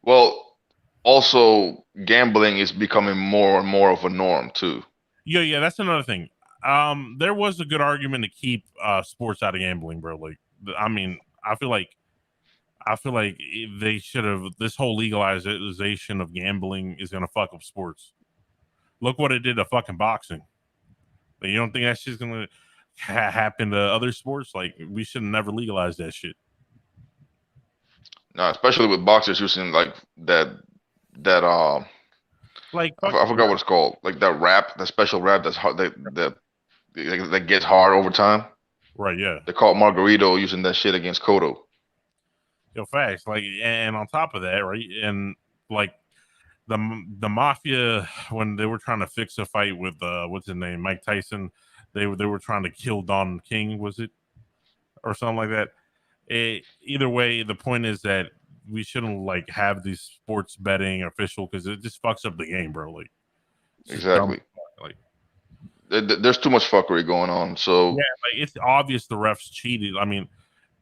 Speaker 1: Well, also gambling is becoming more and more of a norm too.
Speaker 9: Yeah, that's another thing. There was a good argument to keep sports out of gambling, bro. Like, I mean, I feel like they should have. This whole legalization of gambling is gonna fuck up sports. Look what it did to fucking boxing. Like, you don't think that shit's gonna happen to other sports? Like, we should have never legalized that shit.
Speaker 1: No, especially with boxers using like that
Speaker 9: Like,
Speaker 1: I forgot what it's called. Like that special rap that's hard that gets hard over time.
Speaker 9: Right, yeah.
Speaker 1: They caught Margarito using that shit against Cotto.
Speaker 9: Yo, facts. Like, and on top of that, right, and like the mafia, when they were trying to fix a fight with what's his name, Mike Tyson, they were trying to kill Don King, was it, or something like that. Either way, the point is that we shouldn't like have these sports betting official because it just fucks up the game, bro. Like,
Speaker 1: exactly.
Speaker 9: Like,
Speaker 1: there's too much fuckery going on. So
Speaker 9: yeah, like it's obvious the refs cheated. I mean,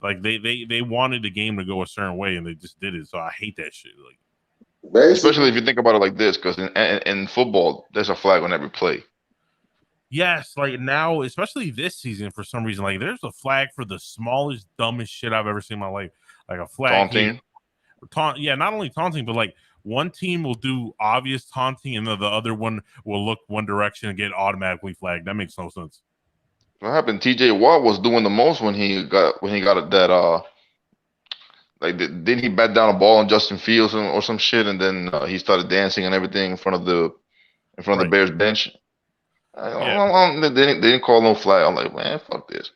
Speaker 9: like they wanted the game to go a certain way and they just did it. So I hate that shit. Like,
Speaker 1: especially if you think about it like this, because in football, there's a flag on every play.
Speaker 9: Yes, like now, especially this season, for some reason, like there's a flag for the smallest, dumbest shit I've ever seen in my life. Like a flag.
Speaker 1: Taunting.
Speaker 9: Yeah, not only taunting, but like one team will do obvious taunting and the other one will look one direction and get automatically flagged. That makes no sense.
Speaker 1: What happened? TJ Watt was doing the most when he got that like didn't he bat down a ball on Justin Fields or some shit, and then he started dancing and everything in front of the Bears bench. They didn't call no flag. I'm like, man, fuck this.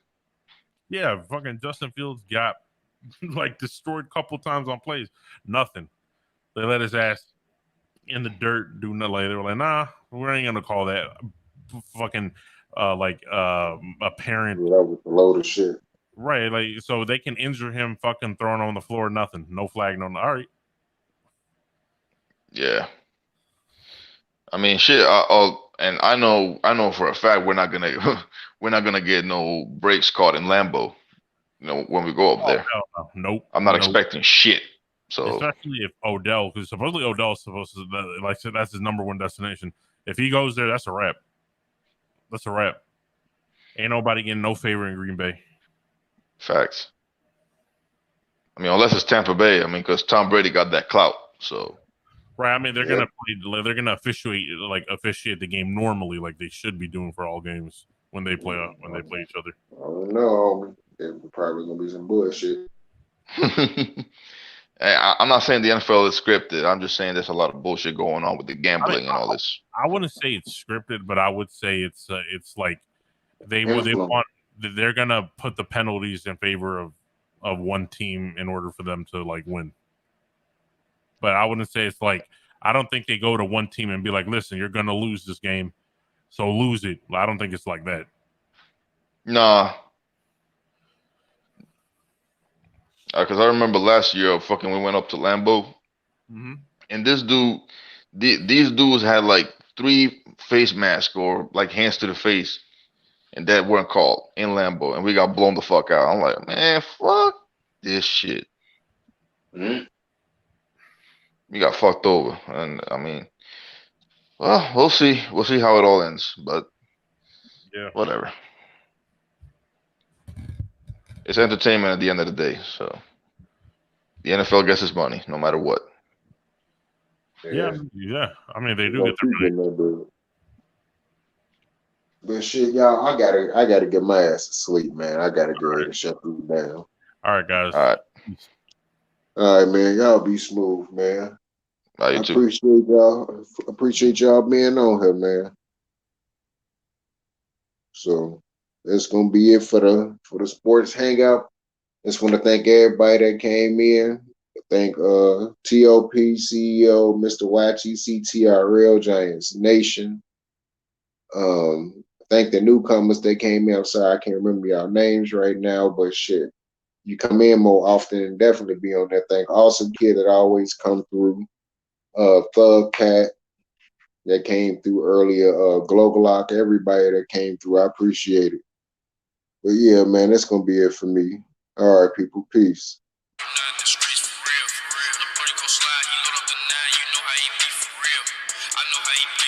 Speaker 9: Yeah, fucking Justin Fields got like destroyed a couple times on plays. Nothing. They let his ass in the dirt do nothing. Like, they were like, nah, we ain't gonna call that. Fucking apparent.
Speaker 2: That was a load of shit.
Speaker 9: Right, like so they can injure him, fucking thrown on the floor, nothing, no flag, no. All right.
Speaker 1: Yeah. I mean, shit. And I know for a fact we're not gonna get no breaks caught in Lambeau. You know, when we go up there.
Speaker 9: No. Nope.
Speaker 1: I'm not expecting shit. So
Speaker 9: especially if Odell, because supposedly Odell's supposed to, like I said, that's his number one destination. If he goes there, that's a wrap. That's a wrap. Ain't nobody getting no favor in Green Bay.
Speaker 1: Facts. I mean, unless it's Tampa Bay. I mean, because Tom Brady got that clout. So
Speaker 9: right. I mean, they're gonna play. They're gonna officiate the game normally, like they should be doing for all games when they play each other.
Speaker 2: I don't know. There's probably gonna be some bullshit.
Speaker 1: I'm not saying the NFL is scripted. I'm just saying there's a lot of bullshit going on with the gambling and all this.
Speaker 9: I wouldn't say it's scripted, but I would say it's like they're gonna put the penalties in favor of one team in order for them to like win. But I wouldn't say it's like, I don't think they go to one team and be like, listen, you're gonna lose this game, so lose it. I don't think it's like that.
Speaker 1: Nah. Because I remember last year, we went up to Lambeau, and this dude, these dudes had like 3 face masks or like hands to the face, and that weren't called in Lambeau, and we got blown the fuck out. I'm like, man, fuck this shit. We got fucked over, and I mean, well, we'll see how it all ends, but
Speaker 9: yeah,
Speaker 1: whatever. It's entertainment at the end of the day, so the NFL gets its money no matter what.
Speaker 9: Yeah. I mean, they do get their money.
Speaker 2: But shit, y'all, I gotta get my ass to sleep, man. I gotta go ahead and shut these down.
Speaker 9: All right, guys.
Speaker 2: All right, man. Y'all be smooth, man.
Speaker 1: I
Speaker 2: appreciate y'all being on here, man. So that's gonna be it for the sports hangout. Just want to thank everybody that came in. Thank TOP CEO, Mr. Watchy, CTRL, Giants Nation. Thank the newcomers that came in. I'm sorry I can't remember y'all names right now, but shit, you come in more often and definitely be on that thing. Awesome kid that always come through. Thug Cat that came through earlier. Globalock, everybody that came through, I appreciate it. But yeah, man, that's gonna be it for me. All right, people, peace.